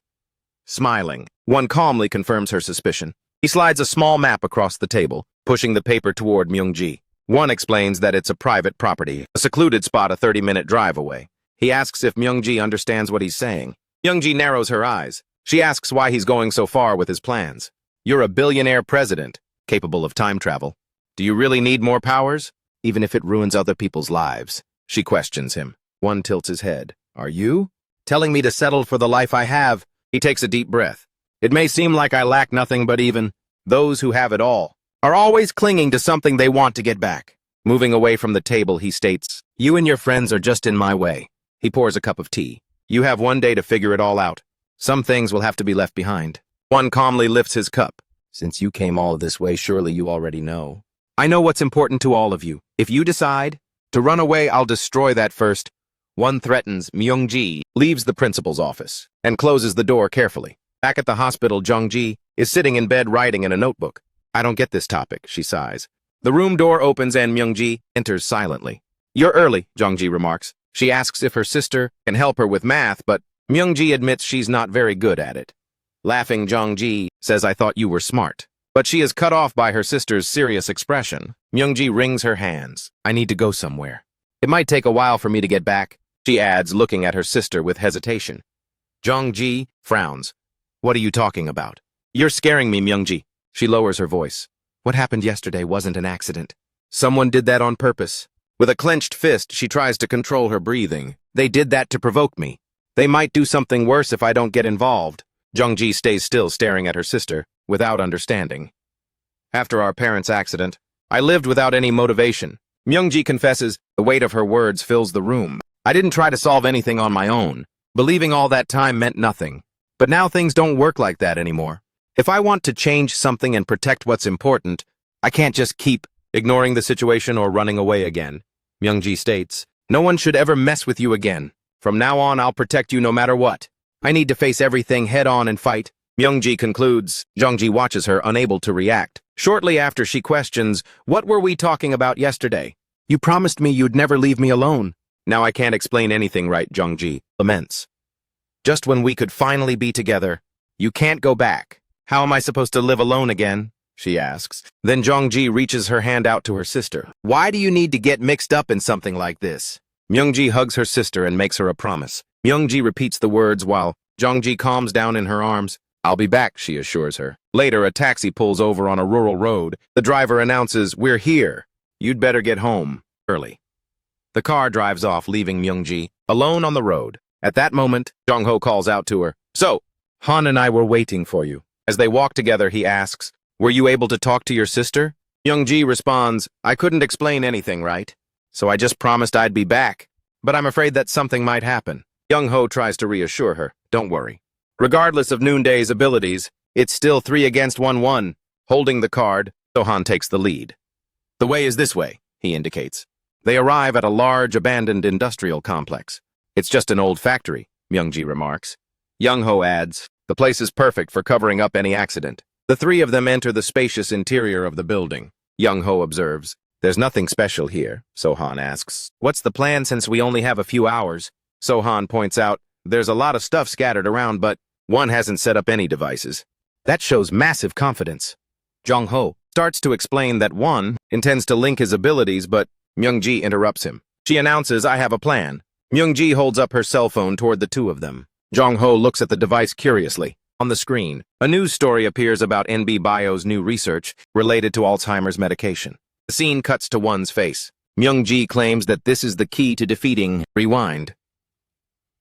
Smiling, one calmly confirms her suspicion. He slides a small map across the table, pushing the paper toward Myungji. One explains that it's a private property, a secluded spot a 30-minute drive away. He asks if Myungji understands what he's saying. Myungji narrows her eyes. She asks why he's going so far with his plans. You're a billionaire president, capable of time travel. Do you really need more powers? Even if it ruins other people's lives? She questions him. One tilts his head. Are you? Telling me to settle for the life I have? He takes a deep breath. It may seem like I lack nothing, but even those who have it all are always clinging to something they want to get back. Moving away from the table, he states, "You and your friends are just in my way." He pours a cup of tea. "You have one day to figure it all out. Some things will have to be left behind." One calmly lifts his cup. "Since you came all this way, surely you already know. I know what's important to all of you. If you decide to run away, I'll destroy that first." One threatens. Myungji leaves the principal's office and closes the door carefully. Back at the hospital, Jongji is sitting in bed writing in a notebook. "I don't get this topic," she sighs. The room door opens and Myungji enters silently. "You're early," Jongji remarks. She asks if her sister can help her with math, but Myungji admits she's not very good at it. Laughing, Jongji says, "I thought you were smart." But she is cut off by her sister's serious expression. Myungji wrings her hands. "I need to go somewhere. It might take a while for me to get back," she adds, looking at her sister with hesitation. Jongji frowns. "What are you talking about?" "You're scaring me, Myungji." She lowers her voice. "What happened yesterday wasn't an accident. Someone did that on purpose." With a clenched fist, she tries to control her breathing. "They did that to provoke me. They might do something worse if I don't get involved." Jongji stays still, staring at her sister, without understanding. "After our parents' accident, I lived without any motivation." Myungji confesses. The weight of her words fills the room. "I didn't try to solve anything on my own. Believing all that time meant nothing. But now things don't work like that anymore. If I want to change something and protect what's important, I can't just keep ignoring the situation or running away again." Myungji states, "No one should ever mess with you again. From now on, I'll protect you no matter what. I need to face everything head on and fight." Myungji concludes. Jongji watches her, unable to react. Shortly after, she questions, "What were we talking about yesterday? You promised me you'd never leave me alone." "Now I can't explain anything right," Jongji laments. "Just when we could finally be together, you can't go back. How am I supposed to live alone again?" she asks. Then Jongji reaches her hand out to her sister. "Why do you need to get mixed up in something like this?" Myungji hugs her sister and makes her a promise. Myungji repeats the words while Jongji calms down in her arms. "I'll be back," she assures her. Later, a taxi pulls over on a rural road. The driver announces, "We're here. You'd better get home early." The car drives off, leaving Myungji alone on the road. At that moment, Jong-ho calls out to her. "So, Han and I were waiting for you." As they walk together, he asks, "Were you able to talk to your sister?" Myungji responds, "I couldn't explain anything, right? So I just promised I'd be back. But I'm afraid that something might happen." Jong-ho tries to reassure her. "Don't worry. Regardless of Noonday's abilities, it's still 3 against 1-1. Holding the card, Sohan takes the lead. "The way is this way," he indicates. They arrive at a large, abandoned industrial complex. "It's just an old factory," Myungji remarks. Young-ho adds, the place is perfect for covering up any accident. The three of them enter the spacious interior of the building. Young-ho observes, there's nothing special here. Sohan asks, what's the plan since we only have a few hours? Sohan points out, there's a lot of stuff scattered around, but one hasn't set up any devices. That shows massive confidence. Jong-ho starts to explain that one intends to link his abilities, but Myung-ji interrupts him. She announces, I have a plan. Myung-ji holds up her cell phone toward the two of them. Jong-ho looks at the device curiously. On the screen, a news story appears about NB Bio's new research related to Alzheimer's medication. The scene cuts to one's face. Myung-ji claims that this is the key to defeating Rewind.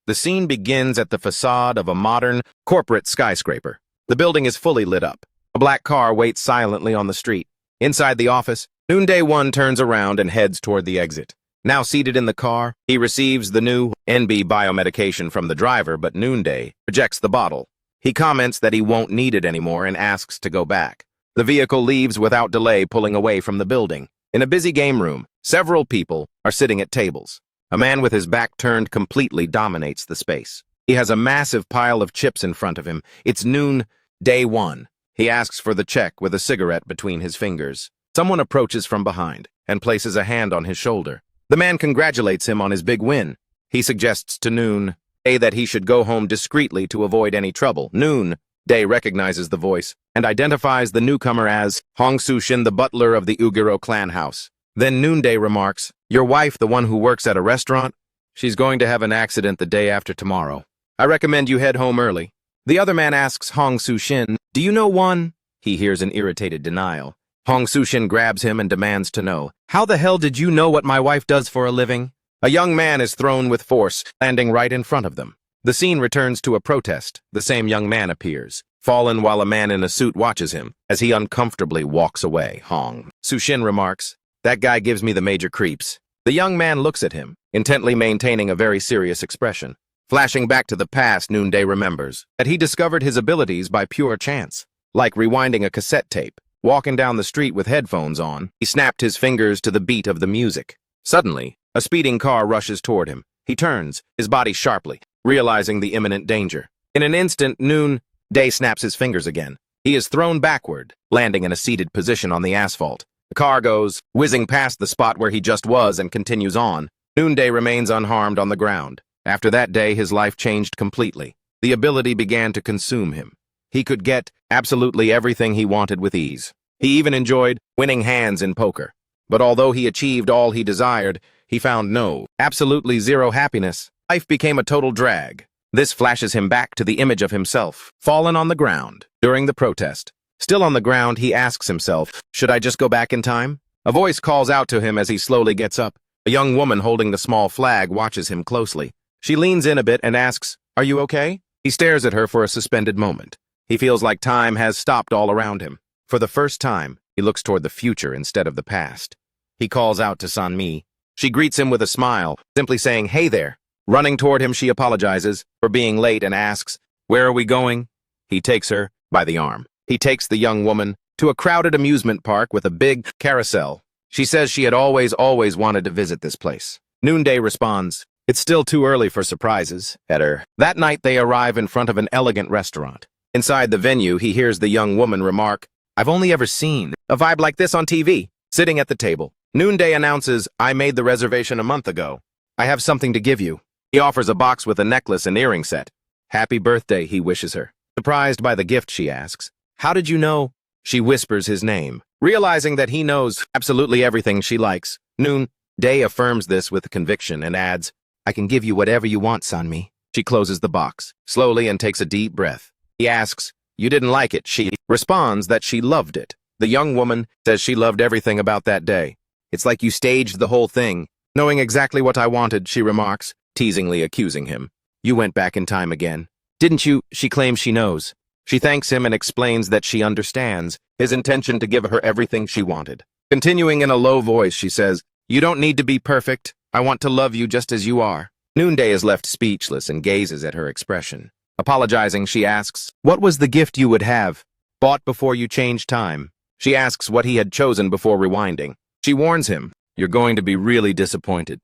The scene begins at the facade of a modern, corporate skyscraper. The building is fully lit up. A black car waits silently on the street. Inside the office, Noonday One turns around and heads toward the exit. Now seated in the car, he receives the new NB biomedication from the driver, but Noonday rejects the bottle. He comments that he won't need it anymore and asks to go back. The vehicle leaves without delay, pulling away from the building. In a busy game room, several people are sitting at tables. A man with his back turned completely dominates the space. He has a massive pile of chips in front of him. It's noon, day one. He asks for the check with a cigarette between his fingers. Someone approaches from behind and places a hand on his shoulder. The man congratulates him on his big win. He suggests to Noon Day that he should go home discreetly to avoid any trouble. Noon Day recognizes the voice and identifies the newcomer as Hong Su-shin, the butler of the Ugiro clan house. Then Noonday remarks, your wife, the one who works at a restaurant? She's going to have an accident the day after tomorrow. I recommend you head home early. The other man asks Hong Su-shin, do you know one? He hears an irritated denial. Hong Su-shin grabs him and demands to know, how the hell did you know what my wife does for a living? A young man is thrown with force, landing right in front of them. The scene returns to a protest. The same young man appears, fallen while a man in a suit watches him as he uncomfortably walks away. Hong Su-shin remarks, that guy gives me the major creeps. The young man looks at him, intently maintaining a very serious expression. Flashing back to the past, Noonday remembers that he discovered his abilities by pure chance. Like rewinding a cassette tape, walking down the street with headphones on, he snapped his fingers to the beat of the music. Suddenly, a speeding car rushes toward him. He turns, his body sharply, realizing the imminent danger. In an instant, Noonday snaps his fingers again. He is thrown backward, landing in a seated position on the asphalt. The car goes whizzing past the spot where he just was and continues on. Noonday remains unharmed on the ground. After that day, his life changed completely. The ability began to consume him. He could get absolutely everything he wanted with ease. He even enjoyed winning hands in poker. But although he achieved all he desired, he found absolutely zero happiness. Life became a total drag. This flashes him back to the image of himself, fallen on the ground during the protest. Still on the ground, he asks himself, should I just go back in time? A voice calls out to him as he slowly gets up. A young woman holding the small flag watches him closely. She leans in a bit and asks, are you okay? He stares at her for a suspended moment. He feels like time has stopped all around him. For the first time, he looks toward the future instead of the past. He calls out to Sanmi. She greets him with a smile, simply saying, hey there. Running toward him, she apologizes for being late and asks, where are we going? He takes her by the arm. He takes the young woman to a crowded amusement park with a big carousel. She says she had always wanted to visit this place. Noonday responds, it's still too early for surprises, at her. That night they arrive in front of an elegant restaurant. Inside the venue, he hears the young woman remark, I've only ever seen a vibe like this on TV. Sitting at the table, Noonday announces, I made the reservation a month ago. I have something to give you. He offers a box with a necklace and earring set. Happy birthday, he wishes her. Surprised by the gift, she asks, how did you know? She whispers his name. Realizing that he knows absolutely everything she likes, Noonday affirms this with conviction and adds, I can give you whatever you want, Sanmi. She closes the box, slowly, and takes a deep breath. He asks, you didn't like it. She responds that she loved it. The young woman says she loved everything about that day. It's like you staged the whole thing. Knowing exactly what I wanted, she remarks, teasingly accusing him. You went back in time again. Didn't you? She claims she knows. She thanks him and explains that she understands his intention to give her everything she wanted. Continuing in a low voice, she says, you don't need to be perfect. I want to love you just as you are. Noonday is left speechless and gazes at her expression. Apologizing, she asks, what was the gift you would have bought before you changed time? She asks what he had chosen before rewinding. She warns him, you're going to be really disappointed.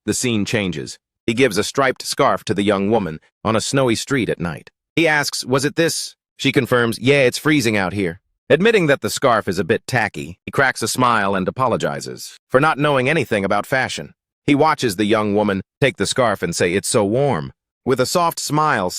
The scene changes. He gives a striped scarf to the young woman on a snowy street at night. He asks, "Was it this?" She confirms, "Yeah, it's freezing out here." Admitting that the scarf is a bit tacky, he cracks a smile and apologizes for not knowing anything about fashion. He watches the young woman take the scarf and say, "It's so warm." With a soft smile,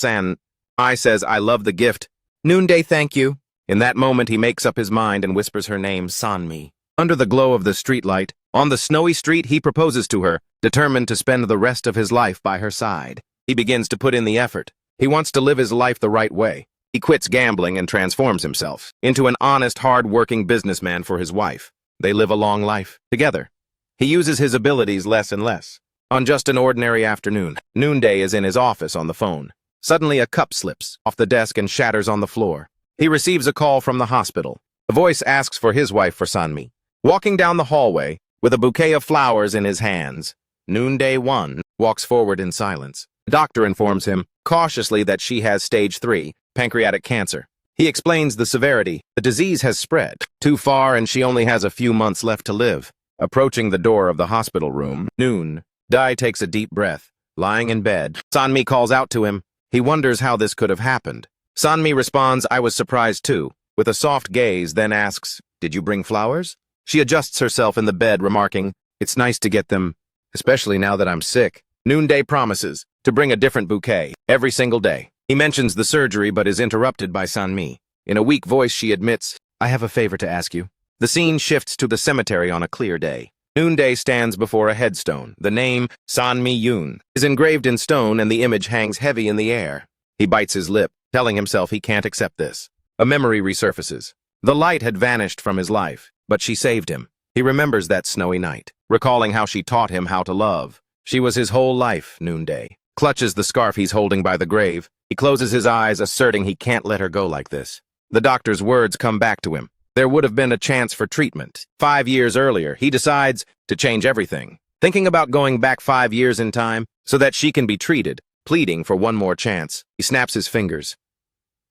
I says, "I love the gift. Noonday, thank you." In that moment, he makes up his mind and whispers her name, Sanmi. Under the glow of the streetlight, on the snowy street, he proposes to her, determined to spend the rest of his life by her side. He begins to put in the effort. He wants to live his life the right way. He quits gambling and transforms himself into an honest, hard-working businessman for his wife. They live a long life together. He uses his abilities less and less. On just an ordinary afternoon, Noonday is in his office on the phone. Suddenly, a cup slips off the desk and shatters on the floor. He receives a call from the hospital. A voice asks for his wife, for Sanmi. Walking down the hallway, with a bouquet of flowers in his hands, Noonday 1 walks forward in silence. The doctor informs him, cautiously, that she has stage 3, pancreatic cancer. He explains the severity. The disease has spread too far and she only has a few months left to live. Approaching the door of the hospital room, Noonday takes a deep breath. Lying in bed, Sanmi calls out to him. He wonders how this could have happened. Sanmi responds, "I was surprised too," with a soft gaze, then asks, "Did you bring flowers?" She adjusts herself in the bed, remarking, "It's nice to get them, especially now that I'm sick." Noonday promises to bring a different bouquet every single day. He mentions the surgery but is interrupted by Sanmi. In a weak voice, she admits, "I have a favor to ask you." The scene shifts to the cemetery on a clear day. Noonday stands before a headstone. The name, Sanmi Yoon, is engraved in stone and the image hangs heavy in the air. He bites his lip, telling himself he can't accept this. A memory resurfaces. The light had vanished from his life, but she saved him. He remembers that snowy night, recalling how she taught him how to love. She was his whole life, Noonday. Clutches the scarf he's holding by the grave. He closes his eyes, asserting he can't let her go like this. The doctor's words come back to him. There would have been a chance for treatment. 5 years earlier, he decides to change everything. Thinking about going back 5 years in time so that she can be treated, pleading for one more chance. He snaps his fingers.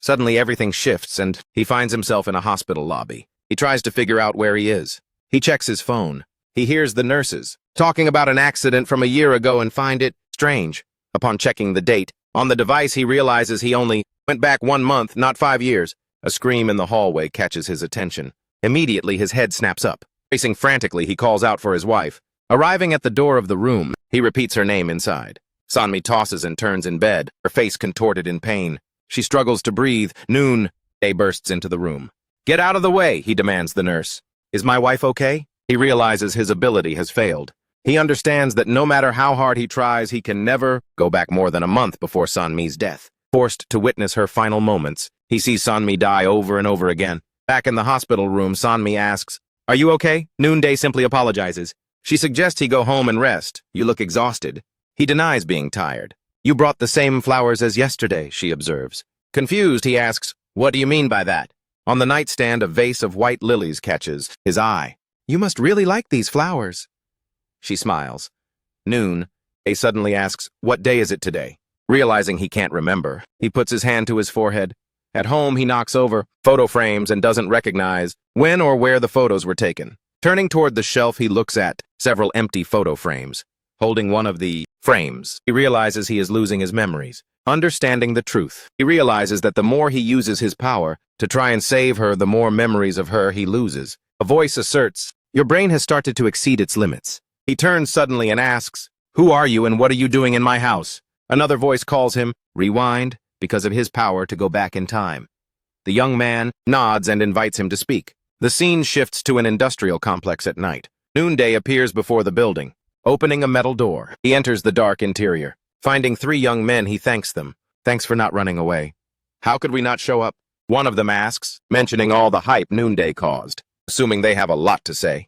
Suddenly, everything shifts and he finds himself in a hospital lobby. He tries to figure out where he is. He checks his phone. He hears the nurses talking about an accident from a year ago and find it strange. Upon checking the date, on the device he realizes he only went back 1 month, not 5 years. A scream in the hallway catches his attention. Immediately, his head snaps up. Racing frantically, he calls out for his wife. Arriving at the door of the room, he repeats her name inside. Sanmi tosses and turns in bed, her face contorted in pain. She struggles to breathe. Noonday bursts into the room. "Get out of the way," he demands the nurse. "Is my wife okay?" He realizes his ability has failed. He understands that no matter how hard he tries, he can never go back more than a month before Sanmi's death. Forced to witness her final moments, he sees Sanmi die over and over again. Back in the hospital room, Sanmi asks, "Are you okay?" Noonday simply apologizes. She suggests he go home and rest. "You look exhausted." He denies being tired. "You brought the same flowers as yesterday," she observes. Confused, he asks, "What do you mean by that?" On the nightstand, a vase of white lilies catches his eye. "You must really like these flowers." She smiles. Noonday suddenly asks, "What day is it today?" Realizing he can't remember, he puts his hand to his forehead. At home, he knocks over photo frames and doesn't recognize when or where the photos were taken. Turning toward the shelf, he looks at several empty photo frames. Holding one of the frames, he realizes he is losing his memories. Understanding the truth, he realizes that the more he uses his power to try and save her, the more memories of her he loses. A voice asserts, "Your brain has started to exceed its limits." He turns suddenly and asks, "Who are you and what are you doing in my house?" Another voice calls him, "Rewind," because of his power to go back in time. The young man nods and invites him to speak. The scene shifts to an industrial complex at night. Noonday appears before the building. Opening a metal door, he enters the dark interior. Finding 3 young men, he thanks them. "Thanks for not running away." "How could we not show up?" one of them asks, mentioning all the hype Noonday caused, assuming they have a lot to say.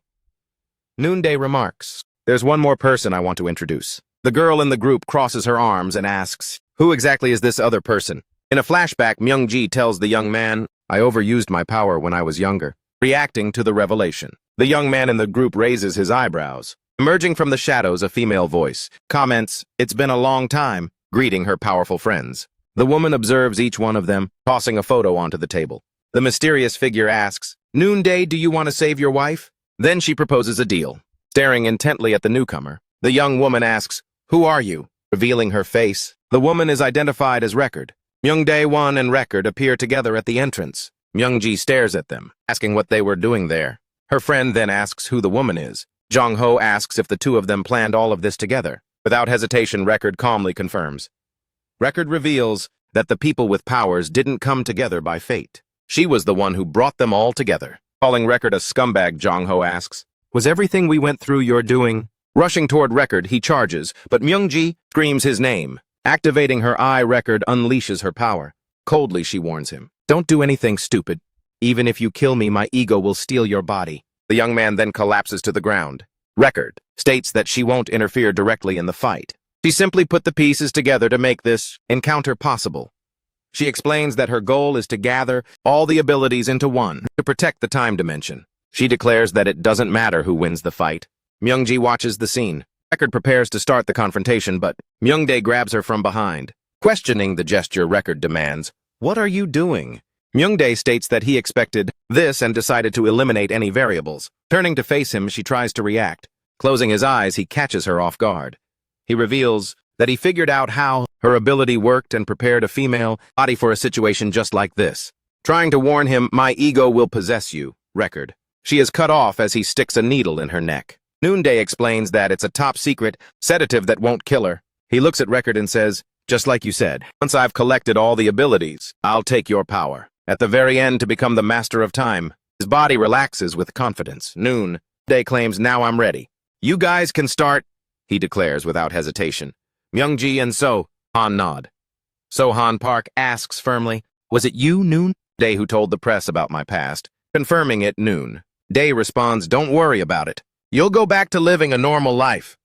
Noonday remarks, "There's one more person I want to introduce." The girl in the group crosses her arms and asks, "Who exactly is this other person?" In a flashback, Myung-ji tells the young man, "I overused my power when I was younger." Reacting to the revelation, the young man in the group raises his eyebrows. Emerging from the shadows, a female voice comments, "It's been a long time," greeting her powerful friends. The woman observes each one of them, tossing a photo onto the table. The mysterious figure asks, "Noonday, do you want to save your wife?" Then she proposes a deal. Staring intently at the newcomer, the young woman asks, "Who are you?" revealing her face. The woman is identified as Record. Myung-dae-won and Record appear together at the entrance. Myung-ji stares at them, asking what they were doing there. Her friend then asks who the woman is. Jong-ho asks if the two of them planned all of this together. Without hesitation, Record calmly confirms. Record reveals that the people with powers didn't come together by fate. She was the one who brought them all together. Calling Record a scumbag, Jong-ho asks, "Was everything we went through your doing?" Rushing toward Record, he charges, but Myung-ji screams his name. Activating her eye, Record unleashes her power. Coldly, she warns him, "Don't do anything stupid. Even if you kill me, my ego will steal your body." The young man then collapses to the ground. Record states that she won't interfere directly in the fight. She simply put the pieces together to make this encounter possible. She explains that her goal is to gather all the abilities into one to protect the time dimension. She declares that it doesn't matter who wins the fight. Myung-ji watches the scene. Record prepares to start the confrontation, but Myung-dae grabs her from behind. Questioning the gesture, Record demands, "What are you doing?" Myung-dae states that he expected this and decided to eliminate any variables. Turning to face him, she tries to react. Closing his eyes, he catches her off guard. He reveals that he figured out how her ability worked and prepared a female body for a situation just like this. Trying to warn him, "My ego will possess you," Record. She is cut off as he sticks a needle in her neck. Noonday explains that it's a top-secret sedative that won't kill her. He looks at Record and says, "Just like you said, once I've collected all the abilities, I'll take your power. At the very end to become the master of time." His body relaxes with confidence. Noonday claims, "Now I'm ready. You guys can start," he declares without hesitation. Myung-ji and So-han nod. So-han Park asks firmly, "Was it you, Noonday, who told the press about my past?" Confirming it, Noonday responds, "Don't worry about it. You'll go back to living a normal life."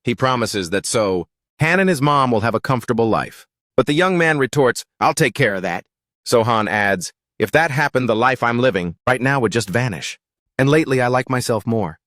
He promises that So-han and his mom will have a comfortable life. But the young man retorts, "I'll take care of that." So-han adds, "If that happened, the life I'm living right now would just vanish. And lately I like myself more."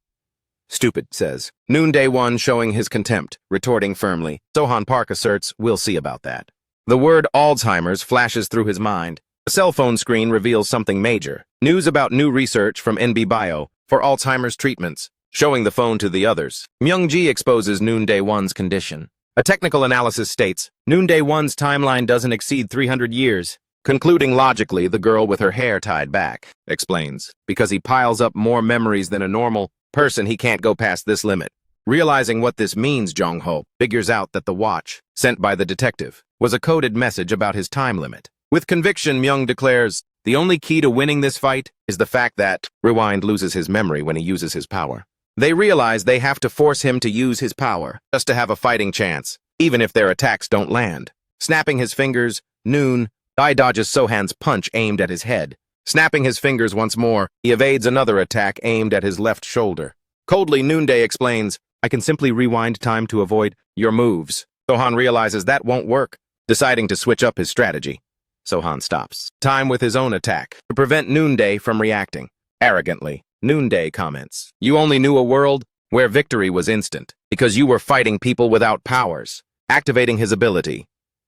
"Stupid," says Noonday-won, showing his contempt, retorting firmly. So-han Park asserts, "We'll see about that." The word Alzheimer's flashes through his mind. A cell phone screen reveals something major. News about new research from NB Bio for Alzheimer's treatments. Showing the phone to the others, Myung-ji exposes Noonday-won's condition. A technical analysis states, Noonday-won's timeline doesn't exceed 300 years. Concluding logically, the girl with her hair tied back explains, because he piles up more memories than a normal person, he can't go past this limit. Realizing what this means, Jong-ho figures out that the watch, sent by the detective, was a coded message about his time limit. With conviction, Myung declares, "The only key to winning this fight is the fact that Rewind loses his memory when he uses his power." They realize they have to force him to use his power, just to have a fighting chance, even if their attacks don't land. Snapping his fingers, Noonday dodges So-han's punch aimed at his head. Snapping his fingers once more, he evades another attack aimed at his left shoulder. Coldly, Noonday explains, "I can simply rewind time to avoid your moves." So-han realizes that won't work, deciding to switch up his strategy. So-han stops time with his own attack to prevent Noonday from reacting. Arrogantly, Noonday comments, "You only knew a world where victory was instant, because you were fighting people without powers." Activating his ability,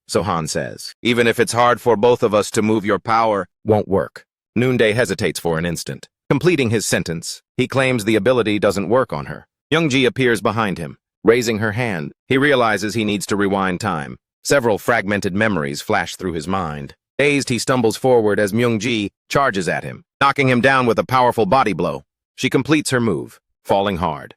So-han says, "Even if it's hard for both of us to move, your power won't work." Noonday hesitates for an instant. Completing his sentence, he claims the ability doesn't work on her. Myung-ji appears behind him. Raising her hand, he realizes he needs to rewind time. Several fragmented memories flash through his mind. Dazed, he stumbles forward as Myung-ji charges at him, knocking him down with a powerful body blow. She completes her move, falling hard.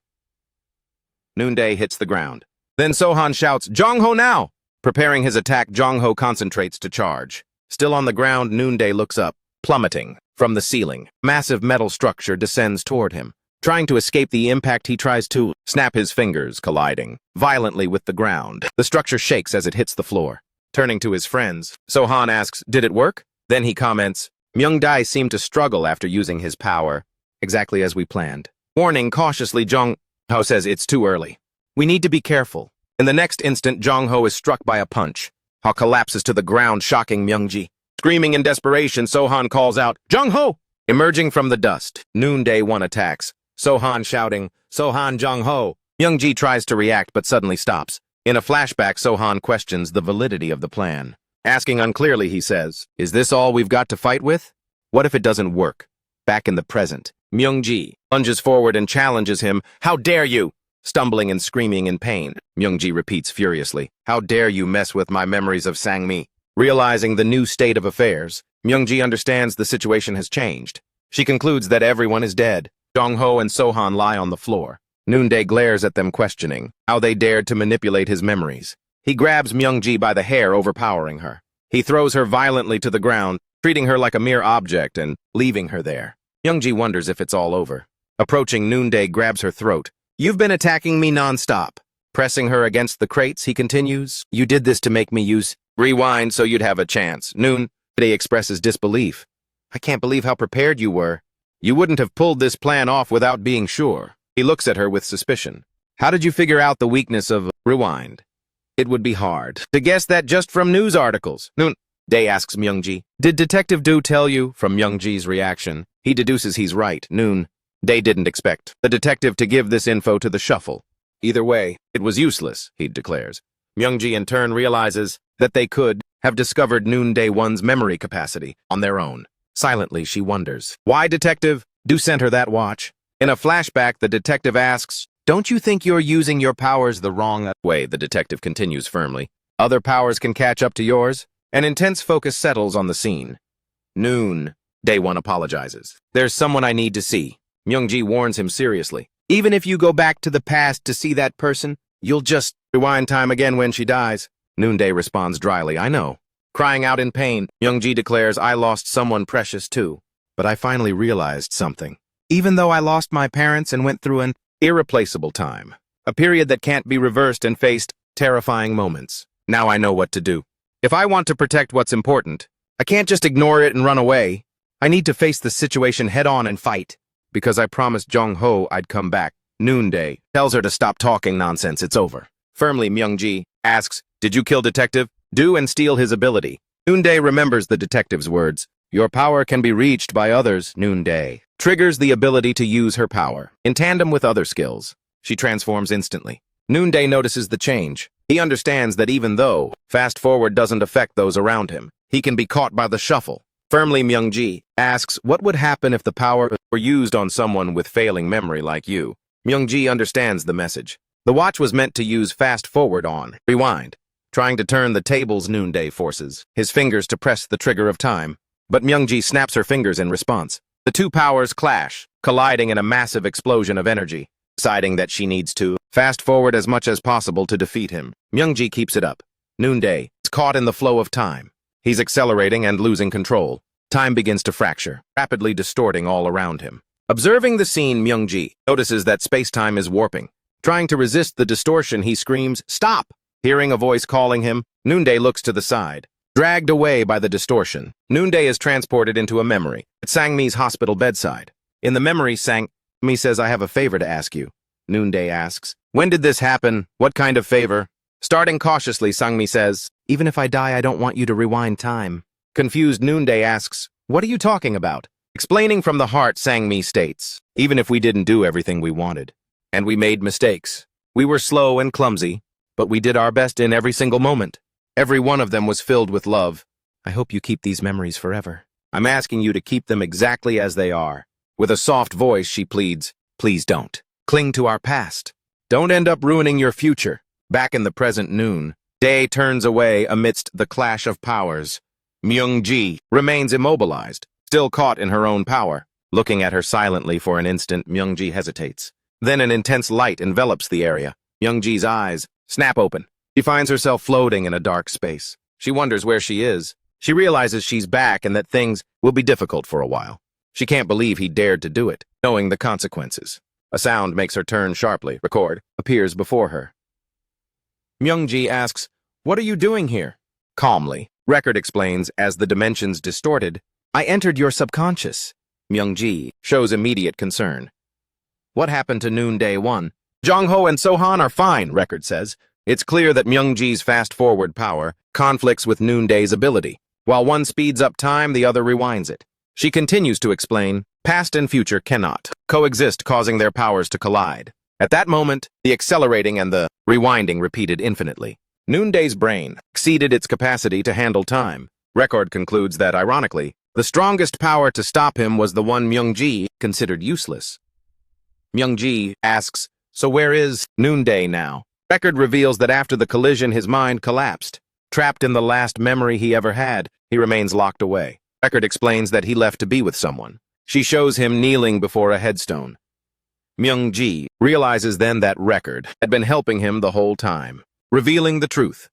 Noonday hits the ground. Then So-han shouts, "Jong-ho now!" Preparing his attack, Jong-ho concentrates to charge. Still on the ground, Noonday looks up, plummeting from the ceiling. Massive metal structure descends toward him. Trying to escape the impact, he tries to snap his fingers, colliding violently with the ground. The structure shakes as it hits the floor. Turning to his friends, So-han asks, "Did it work?" Then he comments, "Myung-dae seemed to struggle after using his power, exactly as we planned." Warning cautiously, Jong-ho says, "It's too early. We need to be careful." In the next instant, Jong-ho is struck by a punch. Ho collapses to the ground, shocking Myung-ji. Screaming in desperation, So-han calls out, "Jong-ho!" Emerging from the dust, Noonday-won attacks. So-han shouting, "So-han, Jong-ho!" Myung-ji tries to react but suddenly stops. In a flashback, So-han questions the validity of the plan. Asking unclearly, he says, "Is this all we've got to fight with? What if it doesn't work?" Back in the present, Myung-ji lunges forward and challenges him, "How dare you!" stumbling and screaming in pain. Myungji repeats furiously, "How dare you mess with my memories of Sangmi?" Realizing the new state of affairs, Myungji understands the situation has changed. She concludes that everyone is dead. Jongho and Sohan lie on the floor. Noonday glares at them, questioning how they dared to manipulate his memories. He grabs Myungji by the hair, overpowering her. He throws her violently to the ground, treating her like a mere object and leaving her there. Myungji wonders if it's all over. Approaching, Noonday grabs her throat. "You've been attacking me non-stop." Pressing her against the crates, he continues, "You did this to make me use rewind so you'd have a chance." Noonday expresses disbelief. "I can't believe how prepared you were. You wouldn't have pulled this plan off without being sure." He looks at her with suspicion. "How did you figure out the weakness of rewind?" "It would be hard to guess that just from news articles." Noonday asks Myungji, "Did Detective Do tell you?" From Myungji's reaction, he deduces he's right. Noonday didn't expect the detective to give this info to the shuffle. Either way, it was useless, he declares. Myungji in turn realizes that they could have discovered Noonday One's memory capacity on their own. Silently, she wonders, why Detective Do sent her that watch? In a flashback, the detective asks, "Don't you think you're using your powers the wrong way?" The detective continues firmly. "Other powers can catch up to yours." An intense focus settles on the scene. Day One apologizes. "There's someone I need to see." Myungji warns him seriously. "Even if you go back to the past to see that person, you'll just rewind time again when she dies." Noonday responds dryly, "I know." Crying out in pain, Myungji declares, "I lost someone precious too. But I finally realized something. Even though I lost my parents and went through an irreplaceable time, a period that can't be reversed and faced terrifying moments, now I know what to do. If I want to protect what's important, I can't just ignore it and run away. I need to face the situation head-on and fight. Because I promised Jong-ho I'd come back." Noonday tells her to stop talking nonsense, it's over. Firmly, Myungji asks, "Did you kill Detective Do and steal his ability?" Noonday remembers the detective's words. "Your power can be reached by others." Noonday triggers the ability to use her power, in tandem with other skills. She transforms instantly. Noonday notices the change. He understands that even though fast-forward doesn't affect those around him, he can be caught by the shuffle. Firmly, Myungji asks, "What would happen if the power were used on someone with failing memory like you?" Myungji understands the message. The watch was meant to use fast-forward on rewind. Trying to turn the tables, Noonday forces his fingers to press the trigger of time. But Myungji snaps her fingers in response. The two powers clash, colliding in a massive explosion of energy. Deciding that she needs to fast-forward as much as possible to defeat him, Myungji keeps it up. Noonday is caught in the flow of time. He's accelerating and losing control. Time begins to fracture, rapidly distorting all around him. Observing the scene, Myungji notices that space-time is warping. Trying to resist the distortion, he screams, "Stop!" Hearing a voice calling him, Noonday looks to the side. Dragged away by the distortion, Noonday is transported into a memory at Sangmi's hospital bedside. In the memory, Sangmi says, "I have a favor to ask you." Noonday asks, "When did this happen? What kind of favor?" Starting cautiously, Sangmi says, "Even if I die, I don't want you to rewind time." Confused, Noonday asks, "What are you talking about?" Explaining from the heart, Sangmi states, "Even if we didn't do everything we wanted, and we made mistakes, we were slow and clumsy, but we did our best in every single moment. Every one of them was filled with love. I hope you keep these memories forever. I'm asking you to keep them exactly as they are." With a soft voice, she pleads, "Please don't cling to our past. Don't end up ruining your future." Back in the present, Noonday turns away amidst the clash of powers. Myungji remains immobilized, still caught in her own power. Looking at her silently for an instant, Myungji hesitates. Then an intense light envelops the area. Myungji's eyes snap open. She finds herself floating in a dark space. She wonders where she is. She realizes she's back and that things will be difficult for a while. She can't believe he dared to do it, knowing the consequences. A sound makes her turn sharply. Record appears before her. Myungji asks, "What are you doing here?" Calmly, Record explains, as the dimensions distorted, "I entered your subconscious." Myungji shows immediate concern. "What happened to Noonday One?" "Jongho and Sohan are fine," Record says. It's clear that Myungji's fast-forward power conflicts with Noonday's ability. While one speeds up time, the other rewinds it. She continues to explain, past and future cannot coexist, causing their powers to collide. At that moment, the accelerating and the rewinding repeated infinitely. Noonday's brain exceeded its capacity to handle time. Record concludes that, ironically, the strongest power to stop him was the one Myungji considered useless. Myungji asks, So where is Noonday now? Record reveals that after the collision, his mind collapsed. Trapped in the last memory he ever had, he remains locked away. Record explains that he left to be with someone. She shows him kneeling before a headstone. Myung-ji realizes then that Record had been helping him the whole time, revealing the truth.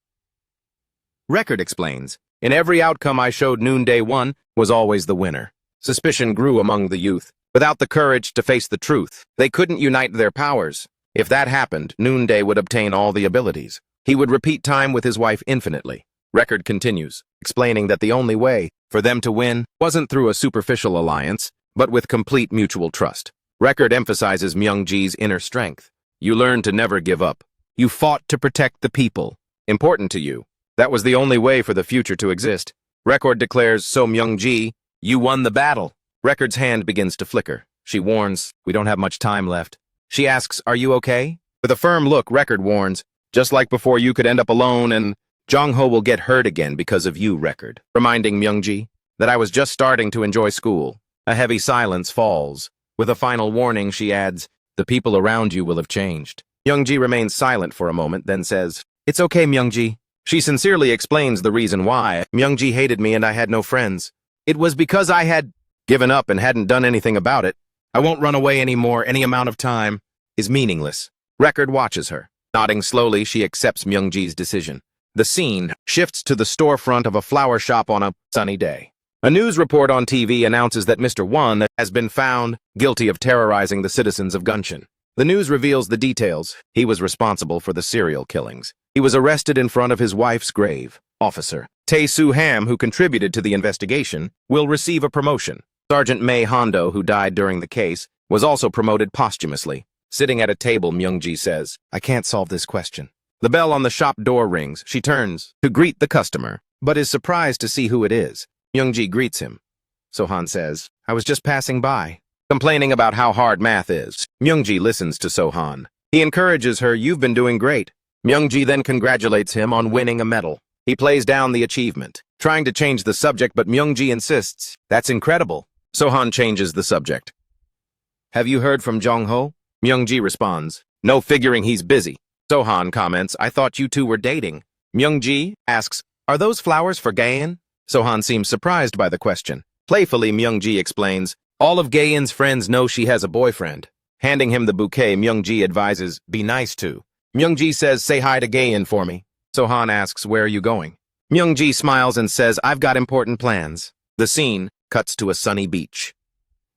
Record explains, in every outcome I showed Noonday one was always the winner. Suspicion grew among the youth. Without the courage to face the truth, they couldn't unite their powers. If that happened, Noonday would obtain all the abilities. He would repeat time with his wife infinitely. Record continues, explaining that the only way for them to win wasn't through a superficial alliance, but with complete mutual trust. Record emphasizes Myung-ji's inner strength. You learned to never give up. You fought to protect the people. Important to you. That was the only way for the future to exist. Record declares, so Myung-ji, you won the battle. Record's hand begins to flicker. She warns, we don't have much time left. She asks, are you okay? With a firm look, Record warns, just like before you could end up alone and Jong-ho will get hurt again because of you, Record. Reminding Myung-ji that I was just starting to enjoy school. A heavy silence falls. With a final warning, she adds, the people around you will have changed. Myung-ji remains silent for a moment, then says, it's okay, Myung-ji. She sincerely explains the reason why. Myung-ji hated me and I had no friends. It was because I had given up and hadn't done anything about it. I won't run away anymore. Any amount of time is meaningless. Record watches her. Nodding slowly, she accepts Myung-ji's decision. The scene shifts to the storefront of a flower shop on a sunny day. A news report on TV announces that Mr. Won has been found guilty of terrorizing the citizens of Gunshin. The news reveals the details. He was responsible for the serial killings. He was arrested in front of his wife's grave. Officer Tae-soo Ham, who contributed to the investigation, will receive a promotion. Sergeant Mei Hondo, who died during the case, was also promoted posthumously. Sitting at a table, Myung-ji says, I can't solve this question. The bell on the shop door rings. She turns to greet the customer, but is surprised to see who it is. Myung-ji greets him. Sohan says, I was just passing by. Complaining about how hard math is, Myung-ji listens to Sohan. He encourages her, you've been doing great. Myung-ji then congratulates him on winning a medal. He plays down the achievement, trying to change the subject, but Myung-ji insists, that's incredible. Sohan changes the subject. Have you heard from Jong-ho? Myung-ji responds, no, figuring he's busy. Sohan comments, I thought you two were dating. Myung-ji asks, are those flowers for Gaein? Sohan seems surprised by the question. Playfully, Myung-ji explains, all of Gaein's friends know she has a boyfriend. Handing him the bouquet, Myung-ji advises, be nice to. Myung-ji says, say hi to Gaein for me. Sohan asks, where are you going? Myung-ji smiles and says, I've got important plans. The scene cuts to a sunny beach.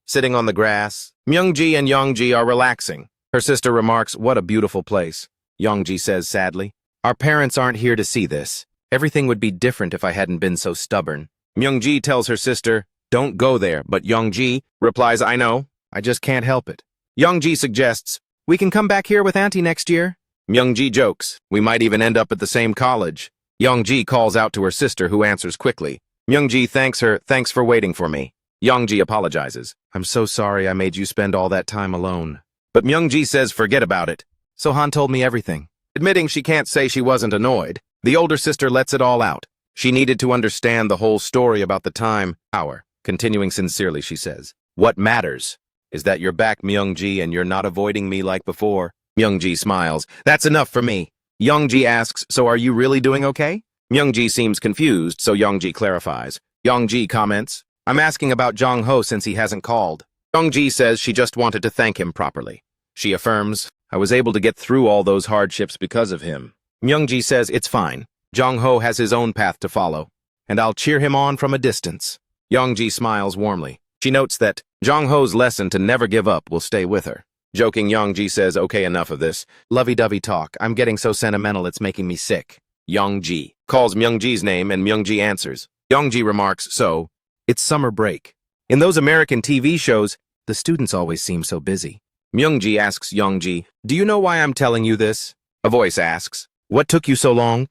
Sitting on the grass, Myung-ji and Yong-ji are relaxing. Her sister remarks, what a beautiful place. Yong-ji says sadly, our parents aren't here to see this. Everything would be different if I hadn't been so stubborn. Myung-ji tells her sister, don't go there, but Yong-ji replies, I know, I just can't help it. Yong-ji suggests, we can come back here with Auntie next year. Myung-ji jokes, we might even end up at the same college. Yong-ji calls out to her sister, who answers quickly. Myung-ji thanks her, thanks for waiting for me. Yong-ji apologizes. I'm so sorry I made you spend all that time alone. But Myung-ji says forget about it. Sohan told me everything. Admitting she can't say she wasn't annoyed, the older sister lets it all out. She needed to understand the whole story about the time, power. Continuing sincerely, she says, what matters is that you're back, Myung-ji, and you're not avoiding me like before. Myung-ji smiles. That's enough for me. Yong-ji asks, so are you really doing okay? Myung-ji seems confused, so Yong-ji clarifies. Yong-ji comments, I'm asking about Jong-ho since he hasn't called. Yong-ji says she just wanted to thank him properly. She affirms, I was able to get through all those hardships because of him. Myung-ji says it's fine. Jong-ho has his own path to follow, and I'll cheer him on from a distance. Yong-ji smiles warmly. She notes that Jong-ho's lesson to never give up will stay with her. Joking, Yong-ji says, okay, enough of this lovey-dovey talk. I'm getting so sentimental it's making me sick. Yong-ji calls Myung-ji's name and Myung-ji answers. Yong-ji remarks, so, it's summer break. In those American TV shows, the students always seem so busy. Myung-ji asks Yong-ji, do you know why I'm telling you this? A voice asks, what took you so long?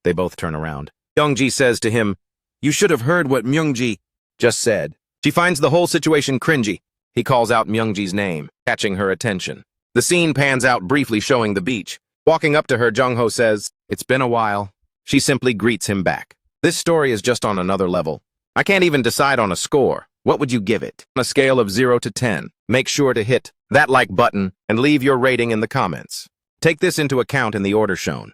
They both turn around. Yong-ji says to him, you should have heard what Myung-ji just said. She finds the whole situation cringy. He calls out Myung-ji's name, catching her attention. The scene pans out, briefly showing the beach. Walking up to her, Jong-ho says, it's been a while. She simply greets him back. This story is just on another level. I can't even decide on a score. What would you give it? On a scale of 0 to 10, make sure to hit that like button and leave your rating in the comments. Take this into account in the order shown.